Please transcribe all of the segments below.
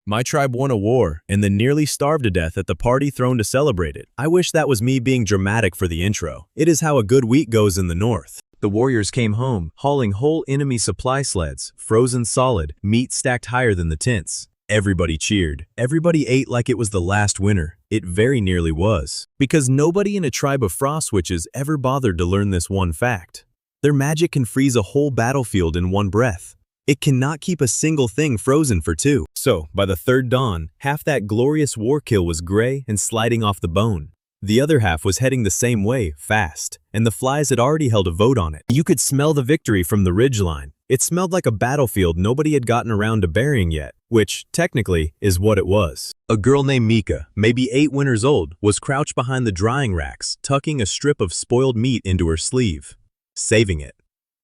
My tribe won a war and then nearly starved to death at the party thrown to celebrate it. I wish that was me being dramatic for the intro. It is how a good week goes in the north. The warriors came home, hauling whole enemy supply sleds, frozen solid, meat stacked higher than the tents. Everybody cheered. Everybody ate like it was the last winter. It very nearly was. Because nobody in a tribe of frost witches ever bothered to learn this one fact. Their magic can freeze a whole battlefield in one breath. It cannot keep a single thing frozen for two. So, by the third dawn, half that glorious war kill was gray and sliding off the bone. The other half was heading the same way, fast, and the flies had already held a vote on it. You could smell the victory from the ridgeline. It smelled like a battlefield nobody had gotten around to burying yet, which, technically, is what it was. A girl named Mika, maybe 8 winters old, was crouched behind the drying racks, tucking a strip of spoiled meat into her sleeve, saving it.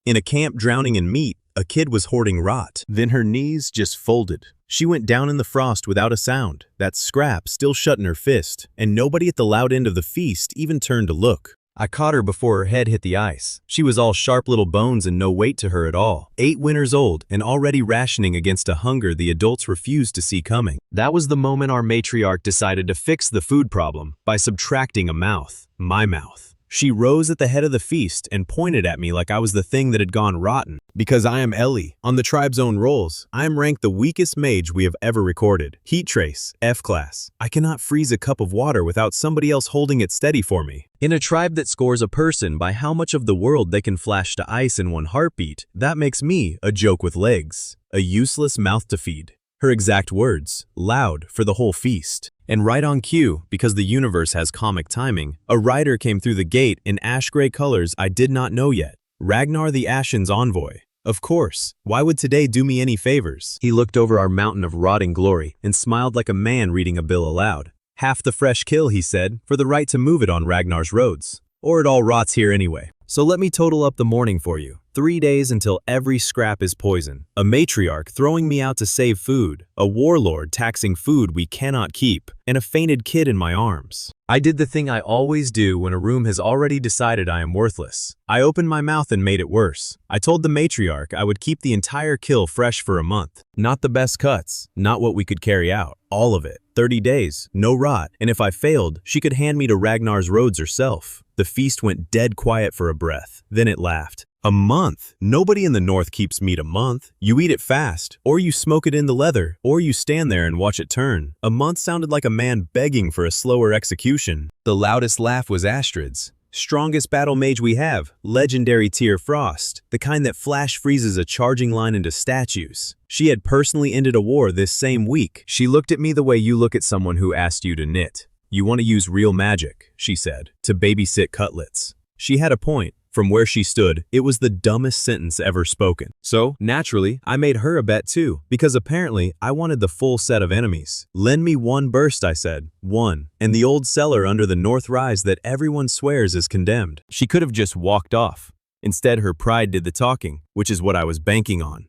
In a camp drowning in meat, a kid was hoarding rot. Then her knees just folded. She went down in the frost without a sound, that scrap still shut in her fist, and nobody at the loud end of the feast even turned to look. I caught her before her head hit the ice. She was all sharp little bones and no weight to her at all. 8 winters old and already rationing against a hunger the adults refused to see coming. That was the moment our matriarch decided to fix the food problem by subtracting a mouth, my mouth. She rose at the head of the feast and pointed at me like I was the thing that had gone rotten. Because I am Ellie. On the tribe's own rolls, I am ranked the weakest mage we have ever recorded. Heat trace, F class. I cannot freeze a cup of water without somebody else holding it steady for me. In a tribe that scores a person by how much of the world they can flash to ice in one heartbeat, that makes me a joke with legs. A useless mouth to feed. Her exact words, loud for the whole feast. And right on cue, because the universe has comic timing, a rider came through the gate in ash-gray colors I did not know yet. Ragnar the Ashen's envoy. Of course, why would today do me any favors? He looked over our mountain of rotting glory and smiled like a man reading a bill aloud. Half the fresh kill, he said, for the right to move it on Ragnar's roads. Or it all rots here anyway. So let me total up the morning for you. 3 days until every scrap is poison. A matriarch throwing me out to save food. A warlord taxing food we cannot keep. And a fainted kid in my arms. I did the thing I always do when a room has already decided I am worthless. I opened my mouth and made it worse. I told the matriarch I would keep the entire kill fresh for a month. Not the best cuts. Not what we could carry out. All of it. 30 days. No rot. And if I failed, she could hand me to Ragnar's roads herself. The feast went dead quiet for a breath. Then it laughed. A month? Nobody in the north keeps meat a month. You eat it fast, or you smoke it in the leather, or you stand there and watch it turn. A month sounded like a man begging for a slower execution. The loudest laugh was Astrid's. Strongest battle mage we have, legendary tier Frost, the kind that flash freezes a charging line into statues. She had personally ended a war this same week. She looked at me the way you look at someone who asked you to knit. You want to use real magic, she said, to babysit cutlets. She had a point. From where she stood, it was the dumbest sentence ever spoken. So, naturally, I made her a bet too, because apparently I wanted the full set of enemies. Lend me 1 burst, I said. 1. And the old cellar under the north rise that everyone swears is condemned. She could have just walked off. Instead, her pride did the talking, which is what I was banking on.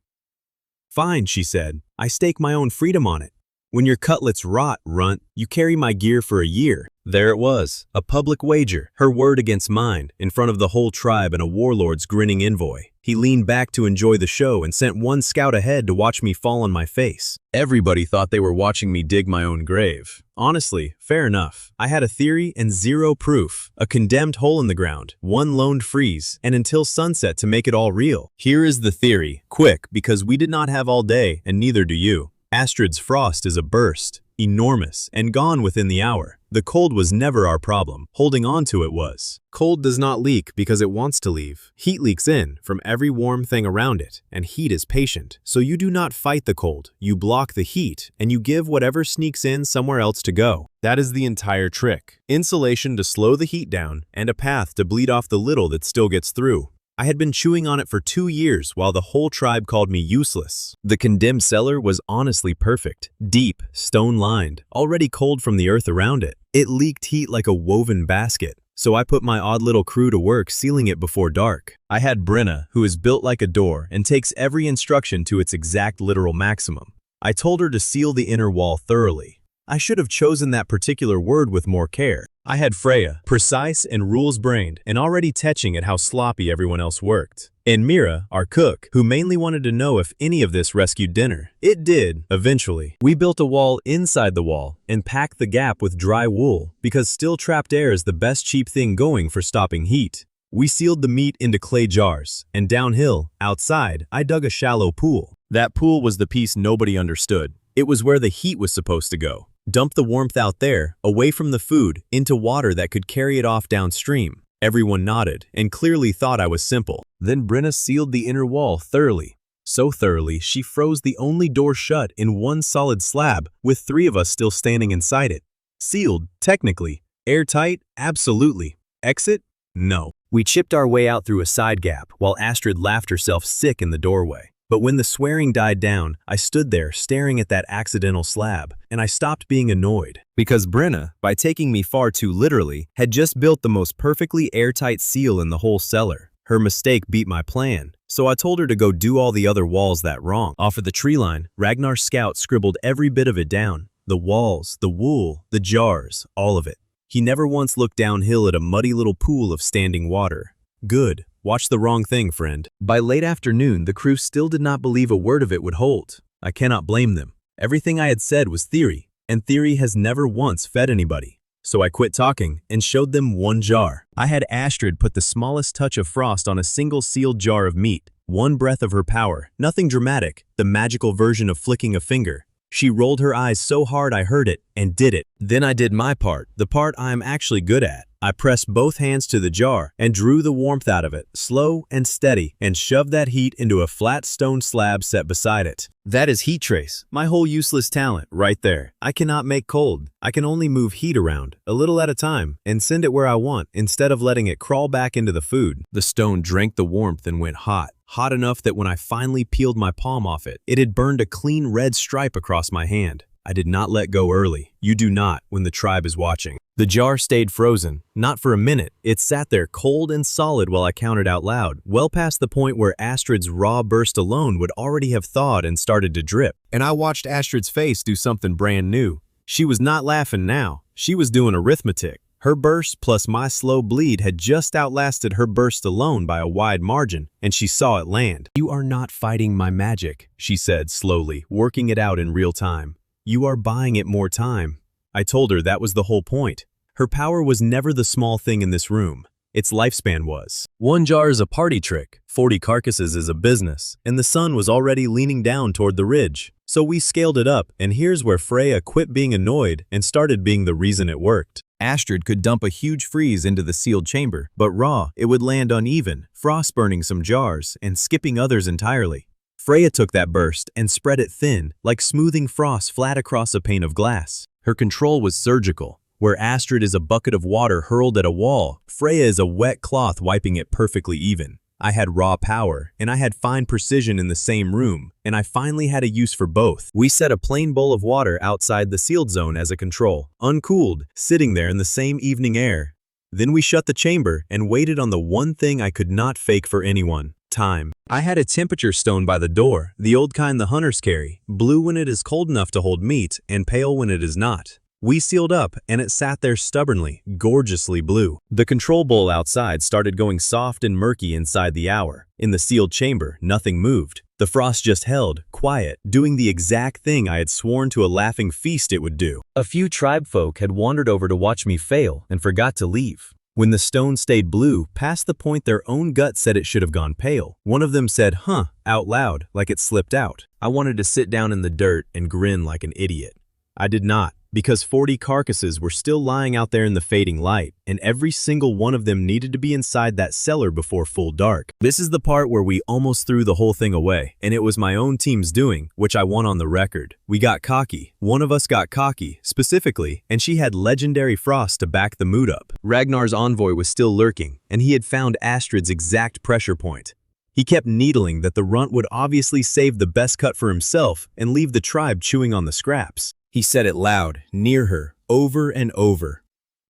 Fine, she said. I stake my own freedom on it. When your cutlets rot, runt, you carry my gear for a year. There it was, a public wager, her word against mine, in front of the whole tribe and a warlord's grinning envoy. He leaned back to enjoy the show and sent 1 scout ahead to watch me fall on my face. Everybody thought they were watching me dig my own grave. Honestly, fair enough. I had a theory and 0 proof. A condemned hole in the ground, 1 loaned freeze, and until sunset to make it all real. Here is the theory, quick, because we did not have all day, and neither do you. Astrid's frost is a burst, enormous, and gone within the hour. The cold was never our problem. Holding on to it was. Cold does not leak because it wants to leave. Heat leaks in from every warm thing around it, and heat is patient. So you do not fight the cold. You block the heat, and you give whatever sneaks in somewhere else to go. That is the entire trick. Insulation to slow the heat down, and a path to bleed off the little that still gets through. I had been chewing on it for 2 years while the whole tribe called me useless. The condemned cellar was honestly perfect. Deep, stone-lined, already cold from the earth around it. It leaked heat like a woven basket. So I put my odd little crew to work sealing it before dark. I had Brenna, who is built like a door and takes every instruction to its exact literal maximum. I told her to seal the inner wall thoroughly. I should have chosen that particular word with more care. I had Freya, precise and rules-brained, and already tetching at how sloppy everyone else worked. And Mira, our cook, who mainly wanted to know if any of this rescued dinner. It did, eventually. We built a wall inside the wall and packed the gap with dry wool because still trapped air is the best cheap thing going for stopping heat. We sealed the meat into clay jars, and downhill, outside, I dug a shallow pool. That pool was the piece nobody understood. It was where the heat was supposed to go. Dump the warmth out there, away from the food, into water that could carry it off downstream. Everyone nodded and clearly thought I was simple. Then Brenna sealed the inner wall thoroughly. So thoroughly, she froze the only door shut in one solid slab, with 3 of us still standing inside it. Sealed, technically. Airtight, absolutely. Exit? No. We chipped our way out through a side gap, while Astrid laughed herself sick in the doorway. But when the swearing died down, I stood there staring at that accidental slab, and I stopped being annoyed. Because Brenna, by taking me far too literally, had just built the most perfectly airtight seal in the whole cellar. Her mistake beat my plan, so I told her to go do all the other walls that wrong. Off of the tree line, Ragnar's scout scribbled every bit of it down. The walls, the wool, the jars, all of it. He never once looked downhill at a muddy little pool of standing water. Good. Watch the wrong thing, friend. By late afternoon, the crew still did not believe a word of it would hold. I cannot blame them. Everything I had said was theory, and theory has never once fed anybody. So I quit talking and showed them one jar. I had Astrid put the smallest touch of frost on a single sealed jar of meat. One breath of her power, nothing dramatic, the magical version of flicking a finger. She rolled her eyes so hard I heard it, and did it. Then I did my part, the part I am actually good at. I pressed both hands to the jar and drew the warmth out of it, slow and steady, and shoved that heat into a flat stone slab set beside it. That is heat trace, my whole useless talent, right there. I cannot make cold. I can only move heat around, a little at a time, and send it where I want, instead of letting it crawl back into the food. The stone drank the warmth and went hot. Hot enough that when I finally peeled my palm off it, it had burned a clean red stripe across my hand. I did not let go early. You do not when the tribe is watching. The jar stayed frozen, not for a minute. It sat there cold and solid while I counted out loud, well past the point where Astrid's raw burst alone would already have thawed and started to drip. And I watched Astrid's face do something brand new. She was not laughing now. She was doing arithmetic. Her burst plus my slow bleed had just outlasted her burst alone by a wide margin, and she saw it land. "You are not fighting my magic," she said slowly, working it out in real time. "You are buying it more time." I told her that was the whole point. Her power was never the small thing in this room. Its lifespan was. One jar is a party trick, 40 carcasses is a business, and the sun was already leaning down toward the ridge. So we scaled it up, and here's where Freya quit being annoyed and started being the reason it worked. Astrid could dump a huge freeze into the sealed chamber, but raw, it would land uneven, frost burning some jars and skipping others entirely. Freya took that burst and spread it thin, like smoothing frost flat across a pane of glass. Her control was surgical. Where Astrid is a bucket of water hurled at a wall, Freya is a wet cloth wiping it perfectly even. I had raw power, and I had fine precision in the same room, and I finally had a use for both. We set a plain bowl of water outside the sealed zone as a control, uncooled, sitting there in the same evening air. Then we shut the chamber and waited on the one thing I could not fake for anyone. Time. I had a temperature stone by the door, the old kind the hunters carry, blue when it is cold enough to hold meat, and pale when it is not. We sealed up, and it sat there stubbornly, gorgeously blue. The control bowl outside started going soft and murky inside the hour. In the sealed chamber, nothing moved. The frost just held, quiet, doing the exact thing I had sworn to a laughing feast it would do. A few tribe folk had wandered over to watch me fail and forgot to leave. When the stone stayed blue, past the point their own gut said it should have gone pale, one of them said, "Huh," out loud, like it slipped out. I wanted to sit down in the dirt and grin like an idiot. I did not, because 40 carcasses were still lying out there in the fading light, and every single one of them needed to be inside that cellar before full dark. This is the part where we almost threw the whole thing away, and it was my own team's doing, which I won on the record. We got cocky. One of us got cocky, specifically, and she had legendary frost to back the mood up. Ragnar's envoy was still lurking, and he had found Astrid's exact pressure point. He kept needling that the runt would obviously save the best cut for himself and leave the tribe chewing on the scraps. He said it loud, near her, over and over.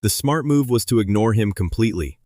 The smart move was to ignore him completely.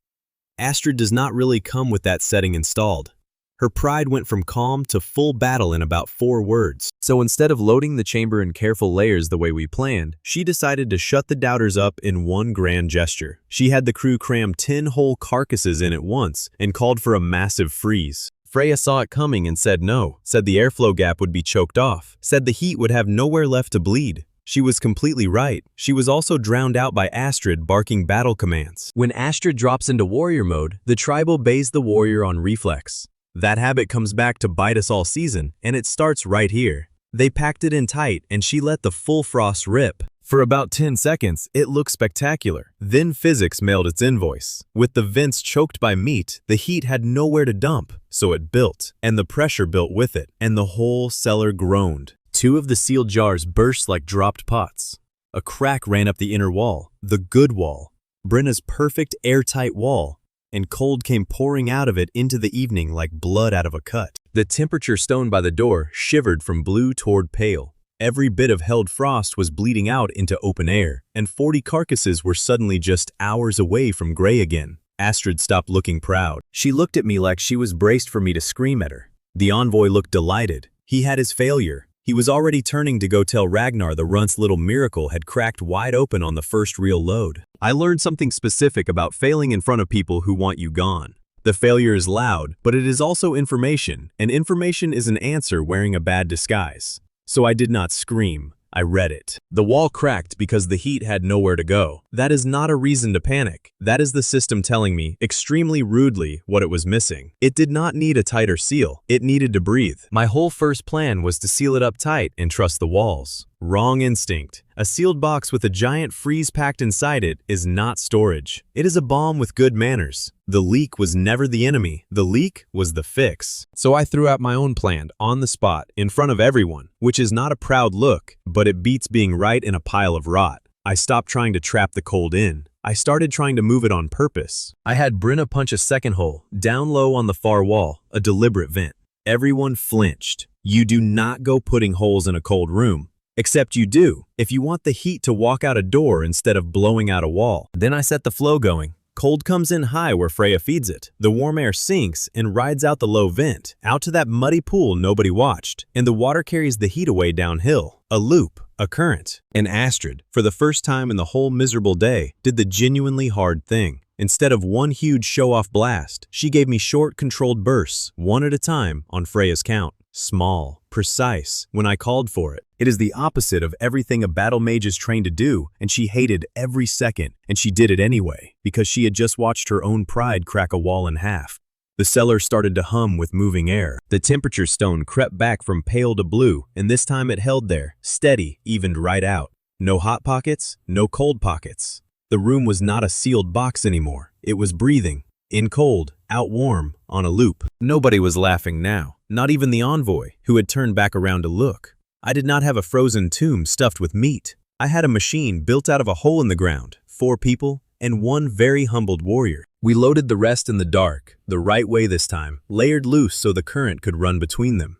Astrid does not really come with that setting installed. Her pride went from calm to full battle in about 4 words. So instead of loading the chamber in careful layers the way we planned, she decided to shut the doubters up in one grand gesture. She had the crew cram 10 whole carcasses in at once and called for a massive freeze. Freya saw it coming and said no, said the airflow gap would be choked off, said the heat would have nowhere left to bleed. She was completely right. She was also drowned out by Astrid barking battle commands. When Astrid drops into warrior mode, the tribe obeys the warrior on reflex. That habit comes back to bite us all season, and it starts right here. They packed it in tight, and she let the full frost rip. For about 10 seconds, it looked spectacular. Then physics mailed its invoice. With the vents choked by meat, the heat had nowhere to dump, so it built, and the pressure built with it, and the whole cellar groaned. 2 of the sealed jars burst like dropped pots. A crack ran up the inner wall, the good wall, Brenna's perfect airtight wall, and cold came pouring out of it into the evening like blood out of a cut. The temperature stone by the door shivered from blue toward pale. Every bit of held frost was bleeding out into open air, and 40 carcasses were suddenly just hours away from gray again. Astrid stopped looking proud. She looked at me like she was braced for me to scream at her. The envoy looked delighted. He had his failure. He was already turning to go tell Ragnar the runt's little miracle had cracked wide open on the first real load. I learned something specific about failing in front of people who want you gone. The failure is loud, but it is also information, and information is an answer wearing a bad disguise. So I did not scream. I read it. The wall cracked because the heat had nowhere to go. That is not a reason to panic. That is the system telling me, extremely rudely, what it was missing. It did not need a tighter seal. It needed to breathe. My whole first plan was to seal it up tight and trust the walls. Wrong instinct. A sealed box with a giant freeze packed inside it is not storage. It is a bomb with good manners. The leak was never the enemy. The leak was the fix. So I threw out my own plan on the spot in front of everyone, which is not a proud look, but it beats being right in a pile of rot. I stopped trying to trap the cold in. I started trying to move it on purpose. I had Brenna punch a second hole, down low on the far wall, a deliberate vent. Everyone flinched. You do not go putting holes in a cold room. Except you do, if you want the heat to walk out a door instead of blowing out a wall. Then I set the flow going. Cold comes in high where Freya feeds it. The warm air sinks and rides out the low vent, out to that muddy pool nobody watched, and the water carries the heat away downhill. A loop, a current. And Astrid, for the first time in the whole miserable day, did the genuinely hard thing. Instead of one huge show-off blast, she gave me short, controlled bursts, one at a time, on Freya's count. Small, precise, when I called for it. It is the opposite of everything a battle mage is trained to do, and she hated every second, and she did it anyway, because she had just watched her own pride crack a wall in half. The cellar started to hum with moving air. The temperature stone crept back from pale to blue, and this time it held there, steady, evened right out. No hot pockets, no cold pockets. The room was not a sealed box anymore. It was breathing. In cold, out warm, on a loop. Nobody was laughing now, not even the envoy, who had turned back around to look. I did not have a frozen tomb stuffed with meat. I had a machine built out of a hole in the ground, 4 people, and 1 very humbled warrior. We loaded the rest in the dark, the right way this time, layered loose so the current could run between them.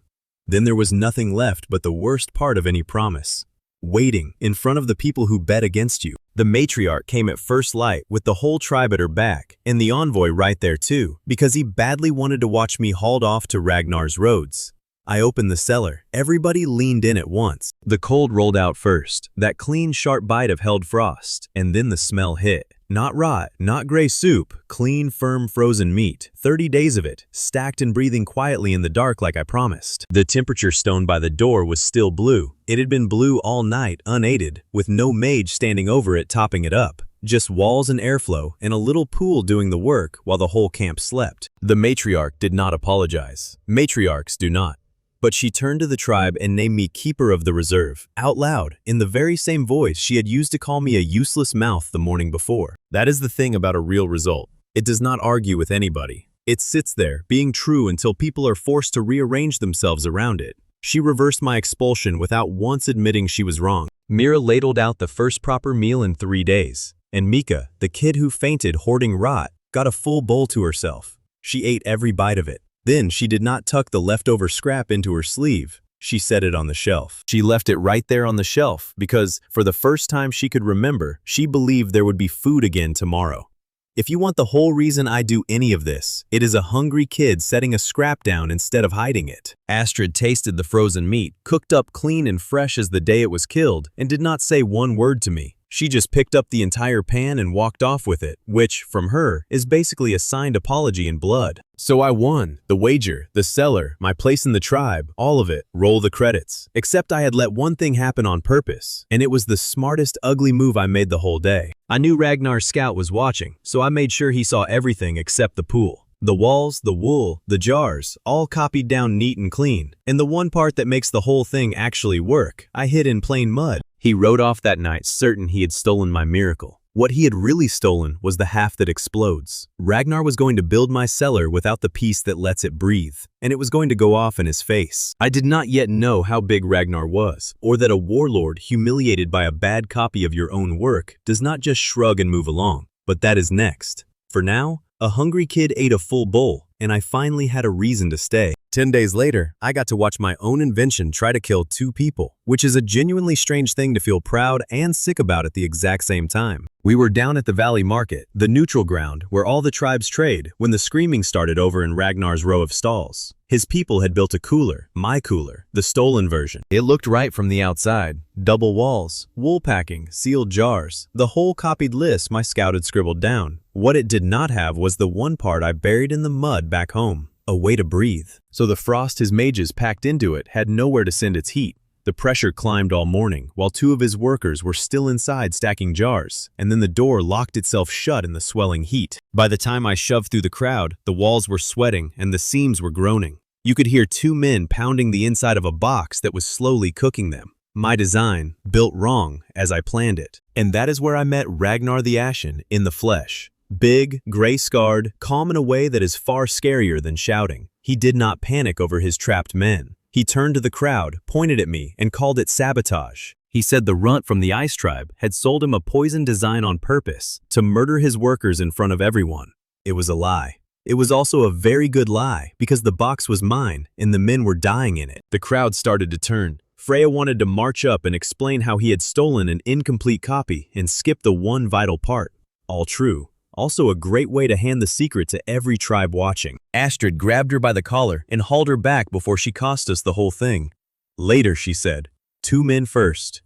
Then there was nothing left but the worst part of any promise. Waiting, in front of the people who bet against you. The matriarch came at first light with the whole tribe at her back, and the envoy right there too, because he badly wanted to watch me hauled off to Ragnar's roads. I opened the cellar. Everybody leaned in at once. The cold rolled out first, that clean, sharp bite of held frost, and then the smell hit. Not rot, not gray soup, clean, firm, frozen meat. 30 days of it, stacked and breathing quietly in the dark like I promised. The temperature stone by the door was still blue. It had been blue all night, unaided, with no mage standing over it topping it up. Just walls and airflow, and a little pool doing the work while the whole camp slept. The matriarch did not apologize. Matriarchs do not. But she turned to the tribe and named me Keeper of the Reserve, out loud, in the very same voice she had used to call me a useless mouth the morning before. That is the thing about a real result. It does not argue with anybody. It sits there, being true until people are forced to rearrange themselves around it. She reversed my expulsion without once admitting she was wrong. Mira ladled out the first proper meal in 3 days. And Mika, the kid who fainted hoarding rot, got a full bowl to herself. She ate every bite of it. Then she did not tuck the leftover scrap into her sleeve. She set it on the shelf. She left it right there on the shelf because, for the first time she could remember, she believed there would be food again tomorrow. If you want the whole reason I do any of this, it is a hungry kid setting a scrap down instead of hiding it. Astrid tasted the frozen meat, cooked up clean and fresh as the day it was killed, and did not say one word to me. She just picked up the entire pan and walked off with it, which, from her, is basically a signed apology in blood. So I won. The wager, the cellar, my place in the tribe, all of it. Roll the credits. Except I had let one thing happen on purpose, and it was the smartest ugly move I made the whole day. I knew Ragnar's scout was watching, so I made sure he saw everything except the pool. The walls, the wool, the jars, all copied down neat and clean. And the one part that makes the whole thing actually work, I hid in plain mud. He rode off that night certain he had stolen my miracle. What he had really stolen was the half that explodes. Ragnar was going to build my cellar without the piece that lets it breathe, and it was going to go off in his face. I did not yet know how big Ragnar was, or that a warlord humiliated by a bad copy of your own work does not just shrug and move along. But that is next. For now, a hungry kid ate a full bowl, and I finally had a reason to stay. 10 days later, I got to watch my own invention try to kill 2 people, which is a genuinely strange thing to feel proud and sick about at the exact same time. We were down at the Valley Market, the neutral ground where all the tribes trade, when the screaming started over in Ragnar's row of stalls. His people had built a cooler, my cooler, the stolen version. It looked right from the outside. Double walls, wool packing, sealed jars, the whole copied list my scout had scribbled down. What it did not have was the one part I buried in the mud back home. A way to breathe. So the frost his mages packed into it had nowhere to send its heat. The pressure climbed all morning, while 2 of his workers were still inside stacking jars, and then the door locked itself shut in the swelling heat. By the time I shoved through the crowd, the walls were sweating and the seams were groaning. You could hear 2 men pounding the inside of a box that was slowly cooking them. My design, built wrong, as I planned it. And that is where I met Ragnar the Ashen in the flesh. Big, gray-scarred, calm in a way that is far scarier than shouting. He did not panic over his trapped men. He turned to the crowd, pointed at me, and called it sabotage. He said the runt from the Ice Tribe had sold him a poison design on purpose to murder his workers in front of everyone. It was a lie. It was also a very good lie, because the box was mine, and the men were dying in it. The crowd started to turn. Freya wanted to march up and explain how he had stolen an incomplete copy and skipped the one vital part. All true. Also a great way to hand the secret to every tribe watching. Astrid grabbed her by the collar and hauled her back before she cost us the whole thing. Later, she said, 2 men first.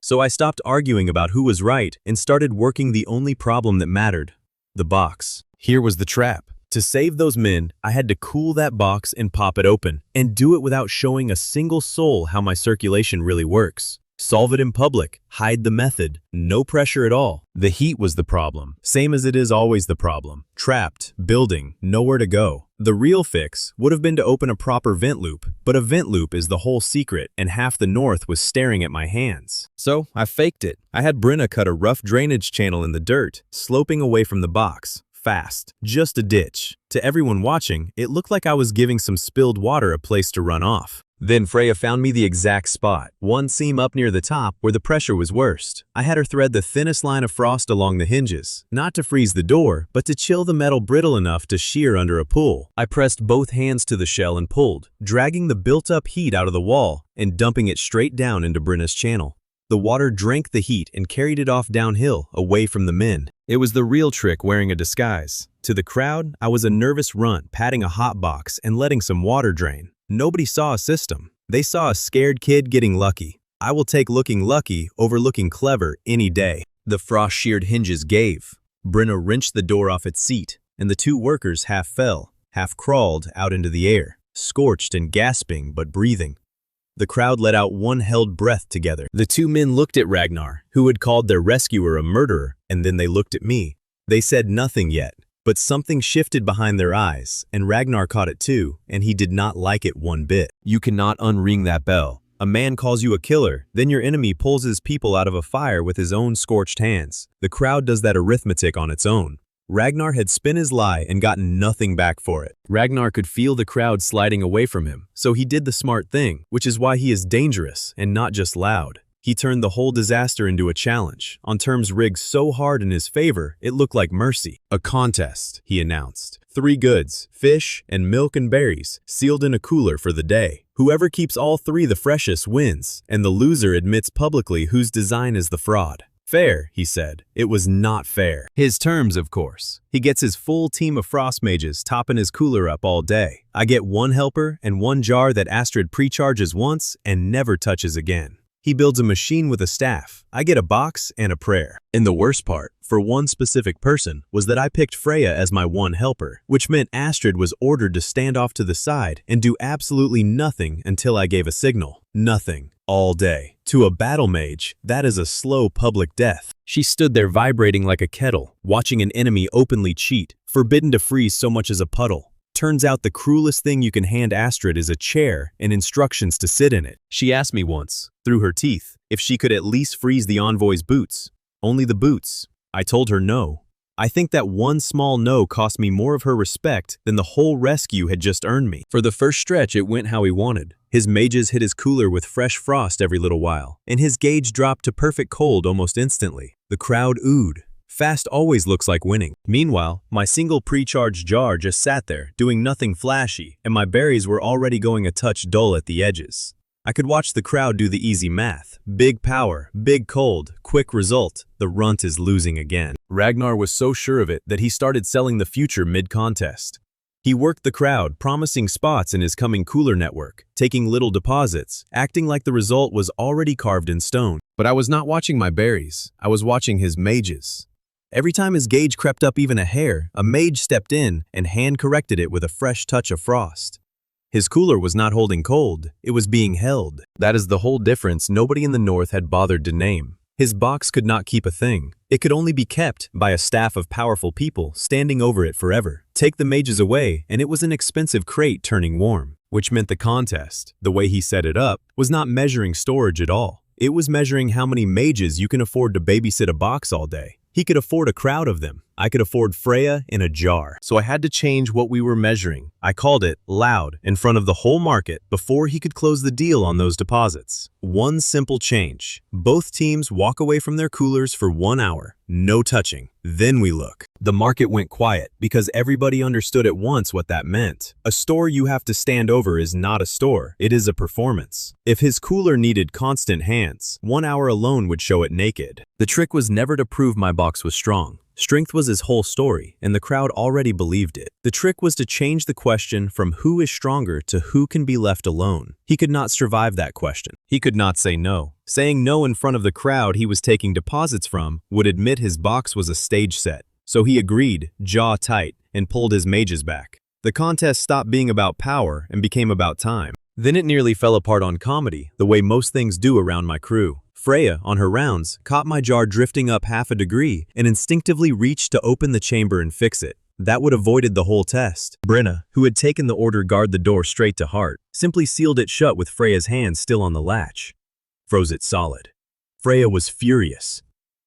So I stopped arguing about who was right and started working the only problem that mattered, the box. Here was the trap. To save those men, I had to cool that box and pop it open, and do it without showing a single soul how my circulation really works. Solve it in public, hide the method, no pressure at all. The heat was the problem, same as it is always the problem. Trapped, building, nowhere to go. The real fix would have been to open a proper vent loop, but a vent loop is the whole secret, and half the north was staring at my hands. So I faked it. I had Brenna cut a rough drainage channel in the dirt, sloping away from the box. Fast, just a ditch. To everyone watching, it looked like I was giving some spilled water a place to run off. Then Freya found me the exact spot, one seam up near the top where the pressure was worst. I had her thread the thinnest line of frost along the hinges, not to freeze the door, but to chill the metal brittle enough to shear under a pull. I pressed both hands to the shell and pulled, dragging the built-up heat out of the wall and dumping it straight down into Brenna's channel. The water drank the heat and carried it off downhill, away from the men. It was the real trick wearing a disguise. To the crowd, I was a nervous runt patting a hot box and letting some water drain. Nobody saw a system. They saw a scared kid getting lucky. I will take looking lucky over looking clever any day. The frost-sheared hinges gave. Brenna wrenched the door off its seat, and the 2 workers half fell, half crawled out into the air, scorched and gasping but breathing. The crowd let out one held breath together. The 2 men looked at Ragnar, who had called their rescuer a murderer, and then they looked at me. They said nothing yet. But something shifted behind their eyes, and Ragnar caught it too, and he did not like it one bit. You cannot unring that bell. A man calls you a killer, then your enemy pulls his people out of a fire with his own scorched hands. The crowd does that arithmetic on its own. Ragnar had spun his lie and gotten nothing back for it. Ragnar could feel the crowd sliding away from him, so he did the smart thing, which is why he is dangerous and not just loud. He turned the whole disaster into a challenge, on terms rigged so hard in his favor, it looked like mercy. A contest, he announced. 3 goods, fish and milk and berries, sealed in a cooler for the day. Whoever keeps all 3 the freshest wins, and the loser admits publicly whose design is the fraud. Fair, he said. It was not fair. His terms, of course. He gets his full team of frost mages topping his cooler up all day. I get one helper and one jar that Astrid precharges once and never touches again. He builds a machine with a staff. I get a box and a prayer. And the worst part, for one specific person, was that I picked Freya as my one helper, which meant Astrid was ordered to stand off to the side and do absolutely nothing until I gave a signal. Nothing. All day. To a battle mage, that is a slow public death. She stood there vibrating like a kettle, watching an enemy openly cheat, forbidden to freeze so much as a puddle. Turns out the cruelest thing you can hand Astrid is a chair and instructions to sit in it. She asked me once, through her teeth, if she could at least freeze the envoy's boots. Only the boots. I told her no. I think that one small no cost me more of her respect than the whole rescue had just earned me. For the first stretch, it went how he wanted. His mages hit his cooler with fresh frost every little while, and his gauge dropped to perfect cold almost instantly. The crowd oohed. Fast always looks like winning. Meanwhile, my single pre-charged jar just sat there, doing nothing flashy, and my berries were already going a touch dull at the edges. I could watch the crowd do the easy math. Big power, big cold, quick result. The runt is losing again. Ragnar was so sure of it that he started selling the future mid-contest. He worked the crowd, promising spots in his coming cooler network, taking little deposits, acting like the result was already carved in stone. But I was not watching my berries. I was watching his mages. Every time his gauge crept up even a hair, a mage stepped in and hand-corrected it with a fresh touch of frost. His cooler was not holding cold, it was being held. That is the whole difference nobody in the north had bothered to name. His box could not keep a thing. It could only be kept by a staff of powerful people standing over it forever. Take the mages away, and it was an expensive crate turning warm. Which meant the contest, the way he set it up, was not measuring storage at all. It was measuring how many mages you can afford to babysit a box all day. He could afford a crowd of them. I could afford Freya in a jar. So I had to change what we were measuring. I called it loud in front of the whole market before he could close the deal on those deposits. One simple change. Both teams walk away from their coolers for 1 hour. No touching. Then we look. The market went quiet because everybody understood at once what that meant. A store you have to stand over is not a store. It is a performance. If his cooler needed constant hands, 1 hour alone would show it naked. The trick was never to prove my box was strong. Strength was his whole story, and the crowd already believed it. The trick was to change the question from who is stronger to who can be left alone. He could not survive that question. He could not say no. Saying no in front of the crowd he was taking deposits from would admit his box was a stage set. So he agreed, jaw tight, and pulled his mages back. The contest stopped being about power and became about time. Then it nearly fell apart on comedy, the way most things do around my crew. Freya, on her rounds, caught my jar drifting up half a degree and instinctively reached to open the chamber and fix it. That would have avoided the whole test. Brenna, who had taken the order guard the door straight to heart, simply sealed it shut with Freya's hand still on the latch. Froze it solid. Freya was furious.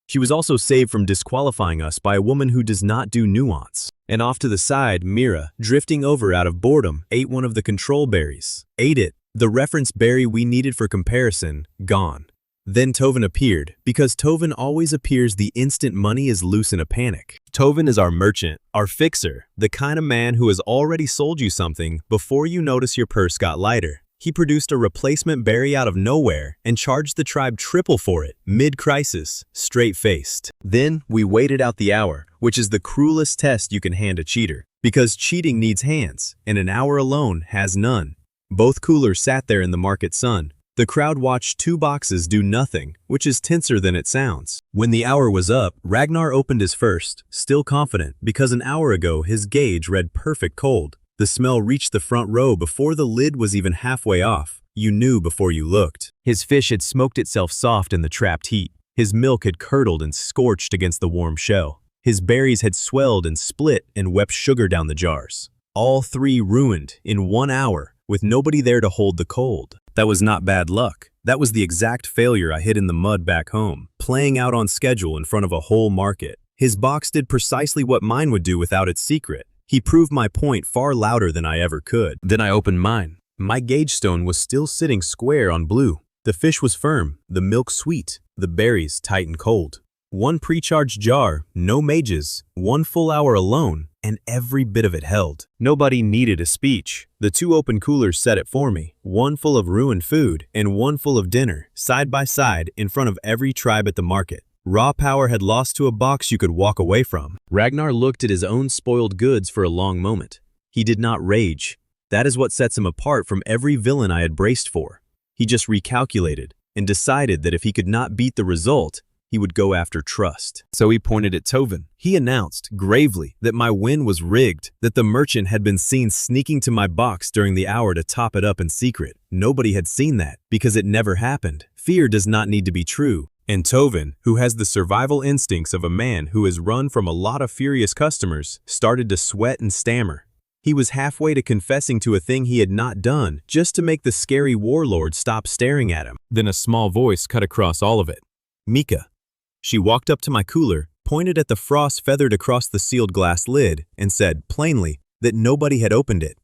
She was also saved from disqualifying us by a woman who does not do nuance. And off to the side, Mira, drifting over out of boredom, ate one of the control berries. Ate it. The reference berry we needed for comparison, gone. Then Tovin appeared, because Tovin always appears the instant money is loose in a panic. Tovin is our merchant, our fixer, the kind of man who has already sold you something before you notice your purse got lighter. He produced a replacement berry out of nowhere and charged the tribe triple for it, mid-crisis, straight-faced. Then we waited out the hour, which is the cruelest test you can hand a cheater, because cheating needs hands, and an hour alone has none. Both coolers sat there in the market sun. The crowd watched two boxes do nothing, which is tenser than it sounds. When the hour was up, Ragnar opened his first, still confident, because an hour ago his gauge read perfect cold. The smell reached the front row before the lid was even halfway off. You knew before you looked. His fish had smoked itself soft in the trapped heat. His milk had curdled and scorched against the warm shell. His berries had swelled and split and wept sugar down the jars. All three ruined in 1 hour, with nobody there to hold the cold. That was not bad luck. That was the exact failure I hid in the mud back home, playing out on schedule in front of a whole market. His box did precisely what mine would do without its secret. He proved my point far louder than I ever could. Then I opened mine. My gauge stone was still sitting square on blue. The fish was firm, the milk sweet, the berries tight and cold. One pre-charged jar, no mages, 1 full hour alone, and every bit of it held. Nobody needed a speech. The 2 open coolers said it for me, 1 full of ruined food and 1 full of dinner, side by side in front of every tribe at the market. Raw power had lost to a box you could walk away from. Ragnar looked at his own spoiled goods for a long moment. He did not rage. That is what sets him apart from every villain I had braced for. He just recalculated and decided that if he could not beat the result, he would go after trust. So he pointed at Tovin. He announced, gravely, that my win was rigged, that the merchant had been seen sneaking to my box during the hour to top it up in secret. Nobody had seen that, because it never happened. Fear does not need to be true. And Tovin, who has the survival instincts of a man who has run from a lot of furious customers, started to sweat and stammer. He was halfway to confessing to a thing he had not done, just to make the scary warlord stop staring at him. Then a small voice cut across all of it. Mika. She walked up to my cooler, pointed at the frost feathered across the sealed glass lid, and said, plainly, that nobody had opened it.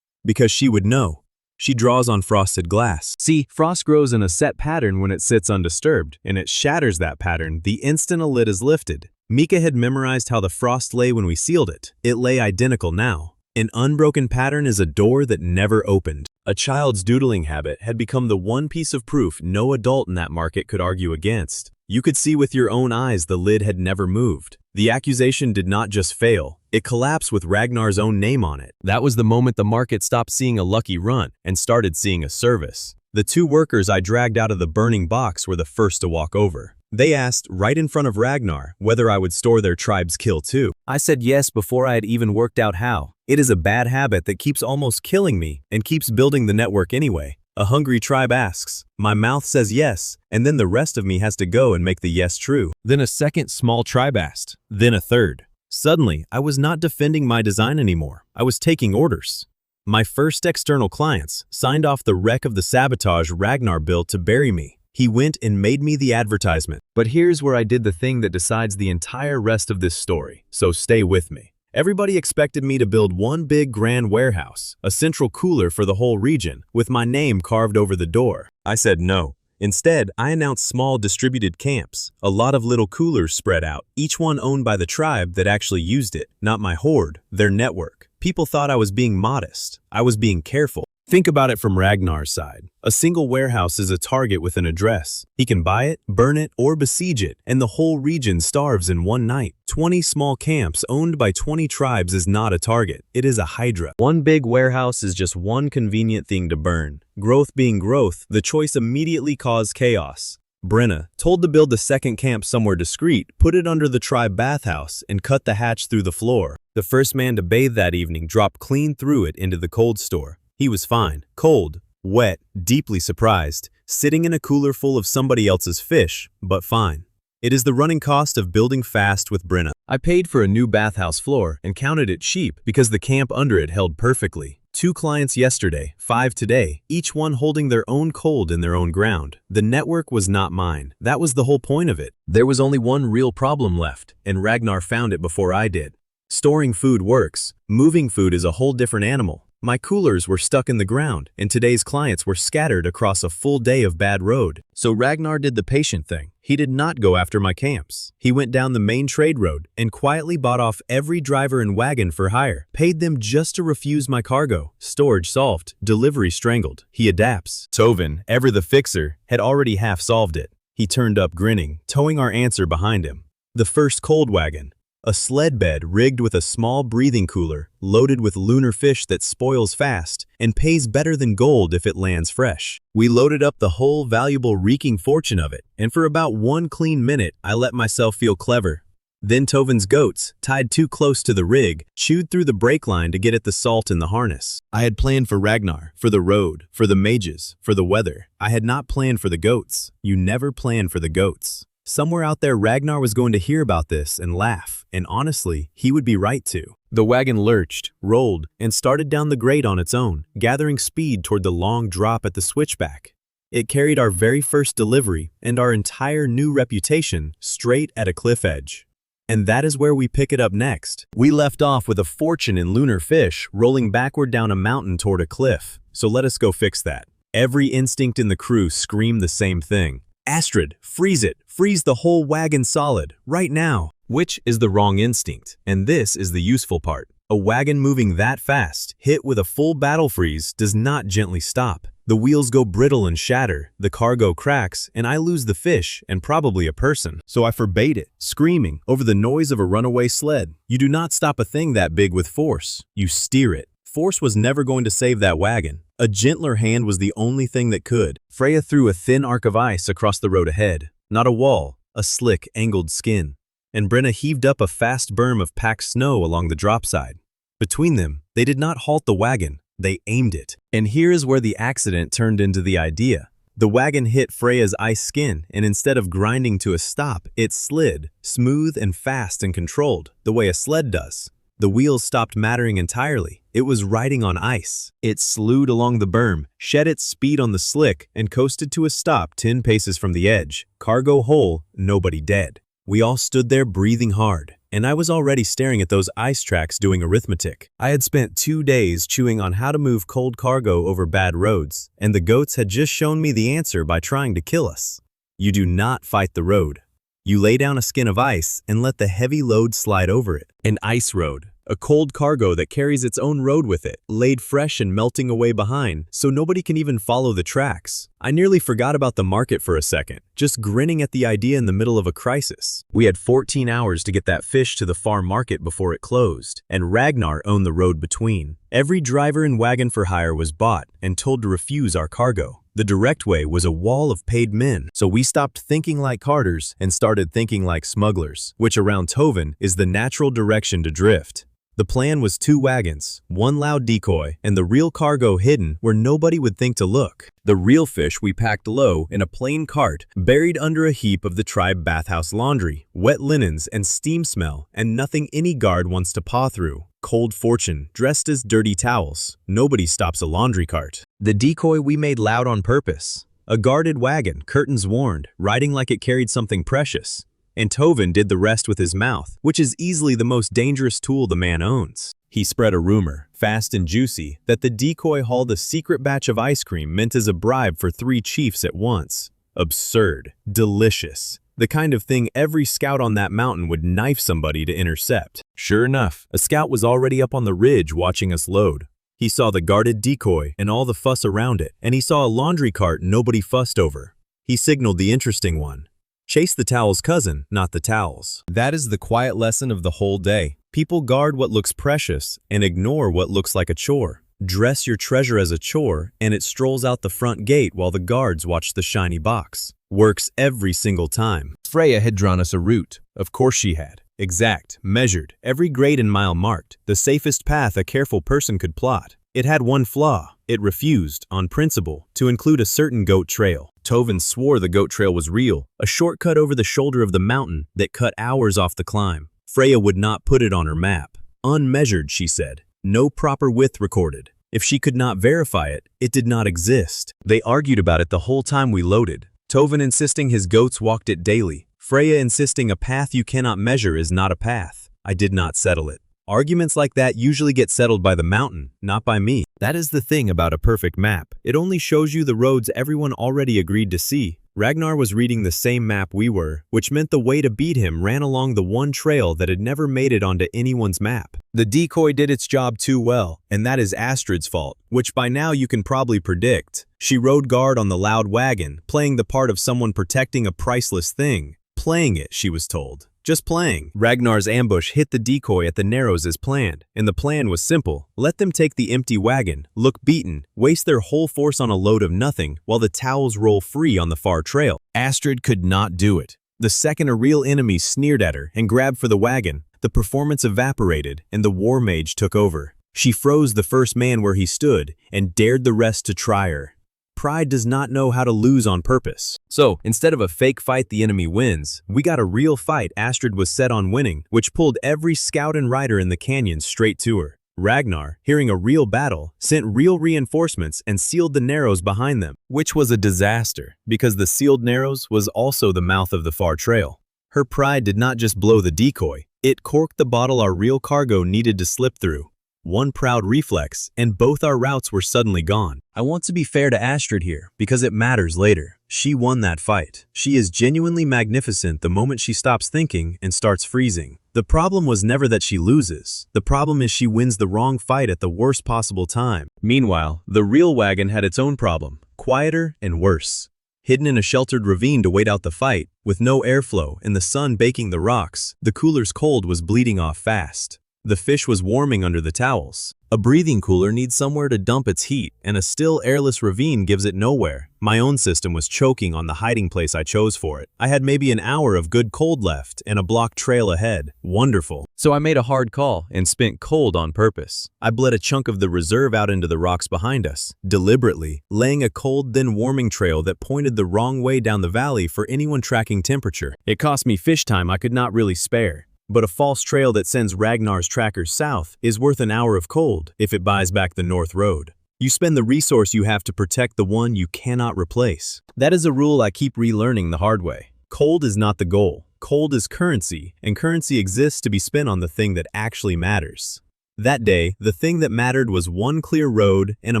Because she would know. She draws on frosted glass. See, frost grows in a set pattern when it sits undisturbed, and it shatters that pattern the instant a lid is lifted. Mika had memorized how the frost lay when we sealed it. It lay identical now. An unbroken pattern is a door that never opened. A child's doodling habit had become the one piece of proof no adult in that market could argue against. You could see with your own eyes the lid had never moved. The accusation did not just fail, it collapsed with Ragnar's own name on it. That was the moment the market stopped seeing a lucky run and started seeing a service. The two workers I dragged out of the burning box were the first to walk over. They asked, right in front of Ragnar, whether I would store their tribe's kill too. I said yes before I had even worked out how. It is a bad habit that keeps almost killing me and keeps building the network anyway. A hungry tribe asks. My mouth says yes, and then the rest of me has to go and make the yes true. Then a second small tribe asked. Then a third. Suddenly, I was not defending my design anymore. I was taking orders. My first external clients signed off the wreck of the sabotage Ragnar built to bury me. He went and made me the advertisement. But here's where I did the thing that decides the entire rest of this story, so stay with me. Everybody expected me to build one big grand warehouse, a central cooler for the whole region, with my name carved over the door. I said no. Instead, I announced small distributed camps, a lot of little coolers spread out, each one owned by the tribe that actually used it, not my horde, their network. People thought I was being modest. I was being careful. Think about it from Ragnar's side. A single warehouse is a target with an address. He can buy it, burn it, or besiege it, and the whole region starves in one night. 20 small camps owned by 20 tribes is not a target. It is a hydra. One big warehouse is just one convenient thing to burn. Growth being growth, the choice immediately caused chaos. Brenna, told to build the second camp somewhere discreet, put it under the tribe bathhouse and cut the hatch through the floor. The first man to bathe that evening dropped clean through it into the cold store. He was fine, cold, wet, deeply surprised, sitting in a cooler full of somebody else's fish, but fine. It is the running cost of building fast with Brenna. I paid for a new bathhouse floor and counted it cheap because the camp under it held perfectly. 2 clients yesterday, 5 today, each one holding their own cold in their own ground. The network was not mine. That was the whole point of it. There was only one real problem left, and Ragnar found it before I did. Storing food works. Moving food is a whole different animal. My coolers were stuck in the ground, and today's clients were scattered across a full day of bad road. So Ragnar did the patient thing. He did not go after my camps. He went down the main trade road and quietly bought off every driver and wagon for hire, paid them just to refuse my cargo. Storage solved, delivery strangled. He adapts. Tovin, ever the fixer, had already half solved it. He turned up grinning, towing our answer behind him. The first cold wagon. A sled bed rigged with a small breathing cooler, loaded with lunar fish that spoils fast and pays better than gold if it lands fresh. We loaded up the whole valuable reeking fortune of it, and for about 1 clean minute, I let myself feel clever. Then Tovin's goats, tied too close to the rig, chewed through the brake line to get at the salt in the harness. I had planned for Ragnar, for the road, for the mages, for the weather. I had not planned for the goats. You never plan for the goats. Somewhere out there, Ragnar was going to hear about this and laugh, and honestly, he would be right to. The wagon lurched, rolled, and started down the grade on its own, gathering speed toward the long drop at the switchback. It carried our very first delivery and our entire new reputation straight at a cliff edge. And that is where we pick it up next. We left off with a fortune in lunar fish rolling backward down a mountain toward a cliff, so let us go fix that. Every instinct in the crew screamed the same thing. Astrid, freeze it! Freeze the whole wagon solid, right now! Which is the wrong instinct, and this is the useful part. A wagon moving that fast, hit with a full battle freeze, does not gently stop. The wheels go brittle and shatter, the cargo cracks, and I lose the fish and probably a person. So I forbade it, screaming over the noise of a runaway sled. You do not stop a thing that big with force. You steer it. Force was never going to save that wagon. A gentler hand was the only thing that could. Freya threw a thin arc of ice across the road ahead. Not a wall, a slick, angled skin. And Brenna heaved up a fast berm of packed snow along the drop side. Between them, they did not halt the wagon. They aimed it. And here is where the accident turned into the idea. The wagon hit Freya's ice skin, and instead of grinding to a stop, it slid, smooth and fast and controlled, the way a sled does. The wheels stopped mattering entirely. It was riding on ice. It slewed along the berm, shed its speed on the slick, and coasted to a stop 10 paces from the edge. Cargo whole, nobody dead. We all stood there breathing hard, and I was already staring at those ice tracks doing arithmetic. I had spent 2 days chewing on how to move cold cargo over bad roads, and the goats had just shown me the answer by trying to kill us. You do not fight the road. You lay down a skin of ice and let the heavy load slide over it. An ice road. A cold cargo that carries its own road with it, laid fresh and melting away behind, so nobody can even follow the tracks. I nearly forgot about the market for a second, just grinning at the idea in the middle of a crisis. We had 14 hours to get that fish to the farm market before it closed, and Ragnar owned the road between. Every driver and wagon for hire was bought and told to refuse our cargo. The direct way was a wall of paid men, so we stopped thinking like carters and started thinking like smugglers, which around Toven is the natural direction to drift. The plan was 2 wagons, 1 loud decoy, and the real cargo hidden where nobody would think to look. The real fish we packed low in a plain cart, buried under a heap of the tribe bathhouse laundry, wet linens and steam smell, and nothing any guard wants to paw through. Cold fortune, dressed as dirty towels. Nobody stops a laundry cart. The decoy we made loud on purpose. A guarded wagon, curtains warned, riding like it carried something precious. And Toven did the rest with his mouth, which is easily the most dangerous tool the man owns. He spread a rumor, fast and juicy, that the decoy hauled a secret batch of ice cream meant as a bribe for 3 chiefs at once. Absurd. Delicious. The kind of thing every scout on that mountain would knife somebody to intercept. Sure enough, a scout was already up on the ridge watching us load. He saw the guarded decoy and all the fuss around it, and he saw a laundry cart nobody fussed over. He signaled the interesting one. Chase the towel's cousin, not the towels. That is the quiet lesson of the whole day. People guard what looks precious and ignore what looks like a chore. Dress your treasure as a chore, and it strolls out the front gate while the guards watch the shiny box. Works every single time. Freya had drawn us a route. Of course she had. Exact, measured, every grade and mile marked, the safest path a careful person could plot. It had one flaw. It refused, on principle, to include a certain goat trail. Toven swore the goat trail was real, a shortcut over the shoulder of the mountain that cut hours off the climb. Freya would not put it on her map. Unmeasured, she said. No proper width recorded. If she could not verify it, it did not exist. They argued about it the whole time we loaded. Toven insisting his goats walked it daily. Freya insisting a path you cannot measure is not a path. I did not settle it. Arguments like that usually get settled by the mountain, not by me. That is the thing about a perfect map. It only shows you the roads everyone already agreed to see. Ragnar was reading the same map we were, which meant the way to beat him ran along the one trail that had never made it onto anyone's map. The decoy did its job too well, and that is Astrid's fault, which by now you can probably predict. She rode guard on the loud wagon, playing the part of someone protecting a priceless thing. Playing it, she was told. Just playing. Ragnar's ambush hit the decoy at the Narrows as planned, and the plan was simple. Let them take the empty wagon, look beaten, waste their whole force on a load of nothing, while the towels roll free on the far trail. Astrid could not do it. The second a real enemy sneered at her and grabbed for the wagon, the performance evaporated and the war mage took over. She froze the first man where he stood and dared the rest to try her. Pride does not know how to lose on purpose. So, instead of a fake fight the enemy wins, we got a real fight Astrid was set on winning, which pulled every scout and rider in the canyon straight to her. Ragnar, hearing a real battle, sent real reinforcements and sealed the Narrows behind them, which was a disaster, because the sealed Narrows was also the mouth of the far trail. Her pride did not just blow the decoy, it corked the bottle our real cargo needed to slip through. One proud reflex, and both our routes were suddenly gone. I want to be fair to Astrid here, because it matters later. She won that fight. She is genuinely magnificent the moment she stops thinking and starts freezing. The problem was never that she loses. The problem is she wins the wrong fight at the worst possible time. Meanwhile, the real wagon had its own problem, quieter and worse. Hidden in a sheltered ravine to wait out the fight, with no airflow and the sun baking the rocks, the cooler's cold was bleeding off fast. The fish was warming under the towels. A breathing cooler needs somewhere to dump its heat, and a still airless ravine gives it nowhere. My own system was choking on the hiding place I chose for it. I had maybe an hour of good cold left and a blocked trail ahead. Wonderful. So I made a hard call and spent cold on purpose. I bled a chunk of the reserve out into the rocks behind us, deliberately, laying a cold then warming trail that pointed the wrong way down the valley for anyone tracking temperature. It cost me fish time I could not really spare. But a false trail that sends Ragnar's trackers south is worth an hour of cold if it buys back the north road. You spend the resource you have to protect the one you cannot replace. That is a rule I keep relearning the hard way. Cold is not the goal. Cold is currency, and currency exists to be spent on the thing that actually matters. That day, the thing that mattered was one clear road and a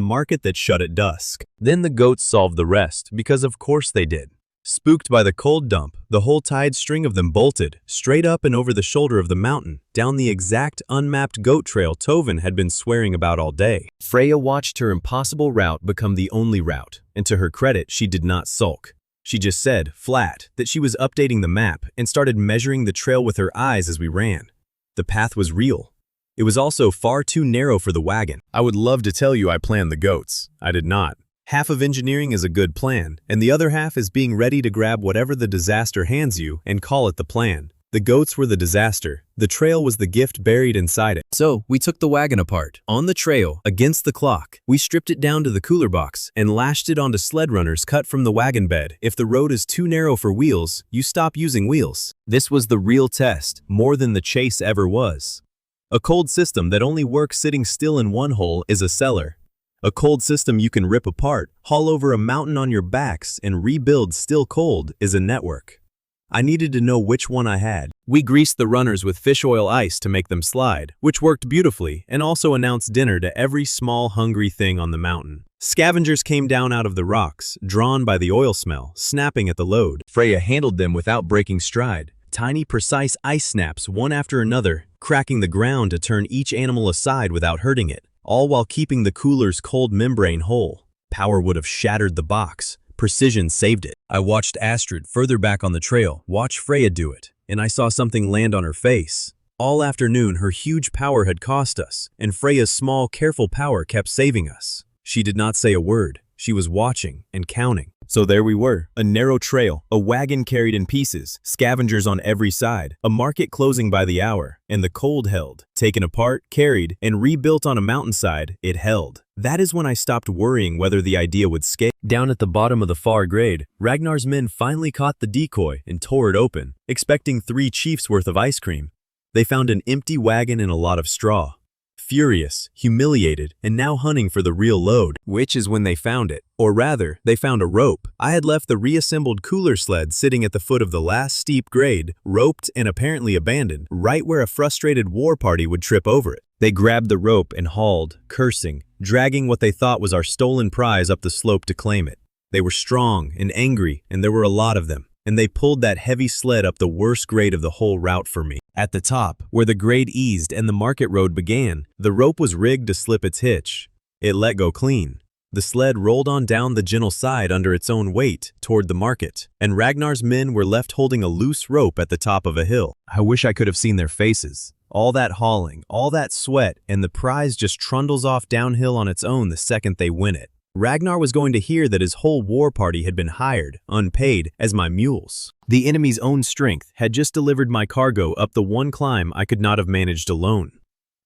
market that shut at dusk. Then the goats solved the rest, because of course they did. Spooked by the cold dump, the whole tied string of them bolted, straight up and over the shoulder of the mountain, down the exact unmapped goat trail Tovin had been swearing about all day. Freya watched her impossible route become the only route, and to her credit, she did not sulk. She just said, flat, that she was updating the map and started measuring the trail with her eyes as we ran. The path was real. It was also far too narrow for the wagon. I would love to tell you I planned the goats. I did not. Half of engineering is a good plan, and the other half is being ready to grab whatever the disaster hands you and call it the plan. The goats were the disaster. The trail was the gift buried inside it. So, we took the wagon apart. On the trail, against the clock, we stripped it down to the cooler box and lashed it onto sled runners cut from the wagon bed. If the road is too narrow for wheels, you stop using wheels. This was the real test, more than the chase ever was. A cold system that only works sitting still in one hole is a cellar. A cold system you can rip apart, haul over a mountain on your backs, and rebuild still cold is a network. I needed to know which one I had. We greased the runners with fish oil ice to make them slide, which worked beautifully, and also announced dinner to every small hungry thing on the mountain. Scavengers came down out of the rocks, drawn by the oil smell, snapping at the load. Freya handled them without breaking stride. Tiny, precise ice snaps, one after another, cracking the ground to turn each animal aside without hurting it, all while keeping the cooler's cold membrane whole. Power would have shattered the box. Precision saved it. I watched Astrid further back on the trail, watch Freya do it, and I saw something land on her face. All afternoon, her huge power had cost us, and Freya's small, careful power kept saving us. She did not say a word. She was watching and counting. So there we were, a narrow trail, a wagon carried in pieces, scavengers on every side, a market closing by the hour, and the cold held. Taken apart, carried, and rebuilt on a mountainside, it held. That is when I stopped worrying whether the idea would scale. Down at the bottom of the far grade, Ragnar's men finally caught the decoy and tore it open, expecting 3 chiefs worth of ice cream. They found an empty wagon and a lot of straw. Furious, humiliated, and now hunting for the real load, which is when they found it. Or rather, they found a rope. I had left the reassembled cooler sled sitting at the foot of the last steep grade, roped and apparently abandoned, right where a frustrated war party would trip over it. They grabbed the rope and hauled, cursing, dragging what they thought was our stolen prize up the slope to claim it. They were strong and angry, and there were a lot of them, and they pulled that heavy sled up the worst grade of the whole route for me. At the top, where the grade eased and the market road began, the rope was rigged to slip its hitch. It let go clean. The sled rolled on down the gentle side under its own weight toward the market, and Ragnar's men were left holding a loose rope at the top of a hill. I wish I could have seen their faces. All that hauling, all that sweat, and the prize just trundles off downhill on its own the second they win it. Ragnar was going to hear that his whole war party had been hired, unpaid, as my mules. The enemy's own strength had just delivered my cargo up the one climb I could not have managed alone.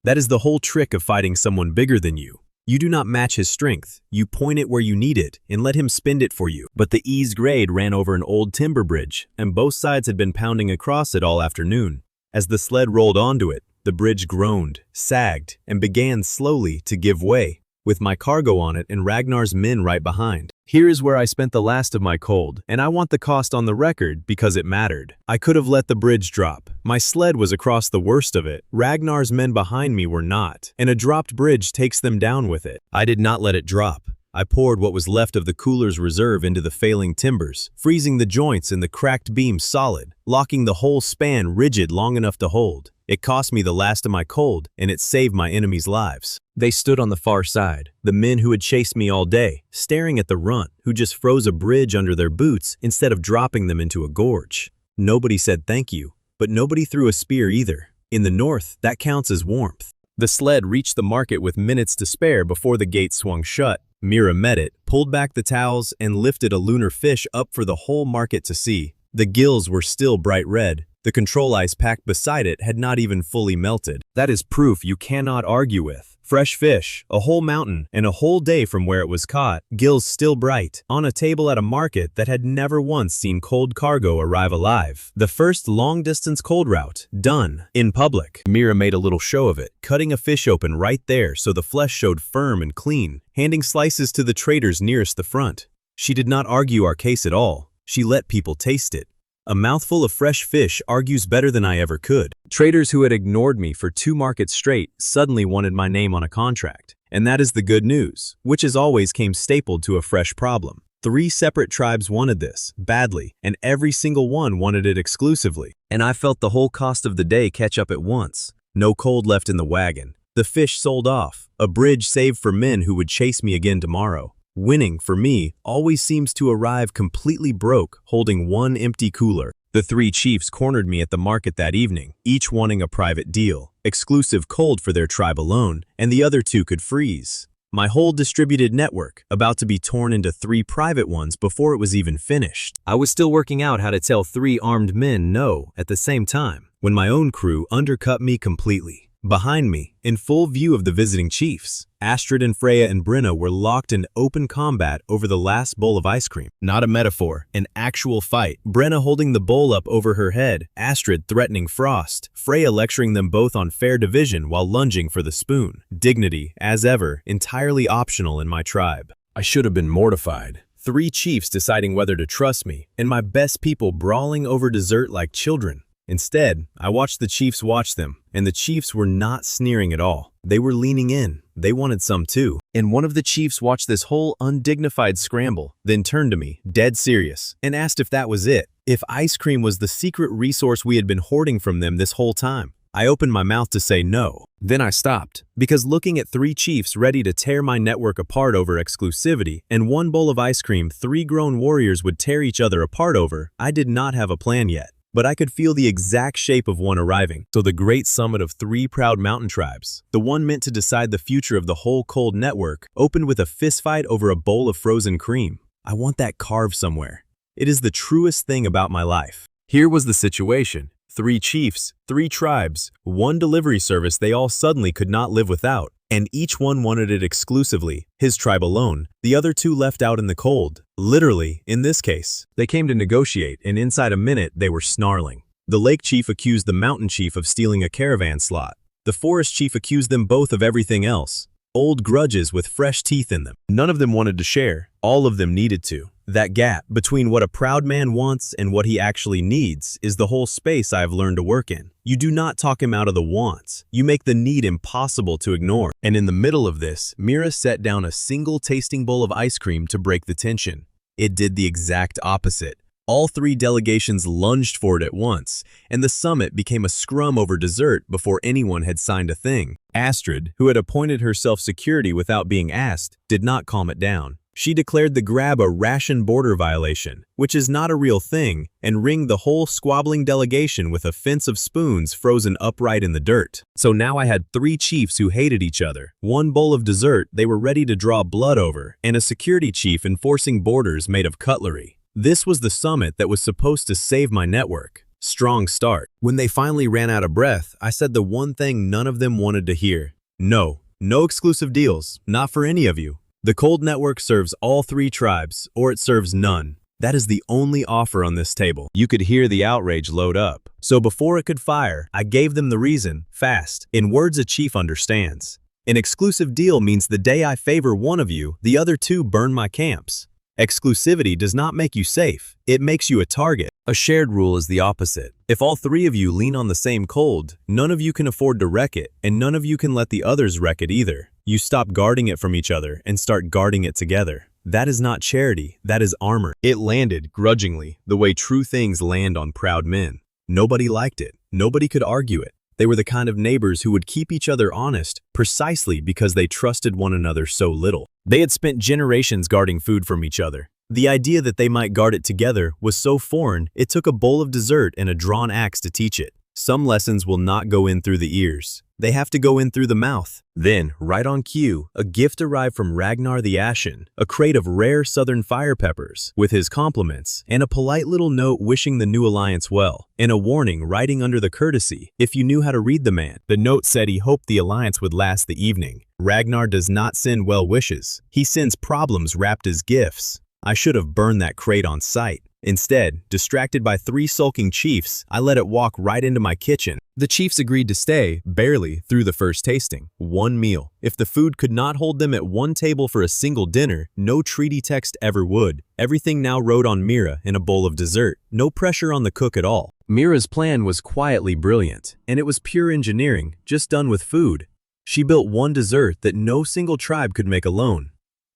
That is the whole trick of fighting someone bigger than you. You do not match his strength. You point it where you need it and let him spend it for you. But the eased grade ran over an old timber bridge, and both sides had been pounding across it all afternoon. As the sled rolled onto it, the bridge groaned, sagged, and began slowly to give way, with my cargo on it and Ragnar's men right behind. Here is where I spent the last of my cold, and I want the cost on the record because it mattered. I could have let the bridge drop. My sled was across the worst of it. Ragnar's men behind me were not, and a dropped bridge takes them down with it. I did not let it drop. I poured what was left of the cooler's reserve into the failing timbers, freezing the joints in the cracked beams solid, locking the whole span rigid long enough to hold. It cost me the last of my cold, and it saved my enemies' lives. They stood on the far side, the men who had chased me all day, staring at the runt who just froze a bridge under their boots instead of dropping them into a gorge. Nobody said thank you, but nobody threw a spear either. In the north, that counts as warmth. The sled reached the market with minutes to spare before the gate swung shut. Mira met it, pulled back the towels, and lifted a lunar fish up for the whole market to see. The gills were still bright red. The control ice packed beside it had not even fully melted. That is proof you cannot argue with. Fresh fish, a whole mountain, and a whole day from where it was caught, gills still bright, on a table at a market that had never once seen cold cargo arrive alive. The first long-distance cold route, done, in public. Mira made a little show of it, cutting a fish open right there so the flesh showed firm and clean, handing slices to the traders nearest the front. She did not argue our case at all. She let people taste it. A mouthful of fresh fish argues better than I ever could. Traders who had ignored me for 2 markets straight suddenly wanted my name on a contract. And that is the good news, which as always came stapled to a fresh problem. 3 separate tribes wanted this, badly, and every single one wanted it exclusively. And I felt the whole cost of the day catch up at once. No cold left in the wagon. The fish sold off. A bridge saved for men who would chase me again tomorrow. Winning, for me, always seems to arrive completely broke, holding 1 empty cooler. The 3 chiefs cornered me at the market that evening, each wanting a private deal, exclusive cold for their tribe alone, and the other 2 could freeze. My whole distributed network, about to be torn into 3 private ones before it was even finished. I was still working out how to tell 3 armed men no at the same time, when my own crew undercut me completely. Behind me, in full view of the visiting chiefs, Astrid and Freya and Brenna were locked in open combat over the last bowl of ice cream. Not a metaphor, an actual fight. Brenna holding the bowl up over her head, Astrid threatening Frost, Freya lecturing them both on fair division while lunging for the spoon. Dignity, as ever, entirely optional in my tribe. I should have been mortified. 3 chiefs deciding whether to trust me, and my best people brawling over dessert like children. Instead, I watched the chiefs watch them, and the chiefs were not sneering at all. They were leaning in. They wanted some too. And one of the chiefs watched this whole undignified scramble, then turned to me, dead serious, and asked if that was it, if ice cream was the secret resource we had been hoarding from them this whole time. I opened my mouth to say no. Then I stopped, because looking at 3 chiefs ready to tear my network apart over exclusivity, and 1 bowl of ice cream 3 grown warriors would tear each other apart over, I did not have a plan yet. But I could feel the exact shape of one arriving. So the great summit of 3 proud mountain tribes, the one meant to decide the future of the whole cold network, opened with a fistfight over a bowl of frozen cream. I want that carved somewhere. It is the truest thing about my life. Here was the situation. 3 chiefs, 3 tribes, 1 delivery service they all suddenly could not live without. And each one wanted it exclusively, his tribe alone, the other 2 left out in the cold. Literally, in this case. They came to negotiate, and inside a minute they were snarling. The lake chief accused the mountain chief of stealing a caravan slot. The forest chief accused them both of everything else. Old grudges with fresh teeth in them. None of them wanted to share. All of them needed to. That gap between what a proud man wants and what he actually needs is the whole space I have learned to work in. You do not talk him out of the wants. You make the need impossible to ignore. And in the middle of this, Mira set down a single tasting bowl of ice cream to break the tension. It did the exact opposite. All 3 delegations lunged for it at once, and the summit became a scrum over dessert before anyone had signed a thing. Astrid, who had appointed herself security without being asked, did not calm it down. She declared the grab a ration border violation, which is not a real thing, and ringed the whole squabbling delegation with a fence of spoons frozen upright in the dirt. So now I had 3 chiefs who hated each other, 1 bowl of dessert they were ready to draw blood over, and a security chief enforcing borders made of cutlery. This was the summit that was supposed to save my network. Strong start. When they finally ran out of breath, I said the one thing none of them wanted to hear. No exclusive deals, not for any of you. The cold network serves all 3 tribes, or it serves none. That is the only offer on this table. You could hear the outrage load up. So before it could fire, I gave them the reason, fast, in words a chief understands. An exclusive deal means the day I favor one of you, the other 2 burn my camps. Exclusivity does not make you safe. It makes you a target. A shared rule is the opposite. If all 3 of you lean on the same cold, none of you can afford to wreck it, and none of you can let the others wreck it either. You stop guarding it from each other and start guarding it together. That is not charity, that is armor. It landed, grudgingly, the way true things land on proud men. Nobody liked it. Nobody could argue it. They were the kind of neighbors who would keep each other honest precisely because they trusted one another so little. They had spent generations guarding food from each other. The idea that they might guard it together was so foreign, it took a bowl of dessert and a drawn axe to teach it. Some lessons will not go in through the ears. They have to go in through the mouth. Then, right on cue, a gift arrived from Ragnar the Ashen, a crate of rare southern fire peppers, with his compliments, and a polite little note wishing the new alliance well, and a warning writing under the courtesy, if you knew how to read the man. The note said he hoped the alliance would last the evening. Ragnar does not send well wishes. He sends problems wrapped as gifts. I should have burned that crate on sight. Instead, distracted by 3 sulking chiefs, I let it walk right into my kitchen. The chiefs agreed to stay, barely, through the first tasting. 1 meal. If the food could not hold them at one table for a single dinner, no treaty text ever would. Everything now rode on Mira in a bowl of dessert. No pressure on the cook at all. Mira's plan was quietly brilliant, and it was pure engineering, just done with food. She built one dessert that no single tribe could make alone.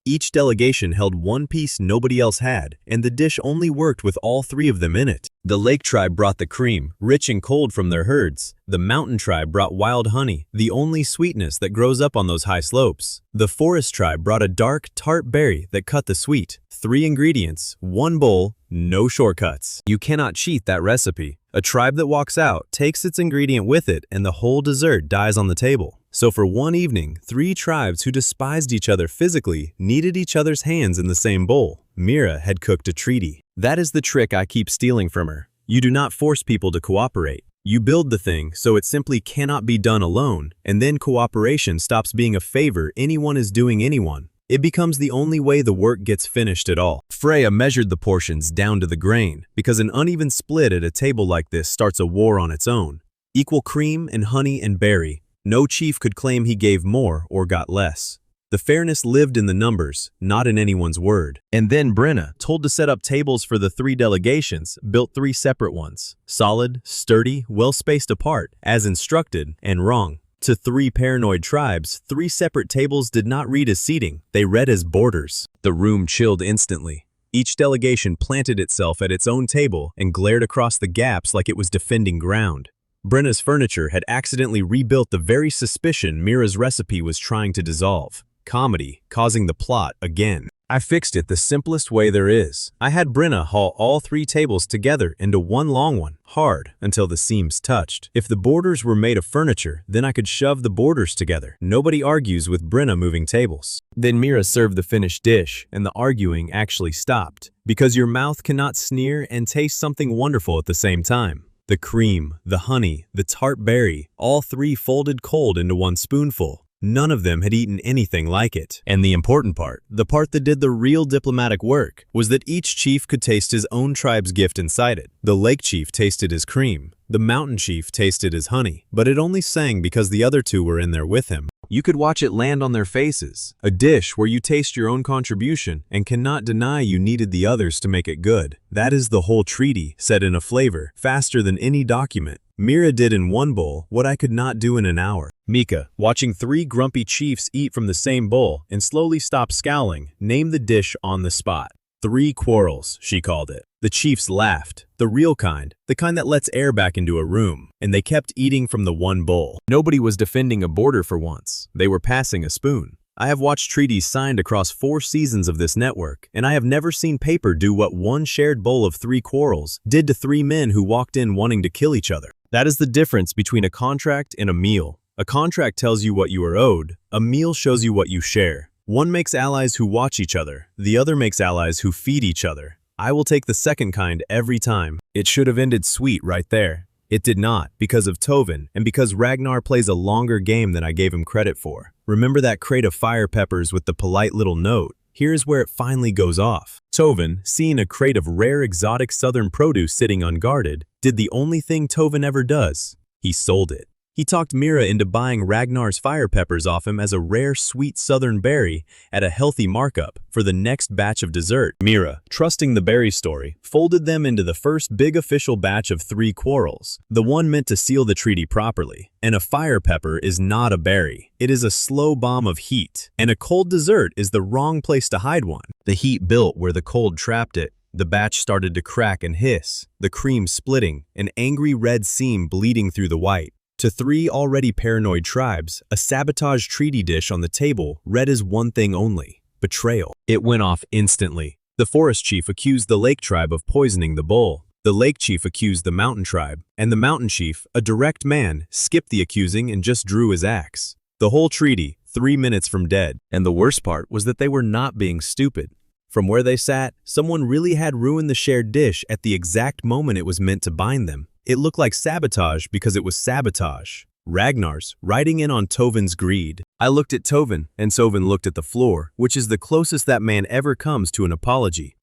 Each delegation held one piece nobody else had, and the dish only worked with all 3 of them in it. The Lake tribe brought the cream, rich and cold from their herds. The Mountain tribe brought wild honey, the only sweetness that grows up on those high slopes. The Forest tribe brought a dark, tart berry that cut the sweet. 3 ingredients, 1 bowl, no shortcuts. You cannot cheat that recipe. A tribe that walks out takes its ingredient with it, and the whole dessert dies on the table. So for one evening, 3 tribes who despised each other physically needed each other's hands in the same bowl. Mira had cooked a treaty. That is the trick I keep stealing from her. You do not force people to cooperate. You build the thing so it simply cannot be done alone, and then cooperation stops being a favor anyone is doing anyone. It becomes the only way the work gets finished at all. Freya measured the portions down to the grain, because an uneven split at a table like this starts a war on its own. Equal cream and honey and berry. No chief could claim he gave more or got less. The fairness lived in the numbers, not in anyone's word. And then Brenna, told to set up tables for the 3 delegations, built 3 separate ones. Solid, sturdy, well-spaced apart, as instructed, and wrong. To 3 paranoid tribes, 3 separate tables did not read as seating, they read as borders. The room chilled instantly. Each delegation planted itself at its own table and glared across the gaps like it was defending ground. Brenna's furniture had accidentally rebuilt the very suspicion Mira's recipe was trying to dissolve. Comedy, causing the plot again. I fixed it the simplest way there is. I had Brenna haul all 3 tables together into one long one, hard, until the seams touched. If the borders were made of furniture, then I could shove the borders together. Nobody argues with Brenna moving tables. Then Mira served the finished dish, and the arguing actually stopped. Because your mouth cannot sneer and taste something wonderful at the same time. The cream, the honey, the tart berry, all 3 folded cold into one spoonful. None of them had eaten anything like it. And the important part, the part that did the real diplomatic work, was that each chief could taste his own tribe's gift inside it. The Lake chief tasted his cream. The Mountain chief tasted his honey. But it only sang because the other 2 were in there with him. You could watch it land on their faces. A dish where you taste your own contribution and cannot deny you needed the others to make it good. That is the whole treaty, said in a flavor, faster than any document. Mira did in 1 bowl what I could not do in an hour. Mika, watching 3 grumpy chiefs eat from the same bowl and slowly stop scowling, named the dish on the spot. 3 quarrels, she called it. The chiefs laughed, the real kind, the kind that lets air back into a room, and they kept eating from the one bowl. Nobody was defending a border for once. They were passing a spoon. I have watched treaties signed across 4 seasons of this network, and I have never seen paper do what one shared bowl of 3 quarrels did to 3 men who walked in wanting to kill each other. That is the difference between a contract and a meal. A contract tells you what you are owed. A meal shows you what you share. One makes allies who watch each other. The other makes allies who feed each other. I will take the second kind every time. It should have ended sweet right there. It did not, because of Tovin, and because Ragnar plays a longer game than I gave him credit for. Remember that crate of fire peppers with the polite little note? Here's where it finally goes off. Tovin, seeing a crate of rare exotic southern produce sitting unguarded, did the only thing Tovin ever does. He sold it. He talked Mira into buying Ragnar's fire peppers off him as a rare sweet southern berry at a healthy markup for the next batch of dessert. Mira, trusting the berry story, folded them into the first big official batch of 3 quarrels, the one meant to seal the treaty properly. And a fire pepper is not a berry. It is a slow bomb of heat, and a cold dessert is the wrong place to hide one. The heat built where the cold trapped it. The batch started to crack and hiss, the cream splitting, an angry red seam bleeding through the white. To three already paranoid tribes, a sabotage treaty dish on the table read as one thing only: betrayal. It went off instantly. The forest chief accused the lake tribe of poisoning the bull. The lake chief accused the mountain tribe, and the mountain chief, a direct man, skipped the accusing and just drew his axe. The whole treaty, 3 minutes from dead. And the worst part was that they were not being stupid. From where they sat, someone really had ruined the shared dish at the exact moment it was meant to bind them. It looked like sabotage because it was sabotage. Ragnar's, riding in on Tovin's greed. I looked at Tovin, and Tovin looked at the floor, which is the closest that man ever comes to an apology.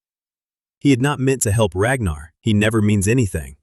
He had not meant to help Ragnar. He never means anything.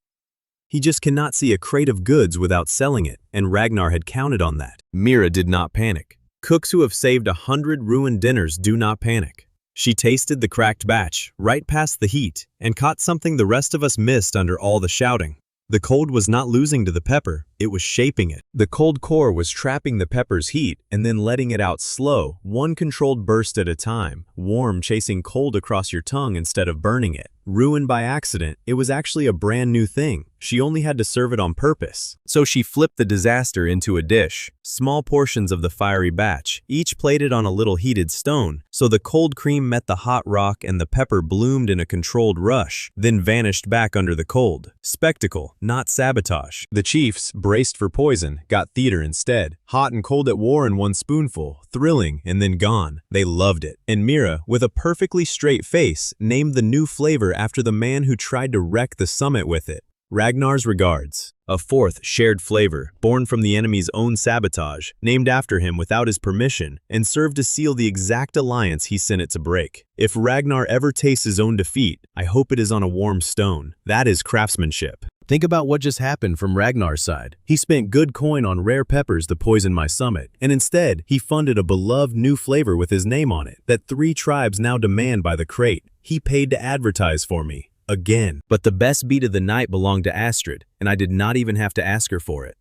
He just cannot see a crate of goods without selling it, and Ragnar had counted on that. Mira did not panic. Cooks who have saved 100 ruined dinners do not panic. She tasted the cracked batch, right past the heat, and caught something the rest of us missed under all the shouting. The cold was not losing to the pepper, it was shaping it. The cold core was trapping the pepper's heat and then letting it out slow, one controlled burst at a time, warm chasing cold across your tongue instead of burning it. Ruined by accident, it was actually a brand new thing. She only had to serve it on purpose. So she flipped the disaster into a dish. Small portions of the fiery batch, each plated on a little heated stone, so the cold cream met the hot rock and the pepper bloomed in a controlled rush, then vanished back under the cold. Spectacle, not sabotage. The chiefs, braced for poison, got theater instead. Hot and cold at war in one spoonful, thrilling and then gone. They loved it. And Mira, with a perfectly straight face, named the new flavor after the man who tried to wreck the summit with it. Ragnar's regards. A fourth shared flavor, born from the enemy's own sabotage, named after him without his permission, and served to seal the exact alliance he sent it to break. If Ragnar ever tastes his own defeat, I hope it is on a warm stone. That is craftsmanship. Think about what just happened from Ragnar's side. He spent good coin on rare peppers to poison my summit, and instead, he funded a beloved new flavor with his name on it that 3 tribes now demand by the crate. He paid to advertise for me. Again. But the best beat of the night belonged to Astrid, and I did not even have to ask her for it.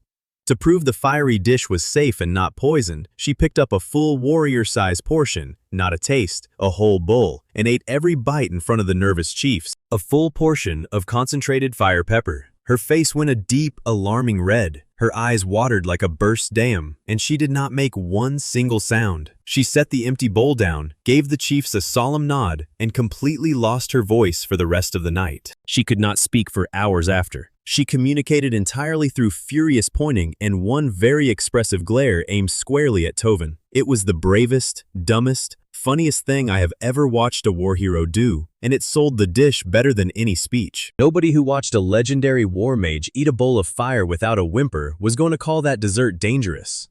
To prove the fiery dish was safe and not poisoned, she picked up a full warrior-sized portion, not a taste, a whole bowl, and ate every bite in front of the nervous chiefs. A full portion of concentrated fire pepper. Her face went a deep, alarming red. Her eyes watered like a burst dam, and she did not make one single sound. She set the empty bowl down, gave the chiefs a solemn nod, and completely lost her voice for the rest of the night. She could not speak for hours after. She communicated entirely through furious pointing and one very expressive glare aimed squarely at Tovin. It was the bravest, dumbest, funniest thing I have ever watched a war hero do, and it sold the dish better than any speech. Nobody who watched a legendary war mage eat a bowl of fire without a whimper was going to call that dessert dangerous.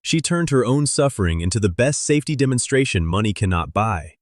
She turned her own suffering into the best safety demonstration money cannot buy,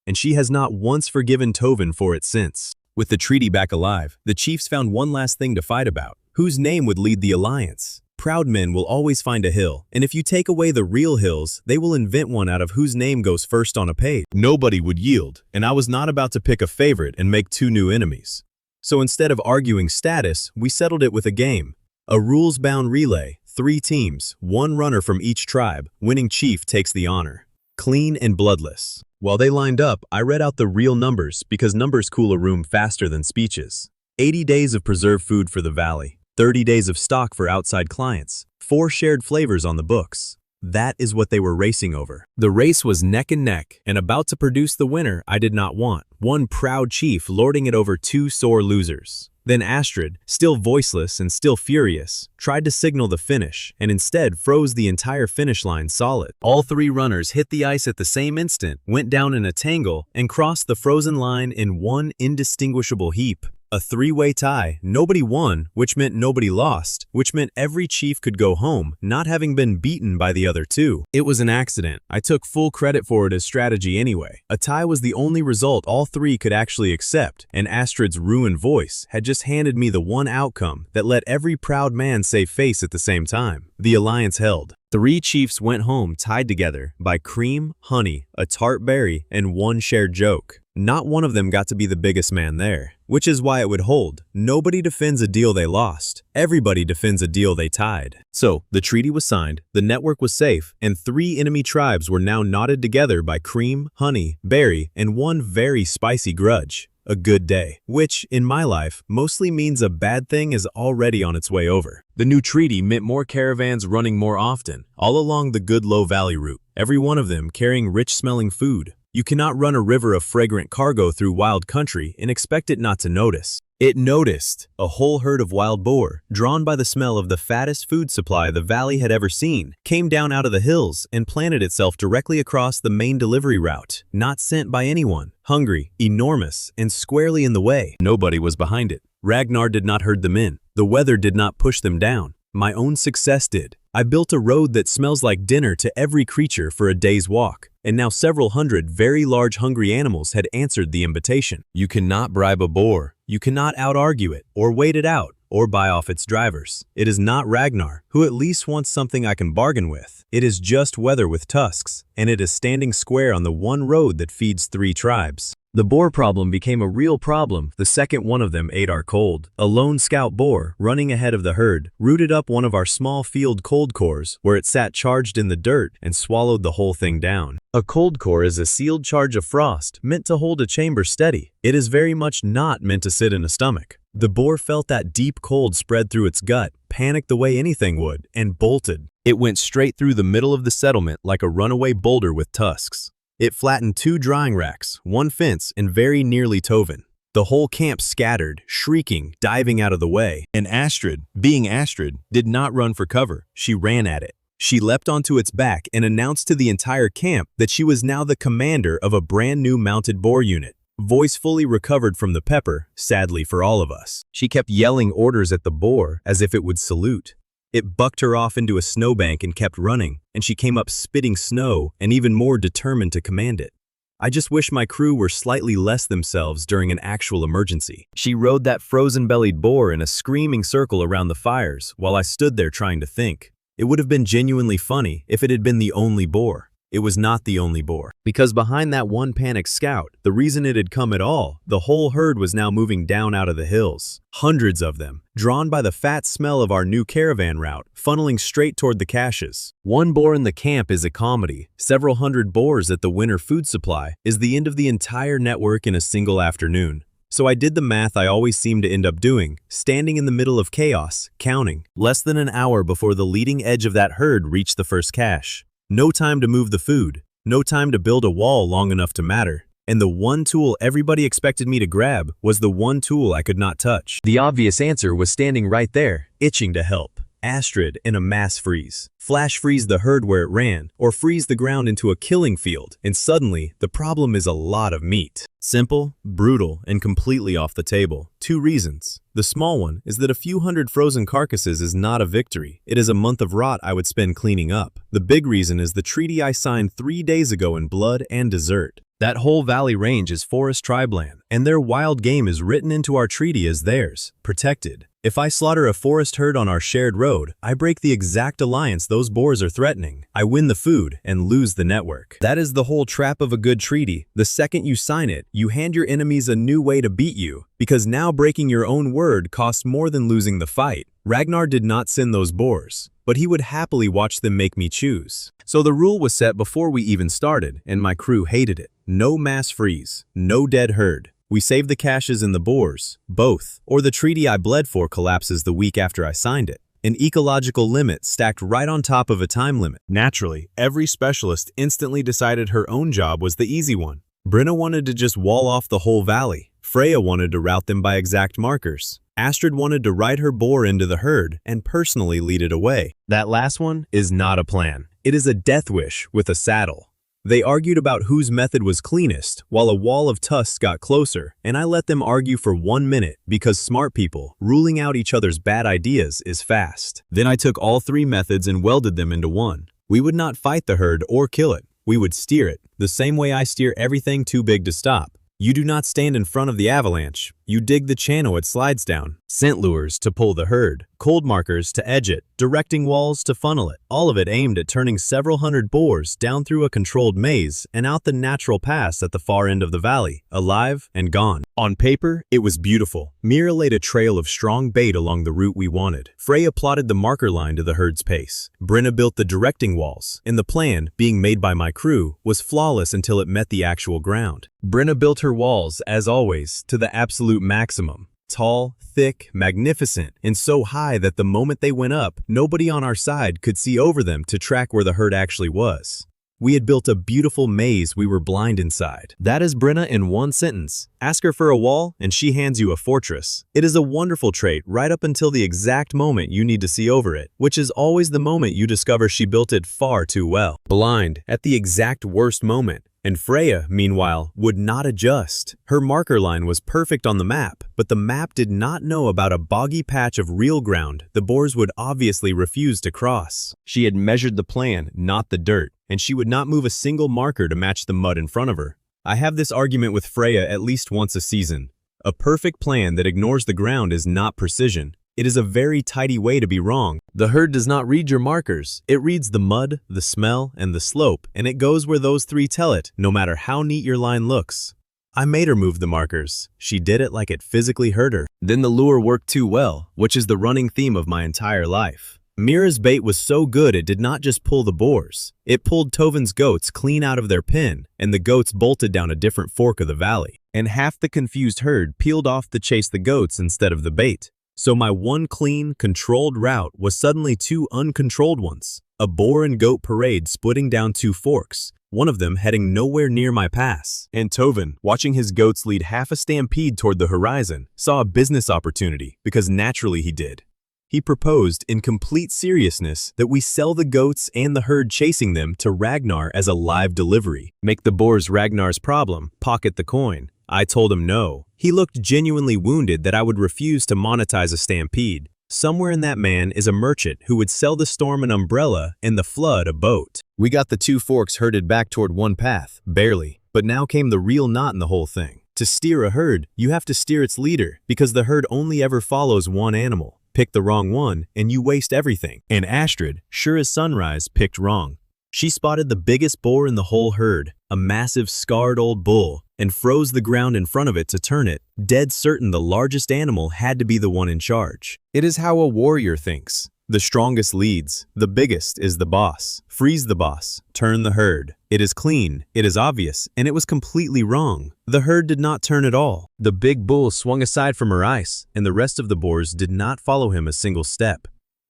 and she has not once forgiven Tovin for it since. With the treaty back alive, the chiefs found one last thing to fight about: whose name would lead the alliance. Proud men will always find a hill, and if you take away the real hills, they will invent one out of whose name goes first on a page. Nobody would yield, and I was not about to pick a favorite and make 2 new enemies. So instead of arguing status, we settled it with a game. A rules-bound relay, 3 teams, 1 runner from each tribe. Winning chief takes the honor. Clean and bloodless. While they lined up, I read out the real numbers because numbers cool a room faster than speeches. 80 days of preserved food for the valley. 30 days of stock for outside clients, 4 shared flavors on the books. That is what they were racing over. The race was neck and neck, and about to produce the winner I did not want. One proud chief lording it over 2 sore losers. Then Astrid, still voiceless and still furious, tried to signal the finish, and instead froze the entire finish line solid. All 3 runners hit the ice at the same instant, went down in a tangle, and crossed the frozen line in one indistinguishable heap. A 3-way tie. Nobody won, which meant nobody lost, which meant every chief could go home, not having been beaten by the other 2. It was an accident. I took full credit for it as strategy anyway. A tie was the only result all 3 could actually accept, and Astrid's ruined voice had just handed me the one outcome that let every proud man save face at the same time. The alliance held. 3 chiefs went home tied together by cream, honey, a tart berry, and 1 shared joke. Not one of them got to be the biggest man there, which is why it would hold. Nobody defends a deal they lost. Everybody defends a deal they tied. So, the treaty was signed, the network was safe, and 3 enemy tribes were now knotted together by cream, honey, berry, and 1 very spicy grudge. a good day, which, in my life, mostly means a bad thing is already on its way over. The new treaty meant more caravans running more often, all along the good Low Valley route, every one of them carrying rich-smelling food. You cannot run a river of fragrant cargo through wild country and expect it not to notice. It noticed. A whole herd of wild boar, drawn by the smell of the fattest food supply the valley had ever seen, came down out of the hills and planted itself directly across the main delivery route, not sent by anyone, hungry, enormous, and squarely in the way. Nobody was behind it. Ragnar did not herd them in. The weather did not push them down. My own success did. I built a road that smells like dinner to every creature for a day's walk, and now several hundred very large hungry animals had answered the invitation. You cannot bribe a boar. You cannot out-argue it, or wait it out, or buy off its drivers. It is not Ragnar, who at least wants something I can bargain with. It is just weather with tusks, and it is standing square on the one road that feeds 3 tribes. The boar problem became a real problem the second one of them ate our cold. A lone scout boar, running ahead of the herd, rooted up one of our small field cold cores, where it sat charged in the dirt and swallowed the whole thing down. A cold core is a sealed charge of frost meant to hold a chamber steady. It is very much not meant to sit in a stomach. The boar felt that deep cold spread through its gut, panicked the way anything would, and bolted. It went straight through the middle of the settlement like a runaway boulder with tusks. It flattened 2 drying racks, 1 fence, and very nearly Toven. The whole camp scattered, shrieking, diving out of the way. And Astrid, being Astrid, did not run for cover. She ran at it. She leapt onto its back and announced to the entire camp that she was now the commander of a brand new mounted boar unit. Voice fully recovered from the pepper, sadly for all of us. She kept yelling orders at the boar as if it would salute. It bucked her off into a snowbank and kept running, and she came up spitting snow and even more determined to command it. I just wish my crew were slightly less themselves during an actual emergency. She rode that frozen-bellied boar in a screaming circle around the fires while I stood there trying to think. It would have been genuinely funny if it had been the only boar. It was not the only boar. Because behind that one panicked scout, the reason it had come at all, the whole herd was now moving down out of the hills. Hundreds of them, drawn by the fat smell of our new caravan route, funneling straight toward the caches. One boar in the camp is a comedy. Several hundred boars at the winter food supply is the end of the entire network in a single afternoon. So I did the math I always seem to end up doing, standing in the middle of chaos, counting. Less than an hour before the leading edge of that herd reached the first cache. No time to move the food, no time to build a wall long enough to matter. And the one tool everybody expected me to grab was the one tool I could not touch. The obvious answer was standing right there, itching to help. Astrid in a mass freeze. Flash freeze the herd where it ran, or freeze the ground into a killing field, and suddenly, the problem is a lot of meat. Simple, brutal, and completely off the table. 2 reasons. The small one is that a few hundred frozen carcasses is not a victory. It is a month of rot I would spend cleaning up. The big reason is the treaty I signed 3 days ago in blood and desert. That whole valley range is forest tribe land, and their wild game is written into our treaty as theirs, protected. If I slaughter a forest herd on our shared road, I break the exact alliance those boars are threatening. I win the food and lose the network. That is the whole trap of a good treaty. The second you sign it, you hand your enemies a new way to beat you, because now breaking your own word costs more than losing the fight. Ragnar did not send those boars, but he would happily watch them make me choose. So the rule was set before we even started, and my crew hated it. No mass freeze, no dead herd. We save the caches and the boars, both, or the treaty I bled for collapses the week after I signed it. An ecological limit stacked right on top of a time limit. Naturally, every specialist instantly decided her own job was the easy one. Brenna wanted to just wall off the whole valley. Freya wanted to route them by exact markers. Astrid wanted to ride her boar into the herd and personally lead it away. That last one is not a plan. It is a death wish with a saddle. They argued about whose method was cleanest, while a wall of tusks got closer, and I let them argue for 1 minute because smart people, ruling out each other's bad ideas is fast. Then I took all 3 methods and welded them into one. We would not fight the herd or kill it. We would steer it, the same way I steer everything too big to stop. You do not stand in front of the avalanche, You dig the channel it slides down, scent lures to pull the herd, cold markers to edge it, directing walls to funnel it, all of it aimed at turning several hundred boars down through a controlled maze and out the natural pass at the far end of the valley, alive and gone. On paper, it was beautiful. Mira laid a trail of strong bait along the route we wanted. Freya plotted the marker line to the herd's pace. Brenna built the directing walls, and the plan, being made by my crew, was flawless until it met the actual ground. Brenna built her walls, as always, to the absolute maximum. Tall, thick, magnificent, and so high that the moment they went up, nobody on our side could see over them to track where the herd actually was. We had built a beautiful maze we were blind inside. That is Brenna in one sentence. Ask her for a wall, and she hands you a fortress. It is a wonderful trait right up until the exact moment you need to see over it, which is always the moment you discover she built it far too well. Blind, at the exact worst moment. And Freya, meanwhile, would not adjust. Her marker line was perfect on the map, but the map did not know about a boggy patch of real ground the boars would obviously refuse to cross. She had measured the plan, not the dirt, and she would not move a single marker to match the mud in front of her. I have this argument with Freya at least once a season. A perfect plan that ignores the ground is not precision. It is a very tidy way to be wrong. The herd does not read your markers. It reads the mud, the smell, and the slope, and it goes where those three tell it, no matter how neat your line looks. I made her move the markers. She did it like it physically hurt her. Then the lure worked too well, which is the running theme of my entire life. Mira's bait was so good it did not just pull the boars. It pulled Tovin's goats clean out of their pen, and the goats bolted down a different fork of the valley. And half the confused herd peeled off to chase the goats instead of the bait. So my one clean, controlled route was suddenly two uncontrolled ones. A boar and goat parade splitting down two forks, one of them heading nowhere near my pass. And Tovin, watching his goats lead half a stampede toward the horizon, saw a business opportunity, because naturally he did. He proposed in complete seriousness that we sell the goats and the herd chasing them to Ragnar as a live delivery. Make the boars Ragnar's problem, pocket the coin. I told him no. He looked genuinely wounded that I would refuse to monetize a stampede. Somewhere in that man is a merchant who would sell the storm an umbrella and the flood a boat. We got the two forks herded back toward one path, barely. But now came the real knot in the whole thing. To steer a herd, you have to steer its leader, because the herd only ever follows one animal. Pick the wrong one, and you waste everything. And Astrid, sure as sunrise, picked wrong. She spotted the biggest boar in the whole herd, a massive scarred old bull, and froze the ground in front of it to turn it, dead certain the largest animal had to be the one in charge. It is how a warrior thinks. The strongest leads, the biggest is the boss. Freeze the boss, turn the herd. It is clean, it is obvious, and it was completely wrong. The herd did not turn at all. The big bull swung aside from her ice, and the rest of the boars did not follow him a single step.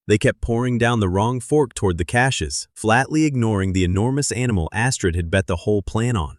They kept pouring down the wrong fork toward the caches, flatly ignoring the enormous animal Astrid had bet the whole plan on.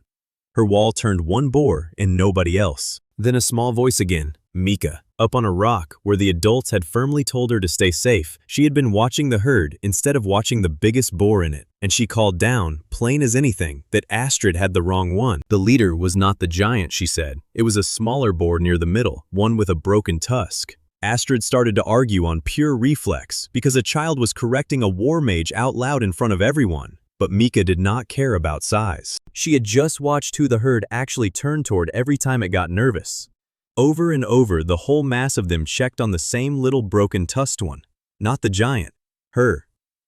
Her wall turned one boar and nobody else. Then a small voice again, Mika. Up on a rock, where the adults had firmly told her to stay safe, she had been watching the herd instead of watching the biggest boar in it, and she called down, plain as anything, that Astrid had the wrong one. The leader was not the giant, she said. It was a smaller boar near the middle, one with a broken tusk. Astrid started to argue on pure reflex because a child was correcting a war mage out loud in front of everyone. But Mika did not care about size. She had just watched who the herd actually turned toward every time it got nervous. Over and over, the whole mass of them checked on the same little broken tusked one. Not the giant. Her.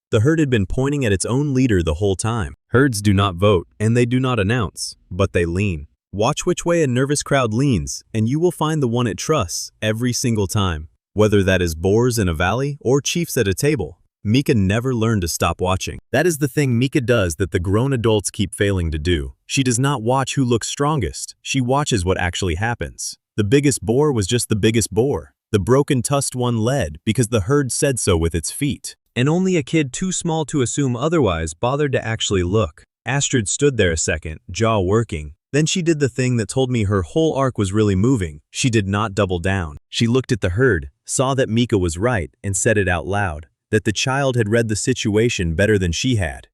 The herd had been pointing at its own leader the whole time. Herds do not vote, and they do not announce, but they lean. Watch which way a nervous crowd leans, and you will find the one it trusts every single time. Whether that is boars in a valley or chiefs at a table, Mika never learned to stop watching. That is the thing Mika does that the grown adults keep failing to do. She does not watch who looks strongest. She watches what actually happens. The biggest boar was just the biggest boar. The broken tusked one led because the herd said so with its feet. And only a kid too small to assume otherwise bothered to actually look. Astrid stood there a second, jaw working. Then she did the thing that told me her whole arc was really moving. She did not double down. She looked at the herd, saw that Mika was right, and said it out loud, that the child had read the situation better than she had.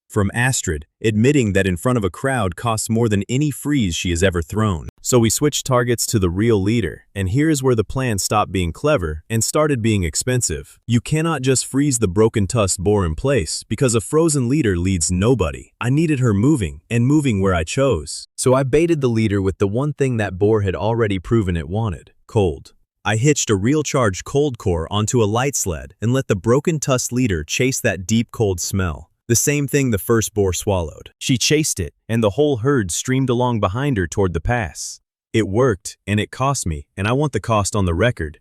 From Astrid, admitting that in front of a crowd costs more than any freeze she has ever thrown. So we switched targets to the real leader, and here's where the plan stopped being clever and started being expensive. You cannot just freeze the broken-tusked boar in place, because a frozen leader leads nobody. I needed her moving, and moving where I chose. So I baited the leader with the one thing that boar had already proven it wanted: cold. I hitched a real charged cold core onto a light sled and let the broken-tusked leader chase that deep cold smell. The same thing the first boar swallowed. She chased it, and the whole herd streamed along behind her toward the pass. It worked, and it cost me, and I want the cost on the record.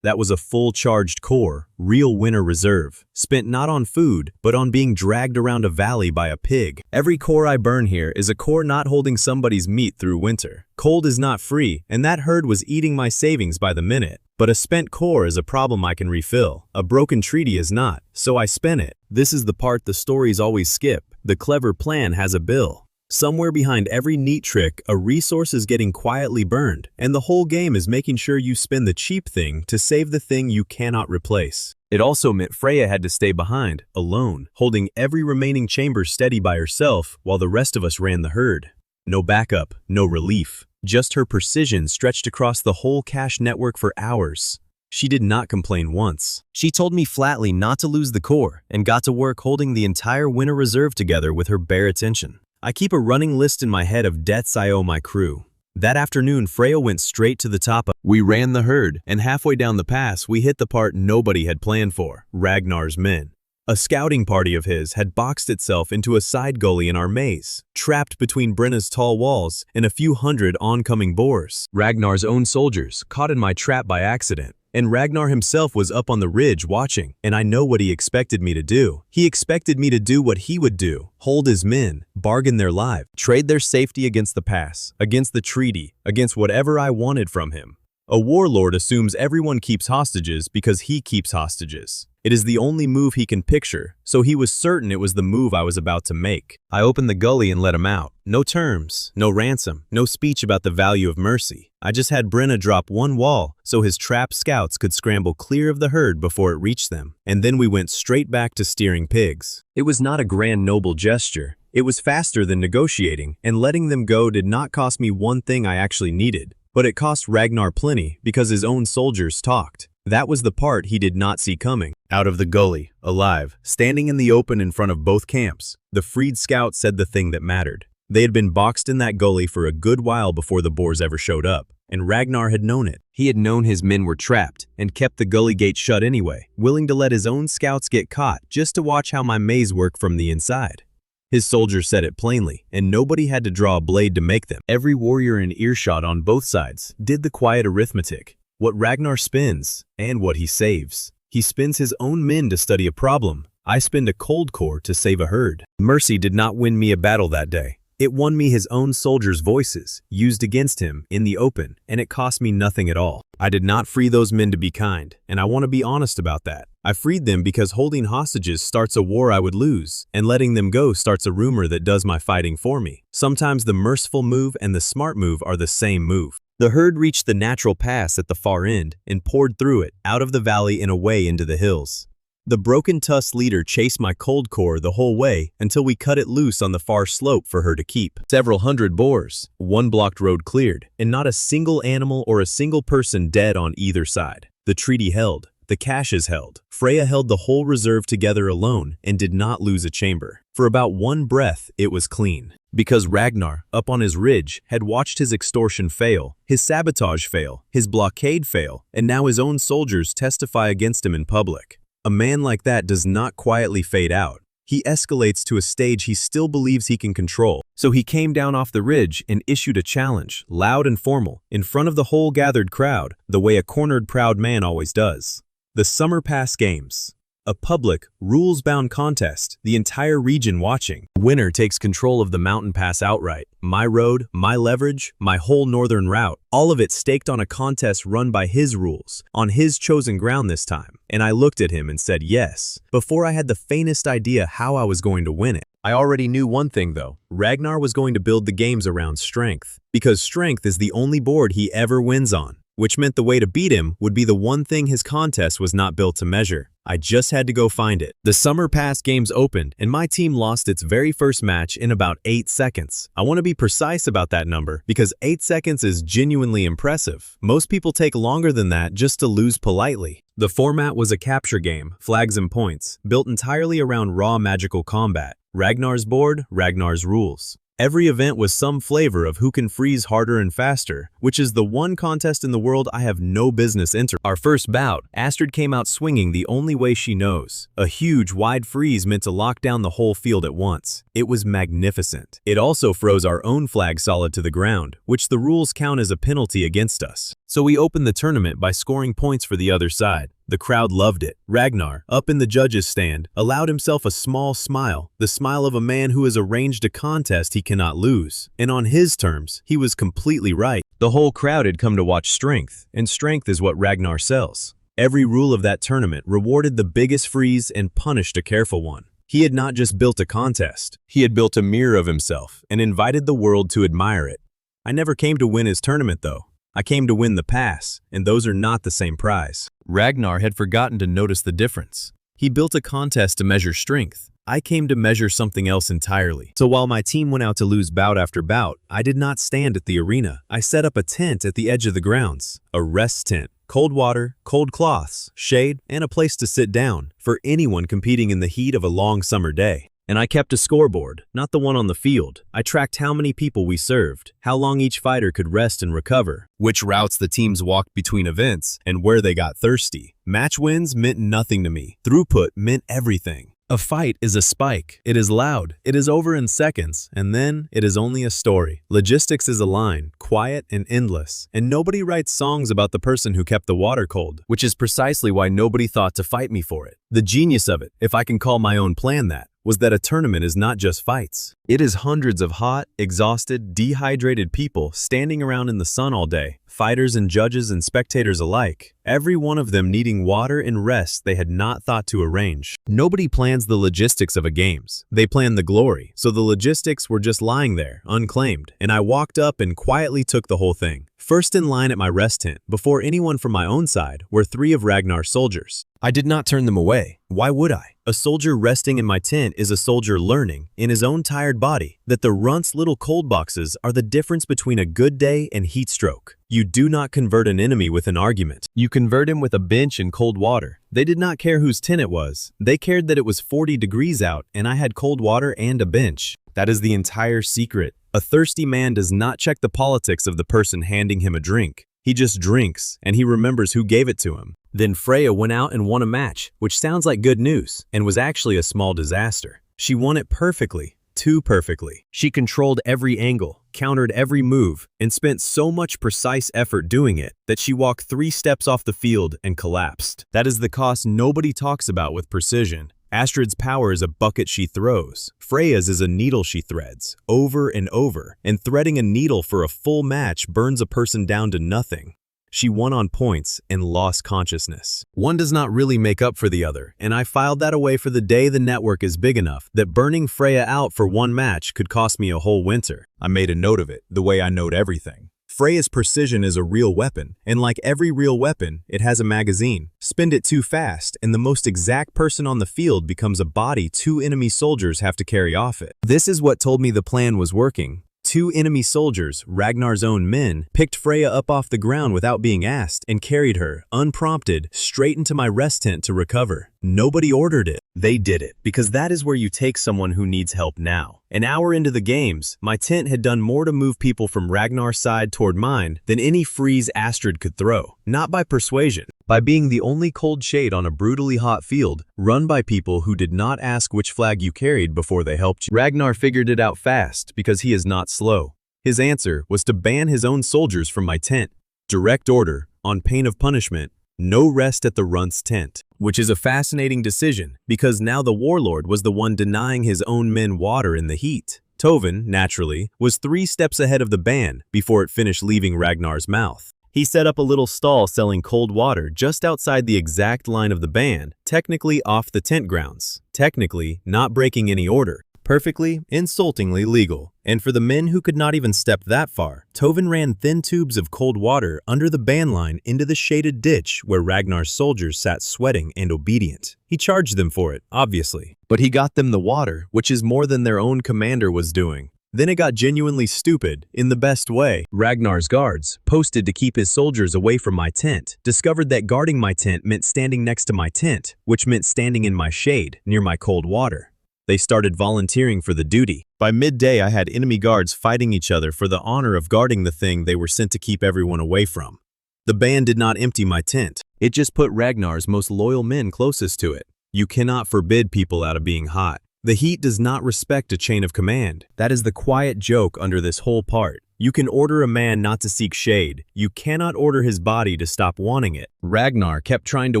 That was a full charged core, real winter reserve, spent not on food, but on being dragged around a valley by a pig. Every core I burn here is a core not holding somebody's meat through winter. Cold is not free, and that herd was eating my savings by the minute. But a spent core is a problem I can refill. A broken treaty is not, so I spent it. This is the part the stories always skip. The clever plan has a bill. Somewhere behind every neat trick, a resource is getting quietly burned, and the whole game is making sure you spend the cheap thing to save the thing you cannot replace. It also meant Freya had to stay behind, alone, holding every remaining chamber steady by herself while the rest of us ran the herd. No backup, no relief. Just her precision stretched across the whole cache network for hours. She did not complain once. She told me flatly not to lose the core, and got to work holding the entire winter reserve together with her bare attention. I keep a running list in my head of debts I owe my crew. That afternoon, Freya went straight to the top. We ran the herd, and halfway down the pass, we hit the part nobody had planned for: Ragnar's men. A scouting party of his had boxed itself into a side gully in our maze, trapped between Brenna's tall walls and a few hundred oncoming boars. Ragnar's own soldiers caught in my trap by accident, and Ragnar himself was up on the ridge watching, and I know what he expected me to do. He expected me to do what he would do: hold his men, bargain their lives, trade their safety against the pass, against the treaty, against whatever I wanted from him. A warlord assumes everyone keeps hostages because he keeps hostages. It is the only move he can picture, so he was certain it was the move I was about to make. I opened the gully and let him out. No terms, no ransom, no speech about the value of mercy. I just had Brenna drop one wall so his trapped scouts could scramble clear of the herd before it reached them, and then we went straight back to steering pigs. It was not a grand noble gesture. It was faster than negotiating, and letting them go did not cost me one thing I actually needed. But it cost Ragnar plenty because his own soldiers talked. That was the part he did not see coming. Out of the gully, alive, standing in the open in front of both camps, the freed scout said the thing that mattered. They had been boxed in that gully for a good while before the boars ever showed up, and Ragnar had known it. He had known his men were trapped and kept the gully gate shut anyway, willing to let his own scouts get caught just to watch how my maze worked from the inside. His soldiers said it plainly, and nobody had to draw a blade to make them. Every warrior in earshot on both sides did the quiet arithmetic. What Ragnar spends, and what he saves. He spends his own men to study a problem. I spend a cold core to save a herd. Mercy did not win me a battle that day. It won me his own soldiers' voices, used against him in the open, and it cost me nothing at all. I did not free those men to be kind, and I want to be honest about that. I freed them because holding hostages starts a war I would lose, and letting them go starts a rumor that does my fighting for me. Sometimes the merciful move and the smart move are the same move. The herd reached the natural pass at the far end and poured through it, out of the valley and away into the hills. The broken-tusked leader chased my cold core the whole way until we cut it loose on the far slope for her to keep. Several hundred boars, one blocked road cleared, and not a single animal or a single person dead on either side. The treaty held. The caches held. Freya held the whole reserve together alone and did not lose a chamber. For about one breath, it was clean. Because Ragnar, up on his ridge, had watched his extortion fail, his sabotage fail, his blockade fail, and now his own soldiers testify against him in public. A man like that does not quietly fade out. He escalates to a stage he still believes he can control. So he came down off the ridge and issued a challenge, loud and formal, in front of the whole gathered crowd, the way a cornered proud man always does. The Summer Pass Games. A public, rules-bound contest, the entire region watching. Winner takes control of the mountain pass outright. My road, my leverage, my whole northern route. All of it staked on a contest run by his rules, on his chosen ground this time. And I looked at him and said yes, before I had the faintest idea how I was going to win it. I already knew one thing though. Ragnar was going to build the games around strength. Because strength is the only board he ever wins on. which meant the way to beat him would be the one thing his contest was not built to measure. I just had to go find it. The Summer Pass games opened, and my team lost its very first match in about 8 seconds. I want to be precise about that number because 8 seconds is genuinely impressive. Most people take longer than that just to lose politely. The format was a capture game, flags and points, built entirely around raw magical combat. Ragnar's board, Ragnar's rules. Every event was some flavor of who can freeze harder and faster, which is the one contest in the world I have no business entering. Our first bout, Astrid came out swinging the only way she knows. A huge, wide freeze meant to lock down the whole field at once. It was magnificent. It also froze our own flag solid to the ground, which the rules count as a penalty against us. So we opened the tournament by scoring points for the other side. The crowd loved it. Ragnar, up in the judges' stand, allowed himself a small smile, the smile of a man who has arranged a contest he cannot lose. And on his terms, he was completely right. The whole crowd had come to watch strength, and strength is what Ragnar sells. Every rule of that tournament rewarded the biggest freeze and punished a careful one. He had not just built a contest, he had built a mirror of himself and invited the world to admire it. I never came to win his tournament though. I came to win the pass, and those are not the same prize. Ragnar had forgotten to notice the difference. He built a contest to measure strength. I came to measure something else entirely. So while my team went out to lose bout after bout, I did not stand at the arena. I set up a tent at the edge of the grounds, a rest tent. Cold water, cold cloths, shade, and a place to sit down for anyone competing in the heat of a long summer day. And I kept a scoreboard, not the one on the field. I tracked how many people we served, how long each fighter could rest and recover, which routes the teams walked between events, and where they got thirsty. Match wins meant nothing to me. Throughput meant everything. A fight is a spike. It is loud. It is over in seconds, and then it is only a story. Logistics is a line, quiet and endless, and nobody writes songs about the person who kept the water cold, which is precisely why nobody thought to fight me for it. The genius of it, if I can call my own plan that, was that a tournament is not just fights. It is hundreds of hot, exhausted, dehydrated people standing around in the sun all day, fighters and judges and spectators alike, every one of them needing water and rest they had not thought to arrange. Nobody plans the logistics of a games. They plan the glory, so the logistics were just lying there, unclaimed, and I walked up and quietly took the whole thing. First in line at my rest tent, before anyone from my own side, were 3 of Ragnar's soldiers. I did not turn them away. Why would I? A soldier resting in my tent is a soldier learning, in his own tired body, that the runt's little cold boxes are the difference between a good day and heat stroke. You do not convert an enemy with an argument. You convert him with a bench and cold water. They did not care whose tent it was. They cared that it was 40 degrees out and I had cold water and a bench. That is the entire secret. A thirsty man does not check the politics of the person handing him a drink. He just drinks, and he remembers who gave it to him. Then Freya went out and won a match, which sounds like good news, and was actually a small disaster. She won it perfectly, too perfectly. She controlled every angle, countered every move, and spent so much precise effort doing it that she walked 3 steps off the field and collapsed. That is the cost nobody talks about with precision. Astrid's power is a bucket she throws. Freya's is a needle she threads, over and over, and threading a needle for a full match burns a person down to nothing. She won on points and lost consciousness. One does not really make up for the other, and I filed that away for the day the network is big enough that burning Freya out for one match could cost me a whole winter. I made a note of it, the way I note everything. Freya's precision is a real weapon, and like every real weapon, it has a magazine. Spend it too fast, and the most exact person on the field becomes a body 2 enemy soldiers have to carry off it. This is what told me the plan was working. 2 enemy soldiers, Ragnar's own men, picked Freya up off the ground without being asked and carried her, unprompted, straight into my rest tent to recover. Nobody ordered it. They did it, because that is where you take someone who needs help now. An hour into the games, my tent had done more to move people from Ragnar's side toward mine than any freeze Astrid could throw. Not by persuasion, by being the only cold shade on a brutally hot field, run by people who did not ask which flag you carried before they helped you. Ragnar figured it out fast because he is not slow. His answer was to ban his own soldiers from my tent. Direct order, on pain of punishment, no rest at the runt's tent. Which is a fascinating decision, because now the warlord was the one denying his own men water in the heat. Tovin, naturally, was 3 steps ahead of the ban before it finished leaving Ragnar's mouth. He set up a little stall selling cold water just outside the exact line of the ban, technically off the tent grounds, technically not breaking any order. Perfectly, insultingly legal. And for the men who could not even step that far, Tovin ran thin tubes of cold water under the ban line into the shaded ditch where Ragnar's soldiers sat sweating and obedient. He charged them for it, obviously. But he got them the water, which is more than their own commander was doing. Then it got genuinely stupid, in the best way. Ragnar's guards, posted to keep his soldiers away from my tent, discovered that guarding my tent meant standing next to my tent, which meant standing in my shade, near my cold water. They started volunteering for the duty. By midday, I had enemy guards fighting each other for the honor of guarding the thing they were sent to keep everyone away from. The band did not empty my tent. It just put Ragnar's most loyal men closest to it. You cannot forbid people out of being hot. The heat does not respect a chain of command. That is the quiet joke under this whole part. You can order a man not to seek shade. You cannot order his body to stop wanting it. Ragnar kept trying to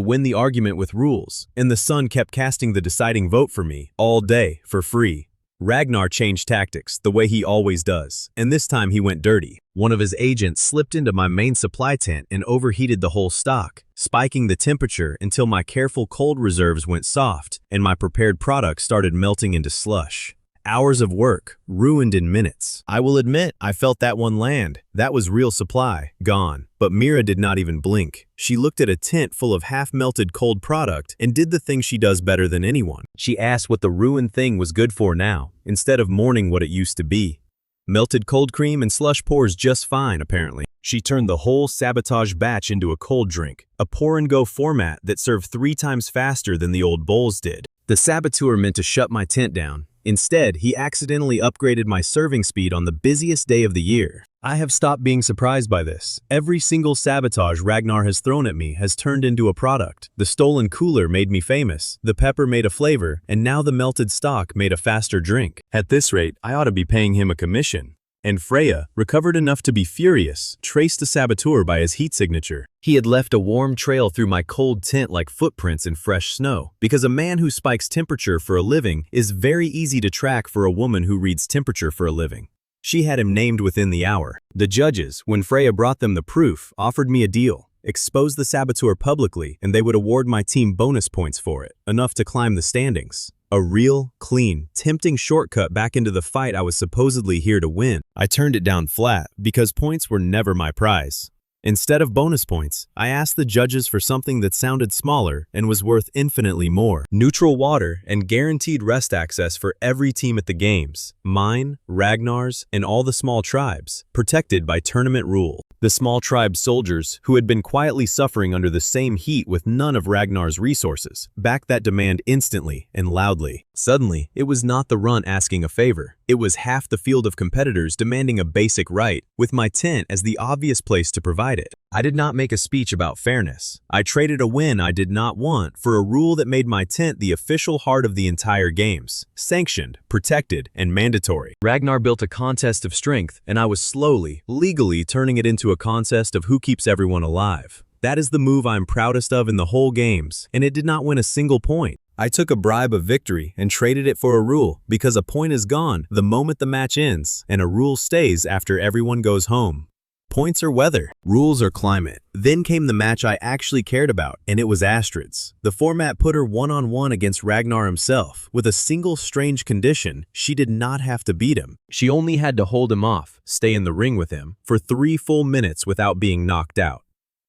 win the argument with rules, and the sun kept casting the deciding vote for me, all day, for free. Ragnar changed tactics, the way he always does, and this time he went dirty. One of his agents slipped into my main supply tent and overheated the whole stock, spiking the temperature until my careful cold reserves went soft and my prepared product started melting into slush. Hours of work, ruined in minutes. I will admit, I felt that one land. That was real supply, gone. But Mira did not even blink. She looked at a tent full of half-melted cold product and did the thing she does better than anyone. She asked what the ruined thing was good for now, instead of mourning what it used to be. Melted cold cream and slush pours just fine, apparently. She turned the whole sabotage batch into a cold drink, a pour-and-go format that served 3 times faster than the old bowls did. The saboteur meant to shut my tent down. Instead, he accidentally upgraded my serving speed on the busiest day of the year. I have stopped being surprised by this. Every single sabotage Ragnar has thrown at me has turned into a product. The stolen cooler made me famous, the pepper made a flavor, and now the melted stock made a faster drink. At this rate, I ought to be paying him a commission. And Freya, recovered enough to be furious, traced the saboteur by his heat signature. He had left a warm trail through my cold tent like footprints in fresh snow, because a man who spikes temperature for a living is very easy to track for a woman who reads temperature for a living. She had him named within the hour. The judges, when Freya brought them the proof, offered me a deal. Expose the saboteur publicly, and they would award my team bonus points for it, enough to climb the standings. A real, clean, tempting shortcut back into the fight I was supposedly here to win. I turned it down flat, because points were never my prize. Instead of bonus points, I asked the judges for something that sounded smaller and was worth infinitely more. Neutral water and guaranteed rest access for every team at the games. Mine, Ragnar's, and all the small tribes, protected by tournament rule. The small tribe's soldiers, who had been quietly suffering under the same heat with none of Ragnar's resources, backed that demand instantly and loudly. Suddenly, it was not the runt asking a favor. It was half the field of competitors demanding a basic right, with my tent as the obvious place to provide it. I did not make a speech about fairness. I traded a win I did not want for a rule that made my tent the official heart of the entire games. Sanctioned, protected, and mandatory. Ragnar built a contest of strength, and I was slowly, legally turning it into a contest of who keeps everyone alive. That is the move I'm proudest of in the whole games, and it did not win a single point. I took a bribe of victory and traded it for a rule, because a point is gone the moment the match ends, and a rule stays after everyone goes home. Points are weather, rules are climate. Then came the match I actually cared about, and it was Astrid's. The format put her one-on-one against Ragnar himself, with a single strange condition: she did not have to beat him. She only had to hold him off, stay in the ring with him, for 3 full minutes without being knocked out.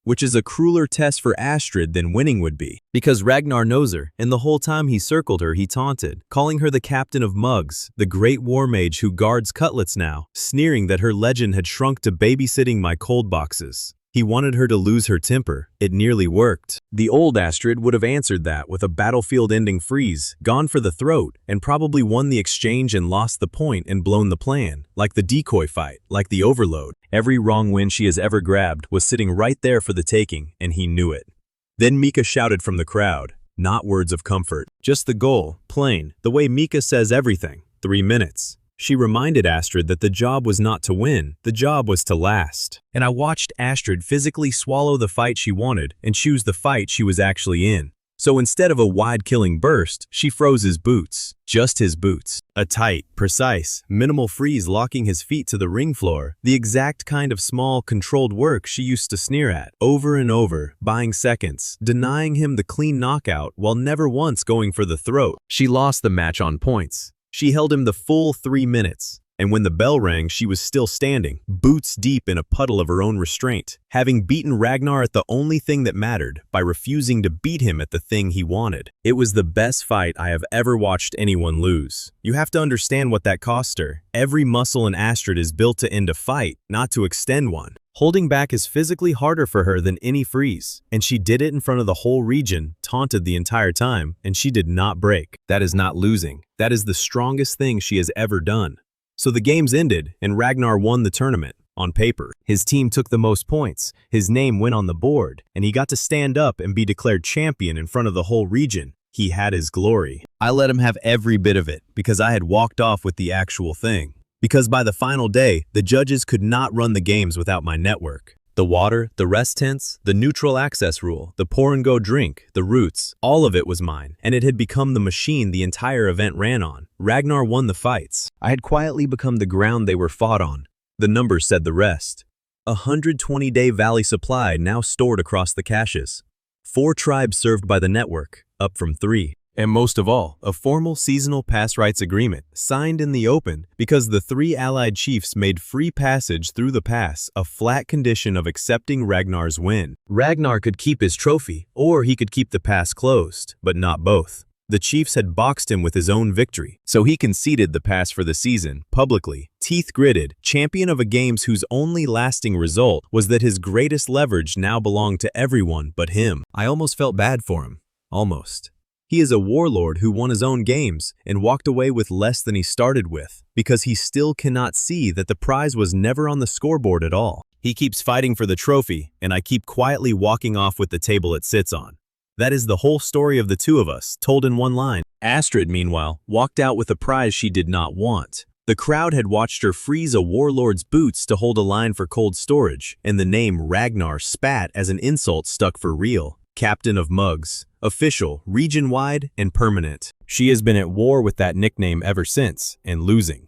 Which is a crueler test for Astrid than winning would be, because Ragnar knows her, and the whole time he circled her he taunted, calling her the captain of mugs, the great war mage who guards cutlets now, sneering that her legend had shrunk to babysitting my cold boxes. He wanted her to lose her temper. It nearly worked. The old Astrid would have answered that with a battlefield-ending freeze, gone for the throat, and probably won the exchange and lost the point and blown the plan, like the decoy fight, like the overload. Every wrong win she has ever grabbed was sitting right there for the taking, and he knew it. Then Mika shouted from the crowd, not words of comfort, just the goal, plain, the way Mika says everything, 3 minutes. She reminded Astrid that the job was not to win, the job was to last. And I watched Astrid physically swallow the fight she wanted and choose the fight she was actually in. So instead of a wide killing burst, she froze his boots. Just his boots. A tight, precise, minimal freeze locking his feet to the ring floor. The exact kind of small, controlled work she used to sneer at. Over and over, buying seconds, denying him the clean knockout while never once going for the throat. She lost the match on points. She held him the full 3 minutes. And when the bell rang, she was still standing, boots deep in a puddle of her own restraint, having beaten Ragnar at the only thing that mattered by refusing to beat him at the thing he wanted. It was the best fight I have ever watched anyone lose. You have to understand what that cost her. Every muscle in Astrid is built to end a fight, not to extend one. Holding back is physically harder for her than any freeze, and she did it in front of the whole region, taunted the entire time, and she did not break. That is not losing. That is the strongest thing she has ever done. So the games ended, and Ragnar won the tournament. On paper, his team took the most points, his name went on the board, and he got to stand up and be declared champion in front of the whole region. He had his glory. I let him have every bit of it, because I had walked off with the actual thing. Because by the final day, the judges could not run the games without my network. The water, the rest tents, the neutral access rule, the pour and go drink, the routes, all of it was mine, and it had become the machine the entire event ran on. Ragnar won the fights. I had quietly become the ground they were fought on. The numbers said the rest. 120-day valley supply now stored across the caches. 4 tribes served by the network, up from 3. And most of all, a formal seasonal pass rights agreement, signed in the open because the 3 allied chiefs made free passage through the pass a flat condition of accepting Ragnar's win. Ragnar could keep his trophy, or he could keep the pass closed, but not both. The chiefs had boxed him with his own victory, so he conceded the pass for the season, publicly, teeth-gritted, champion of a games whose only lasting result was that his greatest leverage now belonged to everyone but him. I almost felt bad for him. Almost. He is a warlord who won his own games and walked away with less than he started with because he still cannot see that the prize was never on the scoreboard at all. He keeps fighting for the trophy, and I keep quietly walking off with the table it sits on. That is the whole story of the two of us, told in one line. Astrid, meanwhile, walked out with a prize she did not want. The crowd had watched her freeze a warlord's boots to hold a line for cold storage, and the name Ragnar spat as an insult stuck for real. Captain of Mugs. Official, region-wide, and permanent. She has been at war with that nickname ever since, and losing.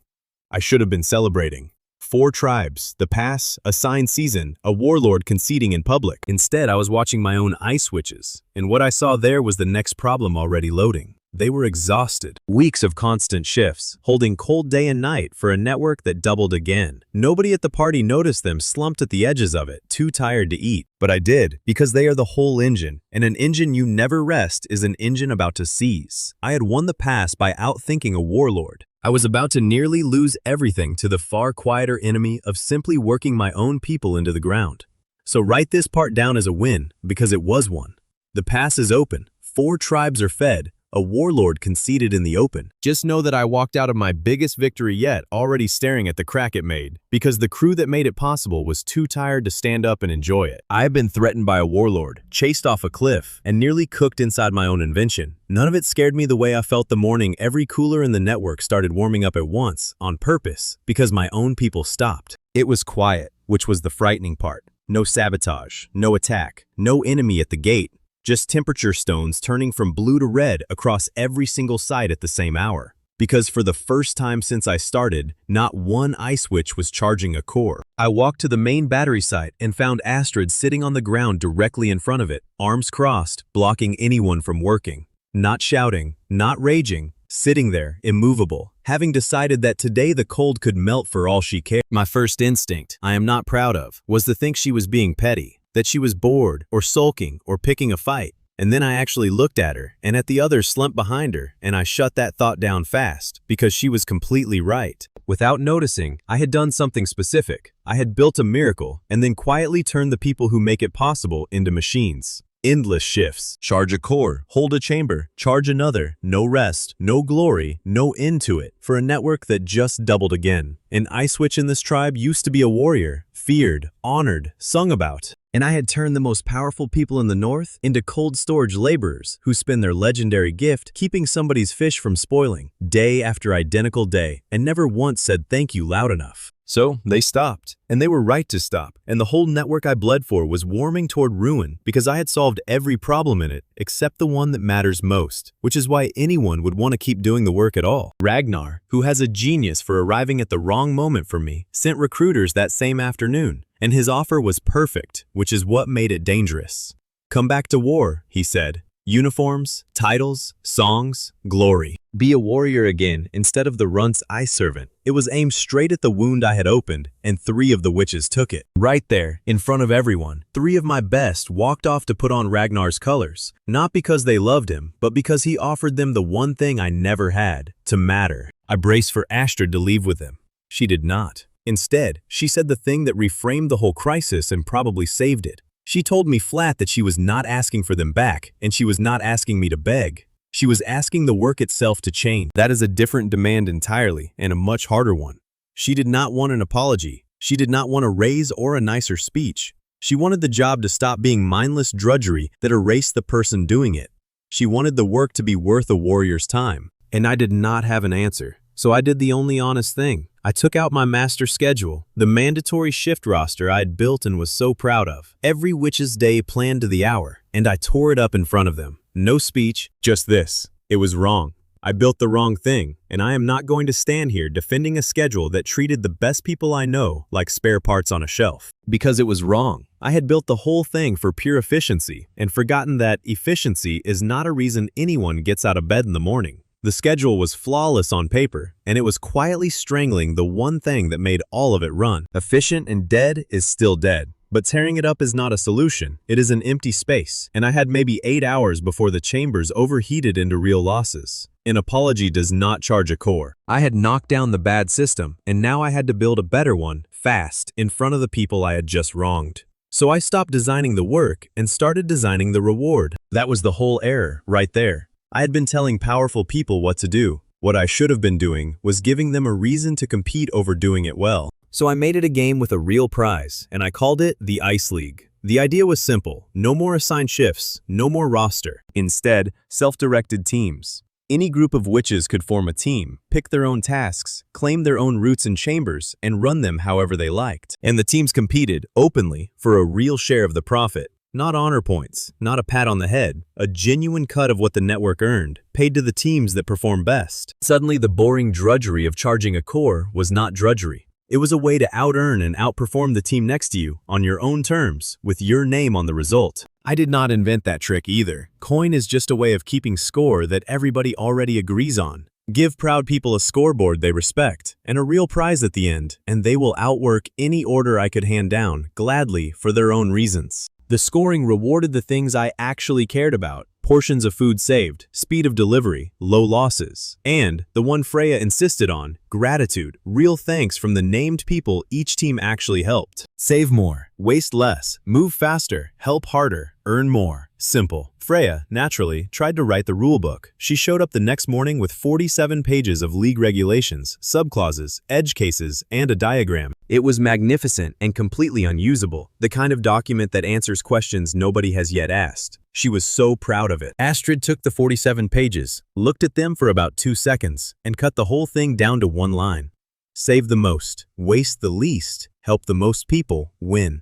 I should have been celebrating. 4 tribes, the pass, a signed season, a warlord conceding in public. Instead, I was watching my own ice switches, and what I saw there was the next problem already loading. They were exhausted. Weeks of constant shifts, holding cold day and night for a network that doubled again. Nobody at the party noticed them slumped at the edges of it, too tired to eat. But I did, because they are the whole engine, and an engine you never rest is an engine about to seize. I had won the pass by outthinking a warlord. I was about to nearly lose everything to the far quieter enemy of simply working my own people into the ground. So write this part down as a win, because it was one. The pass is open, 4 tribes are fed, a warlord conceded in the open. Just know that I walked out of my biggest victory yet already staring at the crack it made, because the crew that made it possible was too tired to stand up and enjoy it. I have been threatened by a warlord, chased off a cliff, and nearly cooked inside my own invention. None of it scared me the way I felt the morning every cooler in the network started warming up at once, on purpose, because my own people stopped. It was quiet, which was the frightening part. No sabotage, no attack, no enemy at the gate. Just temperature stones turning from blue to red across every single site at the same hour. Because for the first time since I started, not one ice switch was charging a core. I walked to the main battery site and found Astrid sitting on the ground directly in front of it, arms crossed, blocking anyone from working. Not shouting, not raging, sitting there, immovable, having decided that today the cold could melt for all she cared. My first instinct, I am not proud of, was to think she was being petty. That she was bored, or sulking, or picking a fight. And then I actually looked at her, and at the others slumped behind her, and I shut that thought down fast, because she was completely right. Without noticing, I had done something specific. I had built a miracle, and then quietly turned the people who make it possible into machines. Endless shifts. Charge a core, hold a chamber, charge another, no rest, no glory, no end to it, for a network that just doubled again. An ice switch in this tribe used to be a warrior, feared, honored, sung about. And I had turned the most powerful people in the north into cold storage laborers who spend their legendary gift keeping somebody's fish from spoiling, day after identical day, and never once said thank you loud enough. So they stopped, and they were right to stop, and the whole network I bled for was warming toward ruin because I had solved every problem in it except the one that matters most, which is why anyone would want to keep doing the work at all. Ragnar, who has a genius for arriving at the wrong moment for me, sent recruiters that same afternoon, and his offer was perfect, which is what made it dangerous. Come back to war, he said. Uniforms, titles, songs, glory. Be a warrior again instead of the runt's eye servant. It was aimed straight at the wound I had opened, and 3 of the witches took it. Right there, in front of everyone, 3 of my best walked off to put on Ragnar's colors, not because they loved him, but because he offered them the one thing I never had, to matter. I braced for Astrid to leave with him. She did not. Instead, she said the thing that reframed the whole crisis and probably saved it. She told me flat that she was not asking for them back, and she was not asking me to beg. She was asking the work itself to change. That is a different demand entirely, and a much harder one. She did not want an apology. She did not want a raise or a nicer speech. She wanted the job to stop being mindless drudgery that erased the person doing it. She wanted the work to be worth a warrior's time. And I did not have an answer. So I did the only honest thing. I took out my master schedule, the mandatory shift roster I had built and was so proud of. Every witch's day planned to the hour, and I tore it up in front of them. No speech, just this. It was wrong. I built the wrong thing, and I am not going to stand here defending a schedule that treated the best people I know like spare parts on a shelf. Because it was wrong. I had built the whole thing for pure efficiency and forgotten that efficiency is not a reason anyone gets out of bed in the morning. The schedule was flawless on paper, and it was quietly strangling the one thing that made all of it run. Efficient and dead is still dead. But tearing it up is not a solution. It is an empty space, and I had maybe 8 hours before the chambers overheated into real losses. An apology does not charge a core. I had knocked down the bad system, and now I had to build a better one, fast, in front of the people I had just wronged. So I stopped designing the work and started designing the reward. That was the whole error, right there. I had been telling powerful people what to do. What I should have been doing was giving them a reason to compete over doing it well. So I made it a game with a real prize, and I called it the Ice League. The idea was simple: no more assigned shifts, no more roster. Instead, self-directed teams. Any group of witches could form a team, pick their own tasks, claim their own routes and chambers, and run them however they liked. And the teams competed, openly, for a real share of the profit. Not honor points, not a pat on the head, a genuine cut of what the network earned, paid to the teams that perform best. Suddenly, the boring drudgery of charging a core was not drudgery. It was a way to out-earn and outperform the team next to you on your own terms, with your name on the result. I did not invent that trick either. Coin is just a way of keeping score that everybody already agrees on. Give proud people a scoreboard they respect, and a real prize at the end, and they will outwork any order I could hand down, gladly, for their own reasons. The scoring rewarded the things I actually cared about: portions of food saved, speed of delivery, low losses, and, the one Freya insisted on, gratitude, real thanks from the named people each team actually helped. Save more, waste less, move faster, help harder, earn more. Simple. Freya, naturally, tried to write the rulebook. She showed up the next morning with 47 pages of league regulations, subclauses, edge cases, and a diagram. It was magnificent and completely unusable, the kind of document that answers questions nobody has yet asked. She was so proud of it. Astrid took the 47 pages, looked at them for about 2 seconds, and cut the whole thing down to one line. Save the most, waste the least, help the most people, win.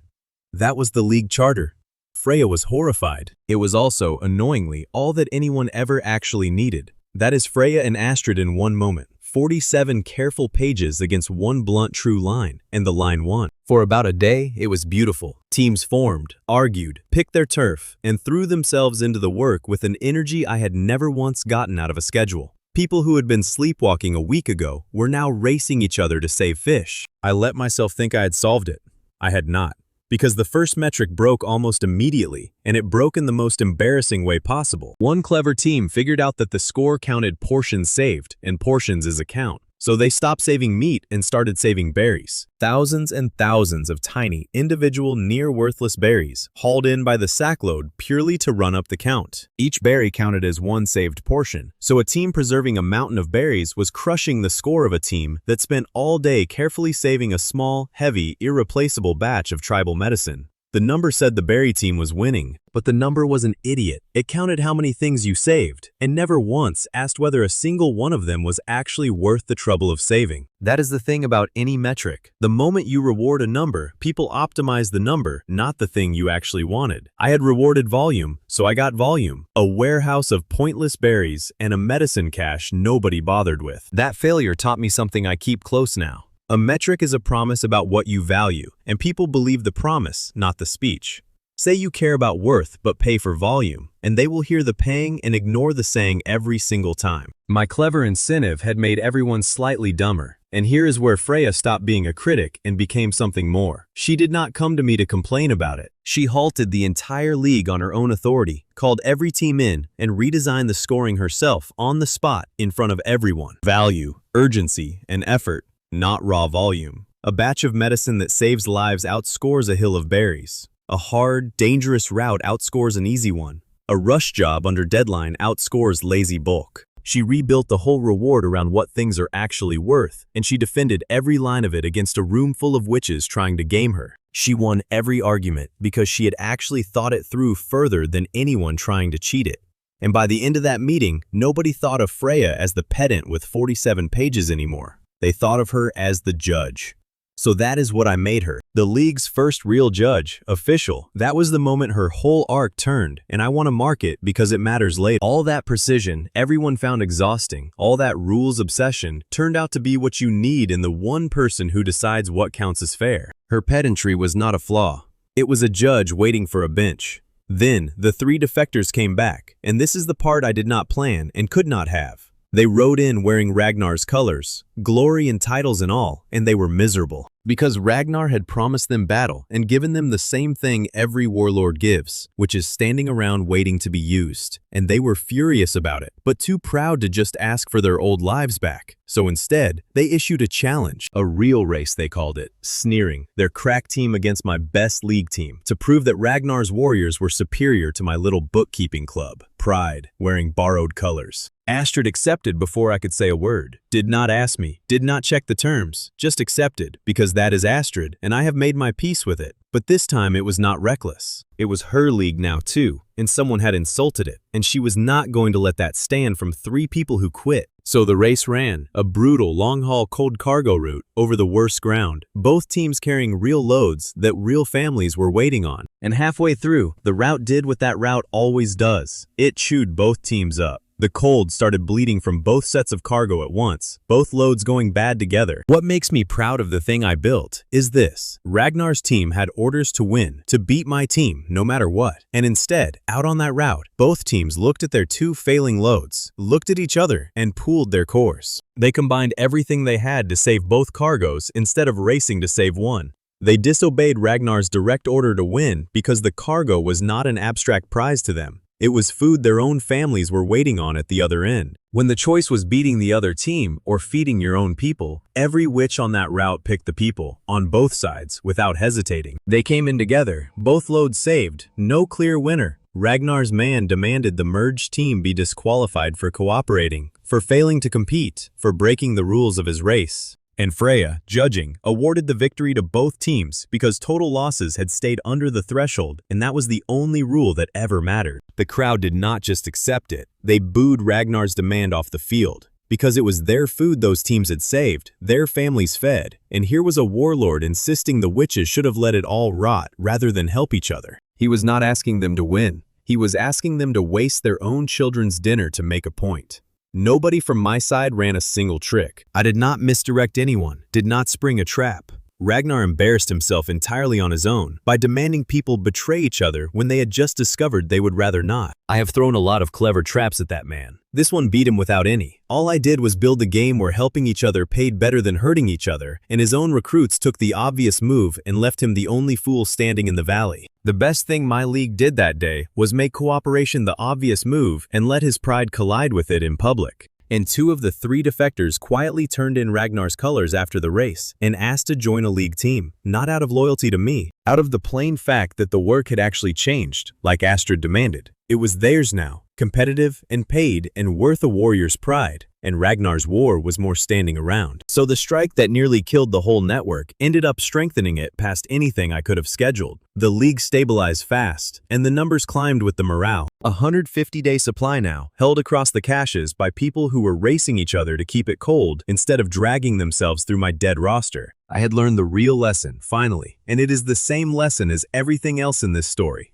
That was the league charter. Freya was horrified. It was also, annoyingly, all that anyone ever actually needed. That is Freya and Astrid in one moment. 47 careful pages against one blunt true line, and the line won. For about a day, it was beautiful. Teams formed, argued, picked their turf, and threw themselves into the work with an energy I had never once gotten out of a schedule. People who had been sleepwalking a week ago were now racing each other to save fish. I let myself think I had solved it. I had not. Because the first metric broke almost immediately, and it broke in the most embarrassing way possible. One clever team figured out that the score counted portions saved, and portions is a count. So they stopped saving meat and started saving berries. Thousands and thousands of tiny, individual, near-worthless berries, hauled in by the sackload purely to run up the count. Each berry counted as one saved portion, so a team preserving a mountain of berries was crushing the score of a team that spent all day carefully saving a small, heavy, irreplaceable batch of tribal medicine. The number said the berry team was winning, but the number was an idiot. It counted how many things you saved, and never once asked whether a single one of them was actually worth the trouble of saving. That is the thing about any metric. The moment you reward a number, people optimize the number, not the thing you actually wanted. I had rewarded volume, so I got volume. A warehouse of pointless berries and a medicine cache nobody bothered with. That failure taught me something I keep close now. A metric is a promise about what you value, and people believe the promise, not the speech. Say you care about worth but pay for volume, and they will hear the paying and ignore the saying every single time. My clever incentive had made everyone slightly dumber. And here is where Freya stopped being a critic and became something more. She did not come to me to complain about it. She halted the entire league on her own authority, called every team in, and redesigned the scoring herself on the spot in front of everyone. Value, urgency, and effort, not raw volume. A batch of medicine that saves lives outscores a hill of berries. A hard, dangerous route outscores an easy one. A rush job under deadline outscores lazy bulk. She rebuilt the whole reward around what things are actually worth, and she defended every line of it against a room full of witches trying to game her. She won every argument because she had actually thought it through further than anyone trying to cheat it. And by the end of that meeting, nobody thought of Freya as the pedant with 47 pages anymore. They thought of her as the judge. So that is what I made her. The league's first real judge, official. That was the moment her whole arc turned, and I want to mark it because it matters later. All that precision, everyone found exhausting, all that rules obsession, turned out to be what you need in the one person who decides what counts as fair. Her pedantry was not a flaw. It was a judge waiting for a bench. Then, the 3 defectors came back, and this is the part I did not plan and could not have. They rode in wearing Ragnar's colors, glory and titles and all, and they were miserable. Because Ragnar had promised them battle and given them the same thing every warlord gives, which is standing around waiting to be used. And they were furious about it, but too proud to just ask for their old lives back. So instead, they issued a challenge, a real race they called it, sneering, their crack team against my best league team, to prove that Ragnar's warriors were superior to my little bookkeeping club, Pride, wearing borrowed colors. Astrid accepted before I could say a word, did not ask me, did not check the terms, just accepted, because that is Astrid, and I have made my peace with it. But this time it was not reckless. It was her league now too, and someone had insulted it, and she was not going to let that stand from 3 people who quit. So the race ran, a brutal long-haul cold cargo route over the worst ground, both teams carrying real loads that real families were waiting on. And halfway through, the route did what that route always does. It chewed both teams up. The cold started bleeding from both sets of cargo at once, both loads going bad together. What makes me proud of the thing I built is this. Ragnar's team had orders to win, to beat my team no matter what. And instead, out on that route, both teams looked at their 2 failing loads, looked at each other, and pooled their course. They combined everything they had to save both cargoes instead of racing to save one. They disobeyed Ragnar's direct order to win because the cargo was not an abstract prize to them. It was food their own families were waiting on at the other end. When the choice was beating the other team or feeding your own people, every witch on that route picked the people, on both sides, without hesitating. They came in together, both loads saved, no clear winner. Ragnar's man demanded the merged team be disqualified for cooperating, for failing to compete, for breaking the rules of his race. And Freya, judging, awarded the victory to both teams because total losses had stayed under the threshold, and that was the only rule that ever mattered. The crowd did not just accept it, they booed Ragnar's demand off the field. Because it was their food those teams had saved, their families fed, and here was a warlord insisting the witches should have let it all rot rather than help each other. He was not asking them to win, he was asking them to waste their own children's dinner to make a point. Nobody from my side ran a single trick. I did not misdirect anyone, did not spring a trap. Ragnar embarrassed himself entirely on his own by demanding people betray each other when they had just discovered they would rather not. I have thrown a lot of clever traps at that man. This one beat him without any. All I did was build a game where helping each other paid better than hurting each other, and his own recruits took the obvious move and left him the only fool standing in the valley. The best thing my league did that day was make cooperation the obvious move and let his pride collide with it in public. And 2 of the 3 defectors quietly turned in Ragnar's colors after the race and asked to join a league team, not out of loyalty to me, out of the plain fact that the work had actually changed, like Astrid demanded. It was theirs now, competitive and paid and worth a warrior's pride, and Ragnar's war was more standing around. So the strike that nearly killed the whole network ended up strengthening it past anything I could have scheduled. The league stabilized fast, and the numbers climbed with the morale. A 150-day supply now, held across the caches by people who were racing each other to keep it cold instead of dragging themselves through my dead roster. I had learned the real lesson, finally, and it is the same lesson as everything else in this story.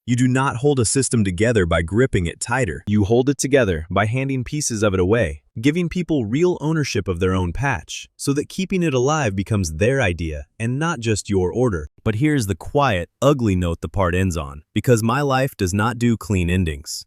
You do not hold a system together by gripping it tighter. You hold it together by handing pieces of it away, giving people real ownership of their own patch, so that keeping it alive becomes their idea and not just your order. But here's the quiet, ugly note the part ends on, because my life does not do clean endings.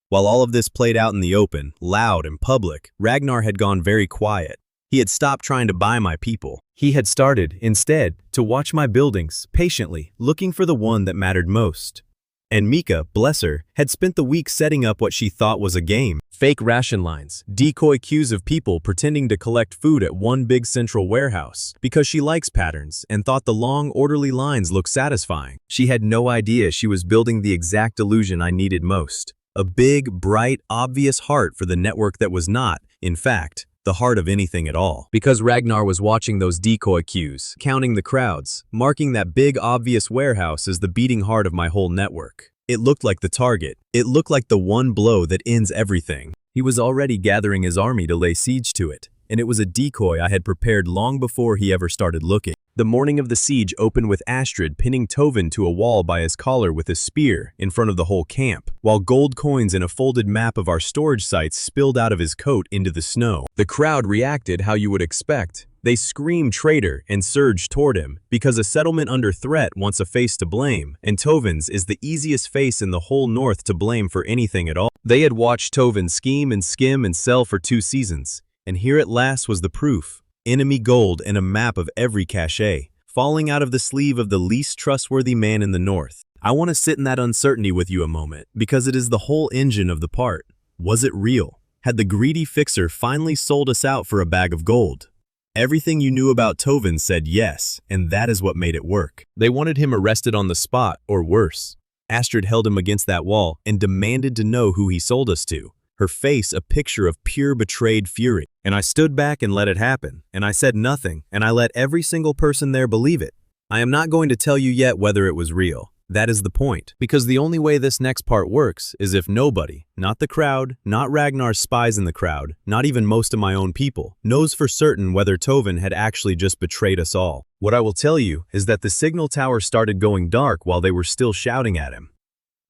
While all of this played out in the open, loud and public, Ragnar had gone very quiet. He had stopped trying to buy my people. He had started, instead, to watch my buildings, patiently, looking for the one that mattered most. And Mika, bless her, had spent the week setting up what she thought was a game. Fake ration lines, decoy queues of people pretending to collect food at one big central warehouse, because she likes patterns and thought the long, orderly lines looked satisfying. She had no idea she was building the exact illusion I needed most. A big, bright, obvious heart for the network that was not, in fact, the heart of anything at all. Because Ragnar was watching those decoy queues, counting the crowds, marking that big, obvious warehouse as the beating heart of my whole network. It looked like the target. It looked like the one blow that ends everything. He was already gathering his army to lay siege to it, and it was a decoy I had prepared long before he ever started looking. The morning of the siege opened with Astrid pinning Tovin to a wall by his collar with a spear in front of the whole camp, while gold coins and a folded map of our storage sites spilled out of his coat into the snow. The crowd reacted how you would expect. They screamed traitor and surged toward him, because a settlement under threat wants a face to blame, and Tovin's is the easiest face in the whole north to blame for anything at all. They had watched Tovin scheme and skim and sell for 2 seasons, and here at last was the proof. Enemy gold and a map of every cachet, falling out of the sleeve of the least trustworthy man in the north. I want to sit in that uncertainty with you a moment, because it is the whole engine of the part. Was it real? Had the greedy fixer finally sold us out for a bag of gold? Everything you knew about Tovin said yes, and that is what made it work. They wanted him arrested on the spot, or worse. Astrid held him against that wall and demanded to know who he sold us to, her face a picture of pure betrayed fury. And I stood back and let it happen, and I said nothing, and I let every single person there believe it. I am not going to tell you yet whether it was real. That is the point, because the only way this next part works is if nobody, not the crowd, not Ragnar's spies in the crowd, not even most of my own people, knows for certain whether Tovin had actually just betrayed us all. What I will tell you is that the signal tower started going dark while they were still shouting at him.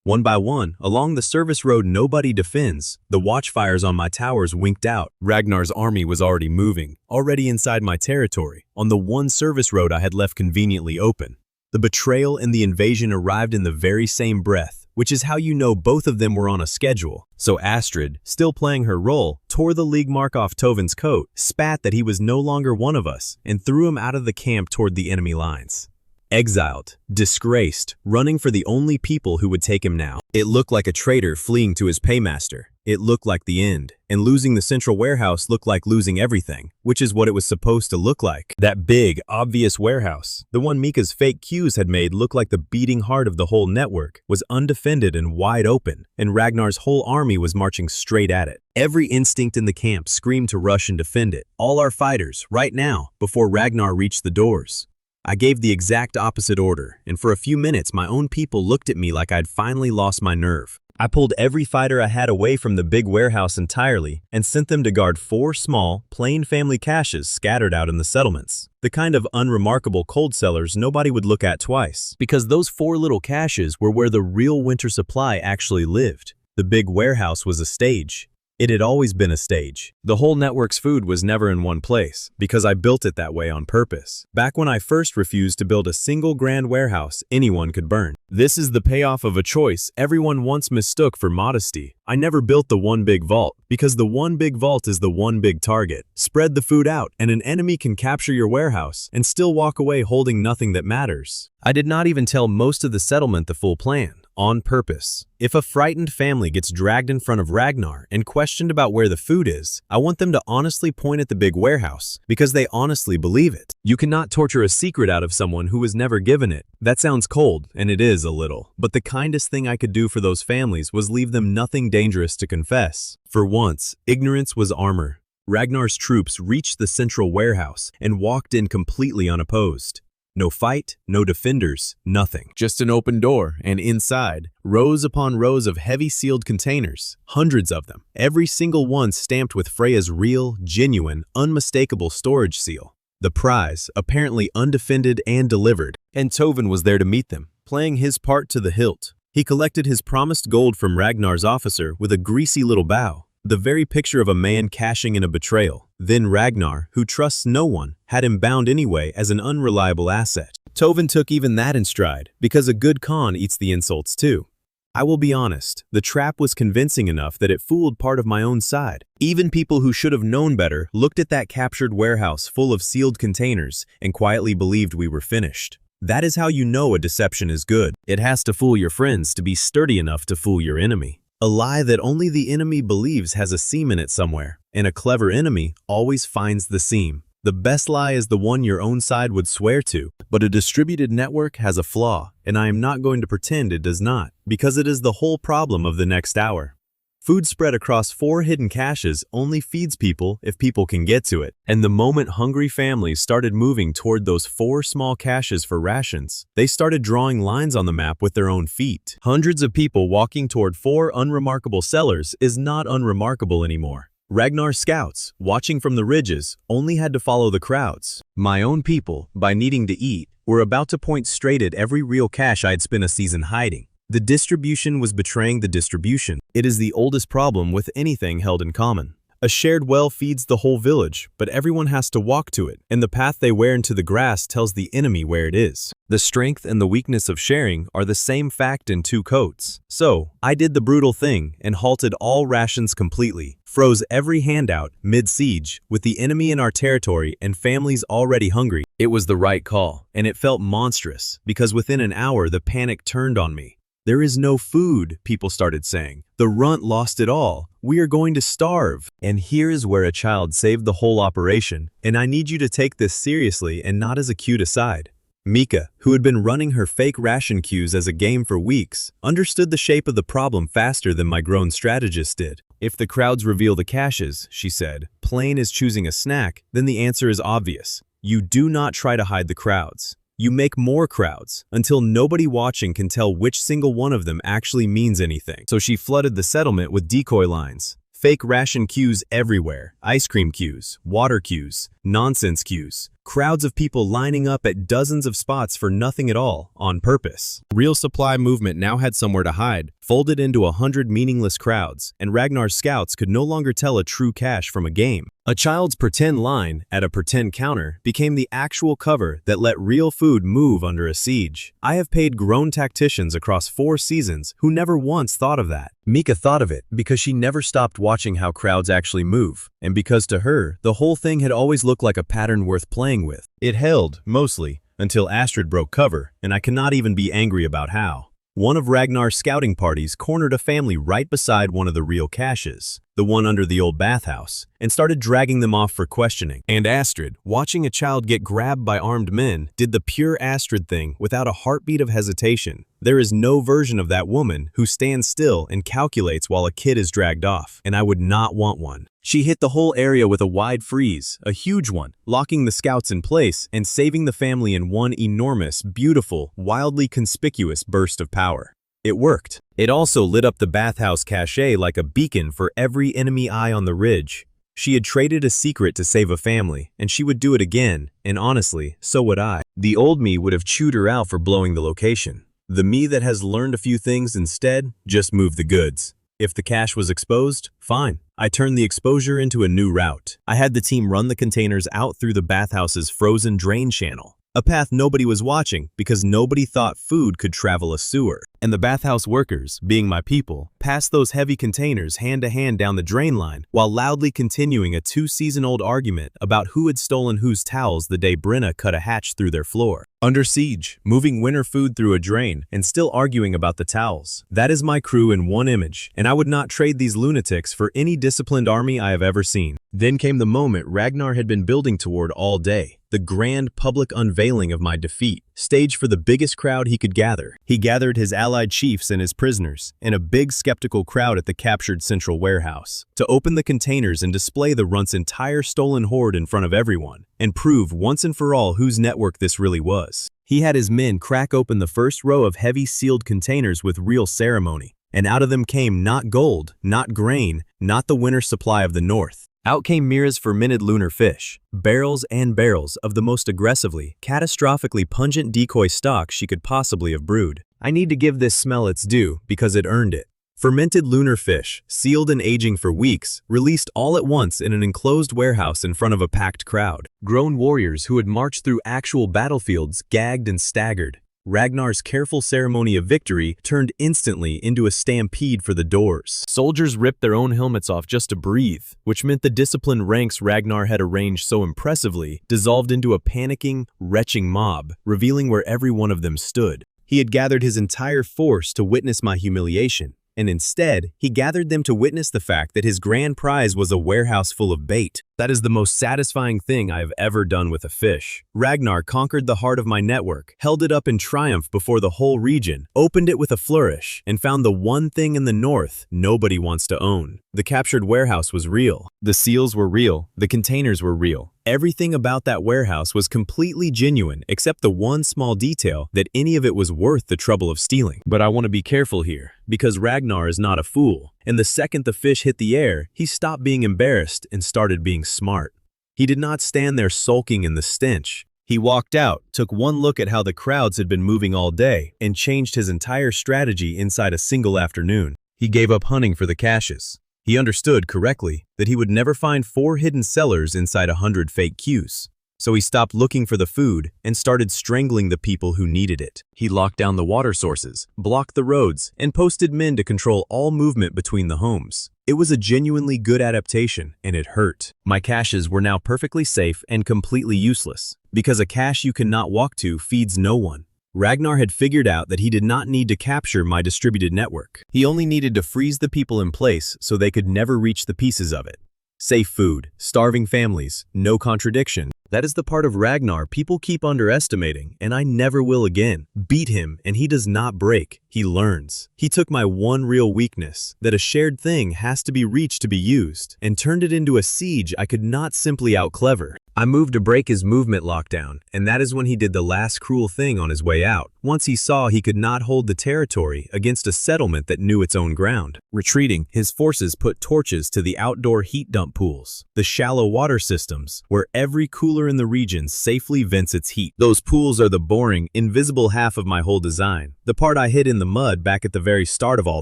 One by one, along the service road nobody defends, the watchfires on my towers winked out. Ragnar's army was already moving, already inside my territory, on the one service road I had left conveniently open. The betrayal and the invasion arrived in the very same breath, which is how you know both of them were on a schedule. So Astrid, still playing her role, tore the league mark off Tovin's coat, spat that he was no longer one of us, and threw him out of the camp toward the enemy lines. Exiled, disgraced, running for the only people who would take him now. It looked like a traitor fleeing to his paymaster. It looked like the end, and losing the central warehouse looked like losing everything, which is what it was supposed to look like. That big, obvious warehouse, the one Mika's fake queues had made look like the beating heart of the whole network, was undefended and wide open, and Ragnar's whole army was marching straight at it. Every instinct in the camp screamed to rush and defend it. All our fighters, right now, before Ragnar reached the doors. I gave the exact opposite order, and for a few minutes my own people looked at me like I'd finally lost my nerve. I pulled every fighter I had away from the big warehouse entirely and sent them to guard 4 small, plain family caches scattered out in the settlements. The kind of unremarkable cold cellars nobody would look at twice, because those 4 little caches were where the real winter supply actually lived. The big warehouse was a stage. It had always been a stage. The whole network's food was never in one place, because I built it that way on purpose. Back when I first refused to build a single grand warehouse anyone could burn. This is the payoff of a choice everyone once mistook for modesty. I never built the one big vault, because the one big vault is the one big target. Spread the food out, and an enemy can capture your warehouse and still walk away holding nothing that matters. I did not even tell most of the settlement the full plan. On purpose. If a frightened family gets dragged in front of Ragnar and questioned about where the food is, I want them to honestly point at the big warehouse, because they honestly believe it. You cannot torture a secret out of someone who was never given it. That sounds cold, and it is a little. But the kindest thing I could do for those families was leave them nothing dangerous to confess. For once, ignorance was armor. Ragnar's troops reached the central warehouse and walked in completely unopposed. No fight, no defenders, nothing. Just an open door, and inside, rows upon rows of heavy sealed containers, hundreds of them, every single one stamped with Freya's real, genuine, unmistakable storage seal. The prize, apparently undefended and delivered, and Tovin was there to meet them, playing his part to the hilt. He collected his promised gold from Ragnar's officer with a greasy little bow, The very picture of a man cashing in a betrayal. Then Ragnar, who trusts no one, had him bound anyway as an unreliable asset. Tovin took even that in stride, because a good con eats the insults too. I will be honest, the trap was convincing enough that it fooled part of my own side. Even people who should have known better looked at that captured warehouse full of sealed containers and quietly believed we were finished. That is how you know a deception is good. It has to fool your friends to be sturdy enough to fool your enemy. A lie that only the enemy believes has a seam in it somewhere, and a clever enemy always finds the seam. The best lie is the one your own side would swear to, but a distributed network has a flaw, and I am not going to pretend it does not, because it is the whole problem of the next hour. Food spread across 4 hidden caches only feeds people if people can get to it, and the moment hungry families started moving toward those 4 small caches for rations, they started drawing lines on the map with their own feet. Hundreds of people walking toward 4 unremarkable sellers is not unremarkable anymore. Ragnar's scouts, watching from the ridges, only had to follow the crowds. My own people, by needing to eat, were about to point straight at every real cache I'd spent a season hiding. The distribution was betraying the distribution. It is the oldest problem with anything held in common. A shared well feeds the whole village, but everyone has to walk to it, and the path they wear into the grass tells the enemy where it is. The strength and the weakness of sharing are the same fact in 2 coats. So, I did the brutal thing and halted all rations completely, froze every handout mid-siege, with the enemy in our territory and families already hungry. It was the right call, and it felt monstrous, because within an hour the panic turned on me. There is no food, people started saying. The runt lost it all. We are going to starve. And here is where a child saved the whole operation, and I need you to take this seriously and not as a cute aside. Mika, who had been running her fake ration queues as a game for weeks, understood the shape of the problem faster than my grown strategist did. If the crowds reveal the caches, she said, plain as choosing a snack, then the answer is obvious. You do not try to hide the crowds. You make more crowds, until nobody watching can tell which single one of them actually means anything. So she flooded the settlement with decoy lines. Fake ration queues everywhere, ice cream queues, water queues, nonsense queues. Crowds of people lining up at dozens of spots for nothing at all, on purpose. Real supply movement now had somewhere to hide, folded into 100 meaningless crowds, and Ragnar's scouts could no longer tell a true cache from a game. A child's pretend line at a pretend counter became the actual cover that let real food move under a siege. I have paid grown tacticians across 4 seasons who never once thought of that. Mika thought of it because she never stopped watching how crowds actually move, and because to her, the whole thing had always looked like a pattern worth playing with. It held, mostly, until Astrid broke cover, and I cannot even be angry about how. One of Ragnar's scouting parties cornered a family right beside one of the real caches, the one under the old bathhouse, and started dragging them off for questioning. And Astrid, watching a child get grabbed by armed men, did the pure Astrid thing without a heartbeat of hesitation. There is no version of that woman who stands still and calculates while a kid is dragged off, and I would not want one. She hit the whole area with a wide freeze, a huge one, locking the scouts in place and saving the family in one enormous, beautiful, wildly conspicuous burst of power. It worked. It also lit up the bathhouse cache like a beacon for every enemy eye on the ridge. She had traded a secret to save a family, and she would do it again, and honestly, so would I. The old me would have chewed her out for blowing the location. The me that has learned a few things instead just moved the goods. If the cache was exposed, fine. I turned the exposure into a new route. I had the team run the containers out through the bathhouse's frozen drain channel, a path nobody was watching because nobody thought food could travel a sewer. And the bathhouse workers, being my people, passed those heavy containers hand to hand down the drain line while loudly continuing a 2-season-old argument about who had stolen whose towels the day Brenna cut a hatch through their floor. Under siege, moving winter food through a drain, and still arguing about the towels. That is my crew in one image, and I would not trade these lunatics for any disciplined army I have ever seen. Then came the moment Ragnar had been building toward all day, the grand public unveiling of my defeat, staged for the biggest crowd he could gather. He gathered his allied chiefs and his prisoners, and a big skeptical crowd at the captured central warehouse, to open the containers and display the runt's entire stolen hoard in front of everyone, and prove once and for all whose network this really was. He had his men crack open the first row of heavy sealed containers with real ceremony, and out of them came not gold, not grain, not the winter supply of the north. Out came Mira's fermented lunar fish, barrels and barrels of the most aggressively, catastrophically pungent decoy stock she could possibly have brewed. I need to give this smell its due because it earned it. Fermented lunar fish, sealed and aging for weeks, released all at once in an enclosed warehouse in front of a packed crowd. Grown warriors who had marched through actual battlefields gagged and staggered. Ragnar's careful ceremony of victory turned instantly into a stampede for the doors. Soldiers ripped their own helmets off just to breathe, which meant the disciplined ranks Ragnar had arranged so impressively dissolved into a panicking, retching mob, revealing where every one of them stood. He had gathered his entire force to witness my humiliation, and instead, he gathered them to witness the fact that his grand prize was a warehouse full of bait. That is the most satisfying thing I have ever done with a fish. Ragnar conquered the heart of my network, held it up in triumph before the whole region, opened it with a flourish, and found the one thing in the north nobody wants to own. The captured warehouse was real. The seals were real. The containers were real. Everything about that warehouse was completely genuine except the one small detail that any of it was worth the trouble of stealing. But I want to be careful here, because Ragnar is not a fool, and the second the fish hit the air, he stopped being embarrassed and started being smart. He did not stand there sulking in the stench. He walked out, took one look at how the crowds had been moving all day, and changed his entire strategy inside a single afternoon. He gave up hunting for the caches. He understood correctly that he would never find 4 hidden sellers inside 100 fake queues. So he stopped looking for the food and started strangling the people who needed it. He locked down the water sources, blocked the roads, and posted men to control all movement between the homes. It was a genuinely good adaptation, and it hurt. My caches were now perfectly safe and completely useless, because a cache you cannot walk to feeds no one. Ragnar had figured out that he did not need to capture my distributed network. He only needed to freeze the people in place so they could never reach the pieces of it. Safe food, starving families, no contradiction. That is the part of Ragnar people keep underestimating, and I never will again. Beat him, and he does not break. He learns. He took my one real weakness, that a shared thing has to be reached to be used, and turned it into a siege I could not simply out-clever. I moved to break his movement lockdown, and that is when he did the last cruel thing on his way out, once he saw he could not hold the territory against a settlement that knew its own ground. Retreating, his forces put torches to the outdoor heat dump pools, the shallow water systems, where every cooler in the region safely vents its heat. Those pools are the boring, invisible half of my whole design, the part I hid in the mud back at the very start of all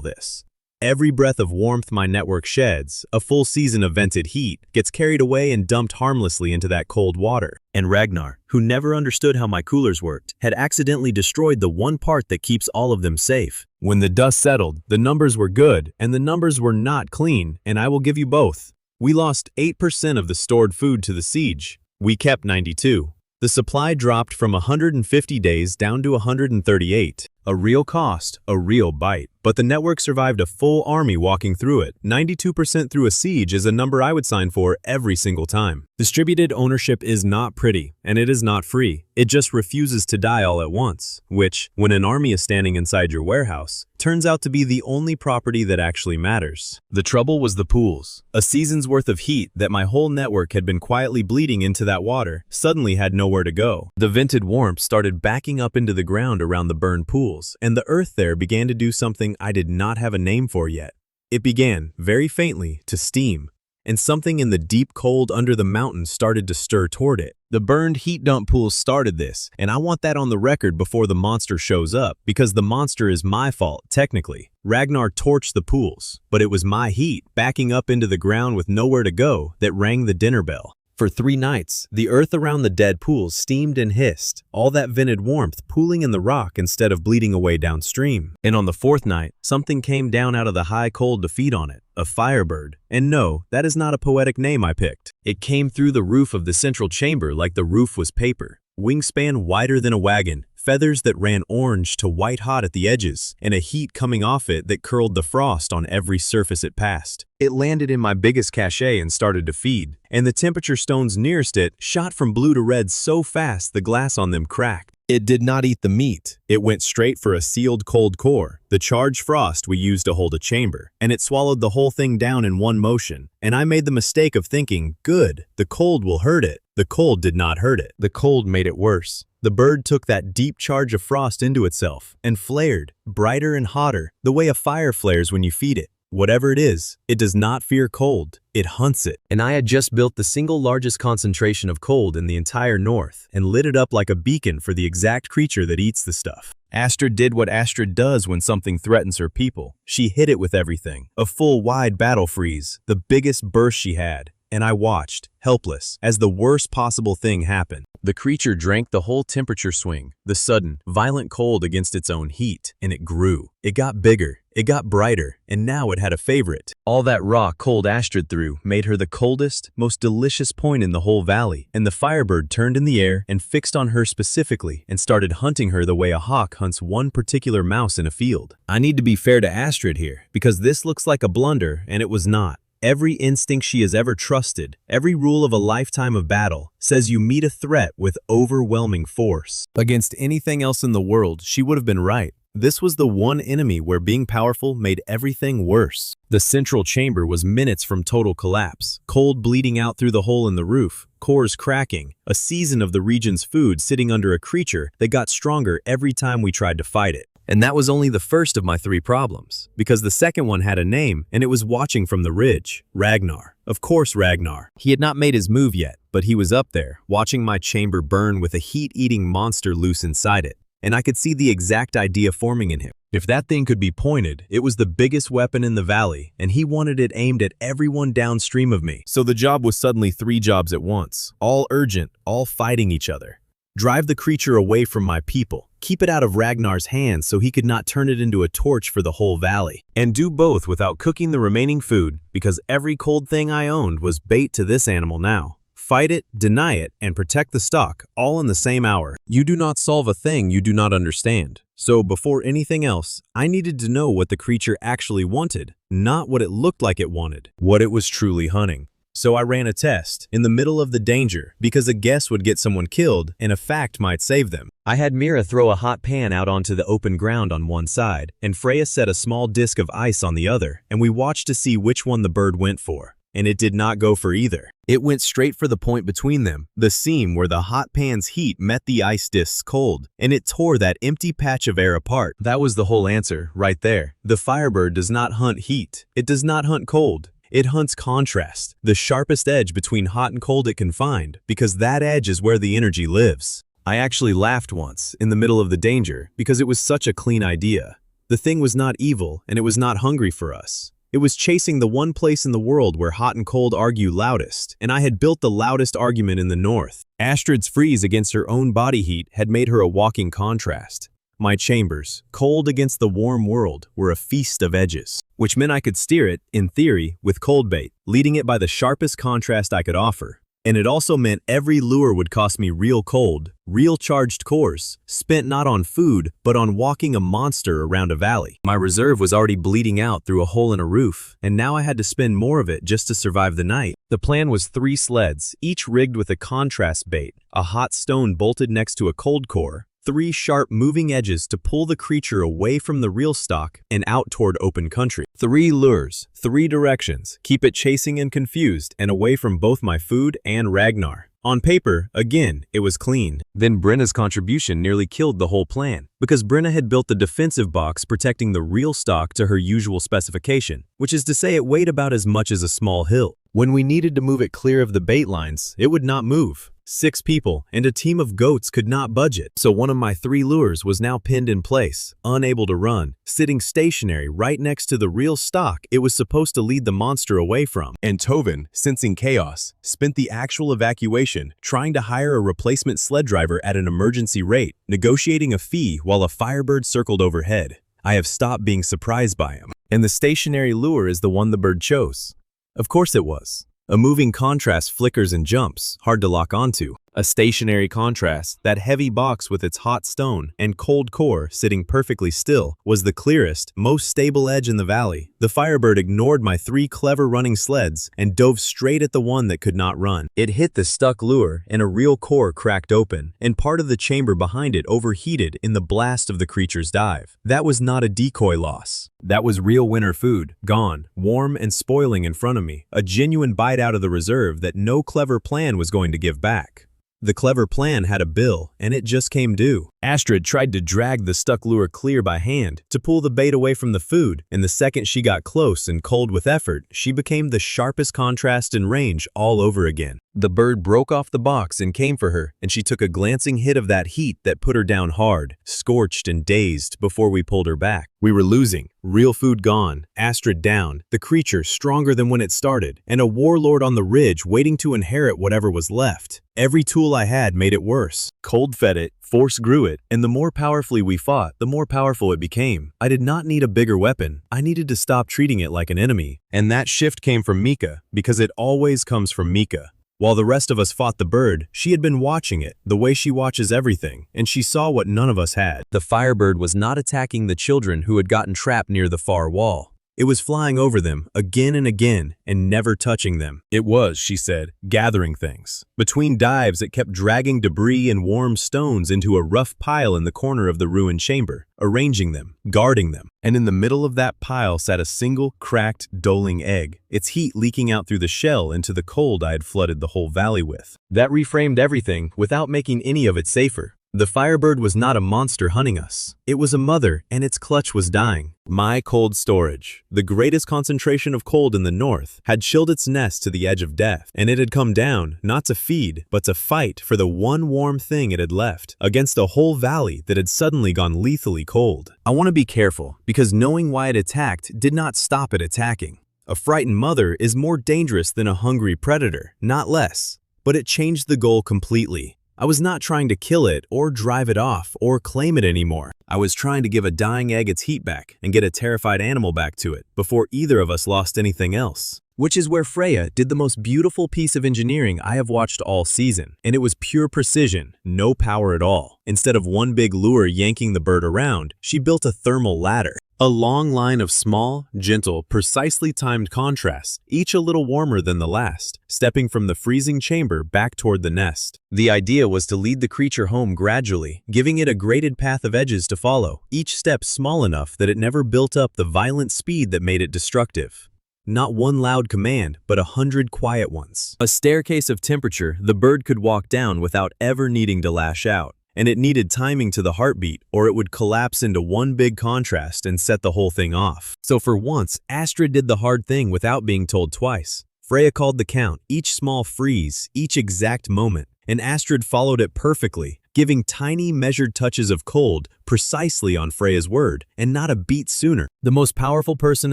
this. Every breath of warmth my network sheds, a full season of vented heat, gets carried away and dumped harmlessly into that cold water. And Ragnar, who never understood how my coolers worked, had accidentally destroyed the one part that keeps all of them safe. When the dust settled, the numbers were good, and the numbers were not clean, and I will give you both. We lost 8% of the stored food to the siege. We kept 92. The supply dropped from 150 days down to 138. A real cost, a real bite. But the network survived a full army walking through it. 92% through a siege is a number I would sign for every single time. Distributed ownership is not pretty, and it is not free. It just refuses to die all at once, which, when an army is standing inside your warehouse, turns out to be the only property that actually matters. The trouble was the pools. A season's worth of heat that my whole network had been quietly bleeding into that water suddenly had nowhere to go. The vented warmth started backing up into the ground around the burned pools, and the earth there began to do something I did not have a name for yet. It began, very faintly, to steam, and something in the deep cold under the mountains started to stir toward it. The burned heat dump pools started this, and I want that on the record before the monster shows up, because the monster is my fault, technically. Ragnar torched the pools, but it was my heat, backing up into the ground with nowhere to go, that rang the dinner bell. For 3 nights, the earth around the dead pools steamed and hissed, all that vented warmth pooling in the rock instead of bleeding away downstream. And on the 4th night, something came down out of the high cold to feed on it, a firebird. And no, that is not a poetic name I picked. It came through the roof of the central chamber like the roof was paper. Wingspan wider than a wagon, feathers that ran orange to white hot at the edges, and a heat coming off it that curled the frost on every surface it passed. It landed in my biggest cache and started to feed, and the temperature stones nearest it shot from blue to red so fast the glass on them cracked. It did not eat the meat. It went straight for a sealed cold core, the charged frost we used to hold a chamber, and it swallowed the whole thing down in one motion. And I made the mistake of thinking, good, the cold will hurt it. The cold did not hurt it. The cold made it worse. The bird took that deep charge of frost into itself and flared, brighter and hotter, the way a fire flares when you feed it. Whatever it is, it does not fear cold, it hunts it. And I had just built the single largest concentration of cold in the entire north and lit it up like a beacon for the exact creature that eats the stuff. Astrid did what Astrid does when something threatens her people. She hit it with everything. A full wide battle freeze, the biggest burst she had. And I watched, helpless, as the worst possible thing happened. The creature drank the whole temperature swing, the sudden, violent cold against its own heat, and it grew. It got bigger, it got brighter, and now it had a favorite. All that raw cold Astrid threw made her the coldest, most delicious point in the whole valley, and the Firebird turned in the air and fixed on her specifically and started hunting her the way a hawk hunts one particular mouse in a field. I need to be fair to Astrid here, because this looks like a blunder, and it was not. Every instinct she has ever trusted, every rule of a lifetime of battle, says you meet a threat with overwhelming force. Against anything else in the world, she would have been right. This was the one enemy where being powerful made everything worse. The central chamber was minutes from total collapse, cold bleeding out through the hole in the roof, cores cracking, a season of the region's food sitting under a creature that got stronger every time we tried to fight it. And that was only the first of my 3 problems, because the second one had a name, and it was watching from the ridge. Ragnar. Of course Ragnar. He had not made his move yet, but he was up there, watching my chamber burn with a heat-eating monster loose inside it. And I could see the exact idea forming in him. If that thing could be pointed, it was the biggest weapon in the valley, and he wanted it aimed at everyone downstream of me. So the job was suddenly 3 jobs at once, all urgent, all fighting each other. Drive the creature away from my people. Keep it out of Ragnar's hands so he could not turn it into a torch for the whole valley. And do both without cooking the remaining food, because every cold thing I owned was bait to this animal now. Fight it, deny it, and protect the stock, all in the same hour. You do not solve a thing you do not understand. So before anything else, I needed to know what the creature actually wanted, not what it looked like it wanted, what it was truly hunting. So I ran a test, in the middle of the danger, because a guess would get someone killed, and a fact might save them. I had Mira throw a hot pan out onto the open ground on one side, and Freya set a small disc of ice on the other, and we watched to see which one the bird went for. And it did not go for either. It went straight for the point between them, the seam where the hot pan's heat met the ice disc's cold, and it tore that empty patch of air apart. That was the whole answer, right there. The Firebird does not hunt heat. It does not hunt cold. It hunts contrast, the sharpest edge between hot and cold it can find, because that edge is where the energy lives. I actually laughed once, in the middle of the danger, because it was such a clean idea. The thing was not evil, and it was not hungry for us. It was chasing the one place in the world where hot and cold argue loudest, and I had built the loudest argument in the north. Astrid's freeze against her own body heat had made her a walking contrast. My chambers, cold against the warm world, were a feast of edges, which meant I could steer it, in theory, with cold bait, leading it by the sharpest contrast I could offer. And it also meant every lure would cost me real cold, real charged cores, spent not on food, but on walking a monster around a valley. My reserve was already bleeding out through a hole in a roof, and now I had to spend more of it just to survive the night. The plan was 3 sleds, each rigged with a contrast bait, a hot stone bolted next to a cold core, 3 sharp moving edges to pull the creature away from the real stock and out toward open country. 3 lures, 3 directions, keep it chasing and confused and away from both my food and Ragnar. On paper, again, it was clean. Then Brenna's contribution nearly killed the whole plan, because Brenna had built the defensive box protecting the real stock to her usual specification, which is to say it weighed about as much as a small hill. When we needed to move it clear of the bait lines, it would not move. 6 people and a team of goats could not budge it, so one of my 3 lures was now pinned in place, unable to run, sitting stationary right next to the real stock it was supposed to lead the monster away from. And Tovin, sensing chaos, spent the actual evacuation trying to hire a replacement sled driver at an emergency rate, negotiating a fee while a Firebird circled overhead. I have stopped being surprised by him. And the stationary lure is the one the bird chose. Of course it was. A moving contrast flickers and jumps, hard to lock onto. A stationary contrast, that heavy box with its hot stone and cold core sitting perfectly still, was the clearest, most stable edge in the valley. The Firebird ignored my 3 clever running sleds and dove straight at the one that could not run. It hit the stuck lure and a real core cracked open, and part of the chamber behind it overheated in the blast of the creature's dive. That was not a decoy loss. That was real winter food, gone, warm and spoiling in front of me, a genuine bite out of the reserve that no clever plan was going to give back. The clever plan had a bill, and it just came due. Astrid tried to drag the stuck lure clear by hand to pull the bait away from the food, and the second she got close and cold with effort, she became the sharpest contrast in range all over again. The bird broke off the box and came for her, and she took a glancing hit of that heat that put her down hard, scorched and dazed before we pulled her back. We were losing. Real food gone, Astrid down, the creature stronger than when it started, and a warlord on the ridge waiting to inherit whatever was left. Every tool I had made it worse. Cold fed it, force grew it, and the more powerfully we fought, the more powerful it became. I did not need a bigger weapon. I needed to stop treating it like an enemy. And that shift came from Mika, because it always comes from Mika. While the rest of us fought the bird, she had been watching it, the way she watches everything, and she saw what none of us had. The firebird was not attacking the children who had gotten trapped near the far wall. It was flying over them, again and again, and never touching them. It was, she said, gathering things. Between dives, it kept dragging debris and warm stones into a rough pile in the corner of the ruined chamber, arranging them, guarding them. And in the middle of that pile sat a single, cracked, doling egg, its heat leaking out through the shell into the cold I had flooded the whole valley with. That reframed everything without making any of it safer. The firebird was not a monster hunting us. It was a mother, and its clutch was dying. My cold storage, the greatest concentration of cold in the north, had chilled its nest to the edge of death, and it had come down, not to feed, but to fight for the one warm thing it had left, against a whole valley that had suddenly gone lethally cold. I want to be careful, because knowing why it attacked did not stop it attacking. A frightened mother is more dangerous than a hungry predator, not less. But it changed the goal completely. I was not trying to kill it or drive it off or claim it anymore. I was trying to give a dying egg its heat back and get a terrified animal back to it before either of us lost anything else. Which is where Freya did the most beautiful piece of engineering I have watched all season. And it was pure precision, no power at all. Instead of one big lure yanking the bird around, she built a thermal ladder. A long line of small, gentle, precisely timed contrasts, each a little warmer than the last, stepping from the freezing chamber back toward the nest. The idea was to lead the creature home gradually, giving it a graded path of edges to follow, each step small enough that it never built up the violent speed that made it destructive. Not one loud command, but 100 quiet ones. A staircase of temperature the bird could walk down without ever needing to lash out. And it needed timing to the heartbeat, or it would collapse into one big contrast and set the whole thing off. So for once, Astrid did the hard thing without being told twice. Freya called the count, each small freeze, each exact moment, and Astrid followed it perfectly, giving tiny measured touches of cold precisely on Freya's word, and not a beat sooner. The most powerful person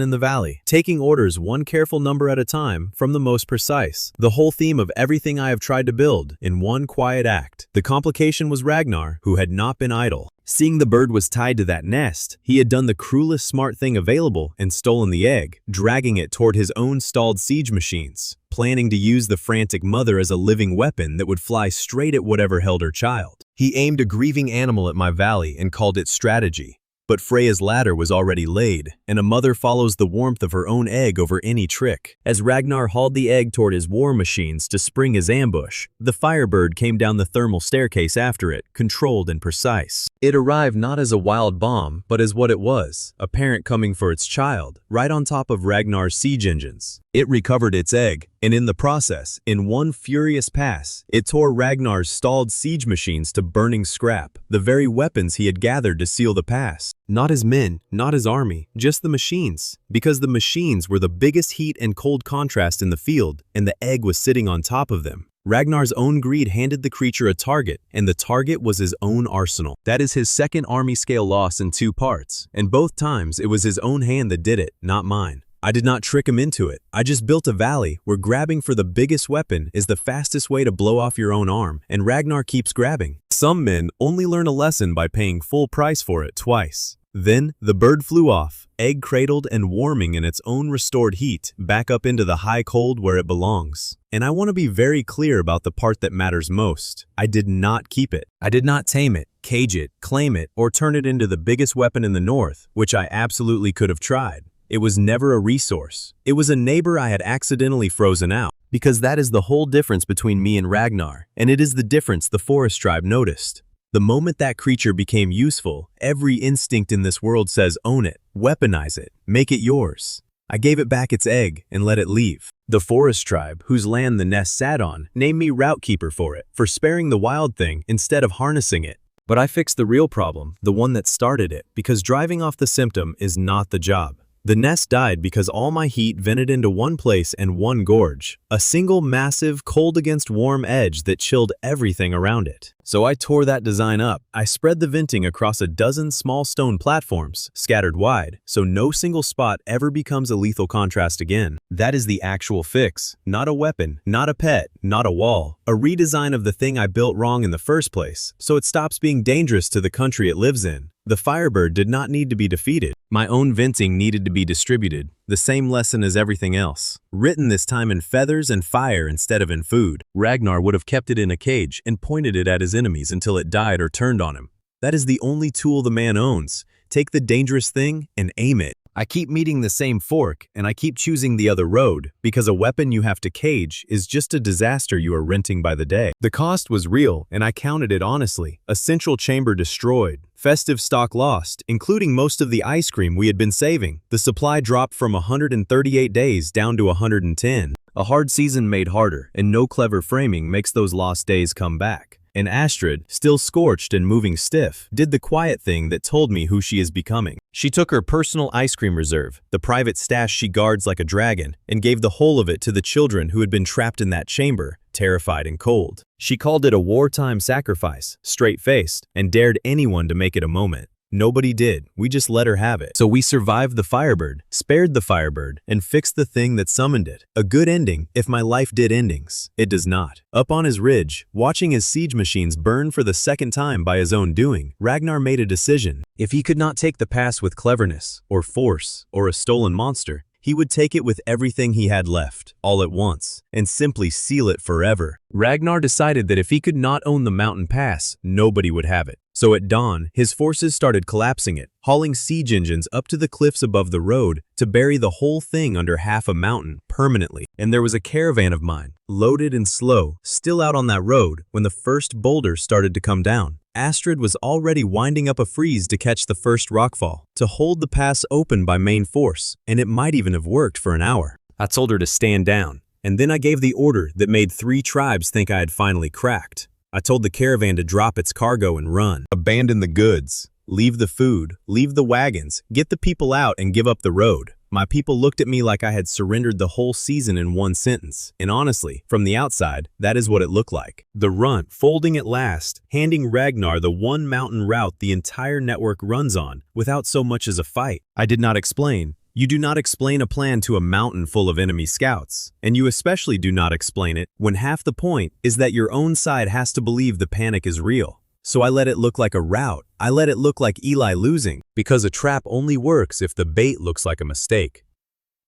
in the valley, taking orders one careful number at a time from the most precise. The whole theme of everything I have tried to build in one quiet act. The complication was Ragnar, who had not been idle. Seeing the bird was tied to that nest, he had done the cruelest smart thing available and stolen the egg, dragging it toward his own stalled siege machines, planning to use the frantic mother as a living weapon that would fly straight at whatever held her child. He aimed a grieving animal at my valley and called it strategy. But Freya's ladder was already laid, and a mother follows the warmth of her own egg over any trick. As Ragnar hauled the egg toward his war machines to spring his ambush, the firebird came down the thermal staircase after it, controlled and precise. It arrived not as a wild bomb, but as what it was, a parent coming for its child, right on top of Ragnar's siege engines. It recovered its egg, and in the process, in one furious pass, it tore Ragnar's stalled siege machines to burning scrap, the very weapons he had gathered to seal the pass. Not his men, not his army, just the machines. Because the machines were the biggest heat and cold contrast in the field, and the egg was sitting on top of them. Ragnar's own greed handed the creature a target, and the target was his own arsenal. That is his second army-scale loss in 2 parts, and both times it was his own hand that did it, not mine. I did not trick him into it. I just built a valley where grabbing for the biggest weapon is the fastest way to blow off your own arm, and Ragnar keeps grabbing. Some men only learn a lesson by paying full price for it twice. Then, the bird flew off, egg cradled and warming in its own restored heat, back up into the high cold where it belongs. And I want to be very clear about the part that matters most. I did not keep it. I did not tame it, cage it, claim it, or turn it into the biggest weapon in the north, which I absolutely could have tried. It was never a resource. It was a neighbor I had accidentally frozen out. Because that is the whole difference between me and Ragnar, and it is the difference the forest tribe noticed. The moment that creature became useful, every instinct in this world says own it, weaponize it, make it yours. I gave it back its egg and let it leave. The forest tribe, whose land the nest sat on, named me route keeper for it, for sparing the wild thing instead of harnessing it. But I fixed the real problem, the one that started it, because driving off the symptom is not the job. The nest died because all my heat vented into one place and one gorge, a single massive cold against warm edge that chilled everything around it. So I tore that design up. I spread the venting across a dozen small stone platforms, scattered wide, so no single spot ever becomes a lethal contrast again. That is the actual fix. Not a weapon, not a pet, not a wall. A redesign of the thing I built wrong in the first place, so it stops being dangerous to the country it lives in. The Firebird did not need to be defeated. My own venting needed to be distributed. The same lesson as everything else. Written this time in feathers and fire instead of in food. Ragnar would have kept it in a cage and pointed it at his enemies until it died or turned on him. That is the only tool the man owns. Take the dangerous thing and aim it. I keep meeting the same fork, and I keep choosing the other road, because a weapon you have to cage is just a disaster you are renting by the day. The cost was real, and I counted it honestly. A central chamber destroyed. Festive stock lost, including most of the ice cream we had been saving. The supply dropped from 138 days down to 110. A hard season made harder, and no clever framing makes those lost days come back. And Astrid, still scorched and moving stiff, did the quiet thing that told me who she is becoming. She took her personal ice cream reserve, the private stash she guards like a dragon, and gave the whole of it to the children who had been trapped in that chamber, terrified and cold. She called it a wartime sacrifice, straight-faced, and dared anyone to make it a moment. Nobody did. We just let her have it. So we survived the Firebird, spared the Firebird, and fixed the thing that summoned it. A good ending, if my life did endings. It does not. Up on his ridge, watching his siege machines burn for the second time by his own doing, Ragnar made a decision. If he could not take the pass with cleverness, or force, or a stolen monster, he would take it with everything he had left, all at once, and simply seal it forever. Ragnar decided that if he could not own the mountain pass, nobody would have it. So at dawn, his forces started collapsing it, hauling siege engines up to the cliffs above the road to bury the whole thing under half a mountain permanently. And there was a caravan of mine, loaded and slow, still out on that road when the first boulders started to come down. Astrid was already winding up a freeze to catch the first rockfall, to hold the pass open by main force, and it might even have worked for an hour. I told her to stand down, and then I gave the order that made 3 tribes think I had finally cracked. I told the caravan to drop its cargo and run. Abandon the goods. Leave the food, leave the wagons, get the people out and give up the road. My people looked at me like I had surrendered the whole season in one sentence, and honestly, from the outside, that is what it looked like. The runt folding at last, handing Ragnar the one mountain route the entire network runs on, without so much as a fight. I did not explain. You do not explain a plan to a mountain full of enemy scouts, and you especially do not explain it when half the point is that your own side has to believe the panic is real. So I let it look like a rout. I let it look like Eli losing, because a trap only works if the bait looks like a mistake.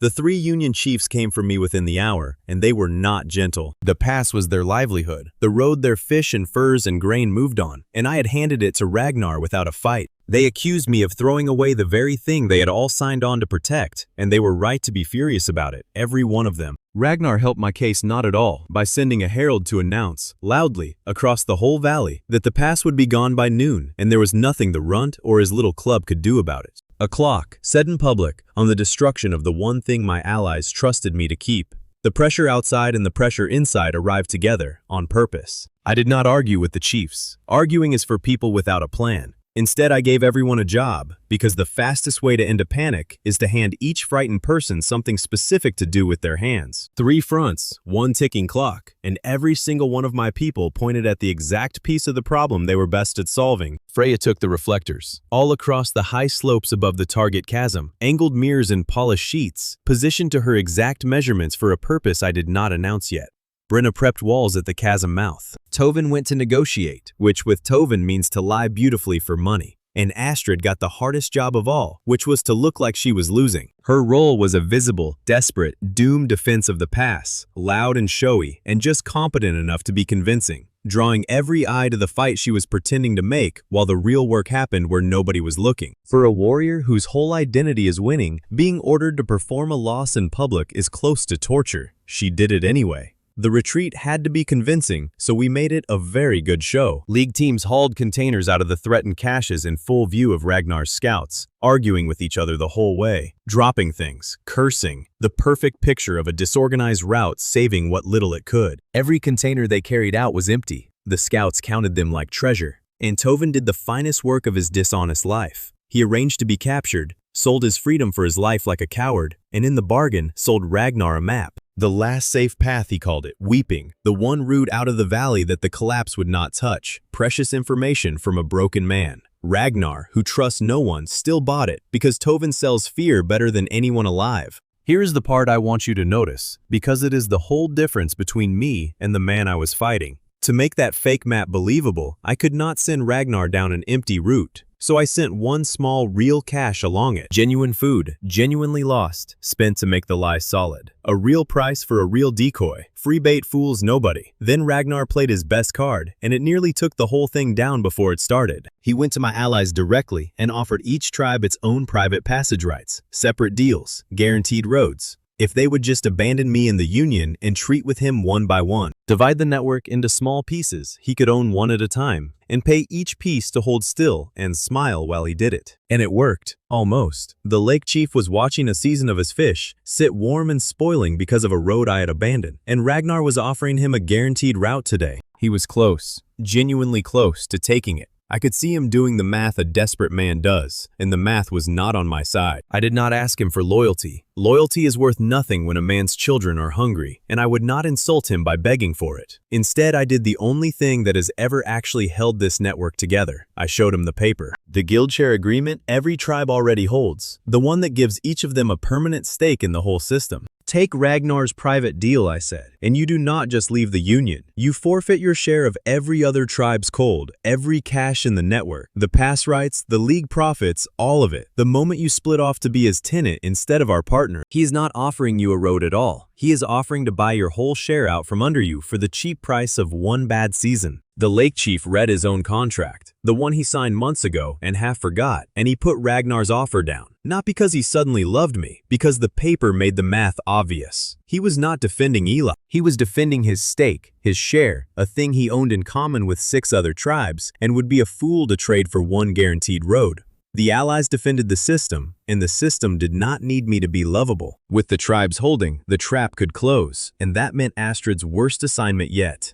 The 3 Union chiefs came for me within the hour, and they were not gentle. The pass was their livelihood, the road their fish and furs and grain moved on, and I had handed it to Ragnar without a fight. They accused me of throwing away the very thing they had all signed on to protect, and they were right to be furious about it, every one of them. Ragnar helped my case not at all by sending a herald to announce, loudly, across the whole valley, that the pass would be gone by noon, and there was nothing the runt or his little club could do about it. A clock, set in public, on the destruction of the one thing my allies trusted me to keep. The pressure outside and the pressure inside arrived together, on purpose. I did not argue with the chiefs. Arguing is for people without a plan. Instead, I gave everyone a job, because the fastest way to end a panic is to hand each frightened person something specific to do with their hands. 3 fronts, 1 ticking clock, and every single one of my people pointed at the exact piece of the problem they were best at solving. Freya took the reflectors, all across the high slopes above the target chasm, angled mirrors and polished sheets, positioned to her exact measurements for a purpose I did not announce yet. Brenna prepped walls at the chasm mouth. Tovin went to negotiate, which with Tovin means to lie beautifully for money. And Astrid got the hardest job of all, which was to look like she was losing. Her role was a visible, desperate, doomed defense of the pass, loud and showy, and just competent enough to be convincing, drawing every eye to the fight she was pretending to make while the real work happened where nobody was looking. For a warrior whose whole identity is winning, being ordered to perform a loss in public is close to torture. She did it anyway. The retreat had to be convincing, so we made it a very good show. League teams hauled containers out of the threatened caches in full view of Ragnar's scouts, arguing with each other the whole way, dropping things, cursing, the perfect picture of a disorganized rout saving what little it could. Every container they carried out was empty. The scouts counted them like treasure. And Tovin did the finest work of his dishonest life. He arranged to be captured, sold his freedom for his life like a coward, and in the bargain sold Ragnar a map. The last safe path, he called it, weeping, the one route out of the valley that the collapse would not touch. Precious information from a broken man. Ragnar, who trusts no one, still bought it because Tovin sells fear better than anyone alive. Here is the part I want you to notice, because it is the whole difference between me and the man I was fighting. To make that fake map believable, I could not send Ragnar down an empty route. So I sent one small real cache along it. Genuine food, genuinely lost, spent to make the lie solid. A real price for a real decoy. Free bait fools nobody. Then Ragnar played his best card, and it nearly took the whole thing down before it started. He went to my allies directly and offered each tribe its own private passage rights, separate deals, guaranteed roads. If they would just abandon me in the Union and treat with him one by one. Divide the network into small pieces he could own one at a time, and pay each piece to hold still and smile while he did it. And it worked, almost. The lake chief was watching a season of his fish sit warm and spoiling because of a road I had abandoned, and Ragnar was offering him a guaranteed route today. He was close, genuinely close to taking it. I could see him doing the math a desperate man does, and the math was not on my side. I did not ask him for loyalty. Loyalty is worth nothing when a man's children are hungry, and I would not insult him by begging for it. Instead, I did the only thing that has ever actually held this network together. I showed him the paper. The guild share agreement every tribe already holds, the one that gives each of them a permanent stake in the whole system. Take Ragnar's private deal, I said, and you do not just leave the Union. You forfeit your share of every other tribe's cold, every cache in the network, the pass rights, the league profits, all of it. The moment you split off to be his tenant instead of our partner, he is not offering you a road at all. He is offering to buy your whole share out from under you for the cheap price of one bad season. The lake chief read his own contract, the one he signed months ago and half forgot, and he put Ragnar's offer down. Not because he suddenly loved me, because the paper made the math obvious. He was not defending Eli. He was defending his stake, his share, a thing he owned in common with 6 other tribes, and would be a fool to trade for one guaranteed road. The allies defended the system, and the system did not need me to be lovable. With the tribes holding, the trap could close, and that meant Astrid's worst assignment yet.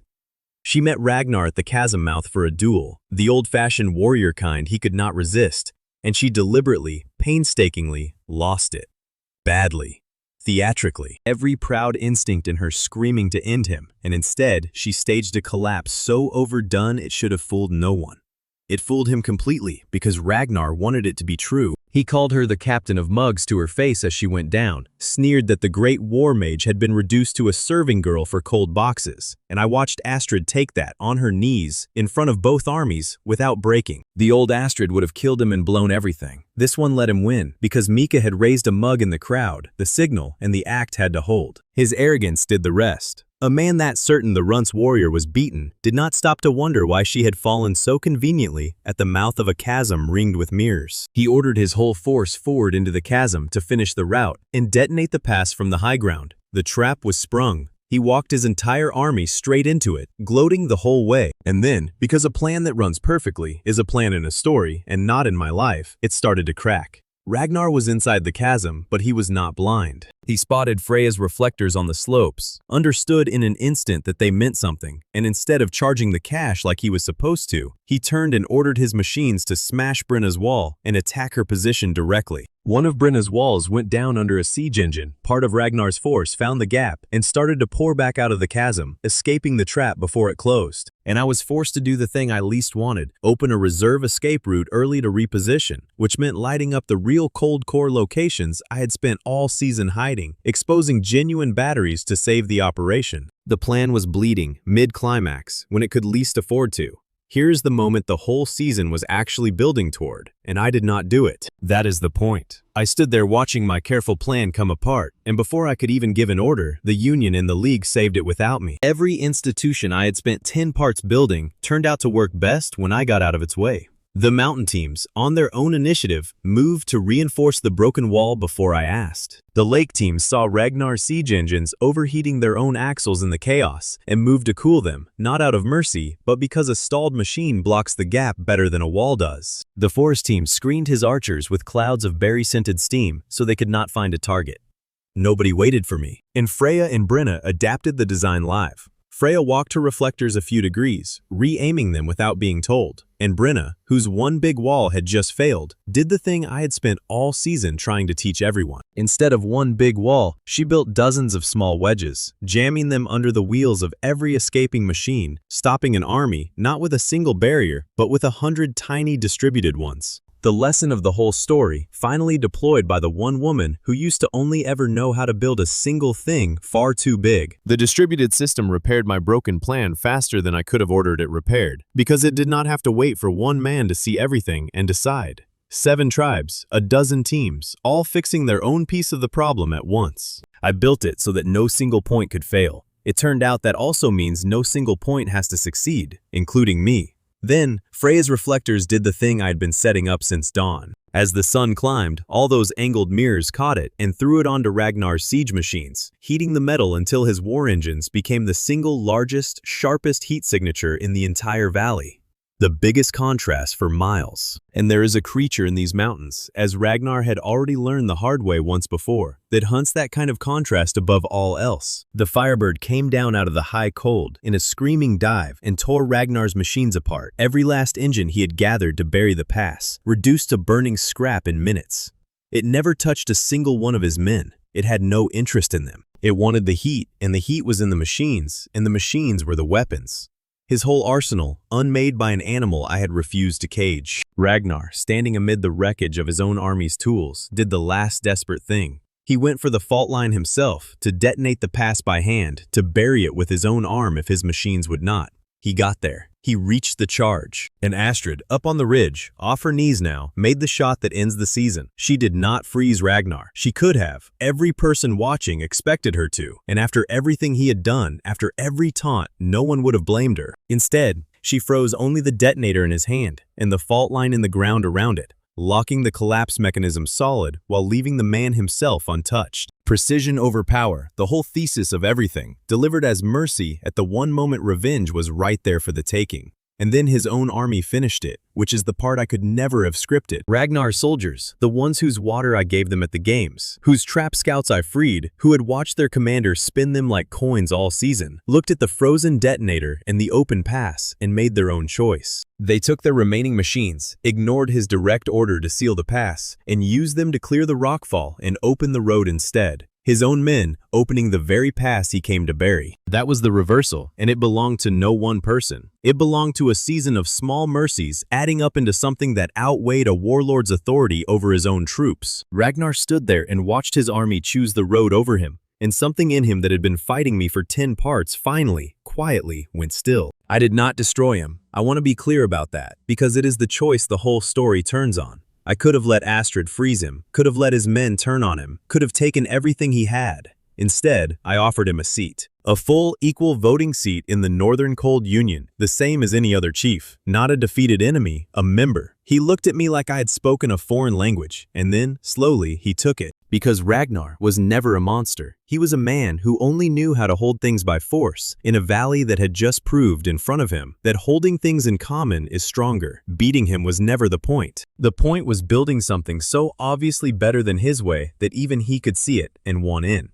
She met Ragnar at the chasm mouth for a duel, the old-fashioned warrior kind he could not resist, and she deliberately, painstakingly, lost it. Badly. Theatrically. Every proud instinct in her screaming to end him, and instead, she staged a collapse so overdone it should have fooled no one. It fooled him completely because Ragnar wanted it to be true. He called her the captain of mugs to her face as she went down, sneered that the great war mage had been reduced to a serving girl for cold boxes, and I watched Astrid take that on her knees in front of both armies without breaking. The old Astrid would have killed him and blown everything. This one let him win because Mika had raised a mug in the crowd, the signal, and the act had to hold. His arrogance did the rest. A man that certain the Runts warrior was beaten did not stop to wonder why she had fallen so conveniently at the mouth of a chasm ringed with mirrors. He ordered his whole force forward into the chasm to finish the route and detonate the pass from the high ground. The trap was sprung. He walked his entire army straight into it, gloating the whole way. And then, because a plan that runs perfectly is a plan in a story and not in my life, it started to crack. Ragnar was inside the chasm, but he was not blind. He spotted Freya's reflectors on the slopes, understood in an instant that they meant something, and instead of charging the cache like he was supposed to, he turned and ordered his machines to smash Brenna's wall and attack her position directly. One of Brenna's walls went down under a siege engine. Part of Ragnar's force found the gap and started to pour back out of the chasm, escaping the trap before it closed. And I was forced to do the thing I least wanted, open a reserve escape route early to reposition, which meant lighting up the real cold core locations I had spent all season hiding, exposing genuine batteries to save the operation. The plan was bleeding, mid-climax, when it could least afford to. Here's the moment the whole season was actually building toward, and I did not do it. That is the point. I stood there watching my careful plan come apart, and before I could even give an order, the Union and the League saved it without me. Every institution I had spent 10 parts building turned out to work best when I got out of its way. The mountain teams, on their own initiative, moved to reinforce the broken wall before I asked. The lake teams saw Ragnar's siege engines overheating their own axles in the chaos and moved to cool them, not out of mercy, but because a stalled machine blocks the gap better than a wall does. The forest team screened his archers with clouds of berry-scented steam so they could not find a target. Nobody waited for me, and Freya and Brenna adapted the design live. Freya walked her reflectors a few degrees, re-aiming them without being told. And Brenna, whose one big wall had just failed, did the thing I had spent all season trying to teach everyone. Instead of one big wall, she built dozens of small wedges, jamming them under the wheels of every escaping machine, stopping an army not with a single barrier, but with 100 tiny distributed ones. The lesson of the whole story, finally deployed by the one woman who used to only ever know how to build a single thing far too big. The distributed system repaired my broken plan faster than I could have ordered it repaired, because it did not have to wait for one man to see everything and decide. 7 tribes, a dozen teams, all fixing their own piece of the problem at once. I built it so that no single point could fail. It turned out that also means no single point has to succeed, including me. Then, Freya's reflectors did the thing I'd been setting up since dawn. As the sun climbed, all those angled mirrors caught it and threw it onto Ragnar's siege machines, heating the metal until his war engines became the single largest, sharpest heat signature in the entire valley. The biggest contrast for miles. And there is a creature in these mountains, as Ragnar had already learned the hard way once before, that hunts that kind of contrast above all else. The Firebird came down out of the high cold in a screaming dive and tore Ragnar's machines apart, every last engine he had gathered to bury the pass, reduced to burning scrap in minutes. It never touched a single one of his men. It had no interest in them. It wanted the heat, and the heat was in the machines, and the machines were the weapons. His whole arsenal, unmade by an animal I had refused to cage. Ragnar, standing amid the wreckage of his own army's tools, did the last desperate thing. He went for the fault line himself, to detonate the pass by hand, to bury it with his own arm if his machines would not. He got there. He reached the charge. And Astrid, up on the ridge, off her knees now, made the shot that ends the season. She did not freeze Ragnar. She could have. Every person watching expected her to. And after everything he had done, after every taunt, no one would have blamed her. Instead, she froze only the detonator in his hand, and the fault line in the ground around it, locking the collapse mechanism solid while leaving the man himself untouched. Precision over power, the whole thesis of everything, delivered as mercy at the one moment revenge was right there for the taking. And then his own army finished it, which is the part I could never have scripted. Ragnar's soldiers, the ones whose water I gave them at the games, whose trap scouts I freed, who had watched their commander spin them like coins all season, looked at the frozen detonator and the open pass and made their own choice. They took their remaining machines, ignored his direct order to seal the pass, and used them to clear the rockfall and open the road instead. His own men opening the very pass he came to bury. That was the reversal, and it belonged to no one person. It belonged to a season of small mercies adding up into something that outweighed a warlord's authority over his own troops. Ragnar stood there and watched his army choose the road over him, and something in him that had been fighting me for 10 parts finally, quietly, went still. I did not destroy him. I want to be clear about that, because it is the choice the whole story turns on. I could have let Astrid freeze him, could have let his men turn on him, could have taken everything he had. Instead, I offered him a seat. A full, equal voting seat in the Northern Cold Union, the same as any other chief. Not a defeated enemy, a member. He looked at me like I had spoken a foreign language, and then, slowly, he took it. Because Ragnar was never a monster. He was a man who only knew how to hold things by force, in a valley that had just proved in front of him that holding things in common is stronger. Beating him was never the point. The point was building something so obviously better than his way that even he could see it and want in.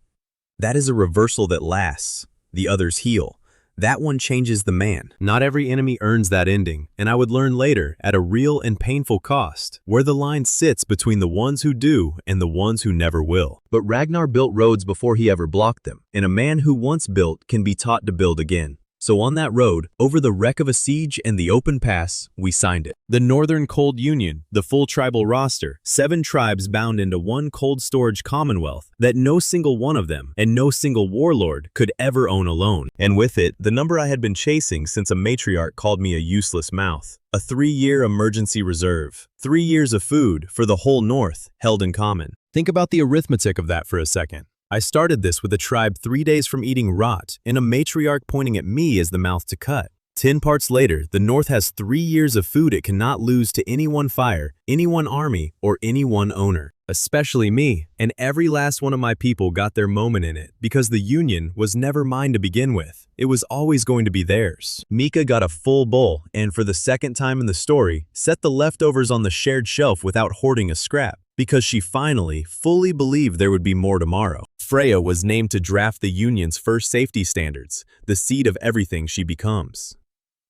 That is a reversal that lasts. The others heal. That one changes the man. Not every enemy earns that ending, and I would learn later, at a real and painful cost, where the line sits between the ones who do and the ones who never will. But Ragnar built roads before he ever blocked them, and a man who once built can be taught to build again. So on that road, over the wreck of a siege and the open pass, we signed it. The Northern Cold Union, the full tribal roster, 7 tribes bound into one cold storage commonwealth that no single one of them and no single warlord could ever own alone. And with it, the number I had been chasing since a matriarch called me a useless mouth. A 3-year emergency reserve. 3 years of food for the whole North held in common. Think about the arithmetic of that for a second. I started this with a tribe 3 days from eating rot and a matriarch pointing at me as the mouth to cut. 10 parts later, the North has 3 years of food it cannot lose to any one fire, any one army, or any one owner. Especially me, and every last one of my people got their moment in it, because the Union was never mine to begin with. It was always going to be theirs. Mika got a full bowl, and for the second time in the story, set the leftovers on the shared shelf without hoarding a scrap. because she finally, fully believed there would be more tomorrow. Freya was named to draft the Union's first safety standards, the seed of everything she becomes.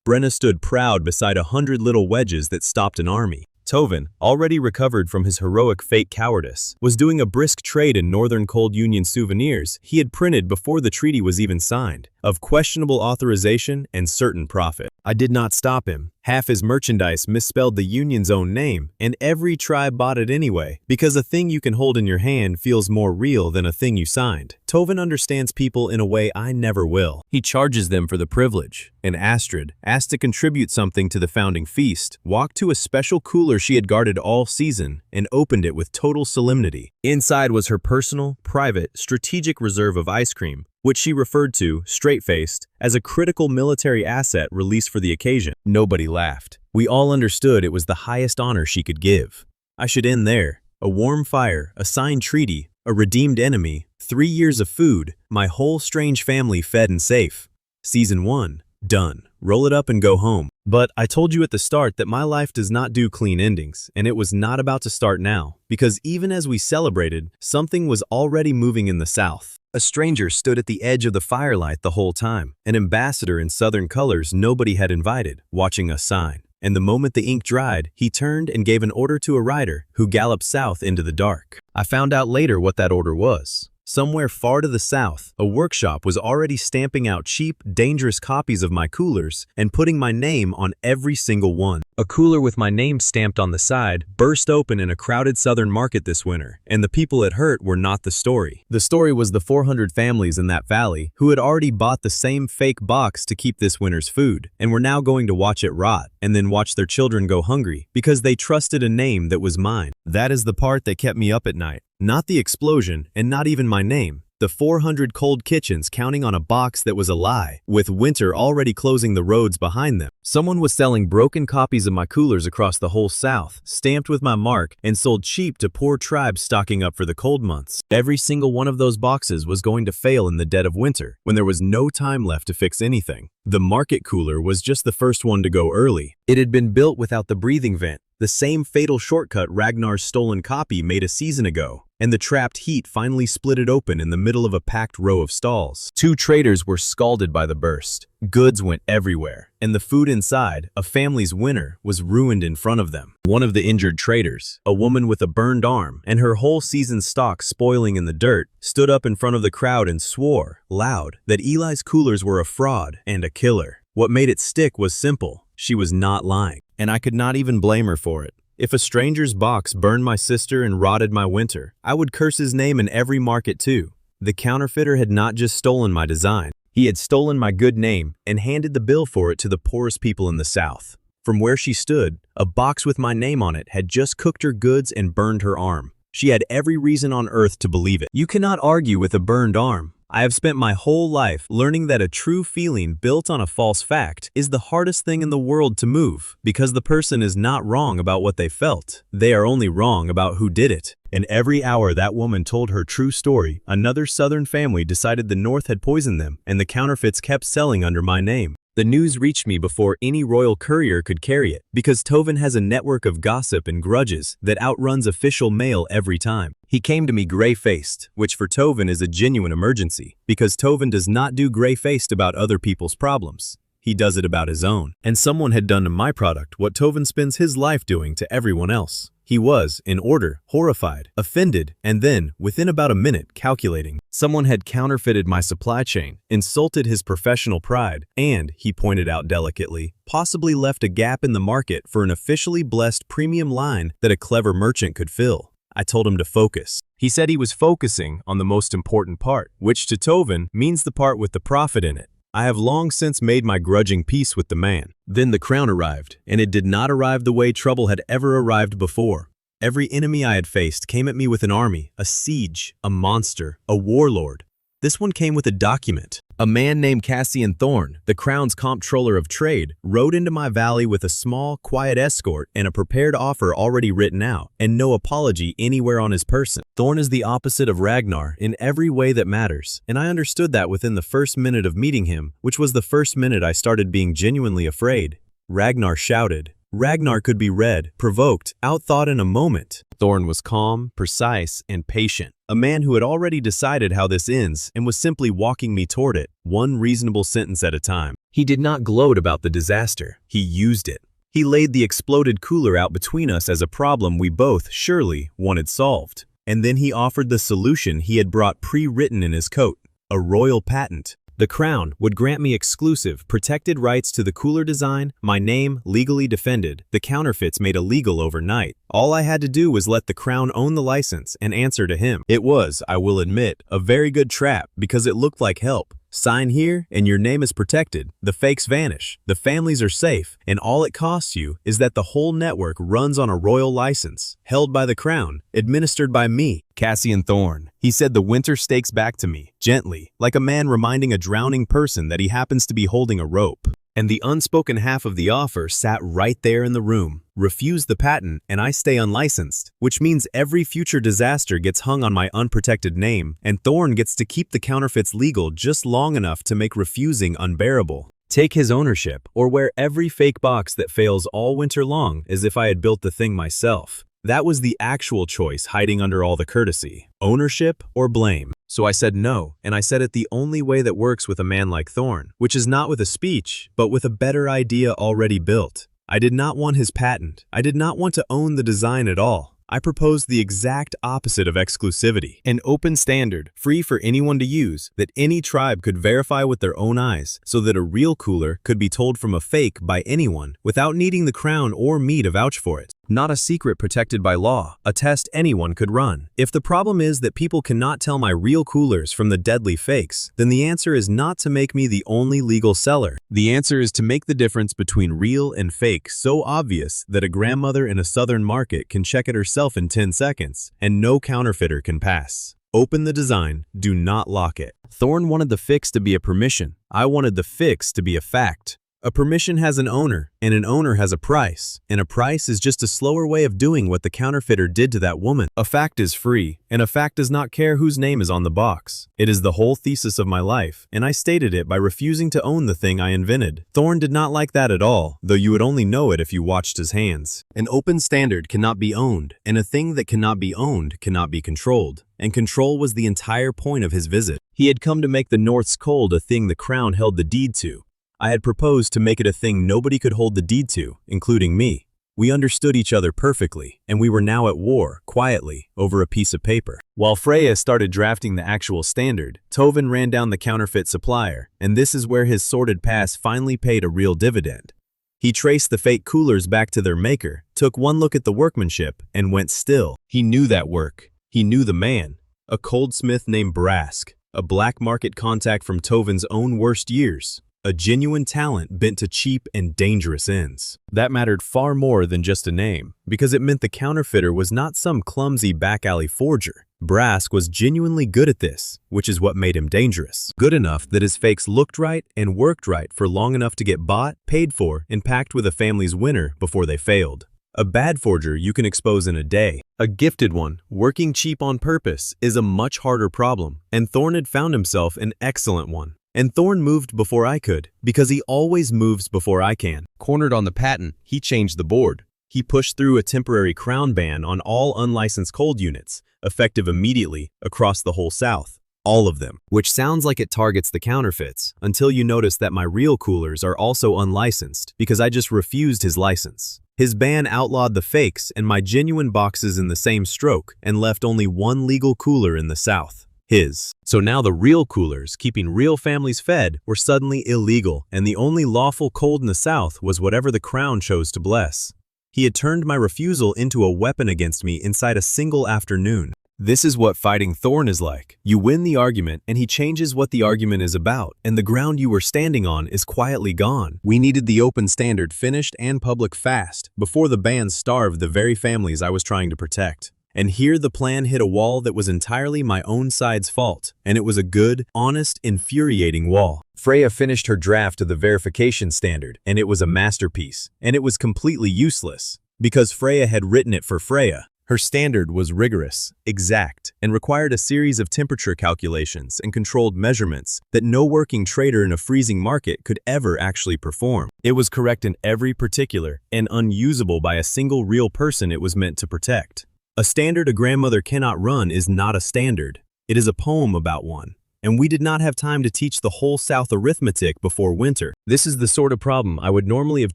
Brenna stood proud beside 100 little wedges that stopped an army. Tovin, already recovered from his heroic fake cowardice, was doing a brisk trade in Northern Cold Union souvenirs he had printed before the treaty was even signed, of questionable authorization and certain profit. I did not stop him. Half his merchandise misspelled the Union's own name, and every tribe bought it anyway, because a thing you can hold in your hand feels more real than a thing you signed. Tovin understands people in a way I never will. He charges them for the privilege, and Astrid, asked to contribute something to the founding feast, walked to a special cooler she had guarded all season and opened it with total solemnity. Inside was her personal, private, strategic reserve of ice cream, which she referred to, straight-faced, as a critical military asset released for the occasion. Nobody laughed. We all understood it was the highest honor she could give. I should end there. A warm fire, a signed treaty, a redeemed enemy, 3 years of food, my whole strange family fed and safe. Season 1, done. Roll it up and go home. But I told you at the start that my life does not do clean endings, and it was not about to start now, because even as we celebrated, something was already moving in the south. A stranger stood at the edge of the firelight the whole time, an ambassador in southern colors nobody had invited, watching us sign. And the moment the ink dried, he turned and gave an order to a rider who galloped south into the dark. I found out later what that order was. Somewhere far to the south, a workshop was already stamping out cheap, dangerous copies of my coolers and putting my name on every single one. A cooler with my name stamped on the side burst open in a crowded southern market this winter, and the people it hurt were not the story. The story was the 400 families in that valley who had already bought the same fake box to keep this winter's food, and were now going to watch it rot, and then watch their children go hungry, because they trusted a name that was mine. That is the part that kept me up at night. Not the explosion, and not even my name. The 400 cold kitchens counting on a box that was a lie, with winter already closing the roads behind them. Someone was selling broken copies of my coolers across the whole South, stamped with my mark, and sold cheap to poor tribes stocking up for the cold months. Every single one of those boxes was going to fail in the dead of winter, when there was no time left to fix anything. The market cooler was just the first one to go early. It had been built without the breathing vent, the same fatal shortcut Ragnar's stolen copy made a season ago, and the trapped heat finally split it open in the middle of a packed row of stalls. 2 traders were scalded by the burst. Goods went everywhere, and the food inside, a family's winter, was ruined in front of them. One of the injured traders, a woman with a burned arm and her whole season's stock spoiling in the dirt, stood up in front of the crowd and swore, loud, that Eli's coolers were a fraud and a killer. What made it stick was simple. She was not lying, and I could not even blame her for it. If a stranger's box burned my sister and rotted my winter, I would curse his name in every market too. The counterfeiter had not just stolen my design. He had stolen my good name and handed the bill for it to the poorest people in the South. From where she stood, a box with my name on it had just cooked her goods and burned her arm. She had every reason on earth to believe it. You cannot argue with a burned arm. I have spent my whole life learning that a true feeling built on a false fact is the hardest thing in the world to move, because the person is not wrong about what they felt. They are only wrong about who did it. And every hour that woman told her true story, another Southern family decided the North had poisoned them, and the counterfeits kept selling under my name. The news reached me before any royal courier could carry it, because Tovin has a network of gossip and grudges that outruns official mail every time. He came to me gray-faced, which for Tovin is a genuine emergency, because Tovin does not do gray-faced about other people's problems. He does it about his own. And someone had done to my product what Tovin spends his life doing to everyone else. He was, in order, horrified, offended, and then, within about a minute, calculating. Someone had counterfeited my supply chain, insulted his professional pride, and, he pointed out delicately, possibly left a gap in the market for an officially blessed premium line that a clever merchant could fill. I told him to focus. He said he was focusing on the most important part, which to Tovin means the part with the profit in it. I have long since made my grudging peace with the man. Then the crown arrived, and it did not arrive the way trouble had ever arrived before. Every enemy I had faced came at me with an army, a siege, a monster, a warlord. This one came with a document. A man named Cassian Thorne, the crown's comptroller of trade, rode into my valley with a small, quiet escort and a prepared offer already written out, and no apology anywhere on his person. Thorne is the opposite of Ragnar in every way that matters, and I understood that within the first minute of meeting him, which was the first minute I started being genuinely afraid. Ragnar shouted. Ragnar could be read, provoked, outthought in a moment. Thorn was calm, precise, and patient. A man who had already decided how this ends and was simply walking me toward it, one reasonable sentence at a time. He did not gloat about the disaster. He used it. He laid the exploded cooler out between us as a problem we both, surely, wanted solved. And then he offered the solution he had brought pre-written in his coat, a royal patent. The Crown would grant me exclusive, protected rights to the cooler design, my name legally defended, the counterfeits made illegal overnight. All I had to do was let the Crown own the license and answer to him. It was, I will admit, a very good trap because it looked like help. Sign here and your name is protected, the fakes vanish, the families are safe, and all it costs you is that the whole network runs on a royal license, held by the Crown, administered by me, Cassian Thorn. He said the winter stakes back to me, gently, like a man reminding a drowning person that he happens to be holding a rope. And the unspoken half of the offer sat right there in the room. Refuse the patent and I stay unlicensed, which means every future disaster gets hung on my unprotected name, and Thorn gets to keep the counterfeits legal just long enough to make refusing unbearable. Take his ownership, or wear every fake box that fails all winter long as if I had built the thing myself. That was the actual choice hiding under all the courtesy. Ownership or blame. So I said no, and I said it the only way that works with a man like Thorn, which is not with a speech, but with a better idea already built. I did not want his patent. I did not want to own the design at all. I proposed the exact opposite of exclusivity, an open standard, free for anyone to use, that any tribe could verify with their own eyes, so that a real cooler could be told from a fake by anyone without needing the Crown or me to vouch for it. Not a secret protected by law, a test anyone could run. If the problem is that people cannot tell my real coolers from the deadly fakes, then the answer is not to make me the only legal seller. The answer is to make the difference between real and fake so obvious that a grandmother in a southern market can check it herself in 10 seconds, and no counterfeiter can pass. Open the design, do not lock it. Thorn wanted the fix to be a permission. I wanted the fix to be a fact. A permission has an owner, and an owner has a price, and a price is just a slower way of doing what the counterfeiter did to that woman. A fact is free, and a fact does not care whose name is on the box. It is the whole thesis of my life, and I stated it by refusing to own the thing I invented. Thorn did not like that at all, though you would only know it if you watched his hands. An open standard cannot be owned, and a thing that cannot be owned cannot be controlled. And control was the entire point of his visit. He had come to make the North's cold a thing the Crown held the deed to. I had proposed to make it a thing nobody could hold the deed to, including me. We understood each other perfectly, and we were now at war, quietly, over a piece of paper. While Freya started drafting the actual standard, Tovin ran down the counterfeit supplier, and this is where his sordid past finally paid a real dividend. He traced the fake coolers back to their maker, took one look at the workmanship, and went still. He knew that work. He knew the man. A goldsmith named Brask, a black market contact from Tovin's own worst years. A genuine talent bent to cheap and dangerous ends. That mattered far more than just a name, because it meant the counterfeiter was not some clumsy back-alley forger. Brask was genuinely good at this, which is what made him dangerous. Good enough that his fakes looked right and worked right for long enough to get bought, paid for, and packed with a family's winner before they failed. A bad forger you can expose in a day. A gifted one, working cheap on purpose, is a much harder problem, and Thorn had found himself an excellent one. And Thorn moved before I could, because he always moves before I can. Cornered on the patent, he changed the board. He pushed through a temporary Crown ban on all unlicensed cold units, effective immediately across the whole South. All of them. Which sounds like it targets the counterfeits, until you notice that my real coolers are also unlicensed, because I just refused his license. His ban outlawed the fakes and my genuine boxes in the same stroke, and left only one legal cooler in the South. His. So now the real coolers, keeping real families fed, were suddenly illegal, and the only lawful cold in the South was whatever the Crown chose to bless. He had turned my refusal into a weapon against me inside a single afternoon. This is what fighting Thorn is like. You win the argument, and he changes what the argument is about, and the ground you were standing on is quietly gone. We needed the open standard finished and public fast, before the ban starved the very families I was trying to protect. And here the plan hit a wall that was entirely my own side's fault, and it was a good, honest, infuriating wall. Freya finished her draft of the verification standard, and it was a masterpiece, and it was completely useless, because Freya had written it for Freya. Her standard was rigorous, exact, and required a series of temperature calculations and controlled measurements that no working trader in a freezing market could ever actually perform. It was correct in every particular, and unusable by a single real person it was meant to protect. A standard a grandmother cannot run is not a standard. It is a poem about one. And we did not have time to teach the whole South arithmetic before winter. This is the sort of problem I would normally have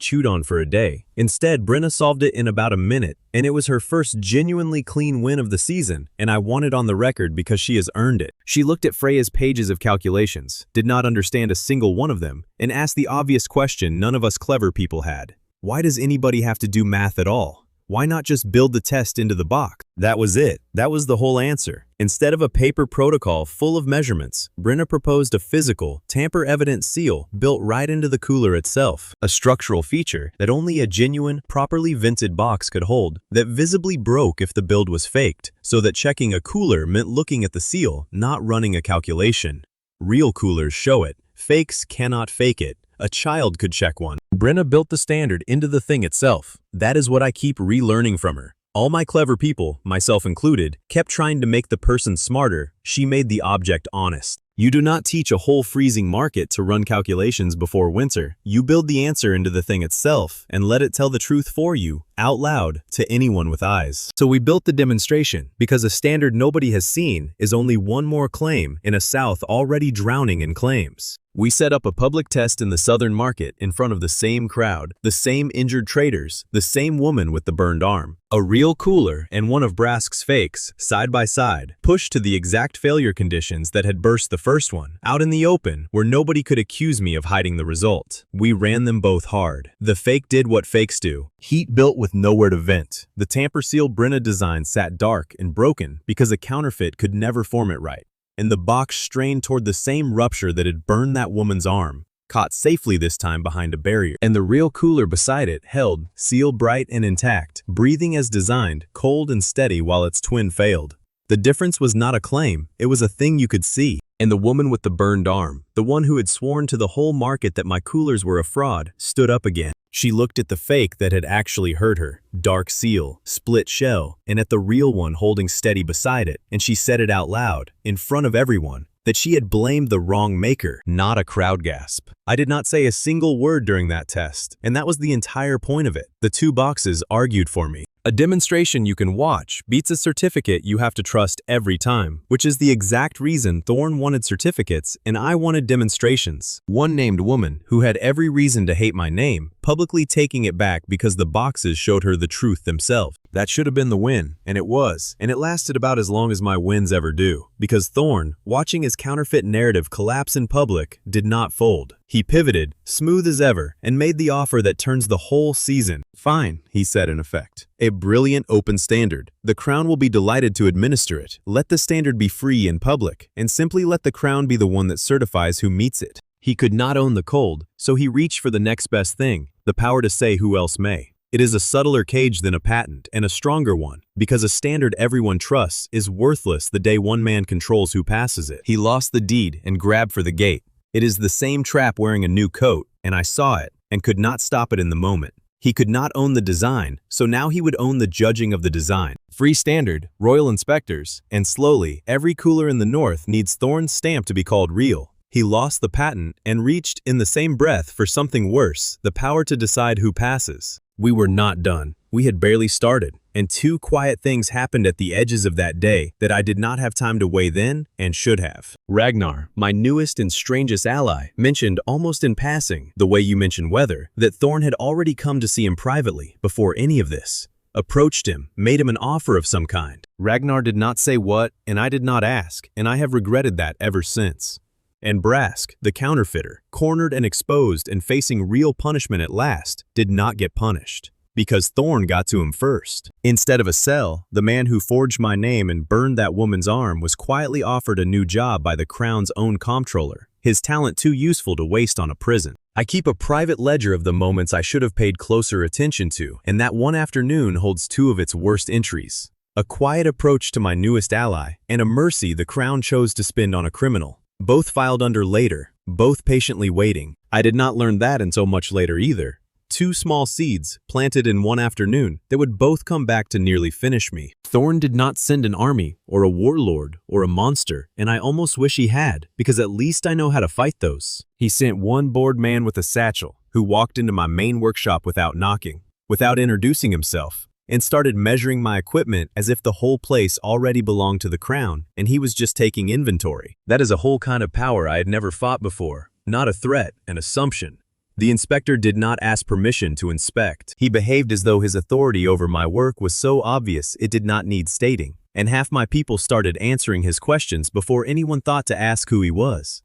chewed on for a day. Instead, Brenna solved it in about a minute, and it was her first genuinely clean win of the season, and I want it on the record because she has earned it. She looked at Freya's pages of calculations, did not understand a single one of them, and asked the obvious question none of us clever people had. Why does anybody have to do math at all? Why not just build the test into the box? That was it. That was the whole answer. Instead of a paper protocol full of measurements, Brenna proposed a physical, tamper-evident seal built right into the cooler itself. A structural feature that only a genuine, properly vented box could hold, that visibly broke if the build was faked, so that checking a cooler meant looking at the seal, not running a calculation. Real coolers show it. Fakes cannot fake it. A child could check one. Brenna built the standard into the thing itself. That is what I keep relearning from her. All my clever people, myself included, kept trying to make the person smarter. She made the object honest. You do not teach a whole freezing market to run calculations before winter. You build the answer into the thing itself and let it tell the truth for you, out loud, to anyone with eyes. So we built the demonstration because a standard nobody has seen is only one more claim in a South already drowning in claims. We set up a public test in the southern market in front of the same crowd, the same injured traders, the same woman with the burned arm. A real cooler and one of Brask's fakes, side by side, pushed to the exact failure conditions that had burst the first one, out in the open where nobody could accuse me of hiding the result. We ran them both hard. The fake did what fakes do. Heat built with nowhere to vent. The tamper seal Brenna design sat dark and broken because a counterfeit could never form it right. And the box strained toward the same rupture that had burned that woman's arm, caught safely this time behind a barrier. And the real cooler beside it held, seal bright and intact, breathing as designed, cold and steady while its twin failed. The difference was not a claim, it was a thing you could see. And the woman with the burned arm, the one who had sworn to the whole market that my coolers were a fraud, stood up again. She looked at the fake that had actually hurt her, dark seal, split shell, and at the real one holding steady beside it, and she said it out loud, in front of everyone, that she had blamed the wrong maker, not a crowd gasp. I did not say a single word during that test, and that was the entire point of it. The two boxes argued for me. A demonstration you can watch beats a certificate you have to trust every time, which is the exact reason Thorn wanted certificates and I wanted demonstrations. One named woman, who had every reason to hate my name, publicly taking it back because the boxes showed her the truth themselves. That should have been the win, and it was, and it lasted about as long as my wins ever do, because Thorn, watching his counterfeit narrative collapse in public, did not fold. He pivoted, smooth as ever, and made the offer that turns the whole season. Fine, he said in effect. A brilliant open standard. The Crown will be delighted to administer it. Let the standard be free in public, and simply let the Crown be the one that certifies who meets it. He could not own the cold, so he reached for the next best thing, the power to say who else may. It is a subtler cage than a patent, and a stronger one, because a standard everyone trusts is worthless the day one man controls who passes it. He lost the deed and grabbed for the gate. It is the same trap wearing a new coat, and I saw it, and could not stop it in the moment. He could not own the design, so now he would own the judging of the design. Free standard, royal inspectors, and slowly, every cooler in the north needs Thorn's stamp to be called real. He lost the patent and reached, in the same breath, for something worse, the power to decide who passes. We were not done. We had barely started, and two quiet things happened at the edges of that day that I did not have time to weigh then and should have. Ragnar, my newest and strangest ally, mentioned almost in passing, the way you mention weather, that Thorn had already come to see him privately before any of this. Approached him, made him an offer of some kind. Ragnar did not say what, and I did not ask, and I have regretted that ever since. And Brask, the counterfeiter, cornered and exposed and facing real punishment at last, did not get punished. Because Thorn got to him first. Instead of a cell, the man who forged my name and burned that woman's arm was quietly offered a new job by the Crown's own comptroller, his talent too useful to waste on a prison. I keep a private ledger of the moments I should have paid closer attention to, and that one afternoon holds two of its worst entries. A quiet approach to my newest ally, and a mercy the Crown chose to spend on a criminal. Both filed under later, both patiently waiting. I did not learn that until much later either. Two small seeds, planted in one afternoon, that would both come back to nearly finish me. Thorn did not send an army, or a warlord, or a monster, and I almost wish he had, because at least I know how to fight those. He sent one bored man with a satchel, who walked into my main workshop without knocking, without introducing himself, and started measuring my equipment as if the whole place already belonged to the crown and he was just taking inventory. That is a whole kind of power I had never fought before, not a threat, an assumption. The inspector did not ask permission to inspect. He behaved as though his authority over my work was so obvious it did not need stating, and half my people started answering his questions before anyone thought to ask who he was.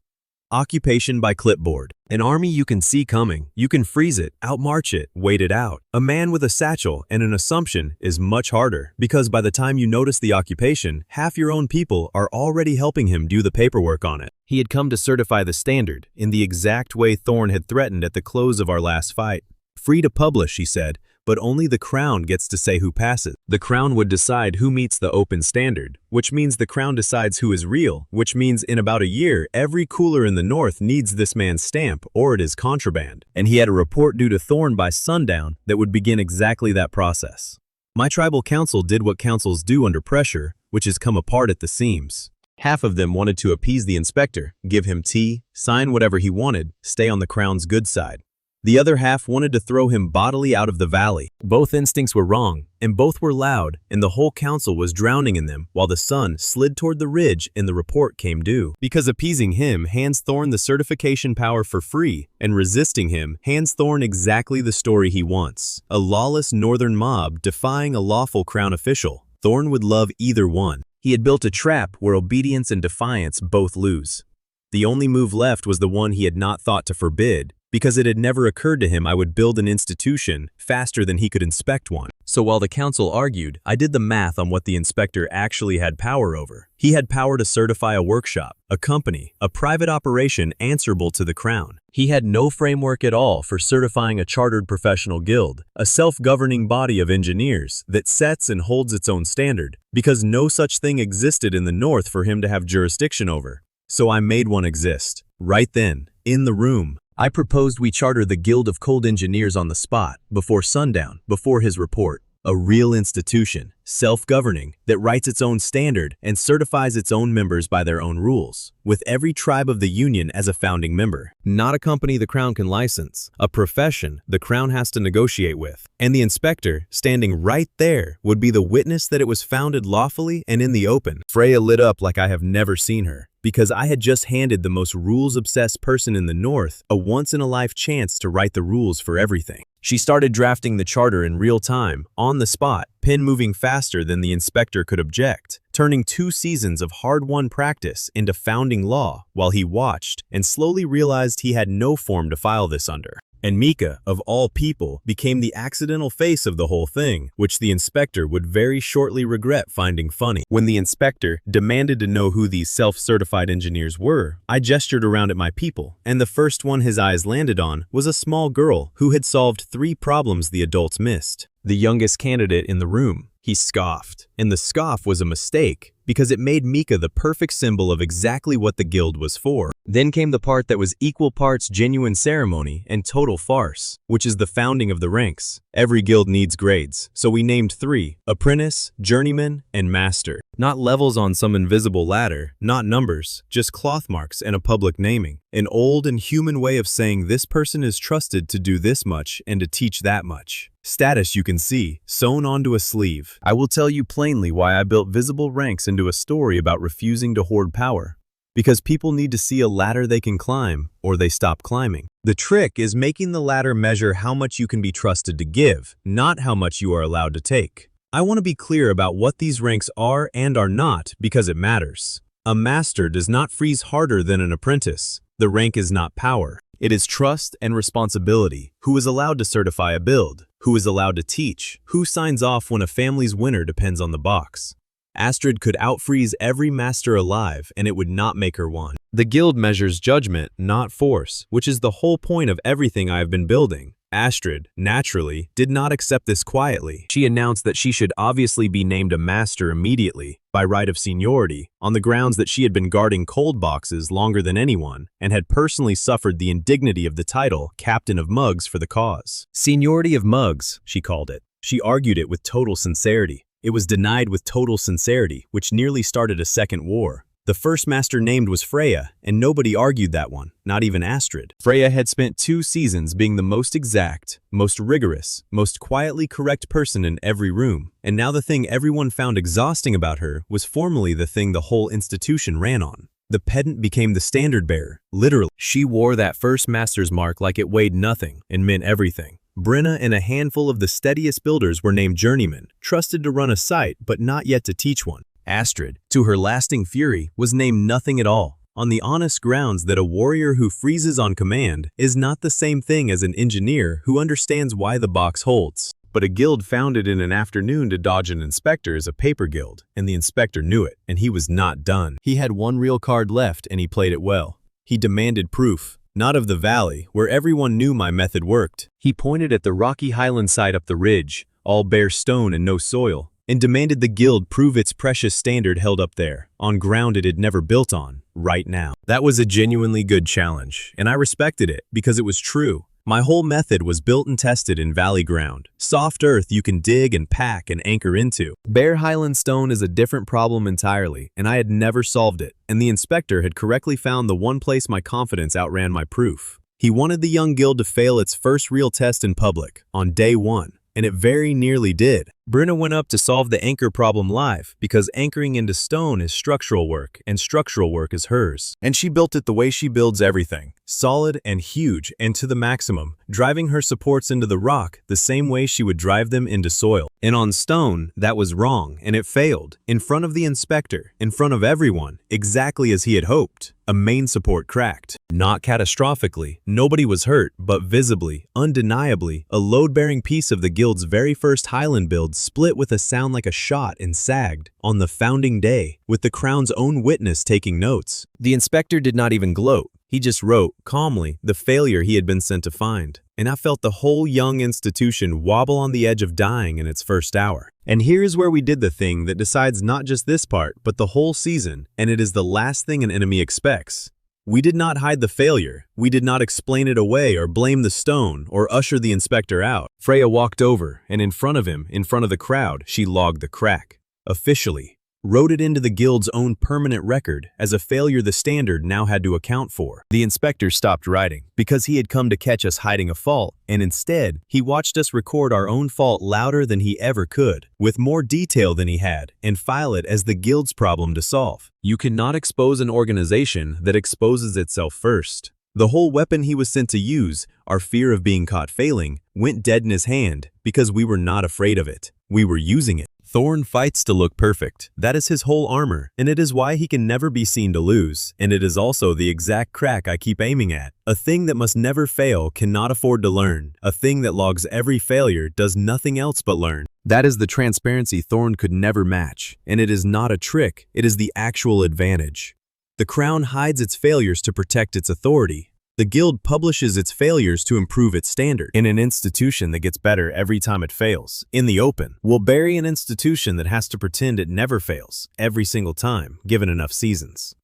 Occupation by clipboard. An army you can see coming. You can freeze it, outmarch it, wait it out. A man with a satchel and an assumption is much harder because by the time you notice the occupation, half your own people are already helping him do the paperwork on it. He had come to certify the standard in the exact way Thorne had threatened at the close of our last fight. Free to publish, he said, but only the crown gets to say who passes. The crown would decide who meets the open standard, which means the crown decides who is real, which means in about a year, every cooler in the north needs this man's stamp or it is contraband. And he had a report due to Thorne by sundown that would begin exactly that process. My tribal council did what councils do under pressure, which is come apart at the seams. Half of them wanted to appease the inspector, give him tea, sign whatever he wanted, stay on the crown's good side. The other half wanted to throw him bodily out of the valley. Both instincts were wrong, and both were loud, and the whole council was drowning in them while the sun slid toward the ridge and the report came due. Because appeasing him hands Thorne the certification power for free, and resisting him hands Thorne exactly the story he wants. A lawless northern mob defying a lawful crown official. Thorne would love either one. He had built a trap where obedience and defiance both lose. The only move left was the one he had not thought to forbid, because it had never occurred to him I would build an institution faster than he could inspect one. So while the council argued, I did the math on what the inspector actually had power over. He had power to certify a workshop, a company, a private operation answerable to the crown. He had no framework at all for certifying a chartered professional guild, a self-governing body of engineers that sets and holds its own standard, because no such thing existed in the north for him to have jurisdiction over. So I made one exist. Right then, in the room. I proposed we charter the Guild of Cold Engineers on the spot, before sundown, before his report. A real institution, self-governing, that writes its own standard and certifies its own members by their own rules, with every tribe of the Union as a founding member. Not a company the crown can license, a profession the crown has to negotiate with. And the inspector, standing right there, would be the witness that it was founded lawfully and in the open. Freya lit up like I have never seen her, because I had just handed the most rules-obsessed person in the north a once-in-a-life chance to write the rules for everything. She started drafting the charter in real time, on the spot, pen moving faster than the inspector could object, turning 2 seasons of hard-won practice into founding law while he watched and slowly realized he had no form to file this under. And Mika, of all people, became the accidental face of the whole thing, which the inspector would very shortly regret finding funny. When the inspector demanded to know who these self-certified engineers were, I gestured around at my people, and the first one his eyes landed on was a small girl who had solved 3 problems the adults missed. The youngest candidate in the room. He scoffed, and the scoff was a mistake, because it made Mika the perfect symbol of exactly what the guild was for. Then came the part that was equal parts genuine ceremony and total farce, which is the founding of the ranks. Every guild needs grades, so we named 3, apprentice, journeyman, and master. Not levels on some invisible ladder, not numbers, just cloth marks and a public naming. An old and human way of saying this person is trusted to do this much and to teach that much. Status you can see, sewn onto a sleeve. I will tell you plainly why I built visible ranks into a story about refusing to hoard power. Because people need to see a ladder they can climb, or they stop climbing. The trick is making the ladder measure how much you can be trusted to give, not how much you are allowed to take. I want to be clear about what these ranks are and are not because it matters. A master does not freeze harder than an apprentice. The rank is not power. It is trust and responsibility. Who is allowed to certify a build? Who is allowed to teach? Who signs off when a family's winner depends on the box? Astrid could outfreeze every master alive, and it would not make her one. The guild measures judgment, not force, which is the whole point of everything I have been building. Astrid, naturally, did not accept this quietly. She announced that she should obviously be named a master immediately, by right of seniority, on the grounds that she had been guarding cold boxes longer than anyone, and had personally suffered the indignity of the title Captain of Mugs for the cause. Seniority of Mugs, she called it. She argued it with total sincerity. It was denied with total sincerity, which nearly started a second war. The first master named was Freya, and nobody argued that one, not even Astrid. Freya had spent 2 seasons being the most exact, most rigorous, most quietly correct person in every room, and now the thing everyone found exhausting about her was formally the thing the whole institution ran on. The pedant became the standard-bearer, literally. She wore that first master's mark like it weighed nothing and meant everything. Brenna and a handful of the steadiest builders were named journeymen, trusted to run a site but not yet to teach one. Astrid, to her lasting fury, was named nothing at all, on the honest grounds that a warrior who freezes on command is not the same thing as an engineer who understands why the box holds. But a guild founded in an afternoon to dodge an inspector is a paper guild, and the inspector knew it, and he was not done. He had one real card left, and he played it well. He demanded proof, not of the valley, where everyone knew my method worked. He pointed at the rocky highland side up the ridge, all bare stone and no soil, and demanded the guild prove its precious standard held up there, on ground it had never built on, right now. That was a genuinely good challenge, and I respected it because it was true. My whole method was built and tested in valley ground, soft earth you can dig and pack and anchor into. Bare highland stone is a different problem entirely, and I had never solved it, and the inspector had correctly found the one place my confidence outran my proof. He wanted the young guild to fail its first real test in public, on day 1. And it very nearly did. Brenna went up to solve the anchor problem live because anchoring into stone is structural work and structural work is hers. And she built it the way she builds everything, solid and huge and to the maximum, driving her supports into the rock the same way she would drive them into soil. And on stone, that was wrong and it failed, in front of the inspector, in front of everyone, exactly as he had hoped. A main support cracked. Not catastrophically, nobody was hurt, but visibly, undeniably, a load-bearing piece of the guild's very first Highland build split with a sound like a shot and sagged, on the founding day, with the Crown's own witness taking notes. The inspector did not even gloat. He just wrote, calmly, the failure he had been sent to find. And I felt the whole young institution wobble on the edge of dying in its first hour. And here's where we did the thing that decides not just this part, but the whole season, and it is the last thing an enemy expects. We did not hide the failure. We did not explain it away or blame the stone or usher the inspector out. Freya walked over, and in front of him, in front of the crowd, she logged the crack. Officially. Wrote it into the guild's own permanent record as a failure the standard now had to account for. The inspector stopped writing because he had come to catch us hiding a fault, and instead, he watched us record our own fault louder than he ever could, with more detail than he had, and file it as the guild's problem to solve. You cannot expose an organization that exposes itself first. The whole weapon he was sent to use, our fear of being caught failing, went dead in his hand because we were not afraid of it. We were using it. Thorn fights to look perfect. That is his whole armor, and it is why he can never be seen to lose, and it is also the exact crack I keep aiming at. A thing that must never fail cannot afford to learn. A thing that logs every failure does nothing else but learn. That is the transparency Thorn could never match, and it is not a trick, it is the actual advantage. The Crown hides its failures to protect its authority. The guild publishes its failures to improve its standard. In an institution that gets better every time it fails, in the open, we'll bury an institution that has to pretend it never fails, every single time, given enough seasons.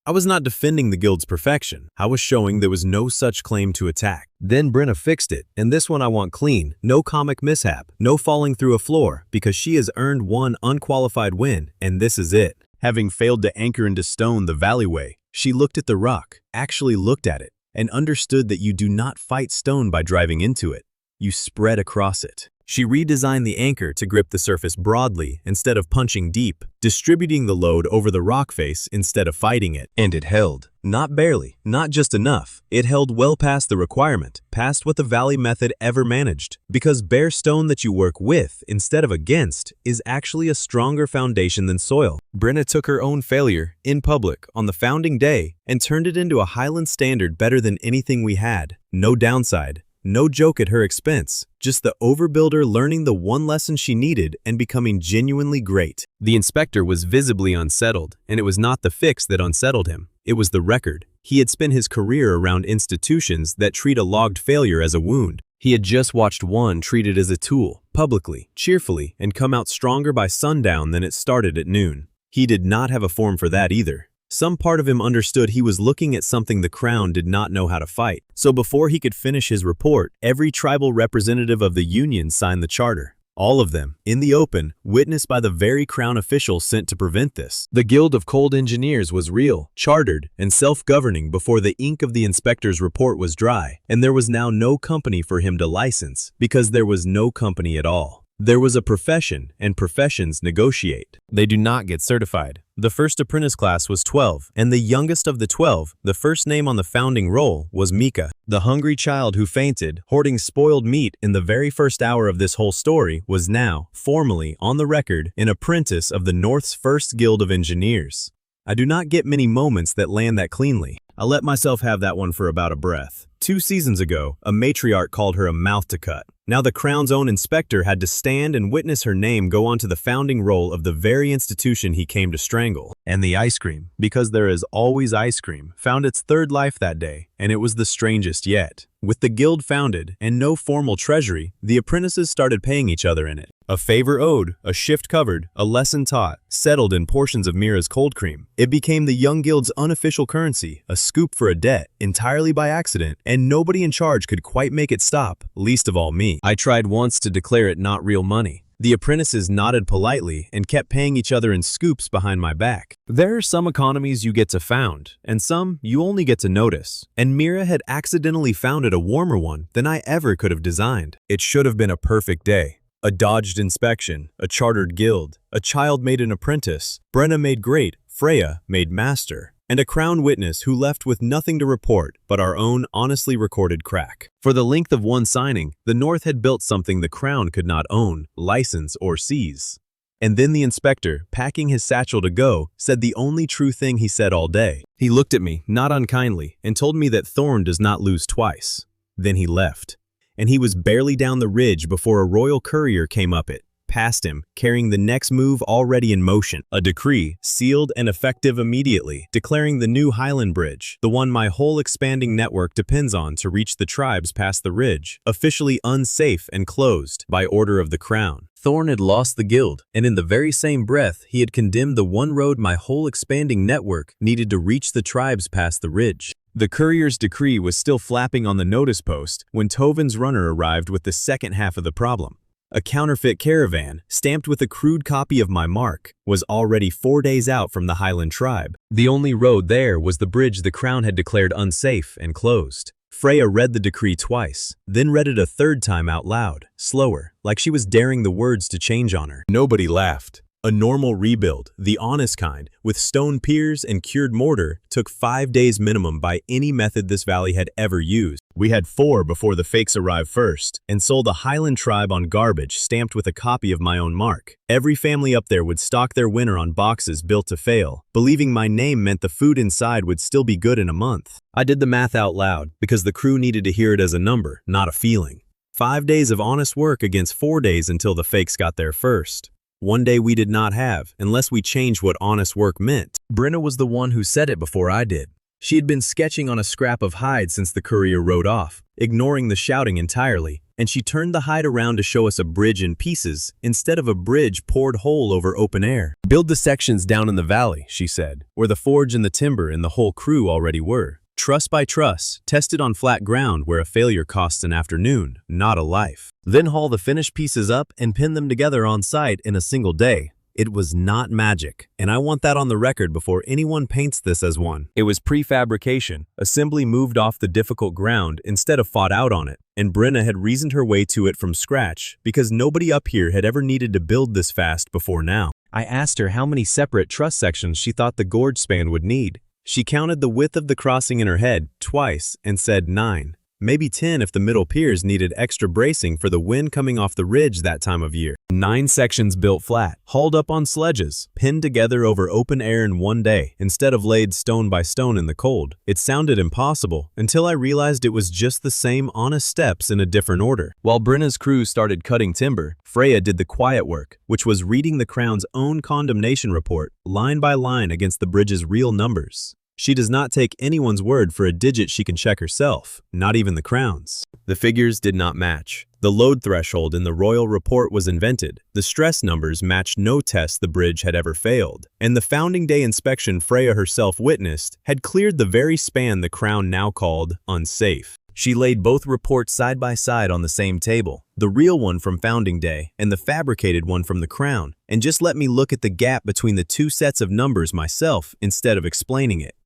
I was not defending the guild's perfection. I was showing there was no such claim to attack. Then Brenna fixed it, and this one I want clean. No comic mishap, no falling through a floor, because she has earned one unqualified win, and this is it. Having failed to anchor into stone the valleyway, she looked at the rock, actually looked at it, and understood that you do not fight stone by driving into it. You spread across it. She redesigned the anchor to grip the surface broadly instead of punching deep, distributing the load over the rock face instead of fighting it. And it held. Not barely, not just enough. It held well past the requirement, past what the valley method ever managed. Because bare stone that you work with instead of against is actually a stronger foundation than soil. Brenna took her own failure, in public, on the founding day, and turned it into a Highland standard better than anything we had. No downside. No joke at her expense, just the overbuilder learning the one lesson she needed and becoming genuinely great. The inspector was visibly unsettled, and it was not the fix that unsettled him. It was the record. He had spent his career around institutions that treat a logged failure as a wound. He had just watched one treat it as a tool, publicly, cheerfully, and come out stronger by sundown than it started at noon. He did not have a form for that either. Some part of him understood he was looking at something the Crown did not know how to fight. So before he could finish his report, every tribal representative of the Union signed the charter. All of them, in the open, witnessed by the very crown officials sent to prevent this. The Guild of Cold Engineers was real, chartered, and self-governing before the ink of the inspector's report was dry, and there was now no company for him to license, because there was no company at all. There was a profession, and professions negotiate. They do not get certified. The first apprentice class was 12, and the youngest of the 12, the first name on the founding roll, was Mika. The hungry child who fainted, hoarding spoiled meat in the very first hour of this whole story, was now, formally, on the record, an apprentice of the North's first Guild of Engineers. I do not get many moments that land that cleanly. I'll let myself have that one for about a breath. 2 seasons ago, a matriarch called her a mouth to cut. Now the Crown's own inspector had to stand and witness her name go onto the founding roll of the very institution he came to strangle. And the ice cream, because there is always ice cream, found its third life that day, and it was the strangest yet. With the guild founded and no formal treasury, the apprentices started paying each other in it. A favor owed, a shift covered, a lesson taught, settled in portions of Mira's cold cream. It became the young guild's unofficial currency, a scoop for a debt, entirely by accident, and nobody in charge could quite make it stop, least of all me. I tried once to declare it not real money. The apprentices nodded politely and kept paying each other in scoops behind my back. There are some economies you get to found, and some you only get to notice. And Mira had accidentally founded a warmer one than I ever could have designed. It should have been a perfect day. A dodged inspection, a chartered guild, a child made an apprentice, Brenna made great, Freya made master, and a crown witness who left with nothing to report but our own honestly recorded crack. For the length of one signing, the North had built something the crown could not own, license, or seize. And then the inspector, packing his satchel to go, said the only true thing he said all day. He looked at me, not unkindly, and told me that Thorn does not lose twice. Then he left. And he was barely down the ridge before a royal courier came up it, past him, carrying the next move already in motion. A decree, sealed and effective immediately, declaring the new Highland Bridge, the one my whole expanding network depends on to reach the tribes past the ridge, officially unsafe and closed by order of the crown. Thorn had lost the guild, and in the very same breath, he had condemned the one road my whole expanding network needed to reach the tribes past the ridge. The courier's decree was still flapping on the notice post when Tovin's runner arrived with the second half of the problem. A counterfeit caravan, stamped with a crude copy of my mark, was already 4 days out from the Highland tribe. The only road there was the bridge the crown had declared unsafe and closed. Freya read the decree twice, then read it a third time out loud, slower, like she was daring the words to change on her. Nobody laughed. A normal rebuild, the honest kind, with stone piers and cured mortar, took 5 days minimum by any method this valley had ever used. We had 4 before the fakes arrived first, and sold a Highland tribe on garbage stamped with a copy of my own mark. Every family up there would stock their winter on boxes built to fail, believing my name meant the food inside would still be good in a month. I did the math out loud, because the crew needed to hear it as a number, not a feeling. 5 days of honest work against 4 days until the fakes got there first. 1 day we did not have, unless we changed what honest work meant. Brenna was the one who said it before I did. She had been sketching on a scrap of hide since the courier rode off, ignoring the shouting entirely, and she turned the hide around to show us a bridge in pieces instead of a bridge poured whole over open air. Build the sections down in the valley, she said, where the forge and the timber and the whole crew already were. Truss by truss, tested on flat ground where a failure costs an afternoon, not a life. Then haul the finished pieces up and pin them together on site in a single day. It was not magic, and I want that on the record before anyone paints this as one. It was prefabrication, assembly moved off the difficult ground instead of fought out on it, and Brenna had reasoned her way to it from scratch because nobody up here had ever needed to build this fast before now. I asked her how many separate truss sections she thought the gorge span would need. She counted the width of the crossing in her head twice and said 9, maybe 10 if the middle piers needed extra bracing for the wind coming off the ridge that time of year. 9 sections built flat, hauled up on sledges, pinned together over open air in 1 day, instead of laid stone by stone in the cold. It sounded impossible until I realized it was just the same honest steps in a different order. While Brenna's crew started cutting timber, Freya did the quiet work, which was reading the Crown's own condemnation report, line by line against the bridge's real numbers. She does not take anyone's word for a digit she can check herself, not even the Crown's. The figures did not match. The load threshold in the royal report was invented. The stress numbers matched no test the bridge had ever failed. And the founding day inspection Freya herself witnessed had cleared the very span the Crown now called unsafe. She laid both reports side by side on the same table, the real one from founding day and the fabricated one from the crown, and just let me look at the gap between the two sets of numbers myself instead of explaining it.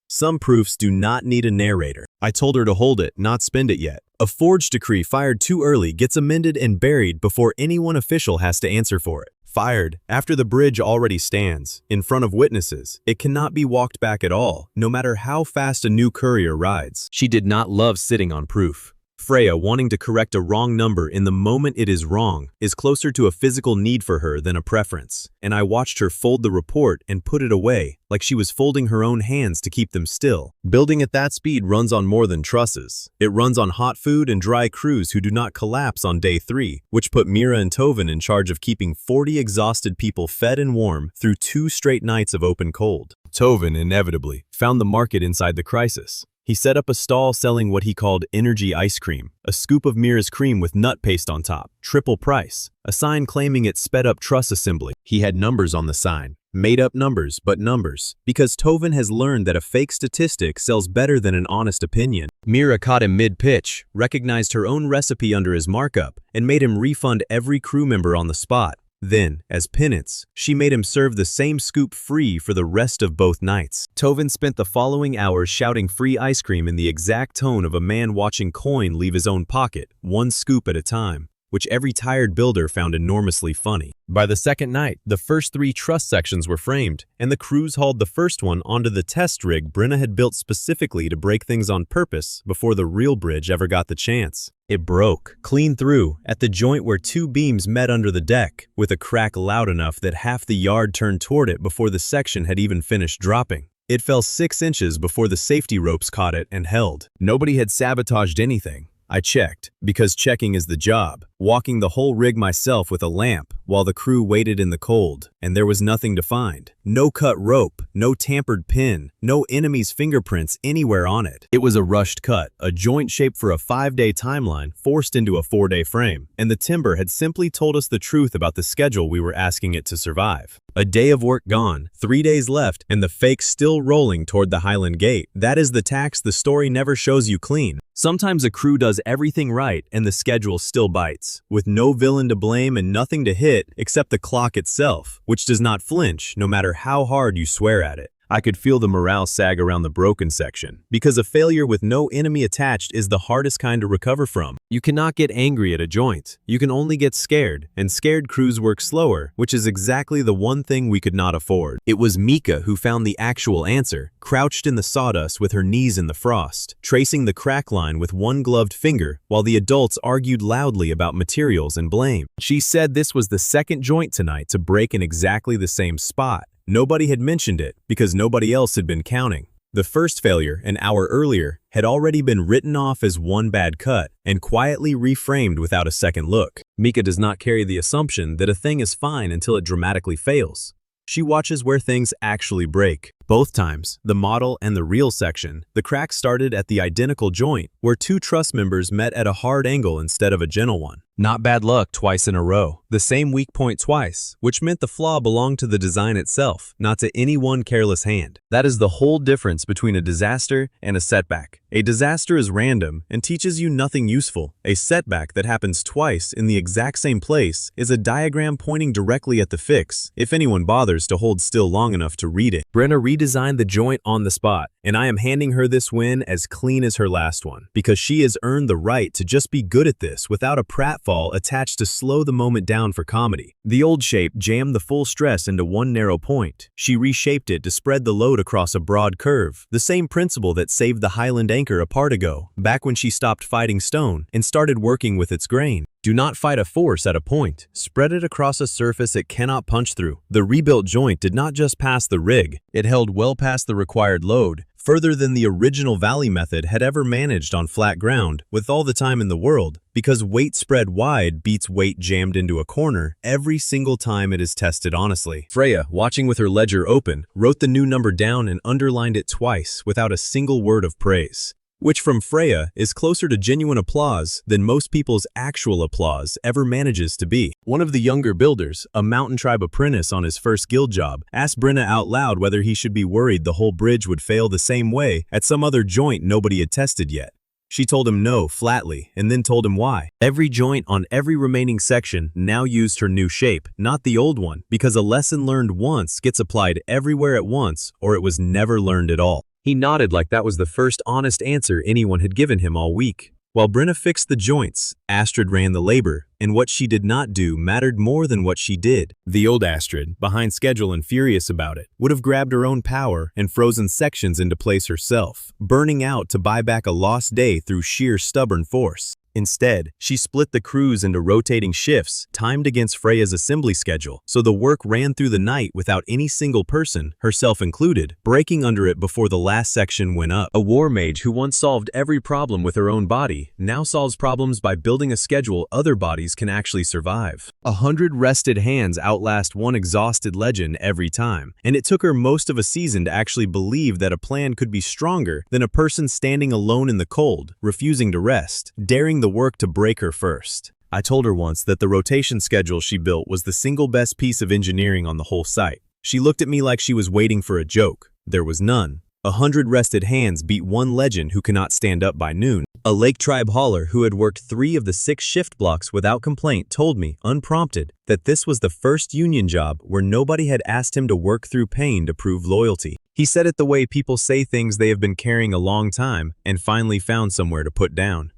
Some proofs do not need a narrator. I told her to hold it, not spend it yet. A forged decree fired too early gets amended and buried before anyone official has to answer for it. Fired after the bridge already stands, in front of witnesses, it cannot be walked back at all, no matter how fast a new courier rides. She did not love sitting on proof. Freya wanting to correct a wrong number in the moment it is wrong is closer to a physical need for her than a preference, and I watched her fold the report and put it away, like she was folding her own hands to keep them still. Building at that speed runs on more than trusses. It runs on hot food and dry crews who do not collapse on day 3, which put Mira and Tovin in charge of keeping 40 exhausted people fed and warm through 2 straight nights of open cold. Tovin, inevitably, found the market inside the crisis. He set up a stall selling what he called energy ice cream, a scoop of Mira's cream with nut paste on top, triple price, a sign claiming it sped up truss assembly. He had numbers on the sign. Made up numbers, but numbers, because Tovin has learned that a fake statistic sells better than an honest opinion. Mira caught him mid-pitch, recognized her own recipe under his markup, and made him refund every crew member on the spot. Then, as penance, she made him serve the same scoop free for the rest of both nights. Tovin spent the following hours shouting free ice cream in the exact tone of a man watching coin leave his own pocket, 1 scoop at a time, which every tired builder found enormously funny. By the second night, the first 3 truss sections were framed, and the crews hauled the first one onto the test rig Brenna had built specifically to break things on purpose before the real bridge ever got the chance. It broke, clean through, at the joint where 2 beams met under the deck, with a crack loud enough that half the yard turned toward it before the section had even finished dropping. It fell 6 inches before the safety ropes caught it and held. Nobody had sabotaged anything. I checked, because checking is the job, walking the whole rig myself with a lamp while the crew waited in the cold, and there was nothing to find. No cut rope, no tampered pin, no enemy's fingerprints anywhere on it. It was a rushed cut, a joint shaped for a 5-day timeline forced into a 4-day frame, and the timber had simply told us the truth about the schedule we were asking it to survive. A day of work gone, 3 days left, and the fake still rolling toward the Highland Gate. That is the tax the story never shows you clean. Sometimes a crew does everything right and the schedule still bites, with no villain to blame and nothing to hit except the clock itself, which does not flinch no matter how hard you swear at it. I could feel the morale sag around the broken section, because a failure with no enemy attached is the hardest kind to recover from. You cannot get angry at a joint. You can only get scared, and scared crews work slower, which is exactly the one thing we could not afford. It was Mika who found the actual answer, crouched in the sawdust with her knees in the frost, tracing the crack line with one gloved finger, while the adults argued loudly about materials and blame. She said this was the second joint tonight to break in exactly the same spot. Nobody had mentioned it because nobody else had been counting. The first failure, an hour earlier, had already been written off as one bad cut and quietly reframed without a second look. Mika does not carry the assumption that a thing is fine until it dramatically fails. She watches where things actually break. Both times, the model and the real section, the crack started at the identical joint, where 2 truss members met at a hard angle instead of a gentle one. Not bad luck twice in a row. The same weak point twice, which meant the flaw belonged to the design itself, not to any one careless hand. That is the whole difference between a disaster and a setback. A disaster is random and teaches you nothing useful. A setback that happens twice in the exact same place is a diagram pointing directly at the fix, if anyone bothers to hold still long enough to read it. Brenna redesigned the joint on the spot, and I am handing her this win as clean as her last one, because she has earned the right to just be good at this without a pratfall attached to slow the moment down for comedy. The old shape jammed the full stress into one narrow point. She reshaped it to spread the load across a broad curve, the same principle that saved the Highland anchor a part ago, back when she stopped fighting stone and started working with its grain. Do not fight a force at a point. Spread it across a surface it cannot punch through. The rebuilt joint did not just pass the rig, it held well past the required load, further than the original valley method had ever managed on flat ground, with all the time in the world, because weight spread wide beats weight jammed into a corner every single time it is tested honestly. Freya, watching with her ledger open, wrote the new number down and underlined it twice without a single word of praise, which from Freya is closer to genuine applause than most people's actual applause ever manages to be. One of the younger builders, a mountain tribe apprentice on his first guild job, asked Brenna out loud whether he should be worried the whole bridge would fail the same way at some other joint nobody had tested yet. She told him no flatly, and then told him why. Every joint on every remaining section now used her new shape, not the old one, because a lesson learned once gets applied everywhere at once, or it was never learned at all. He nodded like that was the first honest answer anyone had given him all week. While Brenna fixed the joints, Astrid ran the labor, and what she did not do mattered more than what she did. The old Astrid, behind schedule and furious about it, would have grabbed her own power and frozen sections into place herself, burning out to buy back a lost day through sheer stubborn force. Instead, she split the crews into rotating shifts, timed against Freya's assembly schedule, so the work ran through the night without any single person, herself included, breaking under it before the last section went up. A war mage who once solved every problem with her own body, now solves problems by building a schedule other bodies can actually survive. 100 rested hands outlast one exhausted legend every time, and it took her most of a season to actually believe that a plan could be stronger than a person standing alone in the cold, refusing to rest, daring the work to break her first. I told her once that the rotation schedule she built was the single best piece of engineering on the whole site. She looked at me like she was waiting for a joke. There was none. 100 rested hands beat one legend who cannot stand up by noon. A Lake Tribe hauler who had worked 3 of the 6 shift blocks without complaint told me, unprompted, that this was the first union job where nobody had asked him to work through pain to prove loyalty. He said it the way people say things they have been carrying a long time and finally found somewhere to put down.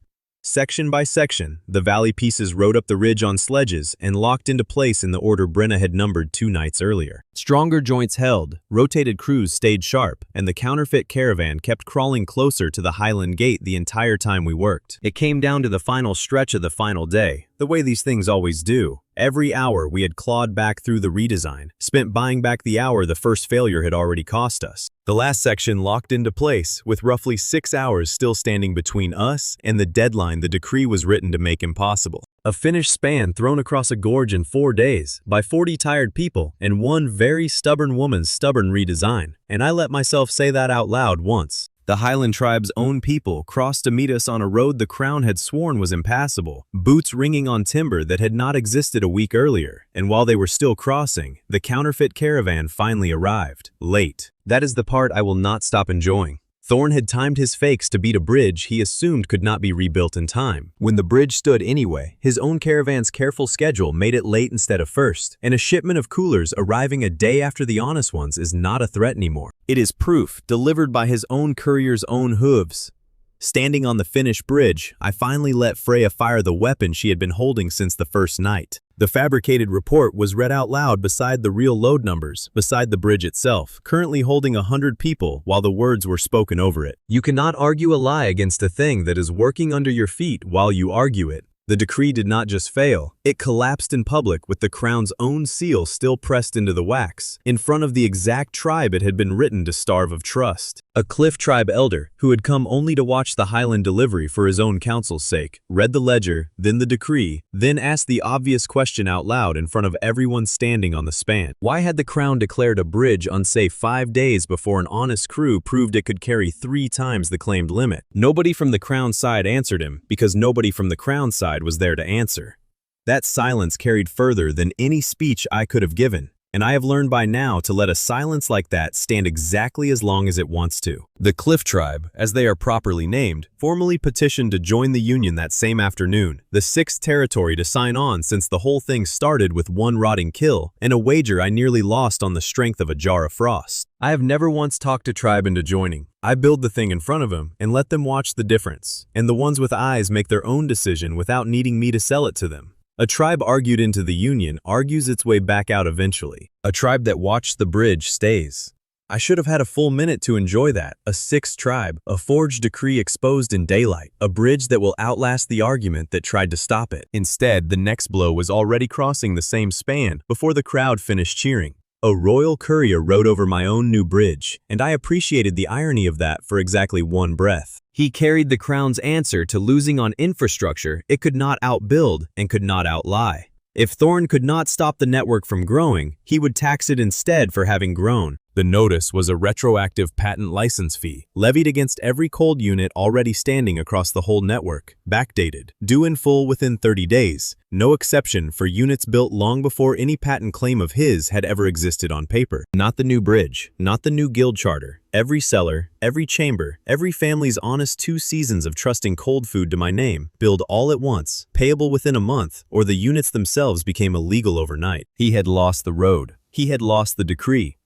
Section by section, the valley pieces rode up the ridge on sledges and locked into place in the order Brenna had numbered 2 nights earlier. Stronger joints held, rotated crews stayed sharp, and the counterfeit caravan kept crawling closer to the Highland Gate the entire time we worked. It came down to the final stretch of the final day, the way these things always do. Every hour we had clawed back through the redesign, spent buying back the hour the first failure had already cost us. The last section locked into place, with roughly 6 hours still standing between us and the deadline the decree was written to make impossible. A finished span thrown across a gorge in 4 days, by 40 tired people and one very stubborn woman's stubborn redesign. And I let myself say that out loud once. The Highland Tribe's own people crossed to meet us on a road the Crown had sworn was impassable, boots ringing on timber that had not existed a week earlier, and while they were still crossing, the counterfeit caravan finally arrived, late. That is the part I will not stop enjoying. Thorn had timed his fakes to beat a bridge he assumed could not be rebuilt in time. When the bridge stood anyway, his own caravan's careful schedule made it late instead of first, and a shipment of coolers arriving a day after the honest ones is not a threat anymore. It is proof delivered by his own courier's own hooves. Standing on the finished bridge, I finally let Freya fire the weapon she had been holding since the first night. The fabricated report was read out loud beside the real load numbers, beside the bridge itself, currently holding 100 people while the words were spoken over it. You cannot argue a lie against a thing that is working under your feet while you argue it. The decree did not just fail, it collapsed in public with the Crown's own seal still pressed into the wax, in front of the exact tribe it had been written to starve of trust. A Cliff Tribe elder, who had come only to watch the Highland delivery for his own counsel's sake, read the ledger, then the decree, then asked the obvious question out loud in front of everyone standing on the span. Why had the Crown declared a bridge unsafe 5 days before an honest crew proved it could carry 3 times the claimed limit? Nobody from the Crown side answered him, because nobody from the Crown side was there to answer. That silence carried further than any speech I could have given, and I have learned by now to let a silence like that stand exactly as long as it wants to. The Cliff Tribe, as they are properly named, formally petitioned to join the Union that same afternoon, the 6th territory to sign on since the whole thing started with one rotting kill and a wager I nearly lost on the strength of a jar of frost. I have never once talked a tribe into joining. I build the thing in front of them and let them watch the difference, and the ones with eyes make their own decision without needing me to sell it to them. A tribe argued into the Union argues its way back out eventually. A tribe that watched the bridge stays. I should have had a full minute to enjoy that. A 6th tribe, a forged decree exposed in daylight, a bridge that will outlast the argument that tried to stop it. Instead, the next blow was already crossing the same span before the crowd finished cheering. A royal courier rode over my own new bridge, and I appreciated the irony of that for exactly 1 breath. He carried the Crown's answer to losing on infrastructure it could not outbuild and could not outlie. If Thorn could not stop the network from growing, he would tax it instead for having grown. The notice was a retroactive patent license fee, levied against every cold unit already standing across the whole network, backdated, due in full within 30 days, no exception for units built long before any patent claim of his had ever existed on paper. Not the new bridge, not the new guild charter. Every cellar, every chamber, every family's honest 2 seasons of trusting cold food to my name, billed all at once, payable within a month, or the units themselves became illegal overnight. He had lost the road. He had lost the decree.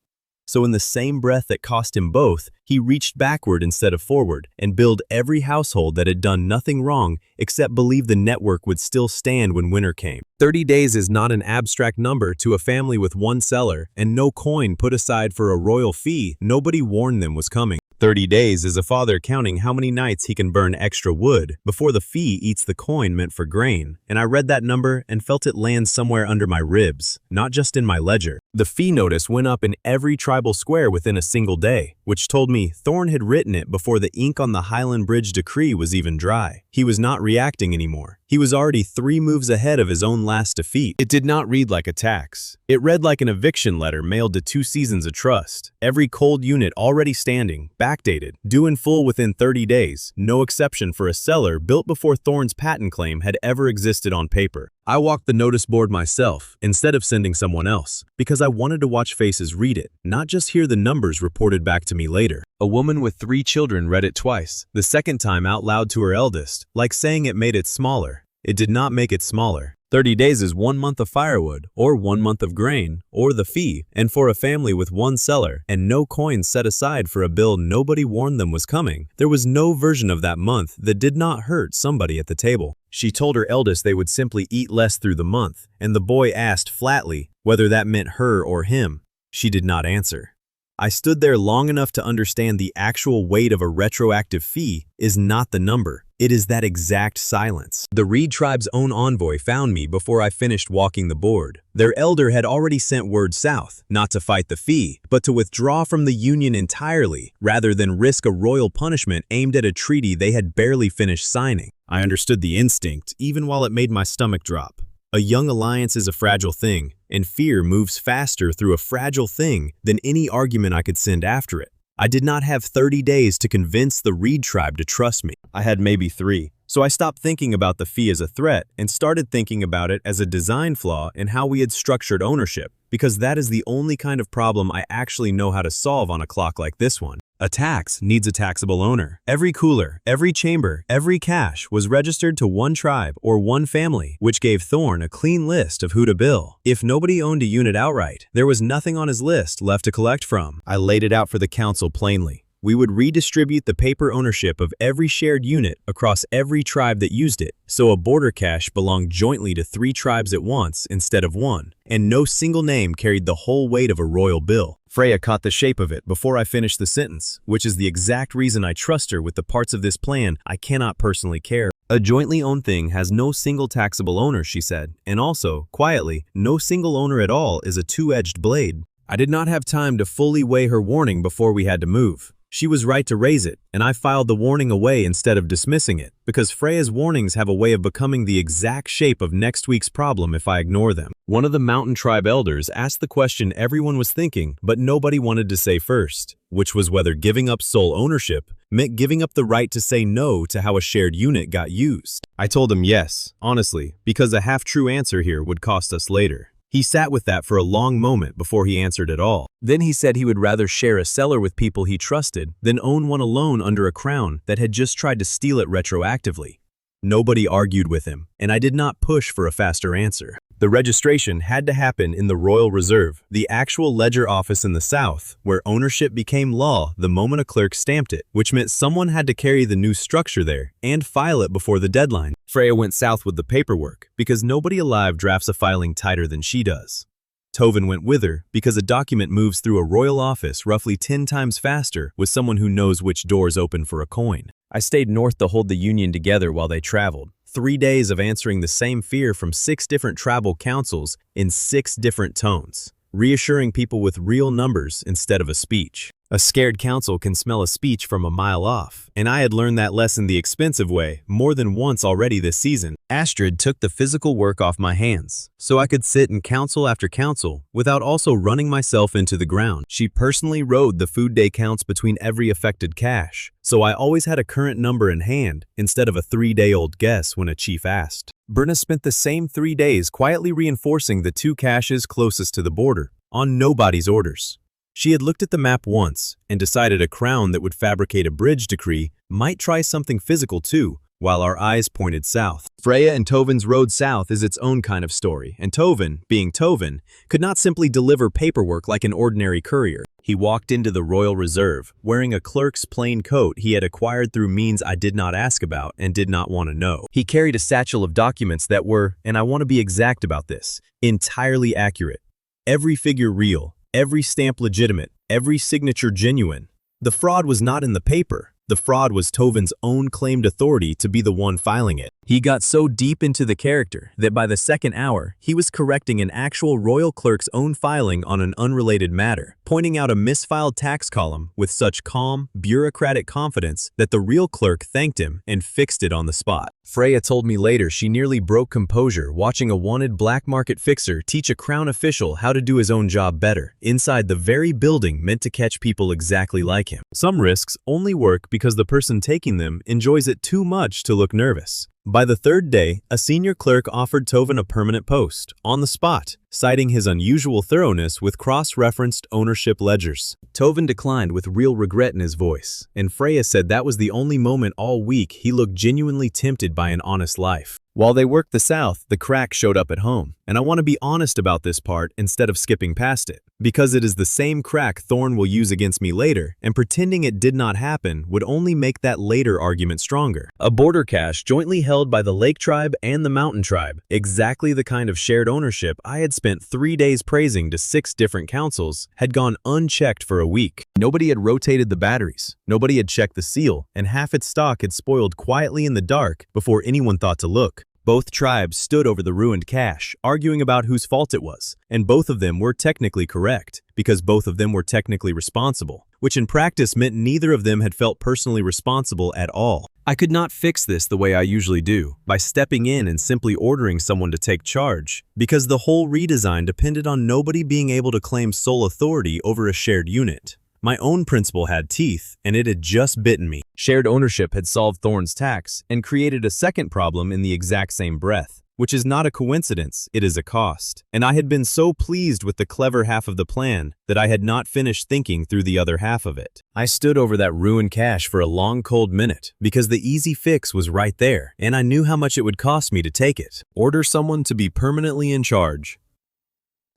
So in the same breath that cost him both, he reached backward instead of forward and billed every household that had done nothing wrong except believe the network would still stand when winter came. 30 days is not an abstract number to a family with 1 cellar and no coin put aside for a royal fee nobody warned them was coming. 30 days is a father counting how many nights he can burn extra wood before the fee eats the coin meant for grain, and I read that number and felt it land somewhere under my ribs, not just in my ledger. The fee notice went up in every tribal square within a single day, which told me Thorn had written it before the ink on the Highland Bridge decree was even dry. He was not reacting anymore. He was already 3 moves ahead of his own last defeat. It did not read like a tax. It read like an eviction letter mailed to 2 seasons of trust. Every cold unit already standing, backdated, due in full within 30 days, no exception for a cellar built before Thorn's patent claim had ever existed on paper. I walked the notice board myself, instead of sending someone else, because I wanted to watch faces read it, not just hear the numbers reported back to me later. A woman with 3 children read it twice, the second time out loud to her eldest, like saying it made it smaller. It did not make it smaller. 30 days is 1 month of firewood, or 1 month of grain, or the fee, and for a family with 1 cellar, and no coins set aside for a bill nobody warned them was coming, there was no version of that month that did not hurt somebody at the table. She told her eldest they would simply eat less through the month, and the boy asked flatly whether that meant her or him. She did not answer. I stood there long enough to understand the actual weight of a retroactive fee is not the number. It is that exact silence. The Reed tribe's own envoy found me before I finished walking the board. Their elder had already sent word south, not to fight the fee, but to withdraw from the Union entirely, rather than risk a royal punishment aimed at a treaty they had barely finished signing. I understood the instinct, even while it made my stomach drop. A young alliance is a fragile thing, and fear moves faster through a fragile thing than any argument I could send after it. I did not have 30 days to convince the Reed tribe to trust me. I had maybe 3. So I stopped thinking about the fee as a threat and started thinking about it as a design flaw in how we had structured ownership, because that is the only kind of problem I actually know how to solve on a clock like this one. A tax needs a taxable owner. Every cooler, every chamber, every cache was registered to 1 tribe or 1 family, which gave Thorn a clean list of who to bill. If nobody owned a unit outright, there was nothing on his list left to collect from. I laid it out for the council plainly. We would redistribute the paper ownership of every shared unit across every tribe that used it, so a border cache belonged jointly to 3 tribes at once instead of 1, and no single name carried the whole weight of a royal bill. Freya caught the shape of it before I finished the sentence, which is the exact reason I trust her with the parts of this plan I cannot personally care. A jointly owned thing has no single taxable owner, she said, and also, quietly, no single owner at all is a 2-edged blade. I did not have time to fully weigh her warning before we had to move. She was right to raise it, and I filed the warning away instead of dismissing it, because Freya's warnings have a way of becoming the exact shape of next week's problem if I ignore them. One of the mountain tribe elders asked the question everyone was thinking, but nobody wanted to say first, which was whether giving up sole ownership meant giving up the right to say no to how a shared unit got used. I told him yes, honestly, because a half-true answer here would cost us later. He sat with that for a long moment before he answered at all. Then he said he would rather share a cellar with people he trusted than own one alone under a crown that had just tried to steal it retroactively. Nobody argued with him, and I did not push for a faster answer. The registration had to happen in the Royal Reserve, the actual ledger office in the South, where ownership became law the moment a clerk stamped it, which meant someone had to carry the new structure there and file it before the deadline. Freya went south with the paperwork, because nobody alive drafts a filing tighter than she does. Tovin went with her, because a document moves through a royal office roughly 10 times faster with someone who knows which doors open for a coin. I stayed north to hold the union together while they traveled. 3 days of answering the same fear from 6 different tribal councils in 6 different tones, reassuring people with real numbers instead of a speech. A scared counsel can smell a speech from a mile off, and I had learned that lesson the expensive way more than once already this season. Astrid took the physical work off my hands, so I could sit in council after council without also running myself into the ground. She personally wrote the food day counts between every affected cache, so I always had a current number in hand instead of a 3-day-old guess when a chief asked. Berna spent the same 3 days quietly reinforcing the 2 caches closest to the border, on nobody's orders. She had looked at the map once and decided a crown that would fabricate a bridge decree might try something physical too, while our eyes pointed south. Freya and Tovin's road south is its own kind of story, and Tovin, being Tovin, could not simply deliver paperwork like an ordinary courier. He walked into the Royal Reserve, wearing a clerk's plain coat he had acquired through means I did not ask about and did not want to know. He carried a satchel of documents that were, and I want to be exact about this, entirely accurate. Every figure real. Every stamp legitimate, every signature genuine. The fraud was not in the paper. The fraud was Tovin's own claimed authority to be the one filing it. He got so deep into the character that by the second hour, he was correcting an actual royal clerk's own filing on an unrelated matter, pointing out a misfiled tax column with such calm, bureaucratic confidence that the real clerk thanked him and fixed it on the spot. Freya told me later she nearly broke composure watching a wanted black market fixer teach a crown official how to do his own job better, inside the very building meant to catch people exactly like him. Some risks only work because the person taking them enjoys it too much to look nervous. By the 3rd day, a senior clerk offered Tovin a permanent post, on the spot, citing his unusual thoroughness with cross-referenced ownership ledgers. Tovin declined with real regret in his voice, and Freya said that was the only moment all week he looked genuinely tempted by an honest life. While they worked the South, the crack showed up at home, and I want to be honest about this part instead of skipping past it, because it is the same crack Thorn will use against me later, and pretending it did not happen would only make that later argument stronger. A border cache jointly held by the Lake Tribe and the Mountain Tribe, exactly the kind of shared ownership I had spent 3 days praising to 6 different councils, had gone unchecked for a week. Nobody had rotated the batteries, nobody had checked the seal, and half its stock had spoiled quietly in the dark before anyone thought to look. Both tribes stood over the ruined cache, arguing about whose fault it was, and both of them were technically correct, because both of them were technically responsible, which in practice meant neither of them had felt personally responsible at all. I could not fix this the way I usually do, by stepping in and simply ordering someone to take charge, because the whole redesign depended on nobody being able to claim sole authority over a shared unit. My own principle had teeth, and it had just bitten me. Shared ownership had solved Thorn's tax and created a second problem in the exact same breath, which is not a coincidence, it is a cost. And I had been so pleased with the clever half of the plan that I had not finished thinking through the other half of it. I stood over that ruined cache for a long cold minute because the easy fix was right there, and I knew how much it would cost me to take it. Order someone to be permanently in charge.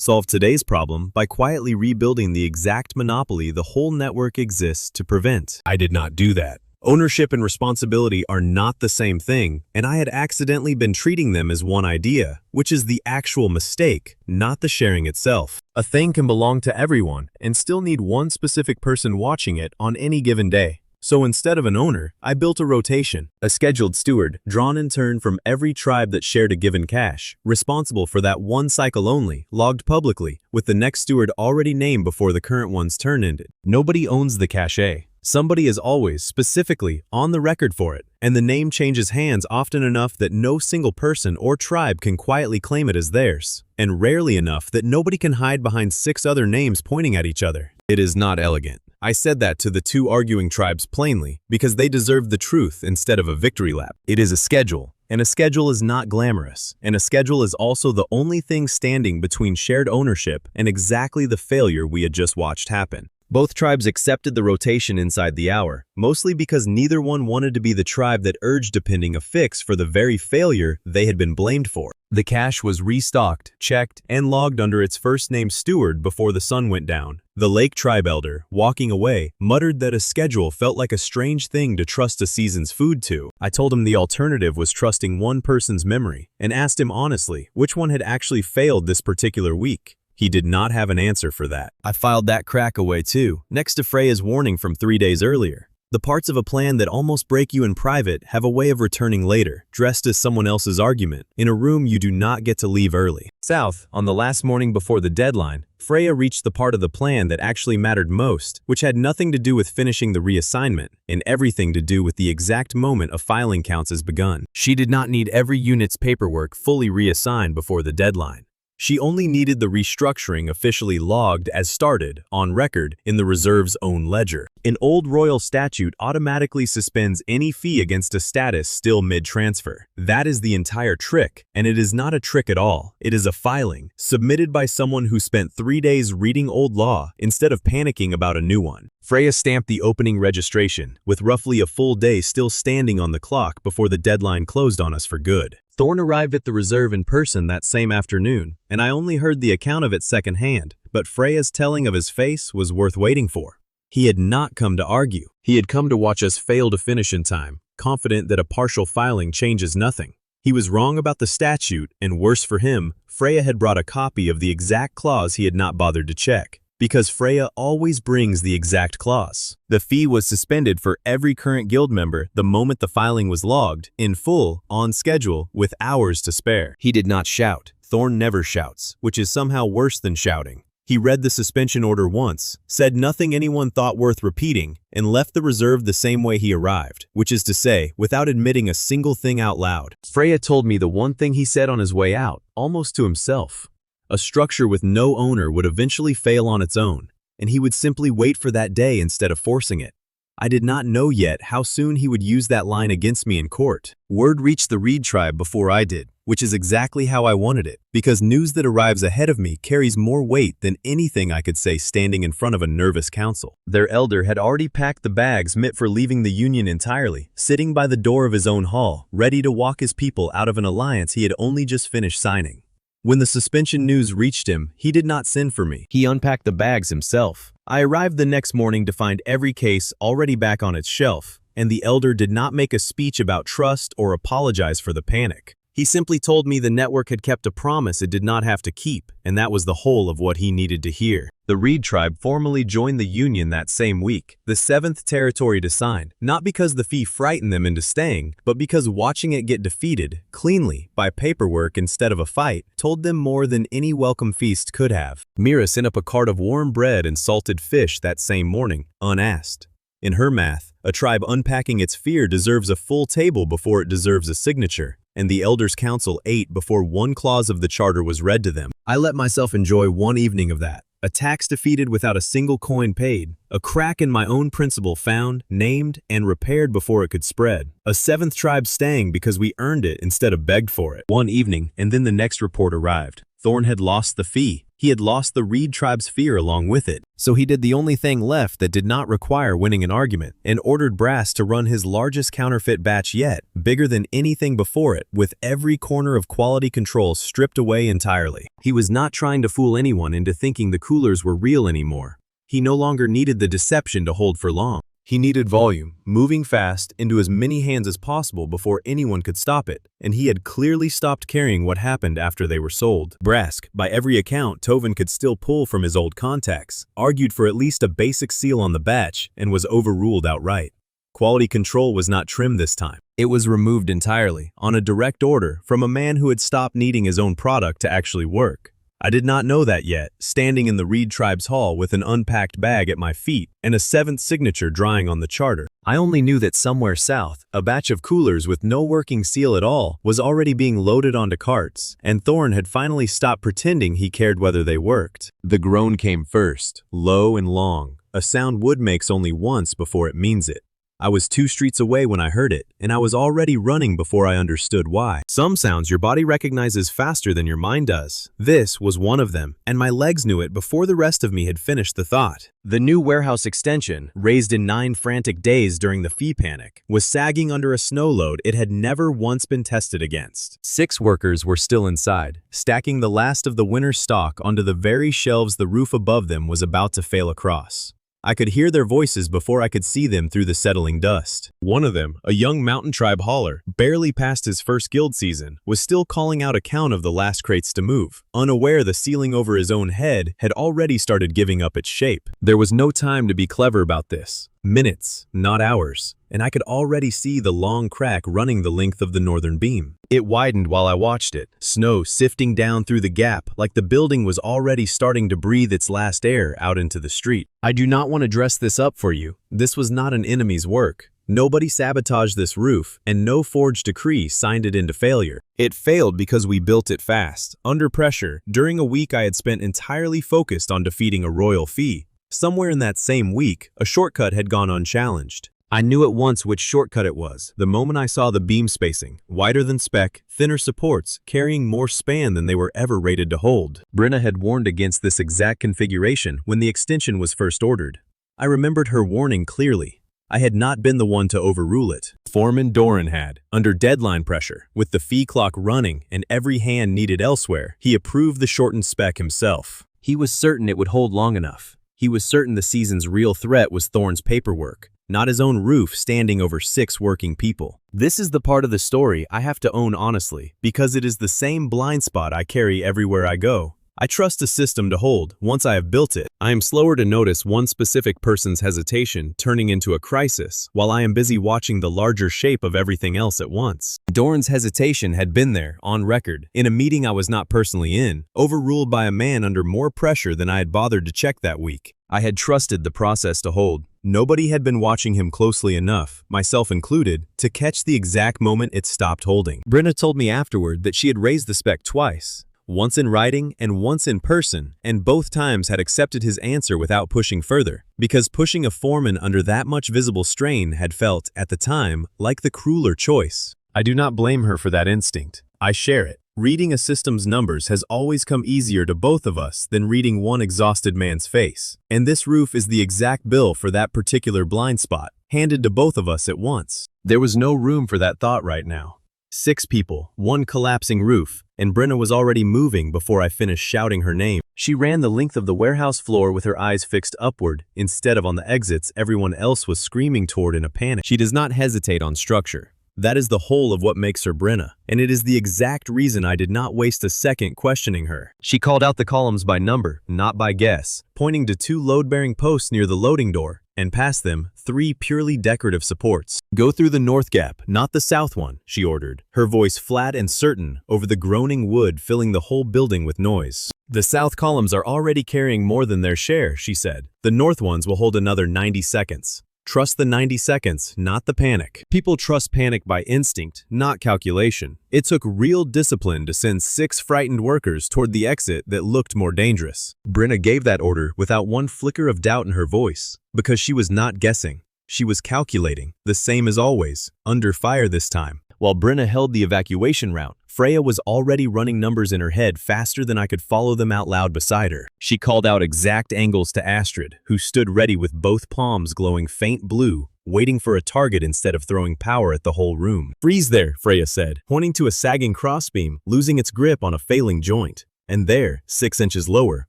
Solve today's problem by quietly rebuilding the exact monopoly the whole network exists to prevent. I did not do that. Ownership and responsibility are not the same thing, and I had accidentally been treating them as one idea, which is the actual mistake, not the sharing itself. A thing can belong to everyone and still need one specific person watching it on any given day. So instead of an owner, I built a rotation, a scheduled steward, drawn in turn from every tribe that shared a given cache, responsible for that one cycle only, logged publicly, with the next steward already named before the current one's turn ended. Nobody owns the cache. Somebody is always, specifically, on the record for it, and the name changes hands often enough that no single person or tribe can quietly claim it as theirs, and rarely enough that nobody can hide behind 6 other names pointing at each other. It is not elegant. I said that to the 2 arguing tribes plainly, because they deserved the truth instead of a victory lap. It is a schedule, and a schedule is not glamorous, and a schedule is also the only thing standing between shared ownership and exactly the failure we had just watched happen. Both tribes accepted the rotation inside the hour, mostly because neither one wanted to be the tribe that urged depending a fix for the very failure they had been blamed for. The cache was restocked, checked, and logged under its first-name steward before the sun went down. The Lake Tribe elder, walking away, muttered that a schedule felt like a strange thing to trust a season's food to. I told him the alternative was trusting one person's memory, and asked him honestly which one had actually failed this particular week. He did not have an answer for that. I filed that crack away too, next to Freya's warning from 3 days earlier. The parts of a plan that almost break you in private have a way of returning later, dressed as someone else's argument, in a room you do not get to leave early. South, on the last morning before the deadline, Freya reached the part of the plan that actually mattered most, which had nothing to do with finishing the reassignment, and everything to do with the exact moment of filing counts has begun. She did not need every unit's paperwork fully reassigned before the deadline. She only needed the restructuring officially logged as started, on record, in the reserve's own ledger. An old royal statute automatically suspends any fee against a status still mid-transfer. That is the entire trick, and it is not a trick at all. It is a filing, submitted by someone who spent 3 days reading old law instead of panicking about a new one. Freya stamped the opening registration, with roughly a full day still standing on the clock before the deadline closed on us for good. Thorn arrived at the reserve in person that same afternoon, and I only heard the account of it secondhand, but Freya's telling of his face was worth waiting for. He had not come to argue. He had come to watch us fail to finish in time, confident that a partial filing changes nothing. He was wrong about the statute, and worse for him, Freya had brought a copy of the exact clause he had not bothered to check. Because Freya always brings the exact clause. The fee was suspended for every current guild member the moment the filing was logged, in full, on schedule, with hours to spare. He did not shout. Thorn never shouts, which is somehow worse than shouting. He read the suspension order once, said nothing anyone thought worth repeating, and left the reserve the same way he arrived, which is to say, without admitting a single thing out loud. Freya told me the one thing he said on his way out, almost to himself. A structure with no owner would eventually fail on its own, and he would simply wait for that day instead of forcing it. I did not know yet how soon he would use that line against me in court. Word reached the Reed tribe before I did, which is exactly how I wanted it, because news that arrives ahead of me carries more weight than anything I could say standing in front of a nervous council. Their elder had already packed the bags meant for leaving the Union entirely, sitting by the door of his own hall, ready to walk his people out of an alliance he had only just finished signing. When the suspension news reached him, he did not send for me. He unpacked the bags himself. I arrived the next morning to find every case already back on its shelf, and the elder did not make a speech about trust or apologize for the panic. He simply told me the network had kept a promise it did not have to keep, and that was the whole of what he needed to hear. The Reed tribe formally joined the Union that same week, the 7th territory to sign, not because the fee frightened them into staying, but because watching it get defeated, cleanly, by paperwork instead of a fight, told them more than any welcome feast could have. Mira sent up a cart of warm bread and salted fish that same morning, unasked. In her math, a tribe unpacking its fear deserves a full table before it deserves a signature, and the Elders' Council ate before one clause of the charter was read to them. I let myself enjoy one evening of that. A tax defeated without a single coin paid, a crack in my own principle found, named, and repaired before it could spread, a 7th tribe staying because we earned it instead of begged for it. One evening, and then the next report arrived. Thorn had lost the fee. He had lost the Reed tribe's fear along with it. So he did the only thing left that did not require winning an argument, and ordered Brass to run his largest counterfeit batch yet, bigger than anything before it, with every corner of quality control stripped away entirely. He was not trying to fool anyone into thinking the coolers were real anymore. He no longer needed the deception to hold for long. He needed volume, moving fast into as many hands as possible before anyone could stop it, and he had clearly stopped caring what happened after they were sold. Brask, by every account Tovin could still pull from his old contacts, argued for at least a basic seal on the batch and was overruled outright. Quality control was not trimmed this time. It was removed entirely, on a direct order from a man who had stopped needing his own product to actually work. I did not know that yet, standing in the Reed tribe's hall with an unpacked bag at my feet and a 7th signature drying on the charter. I only knew that somewhere south, a batch of coolers with no working seal at all was already being loaded onto carts, and Thorn had finally stopped pretending he cared whether they worked. The groan came first, low and long, a sound wood makes only once before it means it. I was 2 streets away when I heard it, and I was already running before I understood why. Some sounds your body recognizes faster than your mind does. This was one of them, and my legs knew it before the rest of me had finished the thought. The new warehouse extension, raised in 9 frantic days during the fee panic, was sagging under a snow load it had never once been tested against. 6 workers were still inside, stacking the last of the winter's stock onto the very shelves the roof above them was about to fail across. I could hear their voices before I could see them through the settling dust. One of them, a young mountain tribe hauler, barely past his first guild season, was still calling out a count of the last crates to move, unaware the ceiling over his own head had already started giving up its shape. There was no time to be clever about this. Minutes, not hours, and I could already see the long crack running the length of the northern beam. It widened while I watched it, snow sifting down through the gap like the building was already starting to breathe its last air out into the street. I do not want to dress this up for you. This was not an enemy's work. Nobody sabotaged this roof, and no forged decree signed it into failure. It failed because we built it fast, under pressure, during a week I had spent entirely focused on defeating a royal fee. Somewhere in that same week, a shortcut had gone unchallenged. I knew at once which shortcut it was, the moment I saw the beam spacing, wider than spec, thinner supports, carrying more span than they were ever rated to hold. Brenna had warned against this exact configuration when the extension was first ordered. I remembered her warning clearly. I had not been the one to overrule it. Foreman Doran had, under deadline pressure, with the fee clock running and every hand needed elsewhere, he approved the shortened spec himself. He was certain it would hold long enough. He was certain the season's real threat was Thorne's paperwork, not his own roof standing over 6 working people. This is the part of the story I have to own honestly, because it is the same blind spot I carry everywhere I go. I trust a system to hold once I have built it. I am slower to notice one specific person's hesitation turning into a crisis while I am busy watching the larger shape of everything else at once. Doran's hesitation had been there, on record, in a meeting I was not personally in, overruled by a man under more pressure than I had bothered to check that week. I had trusted the process to hold. Nobody had been watching him closely enough, myself included, to catch the exact moment it stopped holding. Brenna told me afterward that she had raised the spec twice. Once in writing and once in person, and both times had accepted his answer without pushing further, because pushing a foreman under that much visible strain had felt, at the time, like the crueler choice. I do not blame her for that instinct. I share it. Reading a system's numbers has always come easier to both of us than reading one exhausted man's face. And this roof is the exact bill for that particular blind spot, handed to both of us at once. There was no room for that thought right now. 6 people, 1 collapsing roof, and Brenna was already moving before I finished shouting her name. She ran the length of the warehouse floor with her eyes fixed upward, instead of on the exits everyone else was screaming toward in a panic. She does not hesitate on structure. That is the whole of what makes her Brenna, and it is the exact reason I did not waste a second questioning her. She called out the columns by number, not by guess, pointing to 2 load-bearing posts near the loading door, and past them, 3 purely decorative supports. Go through the north gap, not the south one, she ordered, her voice flat and certain over the groaning wood filling the whole building with noise. The south columns are already carrying more than their share, she said. The north ones will hold another 90 seconds. Trust the 90 seconds, not the panic. People trust panic by instinct, not calculation. It took real discipline to send 6 frightened workers toward the exit that looked more dangerous. Brenna gave that order without one flicker of doubt in her voice, because she was not guessing. She was calculating, the same as always, under fire this time. While Brenna held the evacuation route, Freya was already running numbers in her head faster than I could follow them out loud beside her. She called out exact angles to Astrid, who stood ready with both palms glowing faint blue, waiting for a target instead of throwing power at the whole room. "Freeze there," Freya said, pointing to a sagging crossbeam, losing its grip on a failing joint. And there, 6 inches lower,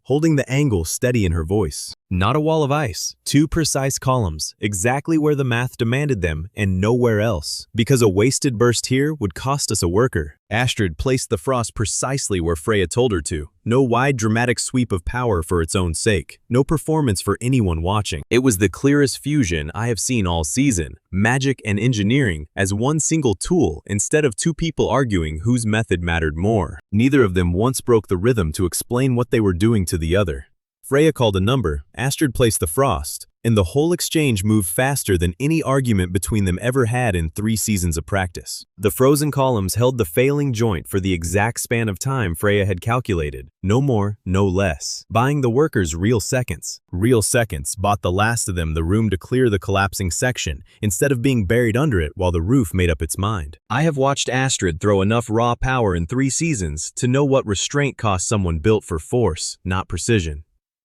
holding the angle steady in her voice. Not a wall of ice, 2 precise columns, exactly where the math demanded them and nowhere else, because a wasted burst here would cost us a worker. Astrid placed the frost precisely where Freya told her to. No wide dramatic sweep of power for its own sake. No performance for anyone watching. It was the clearest fusion I have seen all season. Magic and engineering as one single tool instead of 2 people arguing whose method mattered more. Neither of them once broke the rhythm to explain what they were doing to the other. Freya called a number, Astrid placed the frost, and the whole exchange moved faster than any argument between them ever had in 3 seasons of practice. The frozen columns held the failing joint for the exact span of time Freya had calculated, no more, no less, buying the workers real seconds. Real seconds bought the last of them the room to clear the collapsing section, instead of being buried under it while the roof made up its mind. I have watched Astrid throw enough raw power in 3 seasons to know what restraint costs someone built for force, not precision.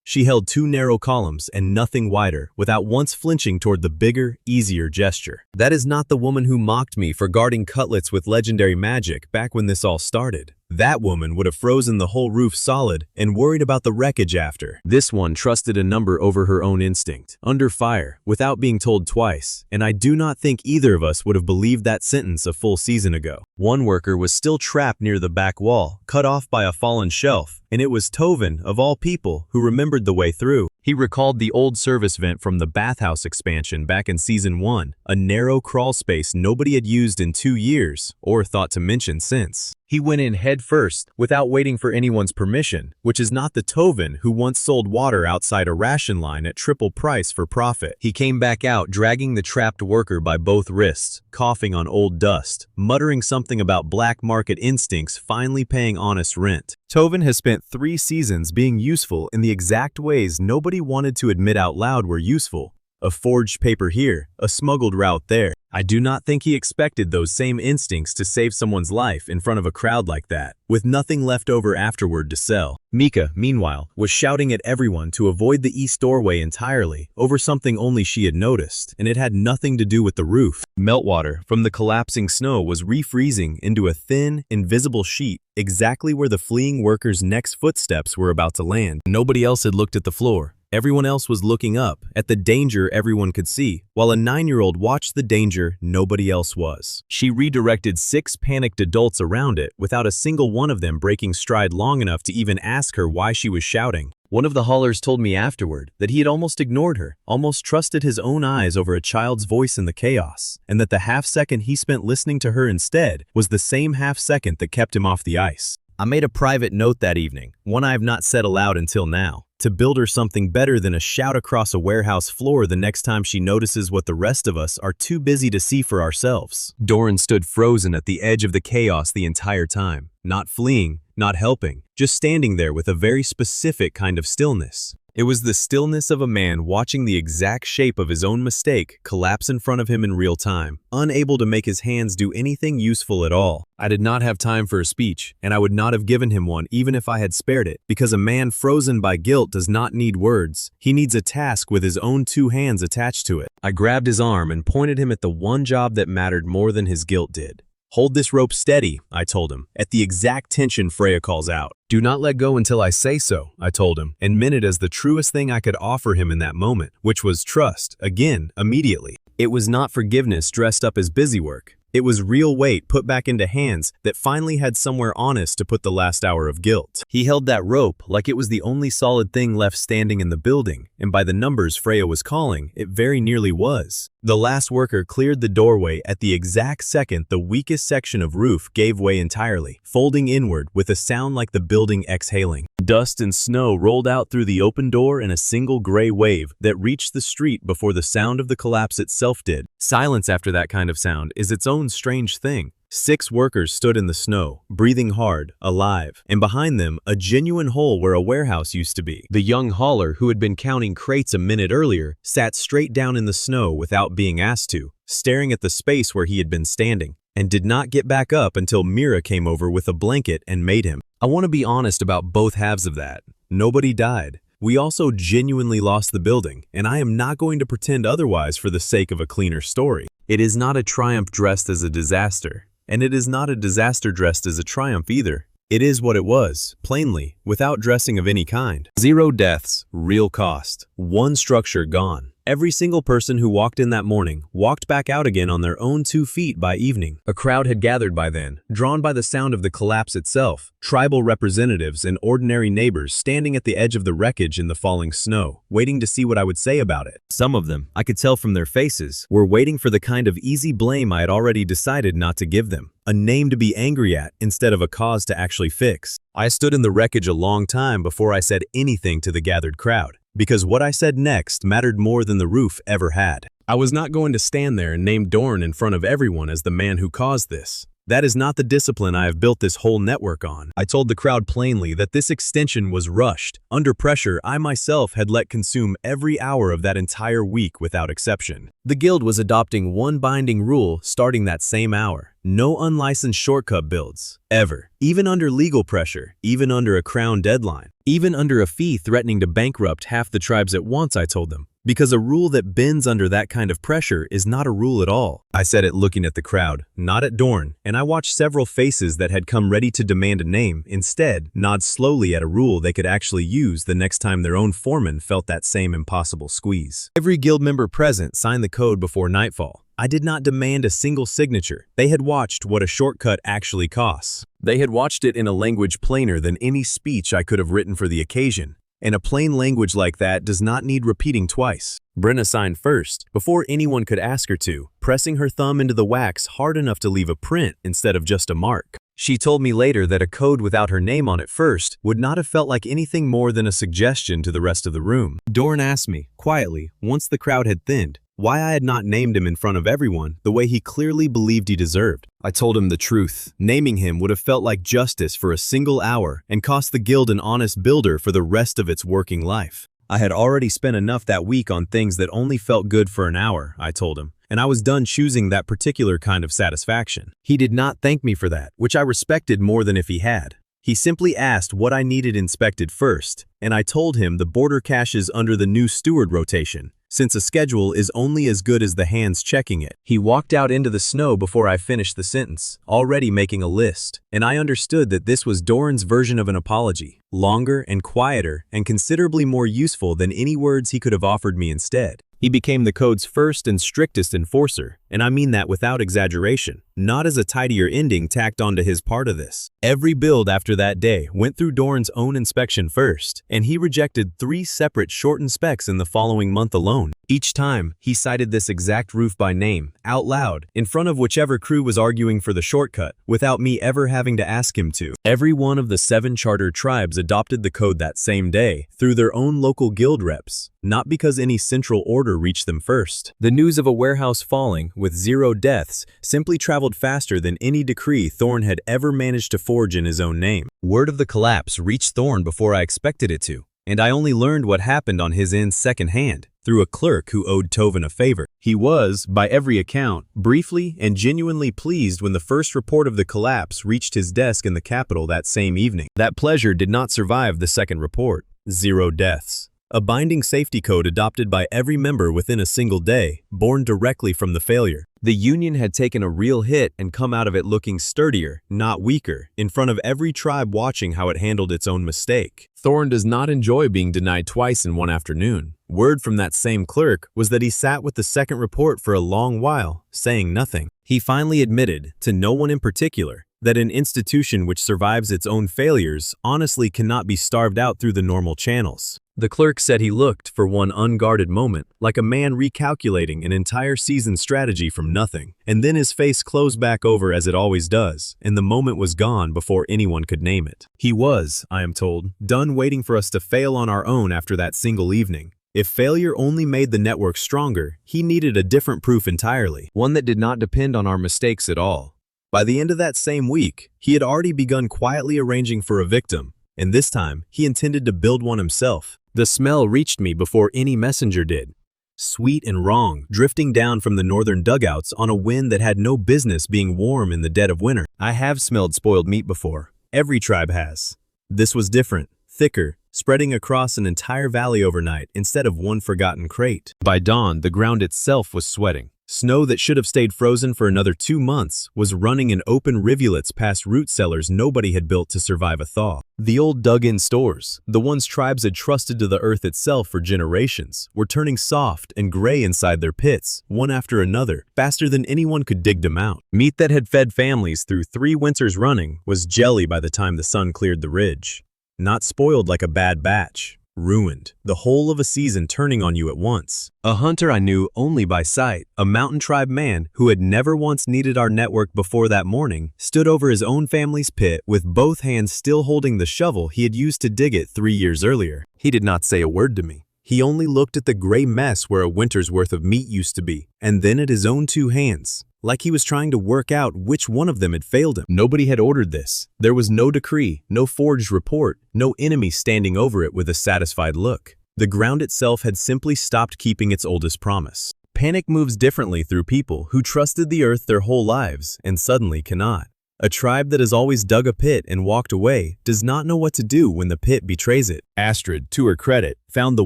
She held 2 narrow columns and nothing wider, without once flinching toward the bigger, easier gesture. That is not the woman who mocked me for guarding cutlets with legendary magic back when this all started. That woman would have frozen the whole roof solid and worried about the wreckage after. This one trusted a number over her own instinct, under fire, without being told twice, and I do not think either of us would have believed that sentence a full season ago. One worker was still trapped near the back wall, cut off by a fallen shelf, and it was Tovin, of all people, who remembered the way through. He recalled the old service vent from the bathhouse expansion back in Season 1, a narrow crawl space nobody had used in 2 years, or thought to mention since. He went in head first, without waiting for anyone's permission, which is not the Tovin who once sold water outside a ration line at triple price for profit. He came back out dragging the trapped worker by both wrists, coughing on old dust, muttering something about black market instincts finally paying honest rent. Tovin has spent 3 seasons being useful in the exact ways nobody wanted to admit out loud were useful. A forged paper here, a smuggled route there. I do not think he expected those same instincts to save someone's life in front of a crowd like that, with nothing left over afterward to sell. Mika, meanwhile, was shouting at everyone to avoid the east doorway entirely over something only she had noticed, and it had nothing to do with the roof. Meltwater from the collapsing snow was refreezing into a thin, invisible sheet exactly where the fleeing workers' next footsteps were about to land. Nobody else had looked at the floor. Everyone else was looking up, at the danger everyone could see, while a 9-year-old watched the danger nobody else was. She redirected 6 panicked adults around it without a single one of them breaking stride long enough to even ask her why she was shouting. One of the haulers told me afterward that he had almost ignored her, almost trusted his own eyes over a child's voice in the chaos, and that the half-second he spent listening to her instead was the same half-second that kept him off the ice. I made a private note that evening, one I have not said aloud until now, to build her something better than a shout across a warehouse floor the next time she notices what the rest of us are too busy to see for ourselves. Doran stood frozen at the edge of the chaos the entire time, not fleeing, not helping, just standing there with a very specific kind of stillness. It was the stillness of a man watching the exact shape of his own mistake collapse in front of him in real time, unable to make his hands do anything useful at all. I did not have time for a speech, and I would not have given him one even if I had spared it, because a man frozen by guilt does not need words. He needs a task with his own 2 hands attached to it. I grabbed his arm and pointed him at the one job that mattered more than his guilt did. Hold this rope steady, I told him, at the exact tension Freya calls out. Do not let go until I say so, I told him, and meant it as the truest thing I could offer him in that moment, which was trust, again, immediately. It was not forgiveness dressed up as busywork. It was real weight put back into hands that finally had somewhere honest to put the last hour of guilt. He held that rope like it was the only solid thing left standing in the building, and by the numbers Freya was calling, it very nearly was. The last worker cleared the doorway at the exact second the weakest section of roof gave way entirely, folding inward with a sound like the building exhaling. Dust and snow rolled out through the open door in a single gray wave that reached the street before the sound of the collapse itself did. Silence after that kind of sound is its own strange thing. 6 workers stood in the snow, breathing hard, alive, and behind them, a genuine hole where a warehouse used to be. The young hauler, who had been counting crates a minute earlier, sat straight down in the snow without being asked to, staring at the space where he had been standing, and did not get back up until Mira came over with a blanket and made him. I want to be honest about both halves of that. Nobody died. We also genuinely lost the building, and I am not going to pretend otherwise for the sake of a cleaner story. It is not a triumph dressed as a disaster. And it is not a disaster dressed as a triumph either. It is what it was, plainly, without dressing of any kind. 0 deaths, real cost. 1 structure gone. Every single person who walked in that morning walked back out again on their own 2 feet by evening. A crowd had gathered by then, drawn by the sound of the collapse itself, tribal representatives and ordinary neighbors standing at the edge of the wreckage in the falling snow, waiting to see what I would say about it. Some of them, I could tell from their faces, were waiting for the kind of easy blame I had already decided not to give them. A name to be angry at instead of a cause to actually fix. I stood in the wreckage a long time before I said anything to the gathered crowd, because what I said next mattered more than the roof ever had. I was not going to stand there and name Dorn in front of everyone as the man who caused this. That is not the discipline I have built this whole network on. I told the crowd plainly that this extension was rushed. Under pressure, I myself had let consume every hour of that entire week without exception. The guild was adopting one binding rule starting that same hour. No unlicensed shortcut builds, ever. Even under legal pressure, even under a crown deadline, even under a fee threatening to bankrupt half the tribes at once, I told them. Because a rule that bends under that kind of pressure is not a rule at all. I said it looking at the crowd, not at Dorn, and I watched several faces that had come ready to demand a name instead nod slowly at a rule they could actually use the next time their own foreman felt that same impossible squeeze. Every guild member present signed the code before nightfall. I did not demand a single signature. They had watched what a shortcut actually costs. They had watched it in a language plainer than any speech I could have written for the occasion. And a plain language like that does not need repeating twice. Brenna signed first, before anyone could ask her to, pressing her thumb into the wax hard enough to leave a print instead of just a mark. She told me later that a code without her name on it first would not have felt like anything more than a suggestion to the rest of the room. Dorn asked me, quietly, once the crowd had thinned, why I had not named him in front of everyone the way he clearly believed he deserved. I told him the truth. Naming him would have felt like justice for a single hour and cost the guild an honest builder for the rest of its working life. I had already spent enough that week on things that only felt good for an hour, I told him, and I was done choosing that particular kind of satisfaction. He did not thank me for that, which I respected more than if he had. He simply asked what I needed inspected first, and I told him the border caches under the new steward rotation, since a schedule is only as good as the hands checking it. He walked out into the snow before I finished the sentence, already making a list, and I understood that this was Doran's version of an apology, longer and quieter and considerably more useful than any words he could have offered me instead. He became the code's first and strictest enforcer, and I mean that without exaggeration, not as a tidier ending tacked onto his part of this. Every build after that day went through Doran's own inspection first, and he rejected 3 separate shortened specs in the following month alone. Each time, he cited this exact roof by name, out loud, in front of whichever crew was arguing for the shortcut, without me ever having to ask him to. Every one of the 7 charter tribes adopted the code that same day, through their own local guild reps, not because any central order reached them first. The news of a warehouse falling, with 0 deaths, simply traveled faster than any decree Thorn had ever managed to forge in his own name. Word of the collapse reached Thorn before I expected it to, and I only learned what happened on his end secondhand, through a clerk who owed Tovin a favor. He was, by every account, briefly and genuinely pleased when the first report of the collapse reached his desk in the capital that same evening. That pleasure did not survive the second report. 0 deaths. A binding safety code adopted by every member within a single day, born directly from the failure. The Union had taken a real hit and come out of it looking sturdier, not weaker, in front of every tribe watching how it handled its own mistake. Thorn does not enjoy being denied twice in one afternoon. Word from that same clerk was that he sat with the second report for a long while, saying nothing. He finally admitted, to no one in particular, that an institution which survives its own failures honestly cannot be starved out through the normal channels. The clerk said he looked, for one unguarded moment, like a man recalculating an entire season's strategy from nothing, and then his face closed back over as it always does, and the moment was gone before anyone could name it. He was, I am told, done waiting for us to fail on our own after that single evening. If failure only made the network stronger, he needed a different proof entirely, one that did not depend on our mistakes at all. By the end of that same week, he had already begun quietly arranging for a victim, and this time, he intended to build one himself. The smell reached me before any messenger did. Sweet and wrong, drifting down from the northern dugouts on a wind that had no business being warm in the dead of winter. I have smelled spoiled meat before. Every tribe has. This was different, thicker, spreading across an entire valley overnight instead of one forgotten crate. By dawn, the ground itself was sweating. Snow that should have stayed frozen for another 2 months was running in open rivulets past root cellars nobody had built to survive a thaw. The old dug-in stores, the ones tribes had trusted to the earth itself for generations, were turning soft and gray inside their pits, one after another, faster than anyone could dig them out. Meat that had fed families through 3 winters running was jelly by the time the sun cleared the ridge. Not spoiled like a bad batch. Ruined, the whole of a season turning on you at once. A hunter I knew only by sight, a mountain tribe man who had never once needed our network before that morning, stood over his own family's pit with both hands still holding the shovel he had used to dig it 3 years earlier. He did not say a word to me. He only looked at the gray mess where a winter's worth of meat used to be, and then at his own 2 hands, like he was trying to work out which one of them had failed him. Nobody had ordered this. There was no decree, no forged report, no enemy standing over it with a satisfied look. The ground itself had simply stopped keeping its oldest promise. Panic moves differently through people who trusted the earth their whole lives and suddenly cannot. A tribe that has always dug a pit and walked away does not know what to do when the pit betrays it. Astrid, to her credit, found the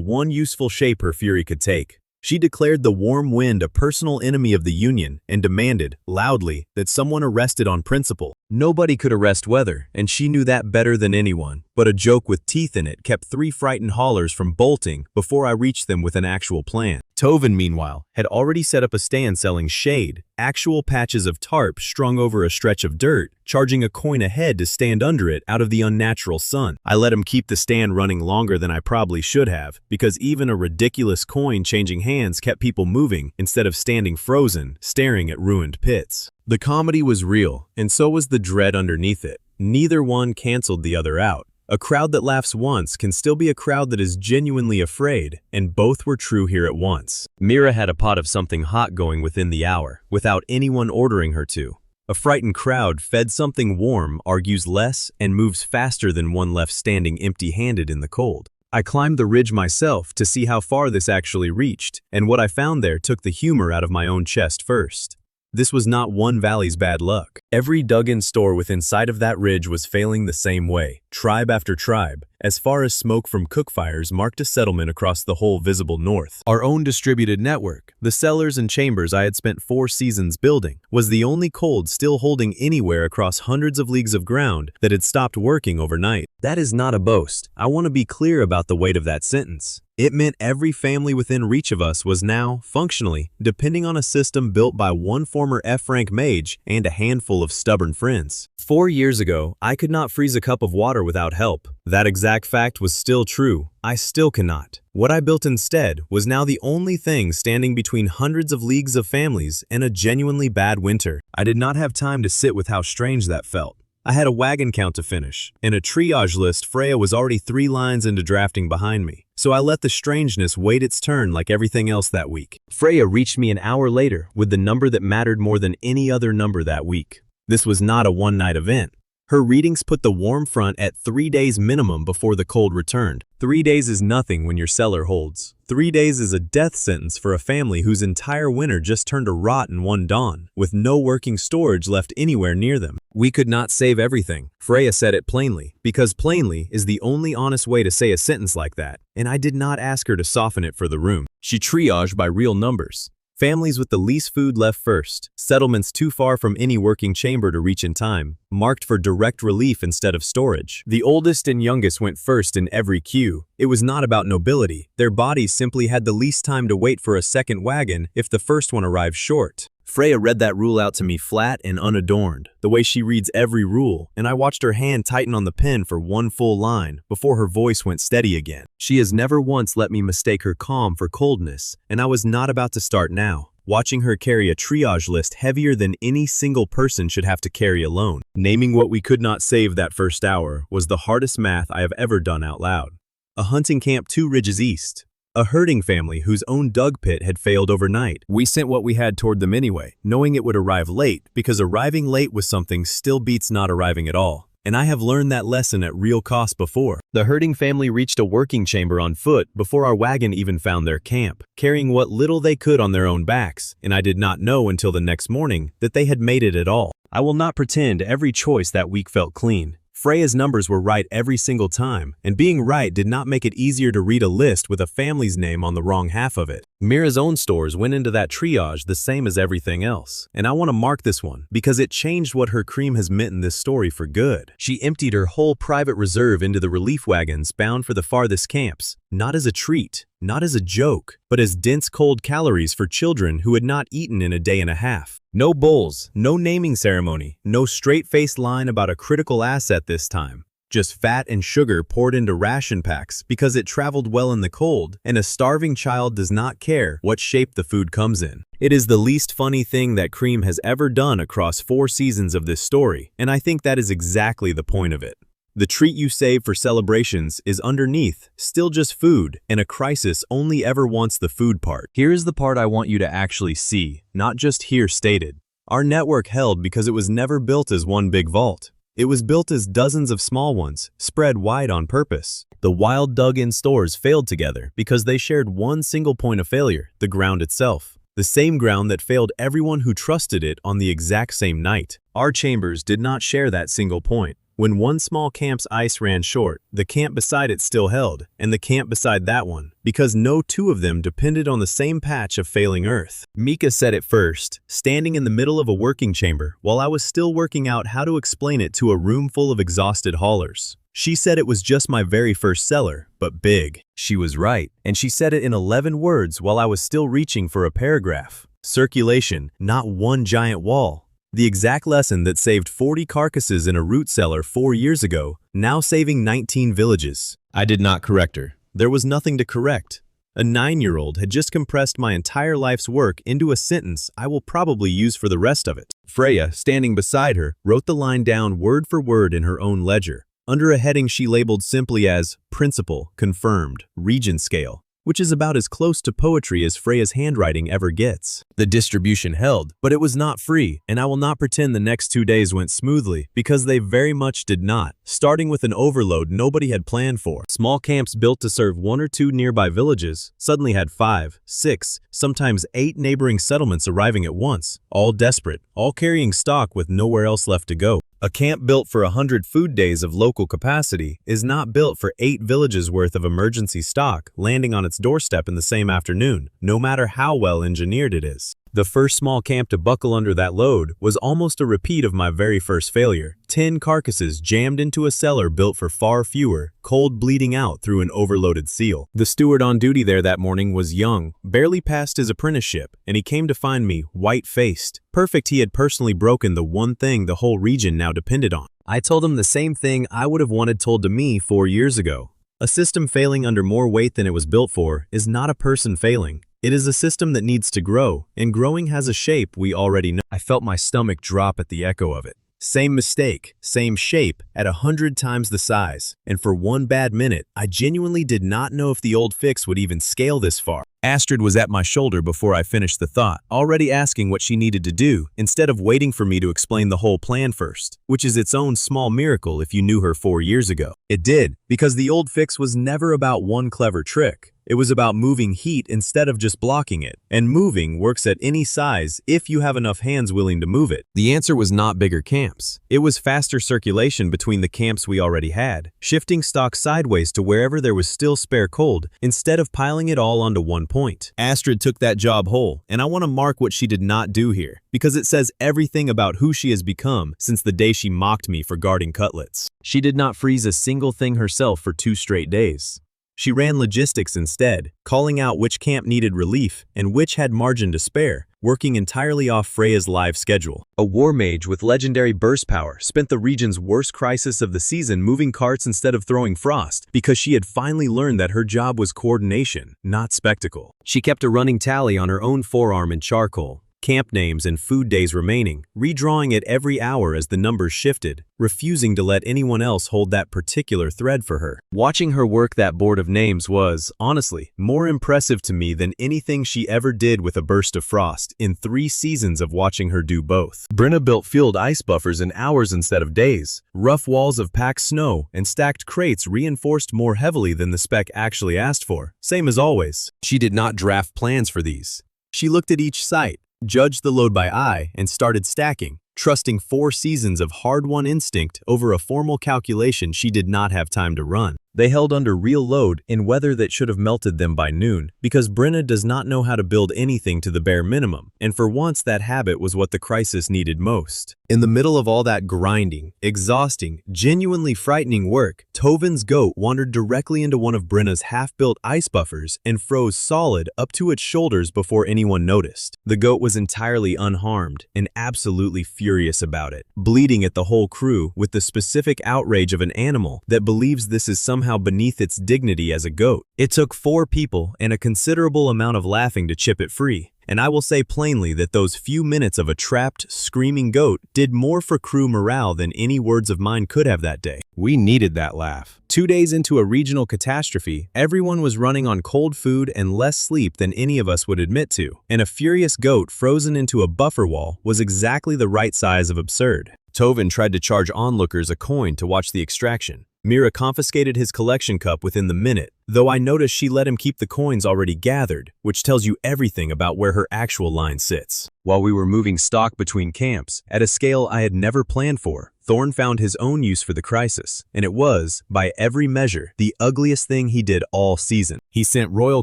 one useful shape her fury could take. She declared the warm wind a personal enemy of the Union and demanded, loudly, that someone arrested on principle. Nobody could arrest weather, and she knew that better than anyone. But a joke with teeth in it kept 3 frightened haulers from bolting before I reached them with an actual plan. Tovin, meanwhile, had already set up a stand selling shade, actual patches of tarp strung over a stretch of dirt, charging a coin a head to stand under it out of the unnatural sun. I let him keep the stand running longer than I probably should have, because even a ridiculous coin changing hands kept people moving instead of standing frozen, staring at ruined pits. The comedy was real, and so was the dread underneath it. Neither one canceled the other out. A crowd that laughs once can still be a crowd that is genuinely afraid, and both were true here at once. Mira had a pot of something hot going within the hour, without anyone ordering her to. A frightened crowd fed something warm argues less and moves faster than one left standing empty-handed in the cold. I climbed the ridge myself to see how far this actually reached, and what I found there took the humor out of my own chest first. This was not one valley's bad luck. Every dug-in store within sight of that ridge was failing the same way, tribe after tribe, as far as smoke from cookfires marked a settlement across the whole visible north. Our own distributed network, the cellars and chambers I had spent 4 seasons building, was the only cold still holding anywhere across hundreds of leagues of ground that had stopped working overnight. That is not a boast. I want to be clear about the weight of that sentence. It meant every family within reach of us was now, functionally, depending on a system built by one former F-rank mage and a handful of stubborn friends. 4 years ago, I could not freeze a cup of water without help. That exact fact was still true. I still cannot. What I built instead was now the only thing standing between hundreds of leagues of families and a genuinely bad winter. I did not have time to sit with how strange that felt. I had a wagon count to finish, and a triage list. Freya was already 3 lines into drafting behind me, so I let the strangeness wait its turn like everything else that week. Freya reached me an hour later with the number that mattered more than any other number that week. This was not a one-night event. Her readings put the warm front at 3 days minimum before the cold returned. 3 days is nothing when your cellar holds. 3 days is a death sentence for a family whose entire winter just turned to rot in one dawn, with no working storage left anywhere near them. We could not save everything. Freya said it plainly, because plainly is the only honest way to say a sentence like that, and I did not ask her to soften it for the room. She triaged by real numbers. Families with the least food left first, settlements too far from any working chamber to reach in time, marked for direct relief instead of storage. The oldest and youngest went first in every queue. It was not about nobility. Their bodies simply had the least time to wait for a second wagon if the first one arrived short. Freya read that rule out to me flat and unadorned, the way she reads every rule, and I watched her hand tighten on the pen for one full line before her voice went steady again. She has never once let me mistake her calm for coldness, and I was not about to start now, watching her carry a triage list heavier than any single person should have to carry alone. Naming what we could not save that first hour was the hardest math I have ever done out loud. A hunting camp 2 ridges east. A herding family whose own dug pit had failed overnight. We sent what we had toward them anyway, knowing it would arrive late, because arriving late with something still beats not arriving at all. And I have learned that lesson at real cost before. The herding family reached a working chamber on foot before our wagon even found their camp, carrying what little they could on their own backs, and I did not know until the next morning that they had made it at all. I will not pretend every choice that week felt clean. Freya's numbers were right every single time, and being right did not make it easier to read a list with a family's name on the wrong half of it. Mira's own stores went into that triage the same as everything else, and I want to mark this one because it changed what her cream has meant in this story for good. She emptied her whole private reserve into the relief wagons bound for the farthest camps, not as a treat, not as a joke, but as dense cold calories for children who had not eaten in a day and a half. No bowls, no naming ceremony, no straight-faced line about a critical asset this time. Just fat and sugar poured into ration packs because it traveled well in the cold, and a starving child does not care what shape the food comes in. It is the least funny thing that Cream has ever done across 4 seasons of this story, and I think that is exactly the point of it. The treat you save for celebrations is underneath, still just food, and a crisis only ever wants the food part. Here is the part I want you to actually see, not just hear stated. Our network held because it was never built as one big vault. It was built as dozens of small ones, spread wide on purpose. The wild dug-in stores failed together because they shared one single point of failure, the ground itself. The same ground that failed everyone who trusted it on the exact same night. Our chambers did not share that single point. When one small camp's ice ran short, the camp beside it still held, and the camp beside that one, because no two of them depended on the same patch of failing earth. Mika said it first, standing in the middle of a working chamber, while I was still working out how to explain it to a room full of exhausted haulers. She said it was just my very first cellar, but big. She was right, and she said it in 11 words while I was still reaching for a paragraph. Circulation, not one giant wall. The exact lesson that saved 40 carcasses in a root cellar 4 years ago, now saving 19 villages. I did not correct her. There was nothing to correct. A 9-year-old had just compressed my entire life's work into a sentence I will probably use for the rest of it. Freya, standing beside her, wrote the line down word for word in her own ledger, under a heading she labeled simply as Principle, Confirmed, Region Scale, which is about as close to poetry as Freya's handwriting ever gets. The distribution held, but it was not free, and I will not pretend the next 2 days went smoothly, because they very much did not, starting with an overload nobody had planned for. Small camps built to serve 1 or 2 nearby villages suddenly had 5, 6, sometimes 8 neighboring settlements arriving at once, all desperate, all carrying stock with nowhere else left to go. A camp built for 100 food days of local capacity is not built for 8 villages worth of emergency stock landing on its doorstep in the same afternoon, no matter how well engineered it is. The first small camp to buckle under that load was almost a repeat of my very first failure. 10 carcasses jammed into a cellar built for far fewer, cold bleeding out through an overloaded seal. The steward on duty there that morning was young, barely past his apprenticeship, and he came to find me white-faced. Perfect he had personally broken the one thing the whole region now depended on. I told him the same thing I would have wanted told to me 4 years ago. A system failing under more weight than it was built for is not a person failing. It is a system that needs to grow, and growing has a shape we already know. I felt my stomach drop at the echo of it. Same mistake, same shape, at 100 times the size. And for one bad minute, I genuinely did not know if the old fix would even scale this far. Astrid was at my shoulder before I finished the thought, already asking what she needed to do, instead of waiting for me to explain the whole plan first, which is its own small miracle if you knew her 4 years ago. It did, because the old fix was never about one clever trick. It was about moving heat instead of just blocking it, and moving works at any size if you have enough hands willing to move it. The answer was not bigger camps. It was faster circulation between the camps we already had, shifting stock sideways to wherever there was still spare cold, instead of piling it all onto one point. Astrid took that job whole, and I want to mark what she did not do here, because it says everything about who she has become since the day she mocked me for guarding cutlets. She did not freeze a single thing herself for 2 straight days. She ran logistics instead, calling out which camp needed relief and which had margin to spare, working entirely off Freya's live schedule. A war mage with legendary burst power spent the region's worst crisis of the season moving carts instead of throwing frost, because she had finally learned that her job was coordination, not spectacle. She kept a running tally on her own forearm in charcoal, camp names and food days remaining, redrawing it every hour as the numbers shifted, refusing to let anyone else hold that particular thread for her. Watching her work that board of names was, honestly, more impressive to me than anything she ever did with a burst of frost in 3 seasons of watching her do both. Brenna built field ice buffers in hours instead of days, rough walls of packed snow, and stacked crates reinforced more heavily than the spec actually asked for, same as always. She did not draft plans for these. She looked at each site, judged the load by eye, and started stacking, trusting 4 seasons of hard-won instinct over a formal calculation she did not have time to run. They held under real load in weather that should have melted them by noon, because Brenna does not know how to build anything to the bare minimum, and for once that habit was what the crisis needed most. In the middle of all that grinding, exhausting, genuinely frightening work, Tovin's goat wandered directly into one of Brenna's half-built ice buffers and froze solid up to its shoulders before anyone noticed. The goat was entirely unharmed and absolutely furious about it, bleeding at the whole crew with the specific outrage of an animal that believes this is somehow beneath its dignity as a goat. It took 4 people and a considerable amount of laughing to chip it free. And I will say plainly that those few minutes of a trapped, screaming goat did more for crew morale than any words of mine could have that day. We needed that laugh. 2 days into a regional catastrophe, everyone was running on cold food and less sleep than any of us would admit to, and a furious goat frozen into a buffer wall was exactly the right size of absurd. Tovin tried to charge onlookers a coin to watch the extraction. Mira confiscated his collection cup within the minute, though I noticed she let him keep the coins already gathered, which tells you everything about where her actual line sits. While we were moving stock between camps, at a scale I had never planned for, Thorn found his own use for the crisis, and it was, by every measure, the ugliest thing he did all season. He sent royal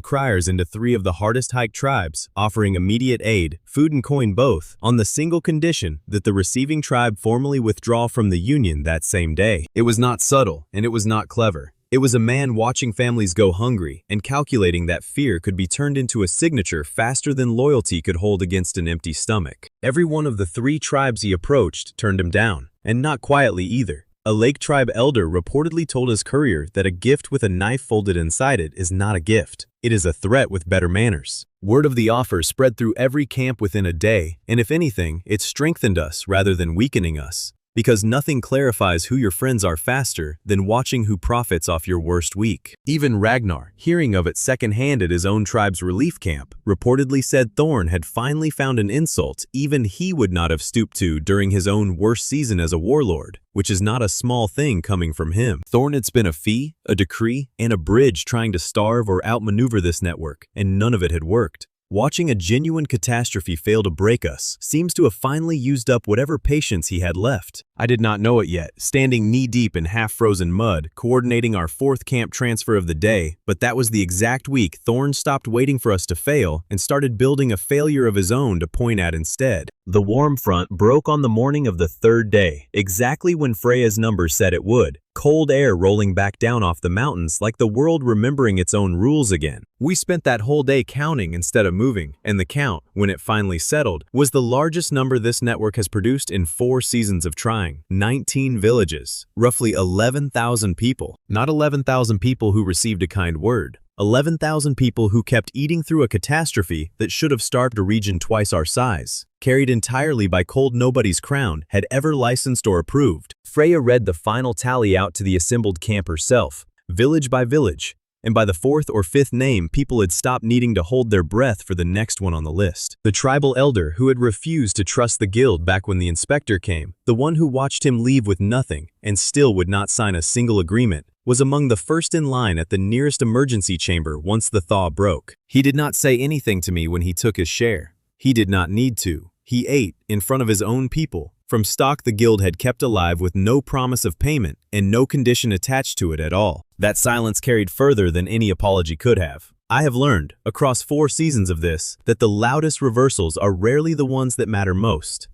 criers into 3 of the hardest-hiked tribes, offering immediate aid, food and coin both, on the single condition that the receiving tribe formally withdraw from the union that same day. It was not subtle, and it was not clever. It was a man watching families go hungry and calculating that fear could be turned into a signature faster than loyalty could hold against an empty stomach. Every one of the 3 tribes he approached turned him down, and not quietly either. A Lake Tribe elder reportedly told his courier that a gift with a knife folded inside it is not a gift. It is a threat with better manners. Word of the offer spread through every camp within a day, and if anything, it strengthened us rather than weakening us. Because nothing clarifies who your friends are faster than watching who profits off your worst week. Even Ragnar, hearing of it secondhand at his own tribe's relief camp, reportedly said Thorn had finally found an insult even he would not have stooped to during his own worst season as a warlord, which is not a small thing coming from him. Thorn had spent a fee, a decree, and a bridge trying to starve or outmaneuver this network, and none of it had worked. Watching a genuine catastrophe fail to break us seems to have finally used up whatever patience he had left. I did not know it yet, standing knee-deep in half-frozen mud, coordinating our 4th camp transfer of the day, but that was the exact week Thorn stopped waiting for us to fail and started building a failure of his own to point at instead. The warm front broke on the morning of the 3rd day, exactly when Freya's numbers said it would. Cold air rolling back down off the mountains like the world remembering its own rules again. We spent that whole day counting instead of moving, and the count, when it finally settled, was the largest number this network has produced in 4 seasons of trying. 19 villages, roughly 11,000 people. Not 11,000 people who received a kind word. 11,000 people who kept eating through a catastrophe that should have starved a region twice our size, carried entirely by cold nobody's crown, had ever licensed or approved. Freya read the final tally out to the assembled camp herself, village by village, and by the 4th or 5th name, people had stopped needing to hold their breath for the next one on the list. The tribal elder who had refused to trust the guild back when the inspector came, the one who watched him leave with nothing and still would not sign a single agreement, was among the first in line at the nearest emergency chamber once the thaw broke. He did not say anything to me when he took his share. He did not need to. He ate, in front of his own people, from stock the guild had kept alive with no promise of payment and no condition attached to it at all. That silence carried further than any apology could have. I have learned, across 4 seasons of this, that the loudest reversals are rarely the ones that matter most.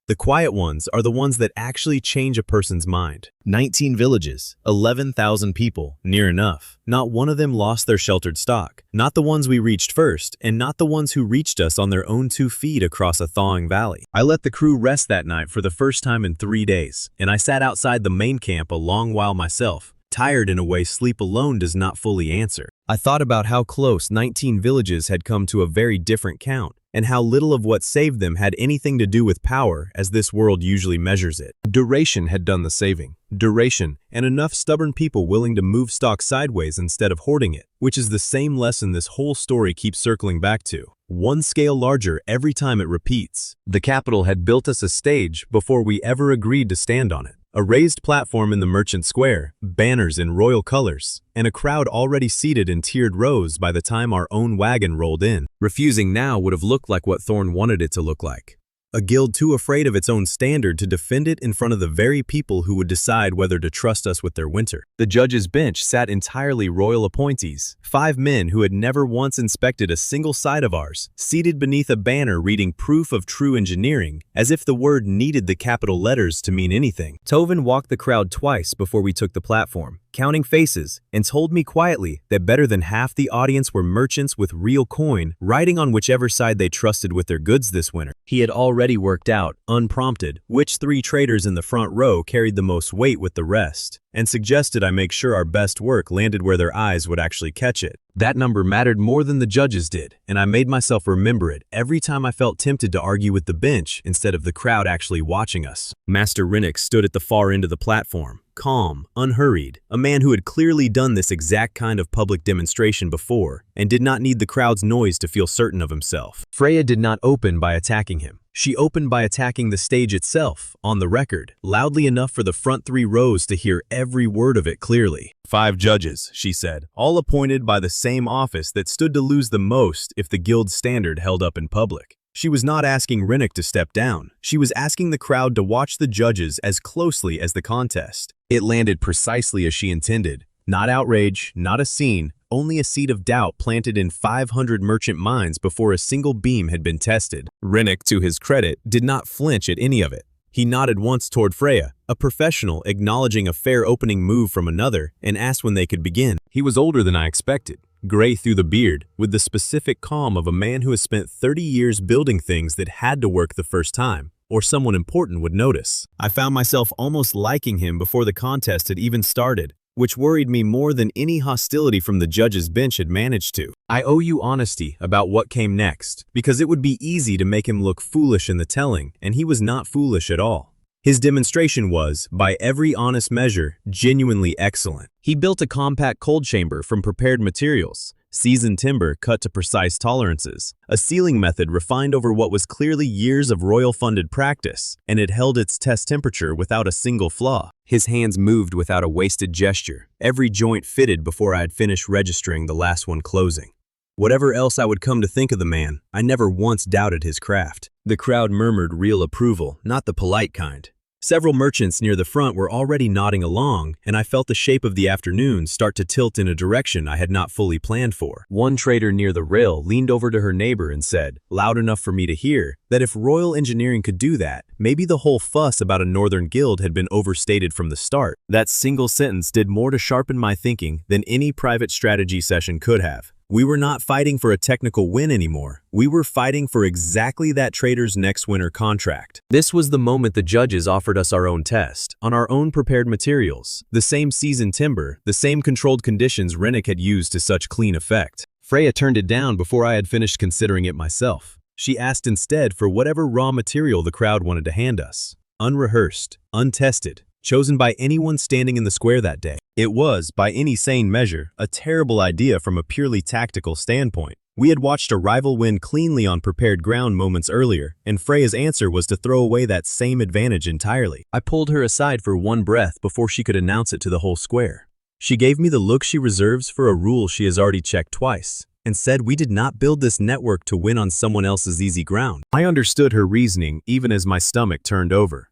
The quiet ones are the ones that actually change a person's mind. 19 villages, 11,000 people, near enough. Not one of them lost their sheltered stock. Not the ones we reached first, and not the ones who reached us on their own 2 feet across a thawing valley. I let the crew rest that night for the first time in 3 days, and I sat outside the main camp a long while myself, tired in a way sleep alone does not fully answer. I thought about how close 19 villages had come to a very different count, and how little of what saved them had anything to do with power as this world usually measures it. Duration had done the saving. Duration, and enough stubborn people willing to move stock sideways instead of hoarding it, which is the same lesson this whole story keeps circling back to. 1 scale larger every time it repeats. The capital had built us a stage before we ever agreed to stand on it. A raised platform in the merchant square, banners in royal colors, and a crowd already seated in tiered rows by the time our own wagon rolled in. Refusing now would have looked like what Thorn wanted it to look like. A guild too afraid of its own standard to defend it in front of the very people who would decide whether to trust us with their winter. The judge's bench sat entirely royal appointees, 5 men who had never once inspected a single side of ours, seated beneath a banner reading proof of true engineering, as if the word needed the capital letters to mean anything. Tovin walked the crowd twice before we took the platform, counting faces, and told me quietly that better than half the audience were merchants with real coin, riding on whichever side they trusted with their goods this winter. He had already worked out, unprompted, which 3 traders in the front row carried the most weight with the rest, and suggested I make sure our best work landed where their eyes would actually catch it. That number mattered more than the judges did, and I made myself remember it every time I felt tempted to argue with the bench instead of the crowd actually watching us. Master Rinnick stood at the far end of the platform, calm, unhurried, a man who had clearly done this exact kind of public demonstration before and did not need the crowd's noise to feel certain of himself. Freya did not open by attacking him. She opened by attacking the stage itself, on the record, loudly enough for the front 3 rows to hear every word of it clearly. 5 judges, she said, all appointed by the same office that stood to lose the most if the guild's standard held up in public. She was not asking Rinnock to step down. She was asking the crowd to watch the judges as closely as the contest. It landed precisely as she intended. Not outrage, not a scene, only a seed of doubt planted in 500 merchant minds before a single beam had been tested. Rinnock, to his credit, did not flinch at any of it. He nodded once toward Freya, a professional acknowledging a fair opening move from another, and asked when they could begin. He was older than I expected, gray through the beard, with the specific calm of a man who has spent 30 years building things that had to work the first time, or someone important would notice. I found myself almost liking him before the contest had even started, which worried me more than any hostility from the judges' bench had managed to. I owe you honesty about what came next, because it would be easy to make him look foolish in the telling, and he was not foolish at all. His demonstration was, by every honest measure, genuinely excellent. He built a compact cold chamber from prepared materials, seasoned timber cut to precise tolerances, a sealing method refined over what was clearly years of royal-funded practice, and it held its test temperature without a single flaw. His hands moved without a wasted gesture, every joint fitted before I had finished registering the last one closing. Whatever else I would come to think of the man, I never once doubted his craft. The crowd murmured real approval, not the polite kind. Several merchants near the front were already nodding along, and I felt the shape of the afternoon start to tilt in a direction I had not fully planned for. One trader near the rail leaned over to her neighbor and said, loud enough for me to hear, that if Royal Engineering could do that, maybe the whole fuss about a northern guild had been overstated from the start. That single sentence did more to sharpen my thinking than any private strategy session could have. We were not fighting for a technical win anymore. We were fighting for exactly that trader's next winter contract. This was the moment the judges offered us our own test, on our own prepared materials, the same seasoned timber, the same controlled conditions Rinnock had used to such clean effect. Freya turned it down before I had finished considering it myself. She asked instead for whatever raw material the crowd wanted to hand us. Unrehearsed, untested, chosen by anyone standing in the square that day. It was, by any sane measure, a terrible idea from a purely tactical standpoint. We had watched a rival win cleanly on prepared ground moments earlier, and Freya's answer was to throw away that same advantage entirely. I pulled her aside for one breath before she could announce it to the whole square. She gave me the look she reserves for a rule she has already checked twice, and said we did not build this network to win on someone else's easy ground. I understood her reasoning even as my stomach turned over.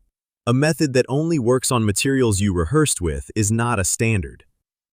A method that only works on materials you rehearsed with is not a standard.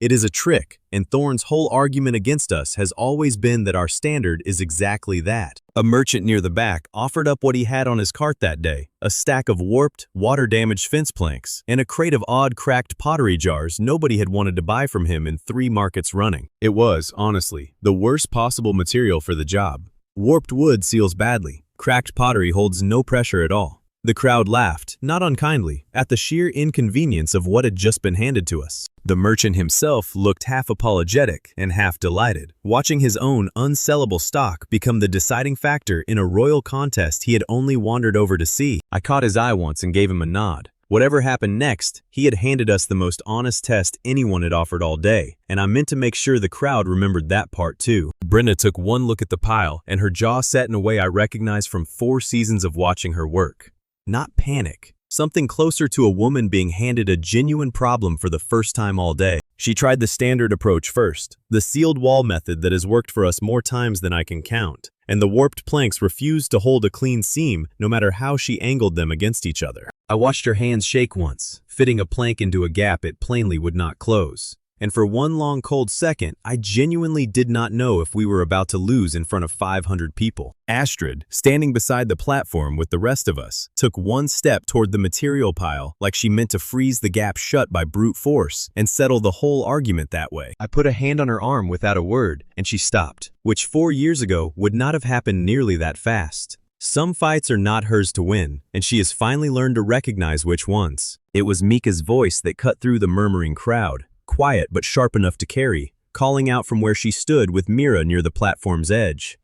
It is a trick, and Thorne's whole argument against us has always been that our standard is exactly that. A merchant near the back offered up what he had on his cart that day, a stack of warped, water-damaged fence planks, and a crate of odd cracked pottery jars nobody had wanted to buy from him in 3 markets running. It was, honestly, the worst possible material for the job. Warped wood seals badly. Cracked pottery holds no pressure at all. The crowd laughed, not unkindly, at the sheer inconvenience of what had just been handed to us. The merchant himself looked half apologetic and half delighted, watching his own unsellable stock become the deciding factor in a royal contest he had only wandered over to see. I caught his eye once and gave him a nod. Whatever happened next, he had handed us the most honest test anyone had offered all day, and I meant to make sure the crowd remembered that part too. Brenda took one look at the pile, and her jaw set in a way I recognized from 4 seasons of watching her work. Not panic. Something closer to a woman being handed a genuine problem for the first time all day. She tried the standard approach first, the sealed wall method that has worked for us more times than I can count, and the warped planks refused to hold a clean seam no matter how she angled them against each other. I watched her hands shake once, fitting a plank into a gap it plainly would not close. And for one long cold second, I genuinely did not know if we were about to lose in front of 500 people. Astrid, standing beside the platform with the rest of us, took one step toward the material pile like she meant to freeze the gap shut by brute force and settle the whole argument that way. I put a hand on her arm without a word, and she stopped, which 4 years ago would not have happened nearly that fast. Some fights are not hers to win, and she has finally learned to recognize which ones. It was Mika's voice that cut through the murmuring crowd. Quiet but sharp enough to carry, calling out from where she stood with Mira near the platform's edge.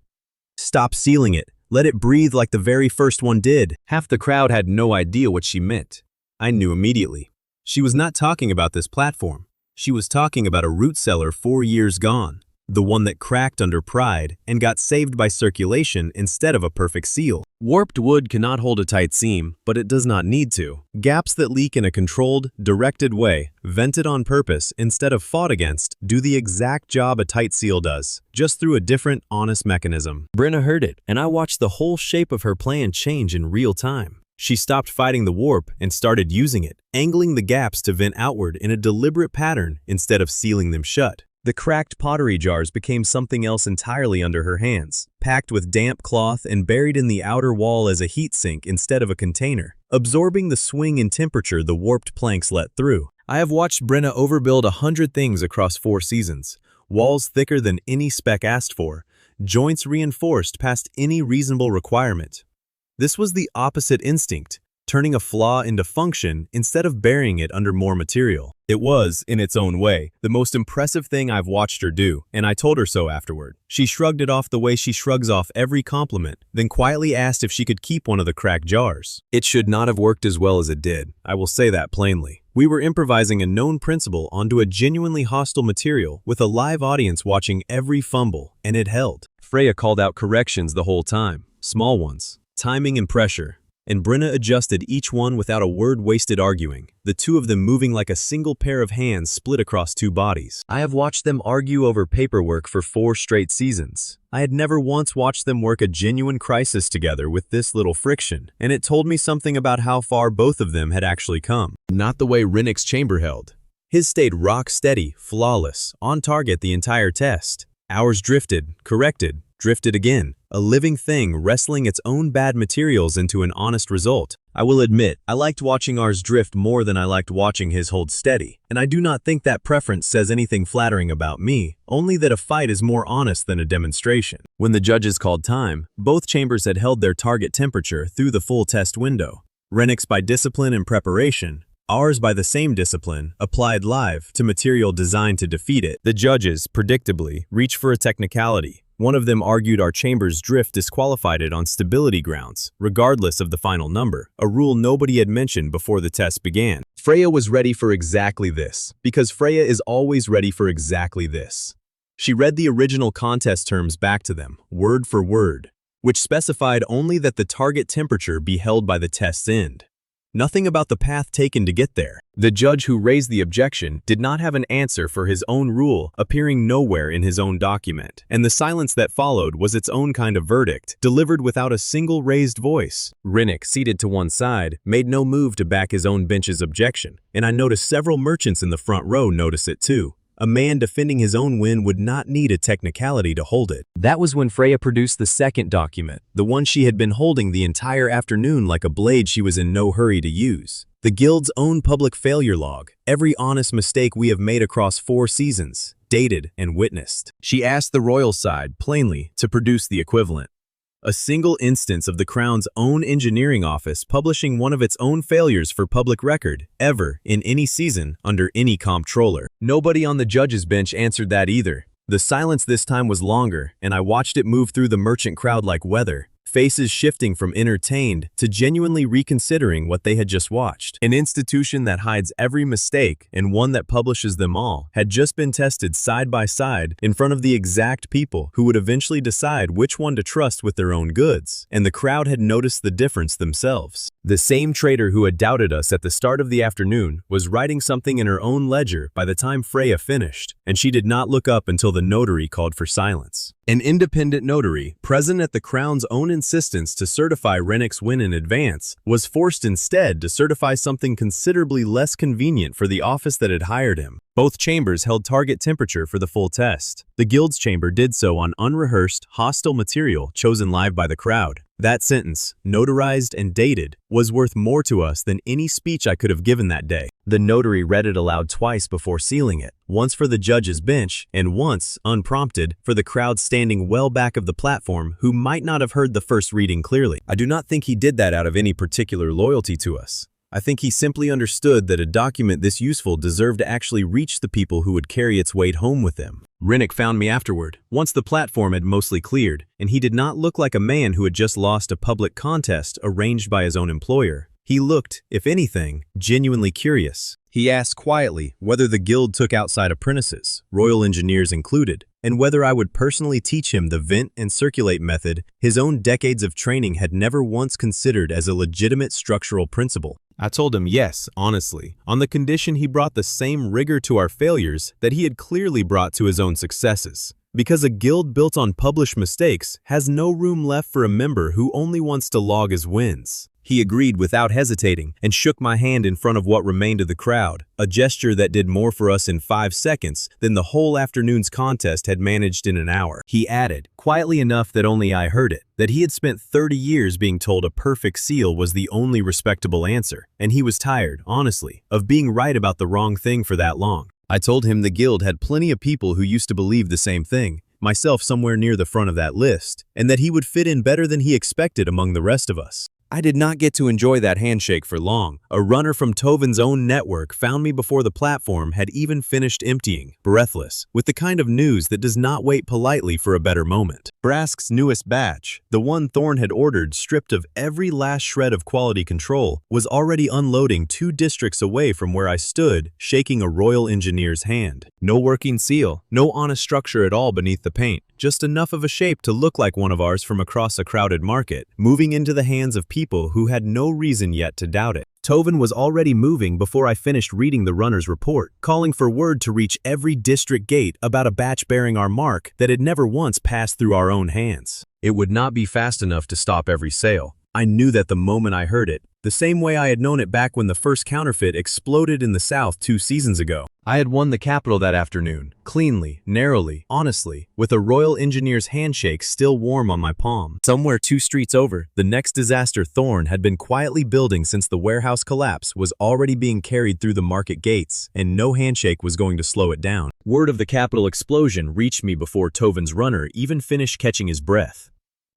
Stop sealing it. Let it breathe like the very first one did. Half the crowd had no idea what she meant. I knew immediately. She was not talking about this platform. She was talking about a root cellar 4 years gone. the one that cracked under pride and got saved by circulation instead of a perfect seal. Warped wood cannot hold a tight seam, but it does not need to. Gaps that leak in a controlled, directed way, vented on purpose instead of fought against, do the exact job a tight seal does, just through a different, honest mechanism. Brenna heard it, and I watched the whole shape of her plan change in real time. She stopped fighting the warp and started using it, angling the gaps to vent outward in a deliberate pattern instead of sealing them shut. The cracked pottery jars became something else entirely under her hands, packed with damp cloth and buried in the outer wall as a heat sink instead of a container, absorbing the swing in temperature the warped planks let through. I have watched Brenna overbuild 100 things across 4 seasons, walls thicker than any spec asked for, joints reinforced past any reasonable requirement. This was the opposite instinct, turning a flaw into function instead of burying it under more material. It was, in its own way, the most impressive thing I've watched her do, and I told her so afterward. She shrugged it off the way she shrugs off every compliment, then quietly asked if she could keep one of the cracked jars. It should not have worked as well as it did, I will say that plainly. We were improvising a known principle onto a genuinely hostile material with a live audience watching every fumble, and it held. Freya called out corrections the whole time, small ones, timing and pressure, and Brenna adjusted each one without a word wasted arguing, the two of them moving like a single pair of hands split across 2 bodies. I have watched them argue over paperwork for 4 straight seasons. I had never once watched them work a genuine crisis together with this little friction, and it told me something about how far both of them had actually come. Not the way Rennick's chamber held. His stayed rock steady, flawless, on target the entire test. Ours drifted, corrected, drifted again, a living thing wrestling its own bad materials into an honest result. I will admit, I liked watching ours drift more than I liked watching his hold steady, and I do not think that preference says anything flattering about me, only that a fight is more honest than a demonstration. When the judges called time, both chambers had held their target temperature through the full test window. Rennick's by discipline and preparation, ours by the same discipline, applied live to material designed to defeat it. The judges, predictably, reached for a technicality. One of them argued our chamber's drift disqualified it on stability grounds, regardless of the final number, a rule nobody had mentioned before the test began. Freya was ready for exactly this, because Freya is always ready for exactly this. She read the original contest terms back to them, word for word, which specified only that the target temperature be held by the test's end. Nothing about the path taken to get there. The judge who raised the objection did not have an answer for his own rule appearing nowhere in his own document, and the silence that followed was its own kind of verdict, delivered without a single raised voice. Rennick, seated to one side, made no move to back his own bench's objection, and I noticed several merchants in the front row notice it too. A man defending his own win would not need a technicality to hold it. That was when Freya produced the second document, the one she had been holding the entire afternoon like a blade she was in no hurry to use. The Guild's own public failure log, every honest mistake we have made across 4 seasons, dated and witnessed. She asked the royal side, plainly, to produce the equivalent. A single instance of the Crown's own engineering office publishing one of its own failures for public record, ever, in any season, under any comptroller. Nobody on the judge's bench answered that either. The silence this time was longer, and I watched it move through the merchant crowd like weather, faces shifting from entertained to genuinely reconsidering what they had just watched. An institution that hides every mistake and one that publishes them all had just been tested side by side in front of the exact people who would eventually decide which one to trust with their own goods, and the crowd had noticed the difference themselves. The same trader who had doubted us at the start of the afternoon was writing something in her own ledger by the time Freya finished, and she did not look up until the notary called for silence. An independent notary, present at the Crown's own insistence to certify Rennick's win in advance, was forced instead to certify something considerably less convenient for the office that had hired him. Both chambers held target temperature for the full test. The Guild's chamber did so on unrehearsed, hostile material chosen live by the crowd. That sentence, notarized and dated, was worth more to us than any speech I could have given that day. The notary read it aloud twice before sealing it, once for the judge's bench, and once, unprompted, for the crowd standing well back of the platform who might not have heard the first reading clearly. I do not think he did that out of any particular loyalty to us. I think he simply understood that a document this useful deserved to actually reach the people who would carry its weight home with them. Rennick found me afterward, once the platform had mostly cleared, and he did not look like a man who had just lost a public contest arranged by his own employer. He looked, if anything, genuinely curious. He asked quietly whether the Guild took outside apprentices, royal engineers included, And whether I would personally teach him the vent and circulate method, his own decades of training had never once considered as a legitimate structural principle. I told him yes, honestly, on the condition he brought the same rigor to our failures that he had clearly brought to his own successes. Because a guild built on published mistakes has no room left for a member who only wants to log his wins. He agreed without hesitating and shook my hand in front of what remained of the crowd, a gesture that did more for us in 5 seconds than the whole afternoon's contest had managed in an hour. He added, quietly enough that only I heard it, that he had spent 30 years being told a perfect seal was the only respectable answer, and he was tired, honestly, of being right about the wrong thing for that long. I told him the guild had plenty of people who used to believe the same thing, myself somewhere near the front of that list, and that he would fit in better than he expected among the rest of us. I did not get to enjoy that handshake for long. A runner from Tovin's own network found me before the platform had even finished emptying, breathless, with the kind of news that does not wait politely for a better moment. Brask's newest batch, the one Thorn had ordered stripped of every last shred of quality control, was already unloading 2 districts away from where I stood, shaking a royal engineer's hand. No working seal, no honest structure at all beneath the paint, just enough of a shape to look like one of ours from across a crowded market, moving into the hands of people who had no reason yet to doubt it. Tovin was already moving before I finished reading the runner's report, calling for word to reach every district gate about a batch bearing our mark that had never once passed through our own hands. It would not be fast enough to stop every sale. I knew that the moment I heard it, the same way I had known it back when the first counterfeit exploded in the South 2 seasons ago. I had won the capital that afternoon, cleanly, narrowly, honestly, with a royal engineer's handshake still warm on my palm. Somewhere 2 streets over, the next disaster Thorn had been quietly building since the warehouse collapse was already being carried through the market gates, and no handshake was going to slow it down. Word of the capital explosion reached me before Tovin's runner even finished catching his breath.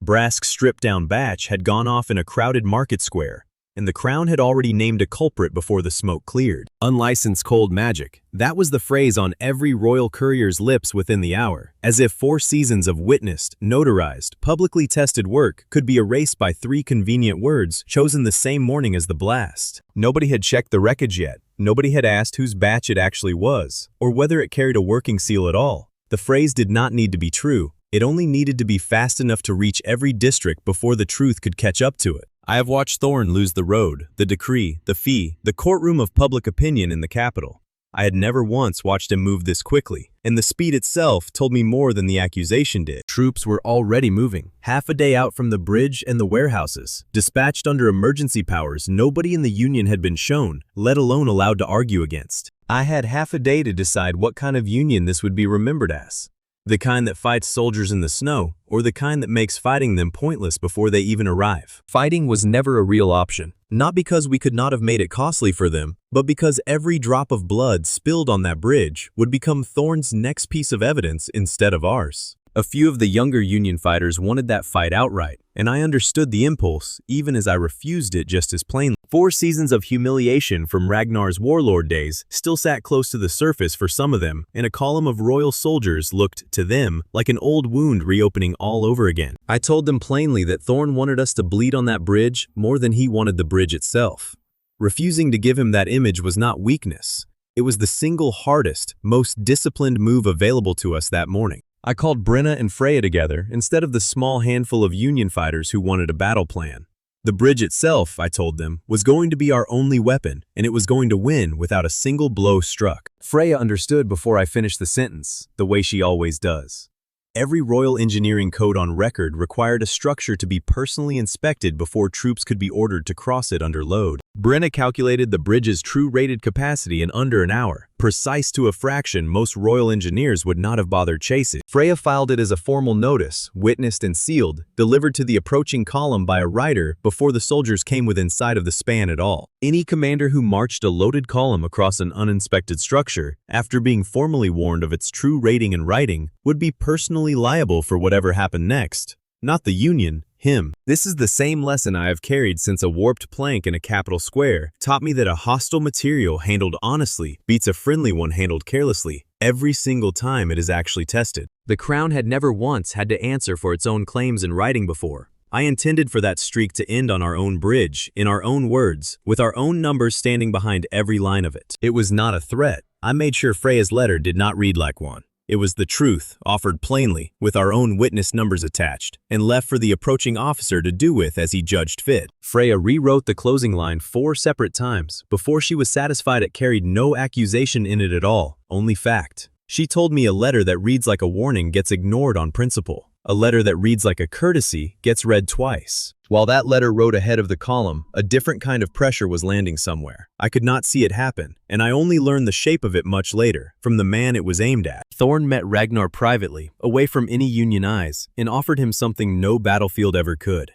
Brask's stripped-down batch had gone off in a crowded market square, and the crown had already named a culprit before the smoke cleared. Unlicensed cold magic. That was the phrase on every royal courier's lips within the hour, as if 4 seasons of witnessed, notarized, publicly tested work could be erased by 3 convenient words chosen the same morning as the blast. Nobody had checked the wreckage yet. Nobody had asked whose batch it actually was, or whether it carried a working seal at all. The phrase did not need to be true. It only needed to be fast enough to reach every district before the truth could catch up to it. I have watched Thorn lose the road, the decree, the fee, the courtroom of public opinion in the capital. I had never once watched him move this quickly, and the speed itself told me more than the accusation did. Troops were already moving, half a day out from the bridge and the warehouses. Dispatched under emergency powers nobody in the Union had been shown, let alone allowed to argue against. I had half a day to decide what kind of Union this would be remembered as. The kind that fights soldiers in the snow, or the kind that makes fighting them pointless before they even arrive. Fighting was never a real option, not because we could not have made it costly for them, but because every drop of blood spilled on that bridge would become Thorn's next piece of evidence instead of ours. A few of the younger Union fighters wanted that fight outright, and I understood the impulse, even as I refused it just as plainly. 4 seasons of humiliation from Ragnar's warlord days still sat close to the surface for some of them, and a column of royal soldiers looked, to them, like an old wound reopening all over again. I told them plainly that Thorn wanted us to bleed on that bridge more than he wanted the bridge itself. Refusing to give him that image was not weakness. It was the single hardest, most disciplined move available to us that morning. I called Brenna and Freya together instead of the small handful of Union fighters who wanted a battle plan. The bridge itself, I told them, was going to be our only weapon, and it was going to win without a single blow struck. Freya understood before I finished the sentence, the way she always does. Every Royal Engineering code on record required a structure to be personally inspected before troops could be ordered to cross it under load. Brenna calculated the bridge's true rated capacity in under an hour, precise to a fraction most Royal Engineers would not have bothered chasing. Freya filed it as a formal notice, witnessed and sealed, delivered to the approaching column by a rider before the soldiers came within sight of the span at all. Any commander who marched a loaded column across an uninspected structure, after being formally warned of its true rating and writing, would be personally liable for whatever happened next. Not the Union, him. This is the same lesson I have carried since a warped plank in a capital square taught me that a hostile material handled honestly beats a friendly one handled carelessly every single time it is actually tested. The Crown had never once had to answer for its own claims in writing before. I intended for that streak to end on our own bridge, in our own words, with our own numbers standing behind every line of it. It was not a threat. I made sure Freya's letter did not read like one. It was the truth, offered plainly, with our own witness numbers attached, and left for the approaching officer to do with as he judged fit. Freya rewrote the closing line 4 separate times before she was satisfied it carried no accusation in it at all, only fact. She told me a letter that reads like a warning gets ignored on principle. A letter that reads like a courtesy gets read twice. While that letter wrote ahead of the column, a different kind of pressure was landing somewhere. I could not see it happen, and I only learned the shape of it much later, from the man it was aimed at. Thorn met Ragnar privately, away from any Union eyes, and offered him something no battlefield ever could.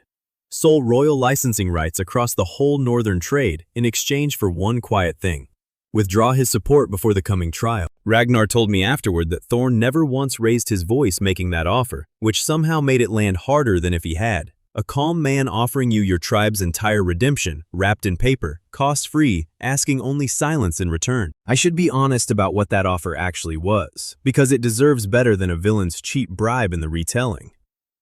Sole royal licensing rights across the whole northern trade in exchange for one quiet thing: withdraw his support before the coming trial. Ragnar told me afterward that Thorn never once raised his voice making that offer, which somehow made it land harder than if he had. A calm man offering you your tribe's entire redemption, wrapped in paper, cost-free, asking only silence in return. I should be honest about what that offer actually was, because it deserves better than a villain's cheap bribe in the retelling.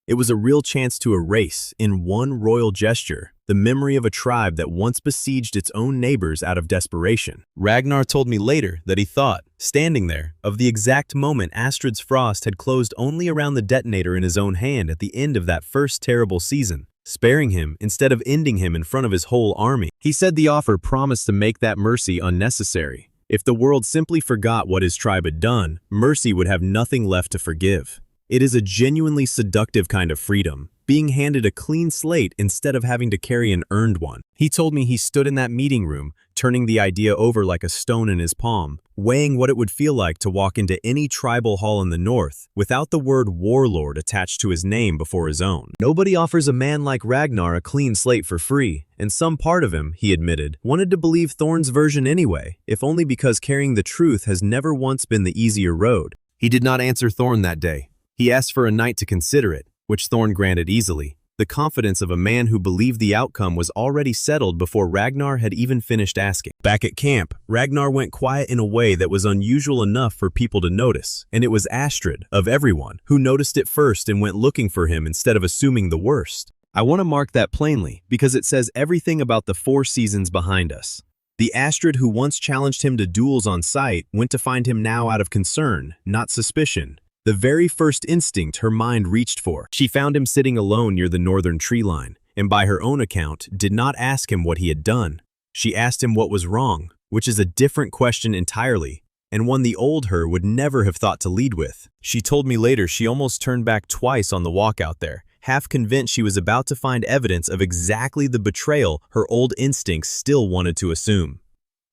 It was a real chance to erase, in one royal gesture, the memory of a tribe that once besieged its own neighbors out of desperation. Ragnar told me later that he thought, standing there, of the exact moment Astrid's frost had closed only around the detonator in his own hand at the end of that first terrible season, sparing him instead of ending him in front of his whole army. He said the offer promised to make that mercy unnecessary. If the world simply forgot what his tribe had done, mercy would have nothing left to forgive. It is a genuinely seductive kind of freedom, being handed a clean slate instead of having to carry an earned one. He told me he stood in that meeting room, turning the idea over like a stone in his palm, weighing what it would feel like to walk into any tribal hall in the north without the word warlord attached to his name before his own. Nobody offers a man like Ragnar a clean slate for free, and some part of him, he admitted, wanted to believe Thorn's version anyway, if only because carrying the truth has never once been the easier road. He did not answer Thorn that day. He asked for a night to consider it, which Thorn granted easily, the confidence of a man who believed the outcome was already settled before Ragnar had even finished asking. Back at camp, Ragnar went quiet in a way that was unusual enough for people to notice, and it was Astrid, of everyone, who noticed it first and went looking for him instead of assuming the worst. I want to mark that plainly, because it says everything about the 4 seasons behind us. The Astrid who once challenged him to duels on sight went to find him now out of concern, not suspicion. The very first instinct her mind reached for. She found him sitting alone near the northern tree line, and by her own account, did not ask him what he had done. She asked him what was wrong, which is a different question entirely, and one the old her would never have thought to lead with. She told me later she almost turned back twice on the walk out there, half convinced she was about to find evidence of exactly the betrayal her old instincts still wanted to assume.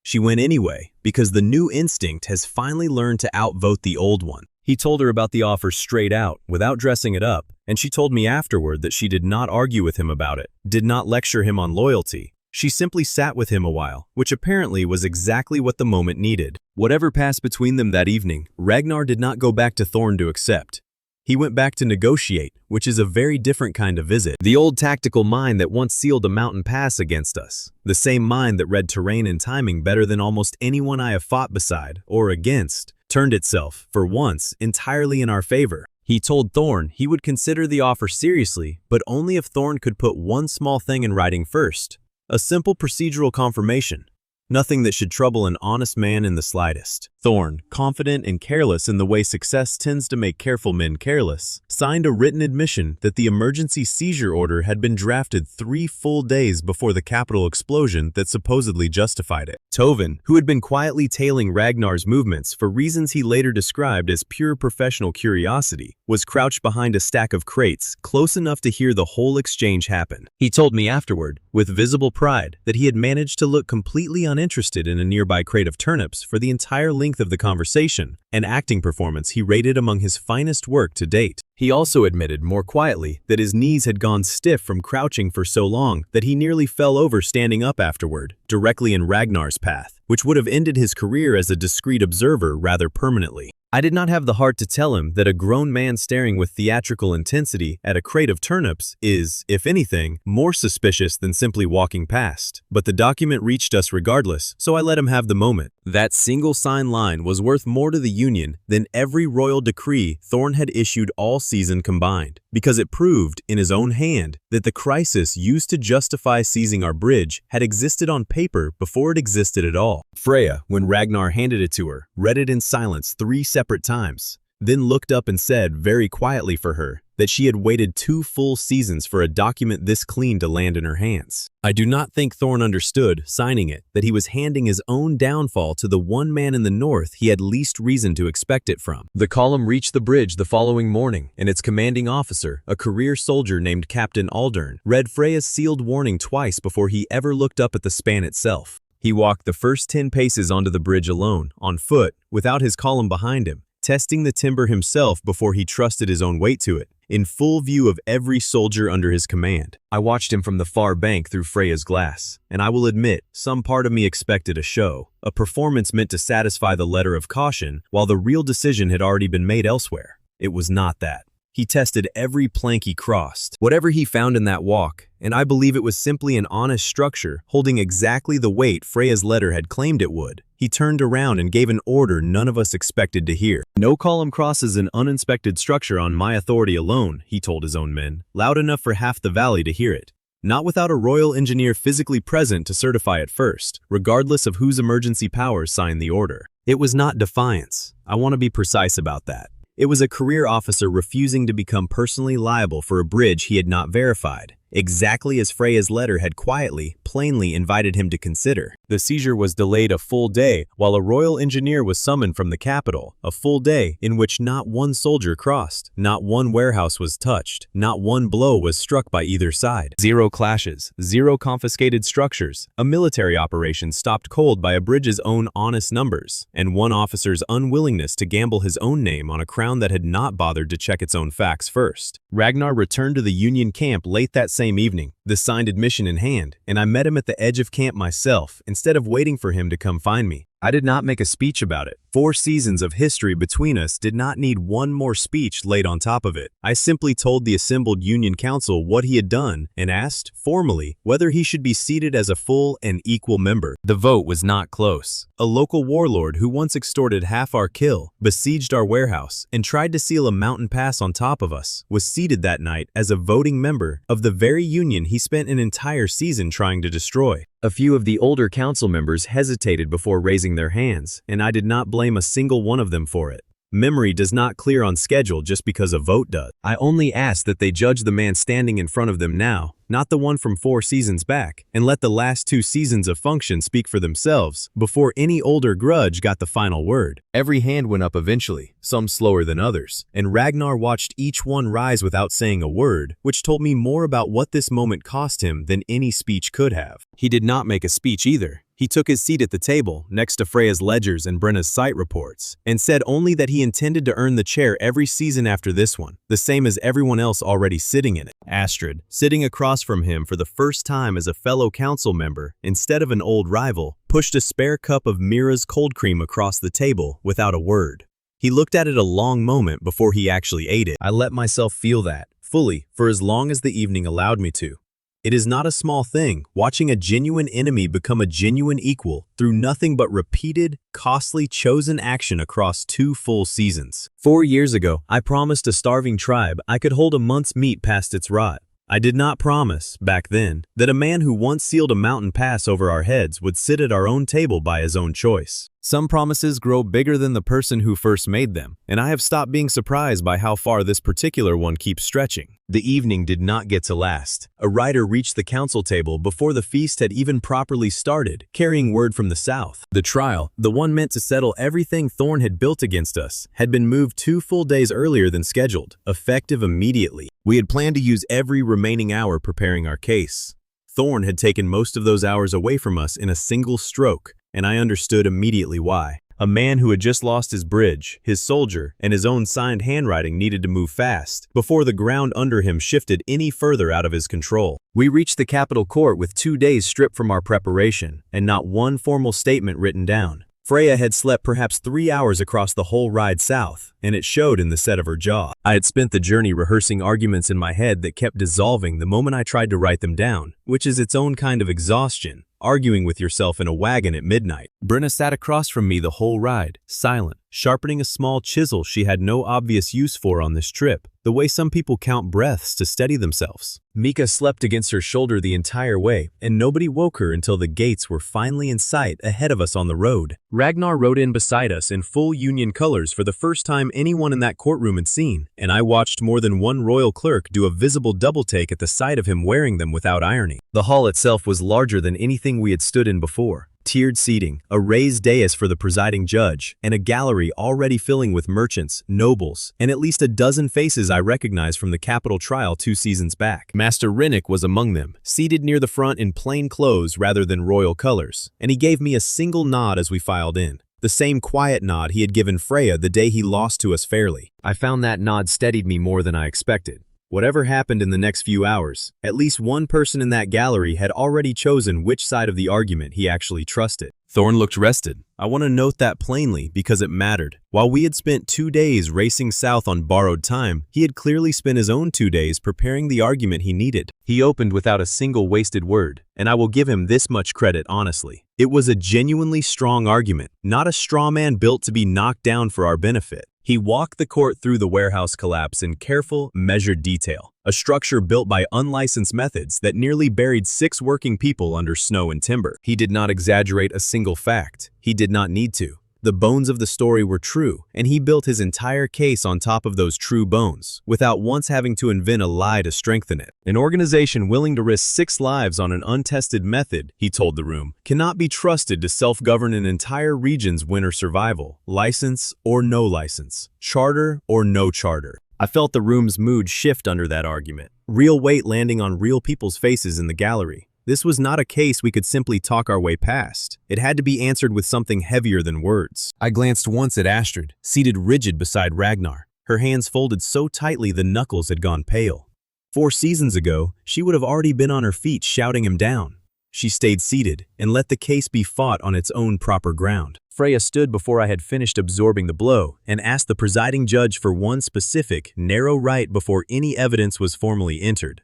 She went anyway, because the new instinct has finally learned to outvote the old one. He told her about the offer straight out, without dressing it up, and she told me afterward that she did not argue with him about it, did not lecture him on loyalty. She simply sat with him a while, which apparently was exactly what the moment needed. Whatever passed between them that evening, Ragnar did not go back to Thorn to accept. He went back to negotiate, which is a very different kind of visit. The old tactical mind that once sealed a mountain pass against us, the same mind that read terrain and timing better than almost anyone I have fought beside, or against, turned itself, for once, entirely in our favor. He told Thorn he would consider the offer seriously, but only if Thorn could put one small thing in writing first. A simple procedural confirmation. Nothing that should trouble an honest man in the slightest. Thorn, confident and careless in the way success tends to make careful men careless, signed a written admission that the emergency seizure order had been drafted 3 full days before the Capitol explosion that supposedly justified it. Tovin, who had been quietly tailing Ragnar's movements for reasons he later described as pure professional curiosity, was crouched behind a stack of crates, close enough to hear the whole exchange happen. He told me afterward, with visible pride, that he had managed to look completely uninterested in a nearby crate of turnips for the entire length of the conversation, an acting performance he rated among his finest work to date. He also admitted more quietly that his knees had gone stiff from crouching for so long that he nearly fell over standing up afterward, directly in Ragnar's path, which would have ended his career as a discreet observer rather permanently. I did not have the heart to tell him that a grown man staring with theatrical intensity at a crate of turnips is, if anything, more suspicious than simply walking past. But the document reached us regardless, so I let him have the moment. That single sign line was worth more to the Union than every royal decree Thorn had issued all season combined, because it proved, in his own hand, that the crisis used to justify seizing our bridge had existed on paper before it existed at all. Freya, when Ragnar handed it to her, read it in silence 3 separate times. then looked up and said, very quietly for her, that she had waited 2 full seasons for a document this clean to land in her hands. I do not think Thorne understood, signing it, that he was handing his own downfall to the one man in the north he had least reason to expect it from. The column reached the bridge the following morning, and its commanding officer, a career soldier named Captain Aldern, read Freya's sealed warning twice before he ever looked up at the span itself. He walked the first 10 paces onto the bridge alone, on foot, without his column behind him, testing the timber himself before he trusted his own weight to it, in full view of every soldier under his command. I watched him from the far bank through Freya's glass, and I will admit, some part of me expected a show, a performance meant to satisfy the letter of caution, while the real decision had already been made elsewhere. It was not that. He tested every plank he crossed, whatever he found in that walk, and I believe it was simply an honest structure holding exactly the weight Freya's letter had claimed it would. He turned around and gave an order none of us expected to hear. No column crosses an uninspected structure on my authority alone, he told his own men, loud enough for half the valley to hear it. Not without a royal engineer physically present to certify it first, regardless of whose emergency powers signed the order. It was not defiance. I want to be precise about that. It was a career officer refusing to become personally liable for a bridge he had not verified, exactly as Freya's letter had quietly, plainly invited him to consider. The seizure was delayed a full day while a royal engineer was summoned from the capital, a full day in which not one soldier crossed, not one warehouse was touched, not one blow was struck by either side. 0 clashes, 0 confiscated structures, a military operation stopped cold by a bridge's own honest numbers, and one officer's unwillingness to gamble his own name on a crown that had not bothered to check its own facts first. Ragnar returned to the Union camp late that same evening, the signed admission in hand, and I met him at the edge of camp myself instead of waiting for him to come find me. I did not make a speech about it. 4 seasons of history between us did not need one more speech laid on top of it. I simply told the assembled Union Council what he had done and asked, formally, whether he should be seated as a full and equal member. The vote was not close. A local warlord who once extorted half our kill, besieged our warehouse, and tried to seal a mountain pass on top of us, was seated that night as a voting member of the very union he spent an entire season trying to destroy. A few of the older council members hesitated before raising their hands, and I did not blame a single one of them for it. Memory does not clear on schedule just because a vote does. I only ask that they judge the man standing in front of them now, not the one from 4 seasons back, and let the last 2 seasons of function speak for themselves before any older grudge got the final word. Every hand went up eventually, some slower than others, and Ragnar watched each one rise without saying a word, which told me more about what this moment cost him than any speech could have. He did not make a speech either. He took his seat at the table, next to Freya's ledgers and Brenna's site reports, and said only that he intended to earn the chair every season after this one, the same as everyone else already sitting in it. Astrid, sitting across from him for the first time as a fellow council member, instead of an old rival, pushed a spare cup of Mira's cold cream across the table without a word. He looked at it a long moment before he actually ate it. I let myself feel that, fully, for as long as the evening allowed me to. It is not a small thing, watching a genuine enemy become a genuine equal through nothing but repeated, costly, chosen action across 2 full seasons. 4 years ago, I promised a starving tribe I could hold a month's meat past its rot. I did not promise, back then, that a man who once sealed a mountain pass over our heads would sit at our own table by his own choice. Some promises grow bigger than the person who first made them, and I have stopped being surprised by how far this particular one keeps stretching. The evening did not get to last. A rider reached the council table before the feast had even properly started, carrying word from the south. The trial, the one meant to settle everything Thorne had built against us, had been moved 2 full days earlier than scheduled, effective immediately. We had planned to use every remaining hour preparing our case. Thorne had taken most of those hours away from us in a single stroke, and I understood immediately why. A man who had just lost his bridge, his soldier, and his own signed handwriting needed to move fast before the ground under him shifted any further out of his control. We reached the Capitol Court with 2 days stripped from our preparation, and not one formal statement written down. Freya had slept perhaps 3 hours across the whole ride south, and it showed in the set of her jaw. I had spent the journey rehearsing arguments in my head that kept dissolving the moment I tried to write them down, which is its own kind of exhaustion, arguing with yourself in a wagon at midnight. Brenna sat across from me the whole ride, silent, sharpening a small chisel she had no obvious use for on this trip, the way some people count breaths to steady themselves. Mika slept against her shoulder the entire way, and nobody woke her until the gates were finally in sight ahead of us on the road. Ragnar rode in beside us in full Union colors for the first time anyone in that courtroom had seen, and I watched more than one royal clerk do a visible double-take at the sight of him wearing them without irony. The hall itself was larger than anything we had stood in before. Tiered seating, a raised dais for the presiding judge, and a gallery already filling with merchants, nobles, and at least a dozen faces I recognized from the Capitol trial 2 seasons back. Master Rinnick was among them, seated near the front in plain clothes rather than royal colors, and he gave me a single nod as we filed in. The same quiet nod he had given Freya the day he lost to us fairly. I found that nod steadied me more than I expected. Whatever happened in the next few hours, at least one person in that gallery had already chosen which side of the argument he actually trusted. Thorn looked rested. I want to note that plainly because it mattered. While we had spent 2 days racing south on borrowed time, he had clearly spent his own 2 days preparing the argument he needed. He opened without a single wasted word, and I will give him this much credit honestly. It was a genuinely strong argument, not a straw man built to be knocked down for our benefit. He walked the court through the warehouse collapse in careful, measured detail, a structure built by unlicensed methods that nearly buried 6 working people under snow and timber. He did not exaggerate a single fact. He did not need to. The bones of the story were true, and he built his entire case on top of those true bones, without once having to invent a lie to strengthen it. An organization willing to risk 6 lives on an untested method, he told the room, cannot be trusted to self-govern an entire region's winter survival, license or no license, charter or no charter. I felt the room's mood shift under that argument, real weight landing on real people's faces in the gallery. This was not a case we could simply talk our way past. It had to be answered with something heavier than words. I glanced once at Astrid, seated rigid beside Ragnar, her hands folded so tightly the knuckles had gone pale. 4 seasons ago, she would have already been on her feet shouting him down. She stayed seated and let the case be fought on its own proper ground. Freya stood before I had finished absorbing the blow and asked the presiding judge for one specific, narrow right before any evidence was formally entered.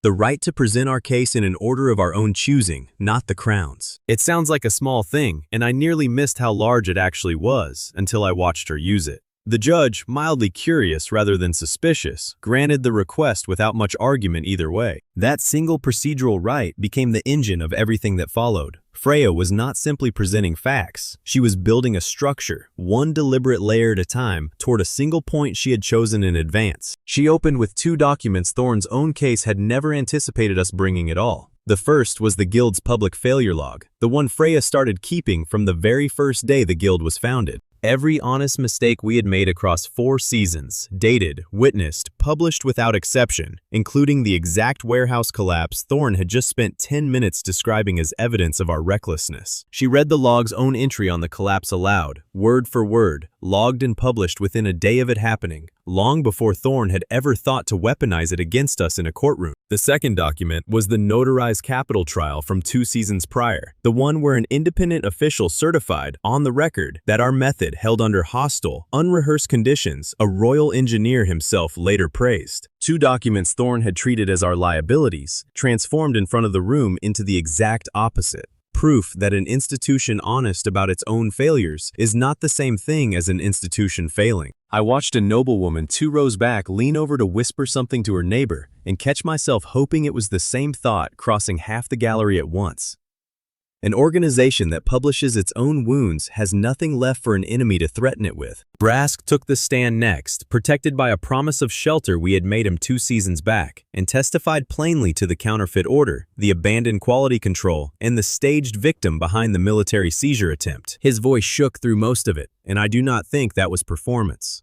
The right to present our case in an order of our own choosing, not the Crown's. It sounds like a small thing, and I nearly missed how large it actually was until I watched her use it. The judge, mildly curious rather than suspicious, granted the request without much argument either way. That single procedural right became the engine of everything that followed. Freya was not simply presenting facts. She was building a structure, one deliberate layer at a time, toward a single point she had chosen in advance. She opened with 2 documents Thorn's own case had never anticipated us bringing at all. The first was the Guild's public failure log, the one Freya started keeping from the very first day the Guild was founded. Every honest mistake we had made across 4 seasons, dated, witnessed, published without exception, including the exact warehouse collapse Thorn had just spent 10 minutes describing as evidence of our recklessness. She read the log's own entry on the collapse aloud, word for word, logged and published within a day of it happening, long before Thorn had ever thought to weaponize it against us in a courtroom. The second document was the notarized Capitol trial from 2 seasons prior, the one where an independent official certified, on the record, that our method held under hostile, unrehearsed conditions a royal engineer himself later praised. 2 documents Thorn had treated as our liabilities, transformed in front of the room into the exact opposite. Proof that an institution honest about its own failures is not the same thing as an institution failing. I watched a noblewoman 2 rows back lean over to whisper something to her neighbor and catch myself hoping it was the same thought crossing half the gallery at once. An organization that publishes its own wounds has nothing left for an enemy to threaten it with. Brask took the stand next, protected by a promise of shelter we had made him 2 seasons back, and testified plainly to the counterfeit order, the abandoned quality control, and the staged victim behind the military seizure attempt. His voice shook through most of it, and I do not think that was performance.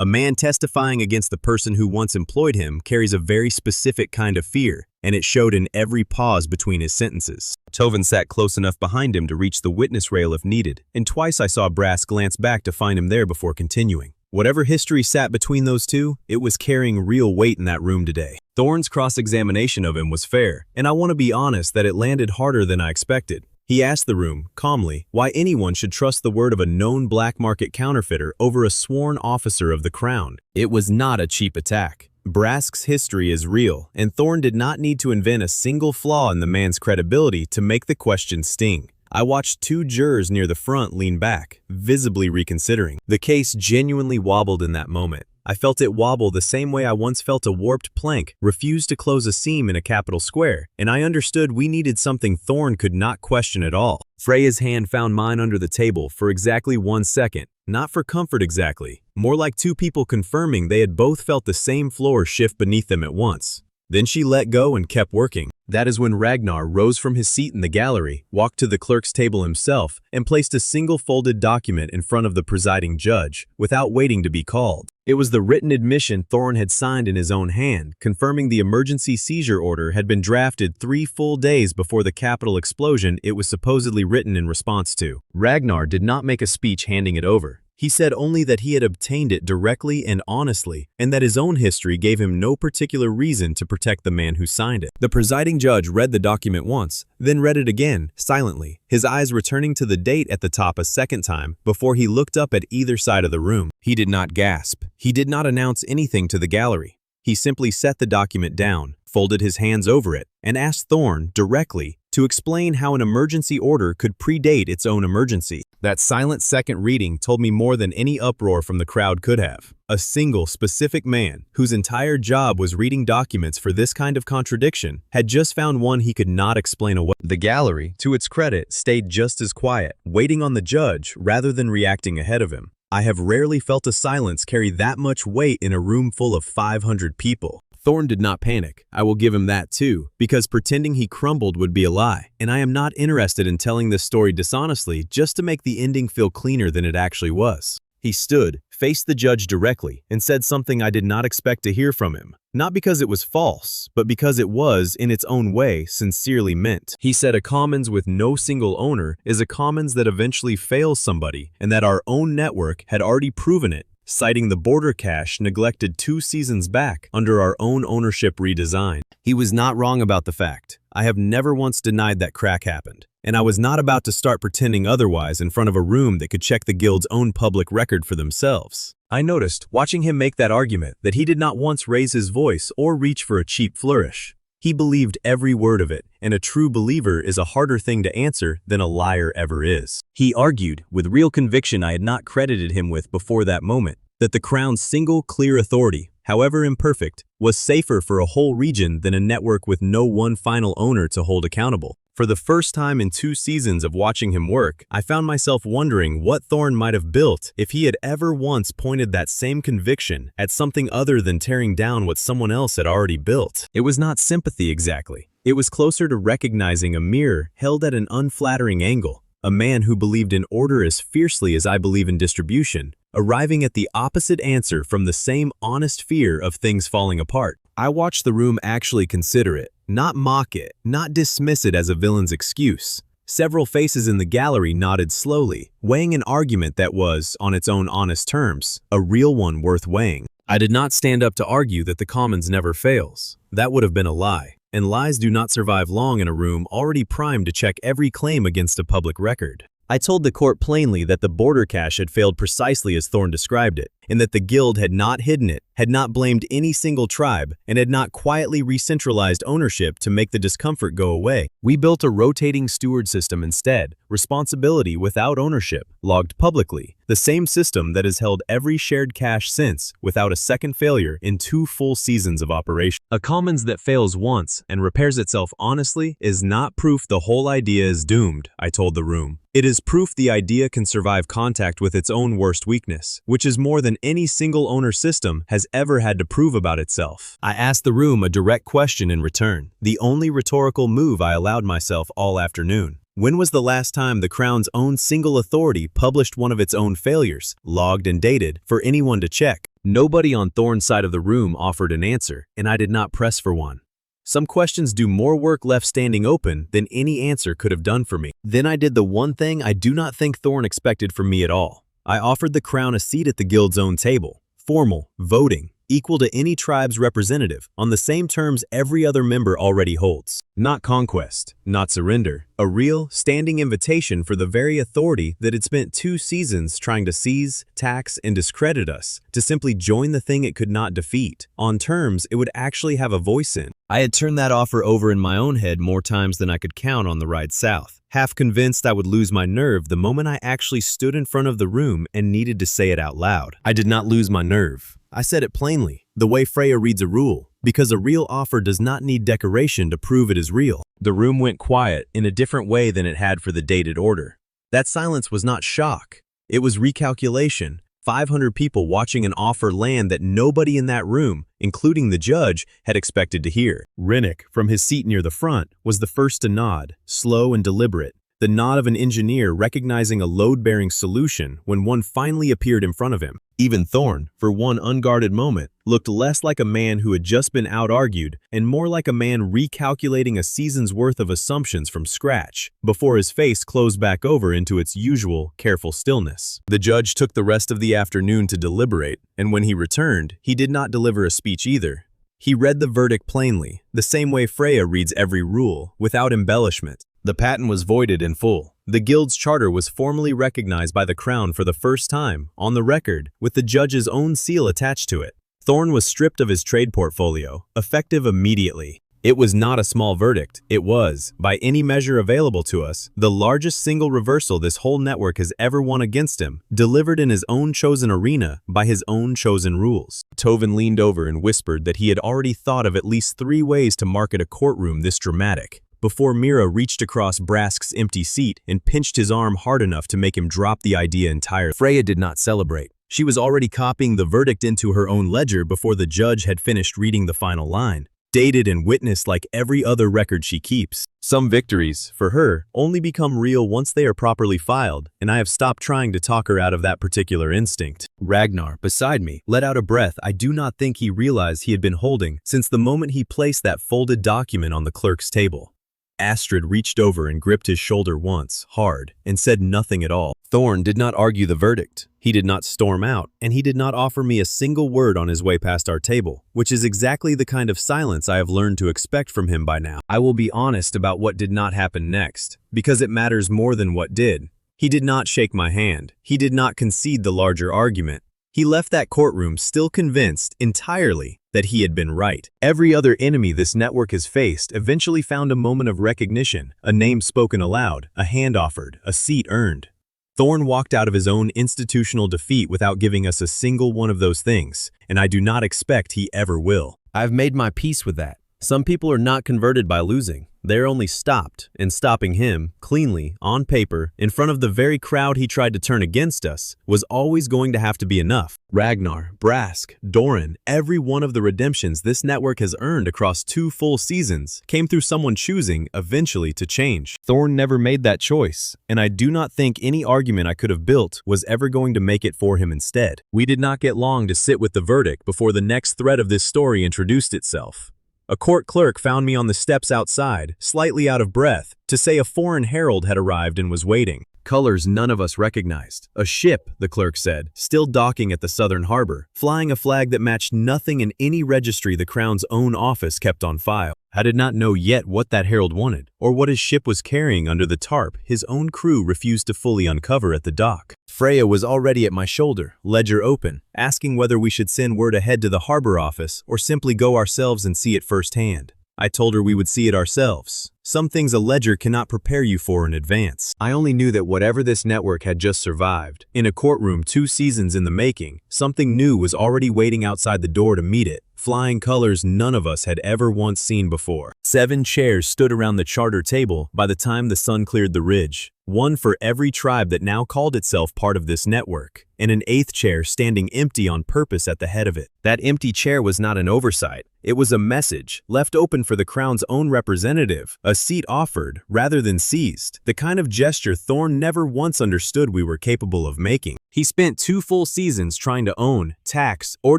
A man testifying against the person who once employed him carries a very specific kind of fear, and it showed in every pause between his sentences. Tovin sat close enough behind him to reach the witness rail if needed, and twice I saw Brass glance back to find him there before continuing. Whatever history sat between those two, it was carrying real weight in that room today. Thorn's cross-examination of him was fair, and I want to be honest that it landed harder than I expected. He asked the room, calmly, why anyone should trust the word of a known black market counterfeiter over a sworn officer of the Crown. It was not a cheap attack. Brask's history is real, and Thorn did not need to invent a single flaw in the man's credibility to make the question sting. I watched two jurors near the front lean back, visibly reconsidering. The case genuinely wobbled in that moment. I felt it wobble the same way I once felt a warped plank refuse to close a seam in a capital square, and I understood we needed something Thorn could not question at all. Freya's hand found mine under the table for exactly 1 second. Not for comfort exactly, more like two people confirming they had both felt the same floor shift beneath them at once. Then she let go and kept working. That is when Ragnar rose from his seat in the gallery, walked to the clerk's table himself, and placed a single folded document in front of the presiding judge, without waiting to be called. It was the written admission Thorn had signed in his own hand, confirming the emergency seizure order had been drafted 3 full days before the Capitol explosion it was supposedly written in response to. Ragnar did not make a speech handing it over. He said only that he had obtained it directly and honestly, and that his own history gave him no particular reason to protect the man who signed it. The presiding judge read the document once, then read it again, silently, his eyes returning to the date at the top a second time before he looked up at either side of the room. He did not gasp. He did not announce anything to the gallery. He simply set the document down, folded his hands over it, and asked Thorn directly to explain how an emergency order could predate its own emergency. That silent second reading told me more than any uproar from the crowd could have. A single, specific man, whose entire job was reading documents for this kind of contradiction, had just found one he could not explain away. The gallery, to its credit, stayed just as quiet, waiting on the judge rather than reacting ahead of him. I have rarely felt a silence carry that much weight in a room full of 500 people. Thorn did not panic. I will give him that too, because pretending he crumbled would be a lie, and I am not interested in telling this story dishonestly just to make the ending feel cleaner than it actually was. He stood, faced the judge directly, and said something I did not expect to hear from him. Not because it was false, but because it was, in its own way, sincerely meant. He said a commons with no single owner is a commons that eventually fails somebody, and that our own network had already proven it, citing the border cache neglected 2 seasons back under our own ownership redesign. He was not wrong about the fact. I have never once denied that crack happened, and I was not about to start pretending otherwise in front of a room that could check the guild's own public record for themselves. I noticed, watching him make that argument, that he did not once raise his voice or reach for a cheap flourish. He believed every word of it, and a true believer is a harder thing to answer than a liar ever is. He argued, with real conviction I had not credited him with before that moment, that the Crown's single clear authority, however imperfect, was safer for a whole region than a network with no one final owner to hold accountable. For the first time in 2 seasons of watching him work, I found myself wondering what Thorn might have built if he had ever once pointed that same conviction at something other than tearing down what someone else had already built. It was not sympathy exactly. It was closer to recognizing a mirror held at an unflattering angle, a man who believed in order as fiercely as I believe in distribution, arriving at the opposite answer from the same honest fear of things falling apart. I watched the room actually consider it, not mock it, not dismiss it as a villain's excuse. Several faces in the gallery nodded slowly, weighing an argument that was, on its own honest terms, a real one worth weighing. I did not stand up to argue that the commons never fails. That would have been a lie, and lies do not survive long in a room already primed to check every claim against a public record. I told the court plainly that the border cache had failed precisely as Thorn described it, and that the guild had not hidden it, had not blamed any single tribe, and had not quietly recentralized ownership to make the discomfort go away. We built a rotating steward system instead, responsibility without ownership, logged publicly, the same system that has held every shared cache since, without a second failure in 2 full seasons of operation. A commons that fails once and repairs itself honestly is not proof the whole idea is doomed, I told the room. It is proof the idea can survive contact with its own worst weakness, which is more than any single owner system has ever had to prove about itself. I asked the room a direct question in return, the only rhetorical move I allowed myself all afternoon. When was the last time the Crown's own single authority published one of its own failures, logged and dated, for anyone to check? Nobody on Thorn's side of the room offered an answer, and I did not press for one. Some questions do more work left standing open than any answer could have done for me. Then I did the one thing I do not think Thorn expected from me at all. I offered the Crown a seat at the guild's own table. Formal, voting, equal to any tribe's representative, on the same terms every other member already holds. Not conquest, not surrender. A real, standing invitation for the very authority that had spent 2 seasons trying to seize, tax, and discredit us, to simply join the thing it could not defeat, on terms it would actually have a voice in. I had turned that offer over in my own head more times than I could count on the ride south, half convinced I would lose my nerve the moment I actually stood in front of the room and needed to say it out loud. I did not lose my nerve. I said it plainly, the way Freya reads a rule, because a real offer does not need decoration to prove it is real. The room went quiet in a different way than it had for the dated order. That silence was not shock. It was recalculation. 500 people watching an offer land that nobody in that room, including the judge, had expected to hear. Rennick, from his seat near the front, was the first to nod, slow and deliberate, the nod of an engineer recognizing a load-bearing solution when one finally appeared in front of him. Even Thorn, for one unguarded moment, looked less like a man who had just been out-argued and more like a man recalculating a season's worth of assumptions from scratch, before his face closed back over into its usual, careful stillness. The judge took the rest of the afternoon to deliberate, and when he returned, he did not deliver a speech either. He read the verdict plainly, the same way Freya reads every rule, without embellishment. The patent was voided in full. The guild's charter was formally recognized by the Crown for the first time, on the record, with the judge's own seal attached to it. Thorn was stripped of his trade portfolio, effective immediately. It was not a small verdict. It was, by any measure available to us, the largest single reversal this whole network has ever won against him, delivered in his own chosen arena, by his own chosen rules. Tovin leaned over and whispered that he had already thought of at least 3 ways to market a courtroom this dramatic, before Mira reached across Brask's empty seat and pinched his arm hard enough to make him drop the idea entirely. Freya did not celebrate. She was already copying the verdict into her own ledger before the judge had finished reading the final line, dated and witnessed like every other record she keeps. Some victories, for her, only become real once they are properly filed, and I have stopped trying to talk her out of that particular instinct. Ragnar, beside me, let out a breath I do not think he realized he had been holding since the moment he placed that folded document on the clerk's table. Astrid reached over and gripped his shoulder once, hard, and said nothing at all. Thorn did not argue the verdict. He did not storm out, and he did not offer me a single word on his way past our table, which is exactly the kind of silence I have learned to expect from him by now. I will be honest about what did not happen next, because it matters more than what did. He did not shake my hand. He did not concede the larger argument. He left that courtroom still convinced, entirely, that he had been right. Every other enemy this network has faced eventually found a moment of recognition, a name spoken aloud, a hand offered, a seat earned. Thorn walked out of his own institutional defeat without giving us a single one of those things, and I do not expect he ever will. I've made my peace with that. Some people are not converted by losing. They're only stopped, and stopping him, cleanly, on paper, in front of the very crowd he tried to turn against us, was always going to have to be enough. Ragnar, Brask, Doran, every one of the redemptions this network has earned across 2 full seasons came through someone choosing, eventually, to change. Thorn never made that choice, and I do not think any argument I could have built was ever going to make it for him instead. We did not get long to sit with the verdict before the next thread of this story introduced itself. A court clerk found me on the steps outside, slightly out of breath, to say a foreign herald had arrived and was waiting. Colors none of us recognized. A ship, the clerk said, still docking at the southern harbor, flying a flag that matched nothing in any registry the Crown's own office kept on file. I did not know yet what that herald wanted, or what his ship was carrying under the tarp his own crew refused to fully uncover at the dock. Freya was already at my shoulder, ledger open, asking whether we should send word ahead to the harbor office or simply go ourselves and see it firsthand. I told her we would see it ourselves. Some things a ledger cannot prepare you for in advance. I only knew that whatever this network had just survived, in a courtroom 2 seasons in the making, something new was already waiting outside the door to meet it, flying colors none of us had ever once seen before. 7 chairs stood around the charter table by the time the sun cleared the ridge, one for every tribe that now called itself part of this network, and an 8th chair standing empty on purpose at the head of it. That empty chair was not an oversight. It was a message, left open for the Crown's own representative, a seat offered, rather than seized, the kind of gesture Thorn never once understood we were capable of making. He spent 2 full seasons trying to own, tax, or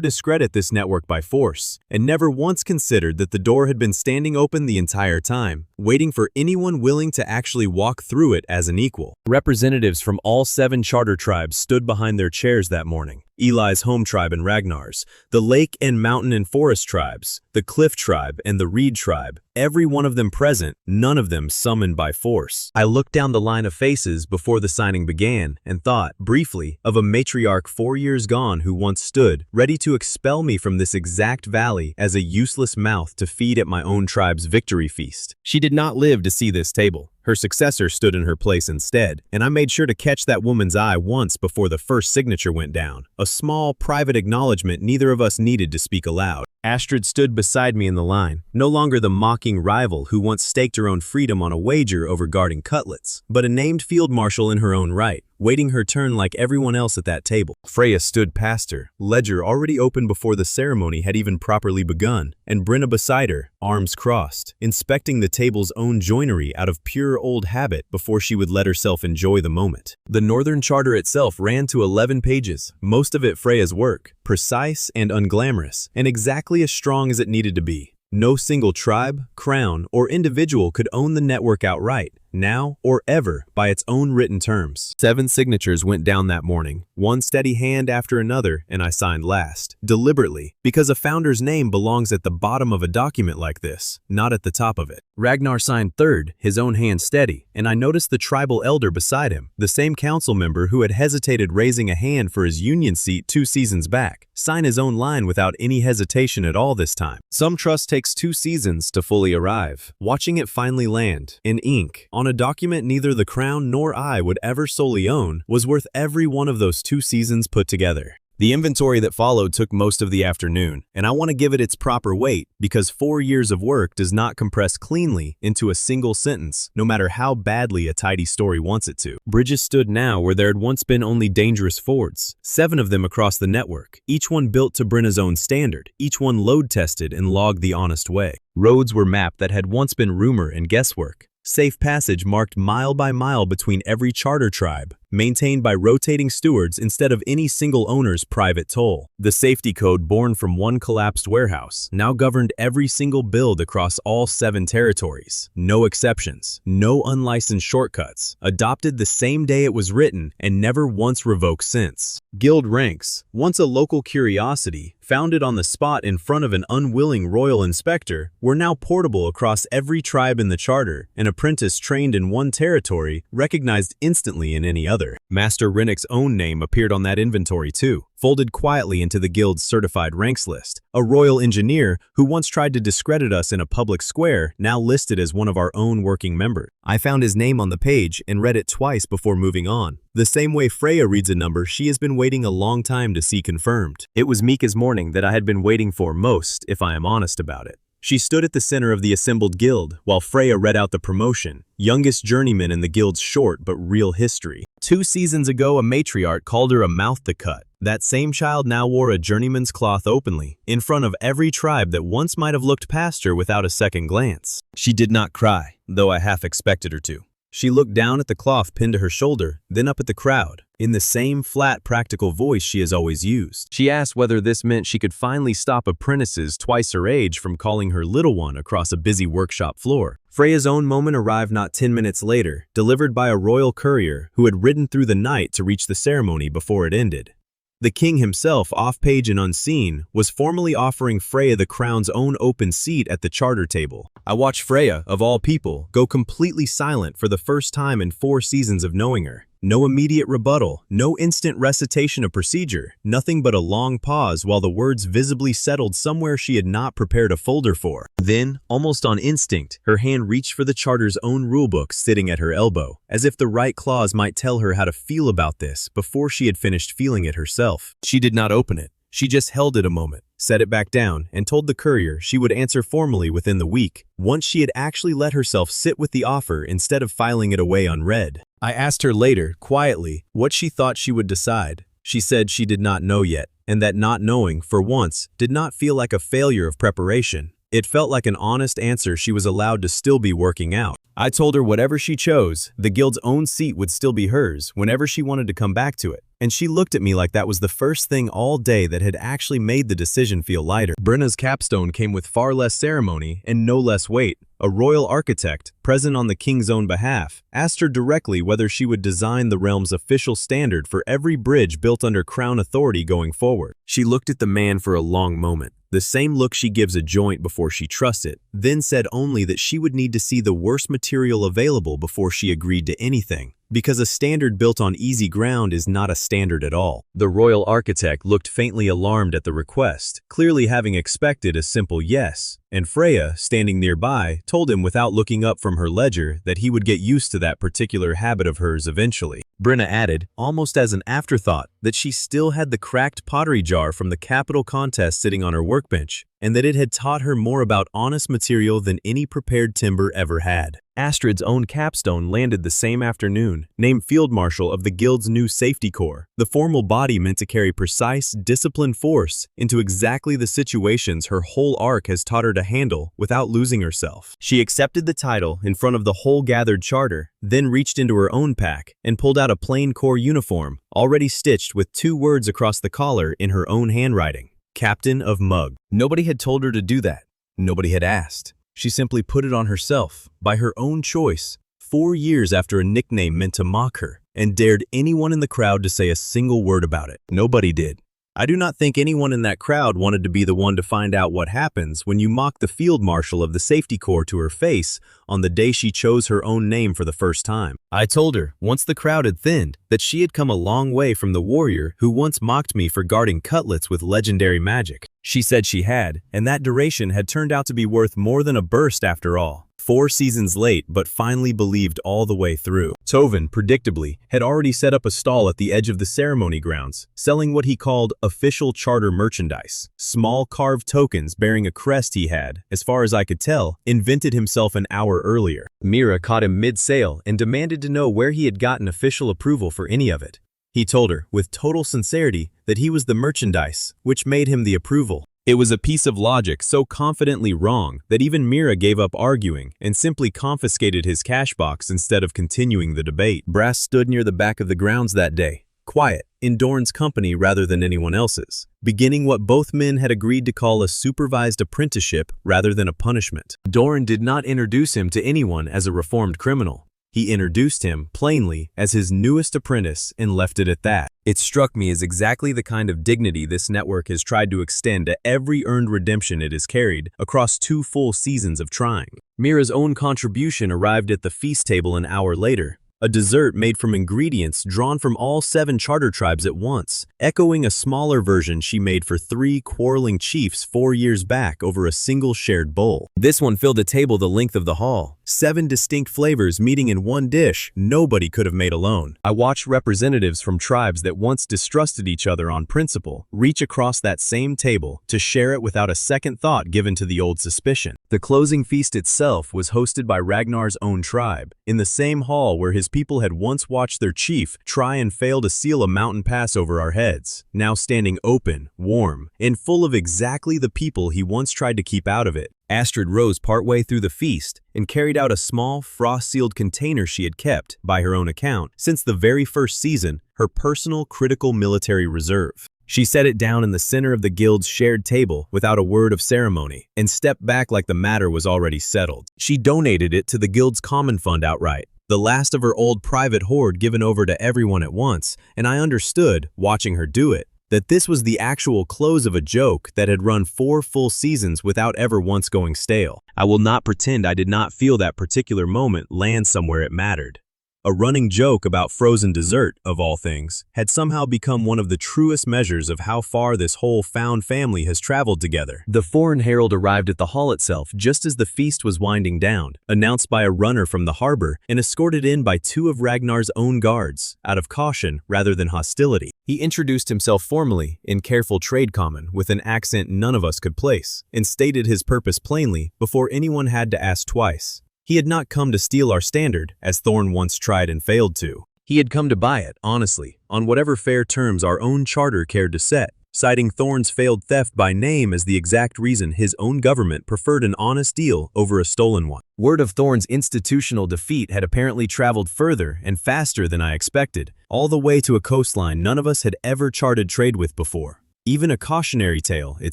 discredit this network by force, and never once considered that the door had been standing open the entire time, waiting for anyone willing to actually walk through it as an equal. Representatives from all 7 charter tribes stood behind their chairs that morning. Eli's home tribe and Ragnar's, the lake and mountain and forest tribes, the cliff tribe and the reed tribe, every one of them present, none of them summoned by force. I looked down the line of faces before the signing began and thought, briefly, of a matriarch 4 years gone who once stood, ready to expel me from this exact valley as a useless mouth to feed at my own tribe's victory feast. She did not live to see this table. Her successor stood in her place instead, and I made sure to catch that woman's eye once before the first signature went down. A small, private acknowledgement neither of us needed to speak aloud. Astrid stood beside me in the line, no longer the mocking rival who once staked her own freedom on a wager over guarding cutlets, but a named field marshal in her own right, waiting her turn like everyone else at that table. Freya stood past her, ledger already open before the ceremony had even properly begun, and Brenna beside her, arms crossed, inspecting the table's own joinery out of pure old habit before she would let herself enjoy the moment. The Northern Charter itself ran to 11 pages, most of it Freya's work, precise and unglamorous, and exactly as strong as it needed to be. No single tribe, crown, or individual could own the network outright, now or ever, by its own written terms. 7 signatures went down that morning, one steady hand after another, and I signed last, deliberately, because a founder's name belongs at the bottom of a document like this, not at the top of it. Ragnar signed third, his own hand steady, and I noticed the tribal elder beside him, the same council member who had hesitated raising a hand for his union seat 2 seasons back, sign his own line without any hesitation at all this time. Some trust takes 2 seasons to fully arrive. Watching it finally land, in ink, on a document neither the crown nor I would ever solely own, was worth every one of those 2 seasons put together. The inventory that followed took most of the afternoon, and I want to give it its proper weight because 4 years of work does not compress cleanly into a single sentence, no matter how badly a tidy story wants it to. Bridges stood now where there had once been only dangerous fords, 7 of them across the network, each one built to Brenna's own standard, each one load-tested and logged the honest way. Roads were mapped that had once been rumor and guesswork. Safe passage marked mile by mile between every charter tribe, maintained by rotating stewards instead of any single owner's private toll. The safety code born from one collapsed warehouse now governed every single build across all 7 territories. No exceptions, no unlicensed shortcuts, adopted the same day it was written and never once revoked since. Guild ranks, once a local curiosity, founded on the spot in front of an unwilling royal inspector, were now portable across every tribe in the charter. An apprentice trained in one territory recognized instantly in any other. Master Rennick's own name appeared on that inventory too, folded quietly into the guild's certified ranks list. A royal engineer who once tried to discredit us in a public square now listed as one of our own working members. I found his name on the page and read it twice before moving on. The same way Freya reads a number she has been waiting a long time to see confirmed. It was Mika's morning that I had been waiting for most, if I am honest about it. She stood at the center of the assembled guild while Freya read out the promotion, youngest journeyman in the guild's short but real history. 2 seasons ago, a matriarch called her a mouth to cut. That same child now wore a journeyman's cloth openly, in front of every tribe that once might have looked past her without a second glance. She did not cry, though I half expected her to. She looked down at the cloth pinned to her shoulder, then up at the crowd, in the same flat, practical voice she has always used. She asked whether this meant she could finally stop apprentices twice her age from calling her little one across a busy workshop floor. Freya's own moment arrived not 10 minutes later, delivered by a royal courier who had ridden through the night to reach the ceremony before it ended. The king himself, off-page and unseen, was formally offering Freya the crown's own open seat at the charter table. I watched Freya, of all people, go completely silent for the first time in 4 seasons of knowing her. No immediate rebuttal, no instant recitation of procedure, nothing but a long pause while the words visibly settled somewhere she had not prepared a folder for. Then, almost on instinct, her hand reached for the charter's own rulebook sitting at her elbow, as if the right clause might tell her how to feel about this before she had finished feeling it herself. She did not open it. She just held it a moment, set it back down, and told the courier she would answer formally within the week, once she had actually let herself sit with the offer instead of filing it away unread. I asked her later, quietly, what she thought she would decide. She said she did not know yet, and that not knowing, for once, did not feel like a failure of preparation. It felt like an honest answer she was allowed to still be working out. I told her whatever she chose, the guild's own seat would still be hers whenever she wanted to come back to it. And she looked at me like that was the first thing all day that had actually made the decision feel lighter. Brenna's capstone came with far less ceremony and no less weight. A royal architect, present on the king's own behalf, asked her directly whether she would design the realm's official standard for every bridge built under crown authority going forward. She looked at the man for a long moment, the same look she gives a joint before she trusts it, then said only that she would need to see the worst material available before she agreed to anything. Because a standard built on easy ground is not a standard at all. The royal architect looked faintly alarmed at the request, clearly having expected a simple yes, and Freya, standing nearby, told him without looking up from her ledger that he would get used to that particular habit of hers eventually. Brenna added, almost as an afterthought, that she still had the cracked pottery jar from the capital contest sitting on her workbench, and that it had taught her more about honest material than any prepared timber ever had. Astrid's own capstone landed the same afternoon, named Field Marshal of the Guild's new safety corps, the formal body meant to carry precise, disciplined force into exactly the situations her whole arc has taught her to handle without losing herself. She accepted the title in front of the whole gathered charter, then reached into her own pack and pulled out a plain corps uniform, already stitched with 2 words across the collar in her own handwriting. Captain of Mug. Nobody had told her to do that. Nobody had asked. She simply put it on herself, by her own choice, 4 years after a nickname meant to mock her, and dared anyone in the crowd to say a single word about it. Nobody did. I do not think anyone in that crowd wanted to be the one to find out what happens when you mock the field marshal of the safety corps to her face on the day she chose her own name for the first time. I told her, once the crowd had thinned, that she had come a long way from the warrior who once mocked me for guarding cutlets with legendary magic. She said she had, and that duration had turned out to be worth more than a burst after all. 4 seasons late, but finally believed all the way through. Tovin, predictably, had already set up a stall at the edge of the ceremony grounds, selling what he called official charter merchandise, small carved tokens bearing a crest he had, as far as I could tell, invented himself an hour earlier. Mira caught him mid-sale and demanded to know where he had gotten official approval for any of it. He told her, with total sincerity, that he was the merchandise, which made him the approval. It was a piece of logic so confidently wrong that even Mira gave up arguing and simply confiscated his cash box instead of continuing the debate. Brass stood near the back of the grounds that day, quiet, in Dorn's company rather than anyone else's, beginning what both men had agreed to call a supervised apprenticeship rather than a punishment. Dorn did not introduce him to anyone as a reformed criminal. He introduced him, plainly, as his newest apprentice and left it at that. It struck me as exactly the kind of dignity this network has tried to extend to every earned redemption it has carried across 2 full seasons of trying. Mira's own contribution arrived at the feast table an hour later, a dessert made from ingredients drawn from all 7 charter tribes at once, echoing a smaller version she made for 3 quarreling chiefs 4 years back over a single shared bowl. This one filled a table the length of the hall, 7 distinct flavors meeting in one dish nobody could have made alone. I watched representatives from tribes that once distrusted each other on principle reach across that same table to share it without a second thought given to the old suspicion. The closing feast itself was hosted by Ragnar's own tribe, in the same hall where his people had once watched their chief try and fail to seal a mountain pass over our heads, now standing open, warm, and full of exactly the people he once tried to keep out of it. Astrid rose partway through the feast and carried out a small, frost-sealed container she had kept, by her own account, since the very first season, her personal critical military reserve. She set it down in the center of the guild's shared table without a word of ceremony and stepped back like the matter was already settled. She donated it to the guild's common fund outright, the last of her old private hoard given over to everyone at once, and I understood, watching her do it, that this was the actual close of a joke that had run 4 full seasons without ever once going stale. I will not pretend I did not feel that particular moment land somewhere it mattered. A running joke about frozen dessert, of all things, had somehow become one of the truest measures of how far this whole found family has traveled together. The foreign herald arrived at the hall itself just as the feast was winding down, announced by a runner from the harbor and escorted in by 2 of Ragnar's own guards, out of caution rather than hostility. He introduced himself formally, in careful trade common, with an accent none of us could place, and stated his purpose plainly before anyone had to ask twice. He had not come to steal our standard, as Thorn once tried and failed to. He had come to buy it, honestly, on whatever fair terms our own charter cared to set, citing Thorne's failed theft by name as the exact reason his own government preferred an honest deal over a stolen one. Word of Thorne's institutional defeat had apparently traveled further and faster than I expected, all the way to a coastline none of us had ever charted trade with before. Even a cautionary tale, it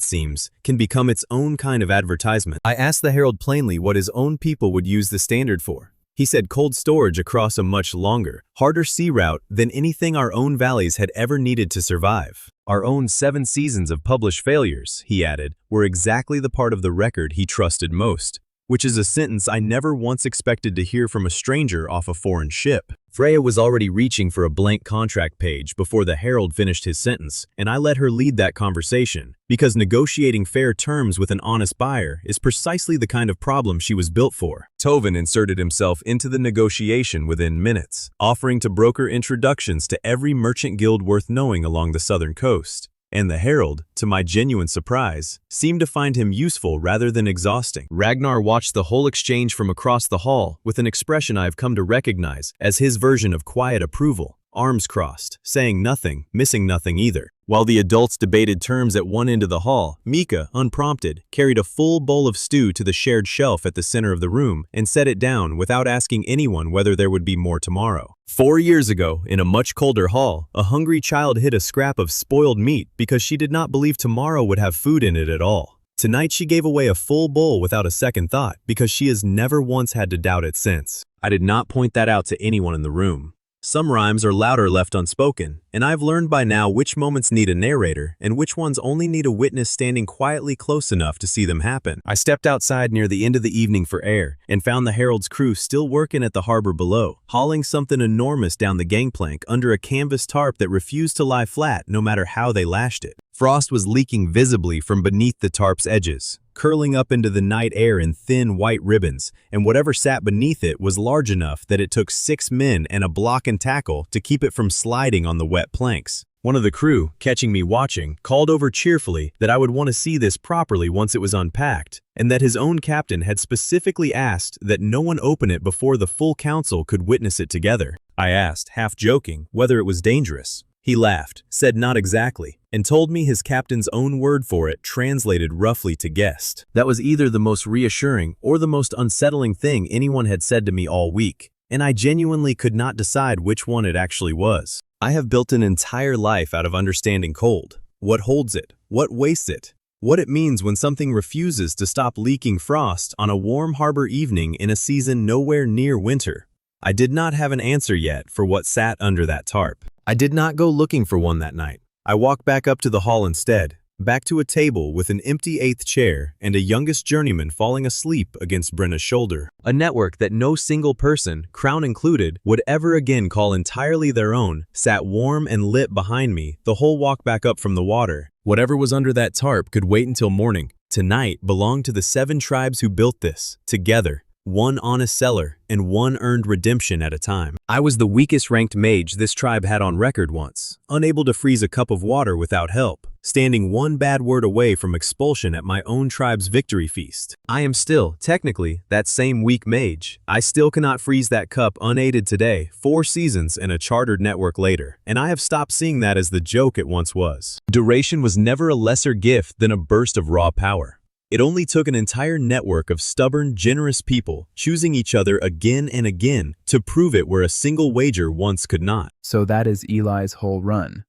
seems, can become its own kind of advertisement. I asked the herald plainly what his own people would use the standard for. He said cold storage across a much longer, harder sea route than anything our own valleys had ever needed to survive. Our own 7 seasons of published failures, he added, were exactly the part of the record he trusted most, which is a sentence I never once expected to hear from a stranger off a foreign ship. Freya was already reaching for a blank contract page before the herald finished his sentence, and I let her lead that conversation, because negotiating fair terms with an honest buyer is precisely the kind of problem she was built for. Tovin inserted himself into the negotiation within minutes, offering to broker introductions to every merchant guild worth knowing along the southern coast. And the herald, to my genuine surprise, seemed to find him useful rather than exhausting. Ragnar watched the whole exchange from across the hall with an expression I have come to recognize as his version of quiet approval, arms crossed, saying nothing, missing nothing either. While the adults debated terms at one end of the hall, Mika, unprompted, carried a full bowl of stew to the shared shelf at the center of the room and set it down without asking anyone whether there would be more tomorrow. 4 years ago, in a much colder hall, a hungry child hid a scrap of spoiled meat because she did not believe tomorrow would have food in it at all. Tonight she gave away a full bowl without a second thought because she has never once had to doubt it since. I did not point that out to anyone in the room. Some rhymes are louder left unspoken, and I've learned by now which moments need a narrator and which ones only need a witness standing quietly close enough to see them happen. I stepped outside near the end of the evening for air and found the herald's crew still working at the harbor below, hauling something enormous down the gangplank under a canvas tarp that refused to lie flat no matter how they lashed it. Frost was leaking visibly from beneath the tarp's edges, curling up into the night air in thin white ribbons, and whatever sat beneath it was large enough that it took 6 men and a block and tackle to keep it from sliding on the wet planks. One of the crew, catching me watching, called over cheerfully that I would want to see this properly once it was unpacked, and that his own captain had specifically asked that no one open it before the full council could witness it together. I asked, half joking, whether it was dangerous. He laughed, said not exactly, and told me his captain's own word for it translated roughly to guessed. That was either the most reassuring or the most unsettling thing anyone had said to me all week, and I genuinely could not decide which one it actually was. I have built an entire life out of understanding cold, what holds it, what wastes it, what it means when something refuses to stop leaking frost on a warm harbor evening in a season nowhere near winter. I did not have an answer yet for what sat under that tarp. I did not go looking for one that night. I walked back up to the hall instead, back to a table with an empty 8th chair and a youngest journeyman falling asleep against Brenna's shoulder. A network that no single person, crown included, would ever again call entirely their own, sat warm and lit behind me the whole walk back up from the water. Whatever was under that tarp could wait until morning. Tonight belonged to the 7 tribes who built this, together. 1 honest seller, and 1 earned redemption at a time. I was the weakest ranked mage this tribe had on record once, unable to freeze a cup of water without help, standing 1 bad word away from expulsion at my own tribe's victory feast. I am still, technically, that same weak mage. I still cannot freeze that cup unaided today, 4 seasons and a chartered network later, and I have stopped seeing that as the joke it once was. Duration was never a lesser gift than a burst of raw power. It only took an entire network of stubborn, generous people choosing each other again and again to prove it where a single wager once could not. So that is Eli's whole run.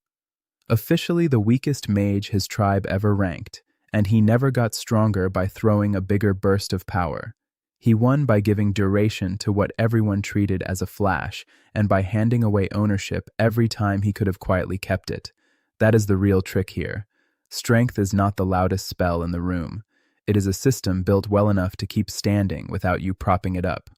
Officially the weakest mage his tribe ever ranked, and he never got stronger by throwing a bigger burst of power. He won by giving duration to what everyone treated as a flash, and by handing away ownership every time he could have quietly kept it. That is the real trick here. Strength is not the loudest spell in the room. It is a system built well enough to keep standing without you propping it up.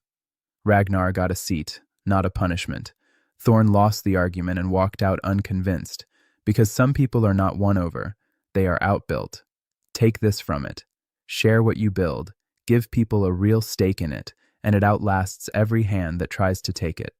Ragnar got a seat, not a punishment. Thorne lost the argument and walked out unconvinced, because some people are not won over, they are outbuilt. Take this from it. Share what you build, give people a real stake in it, and it outlasts every hand that tries to take it.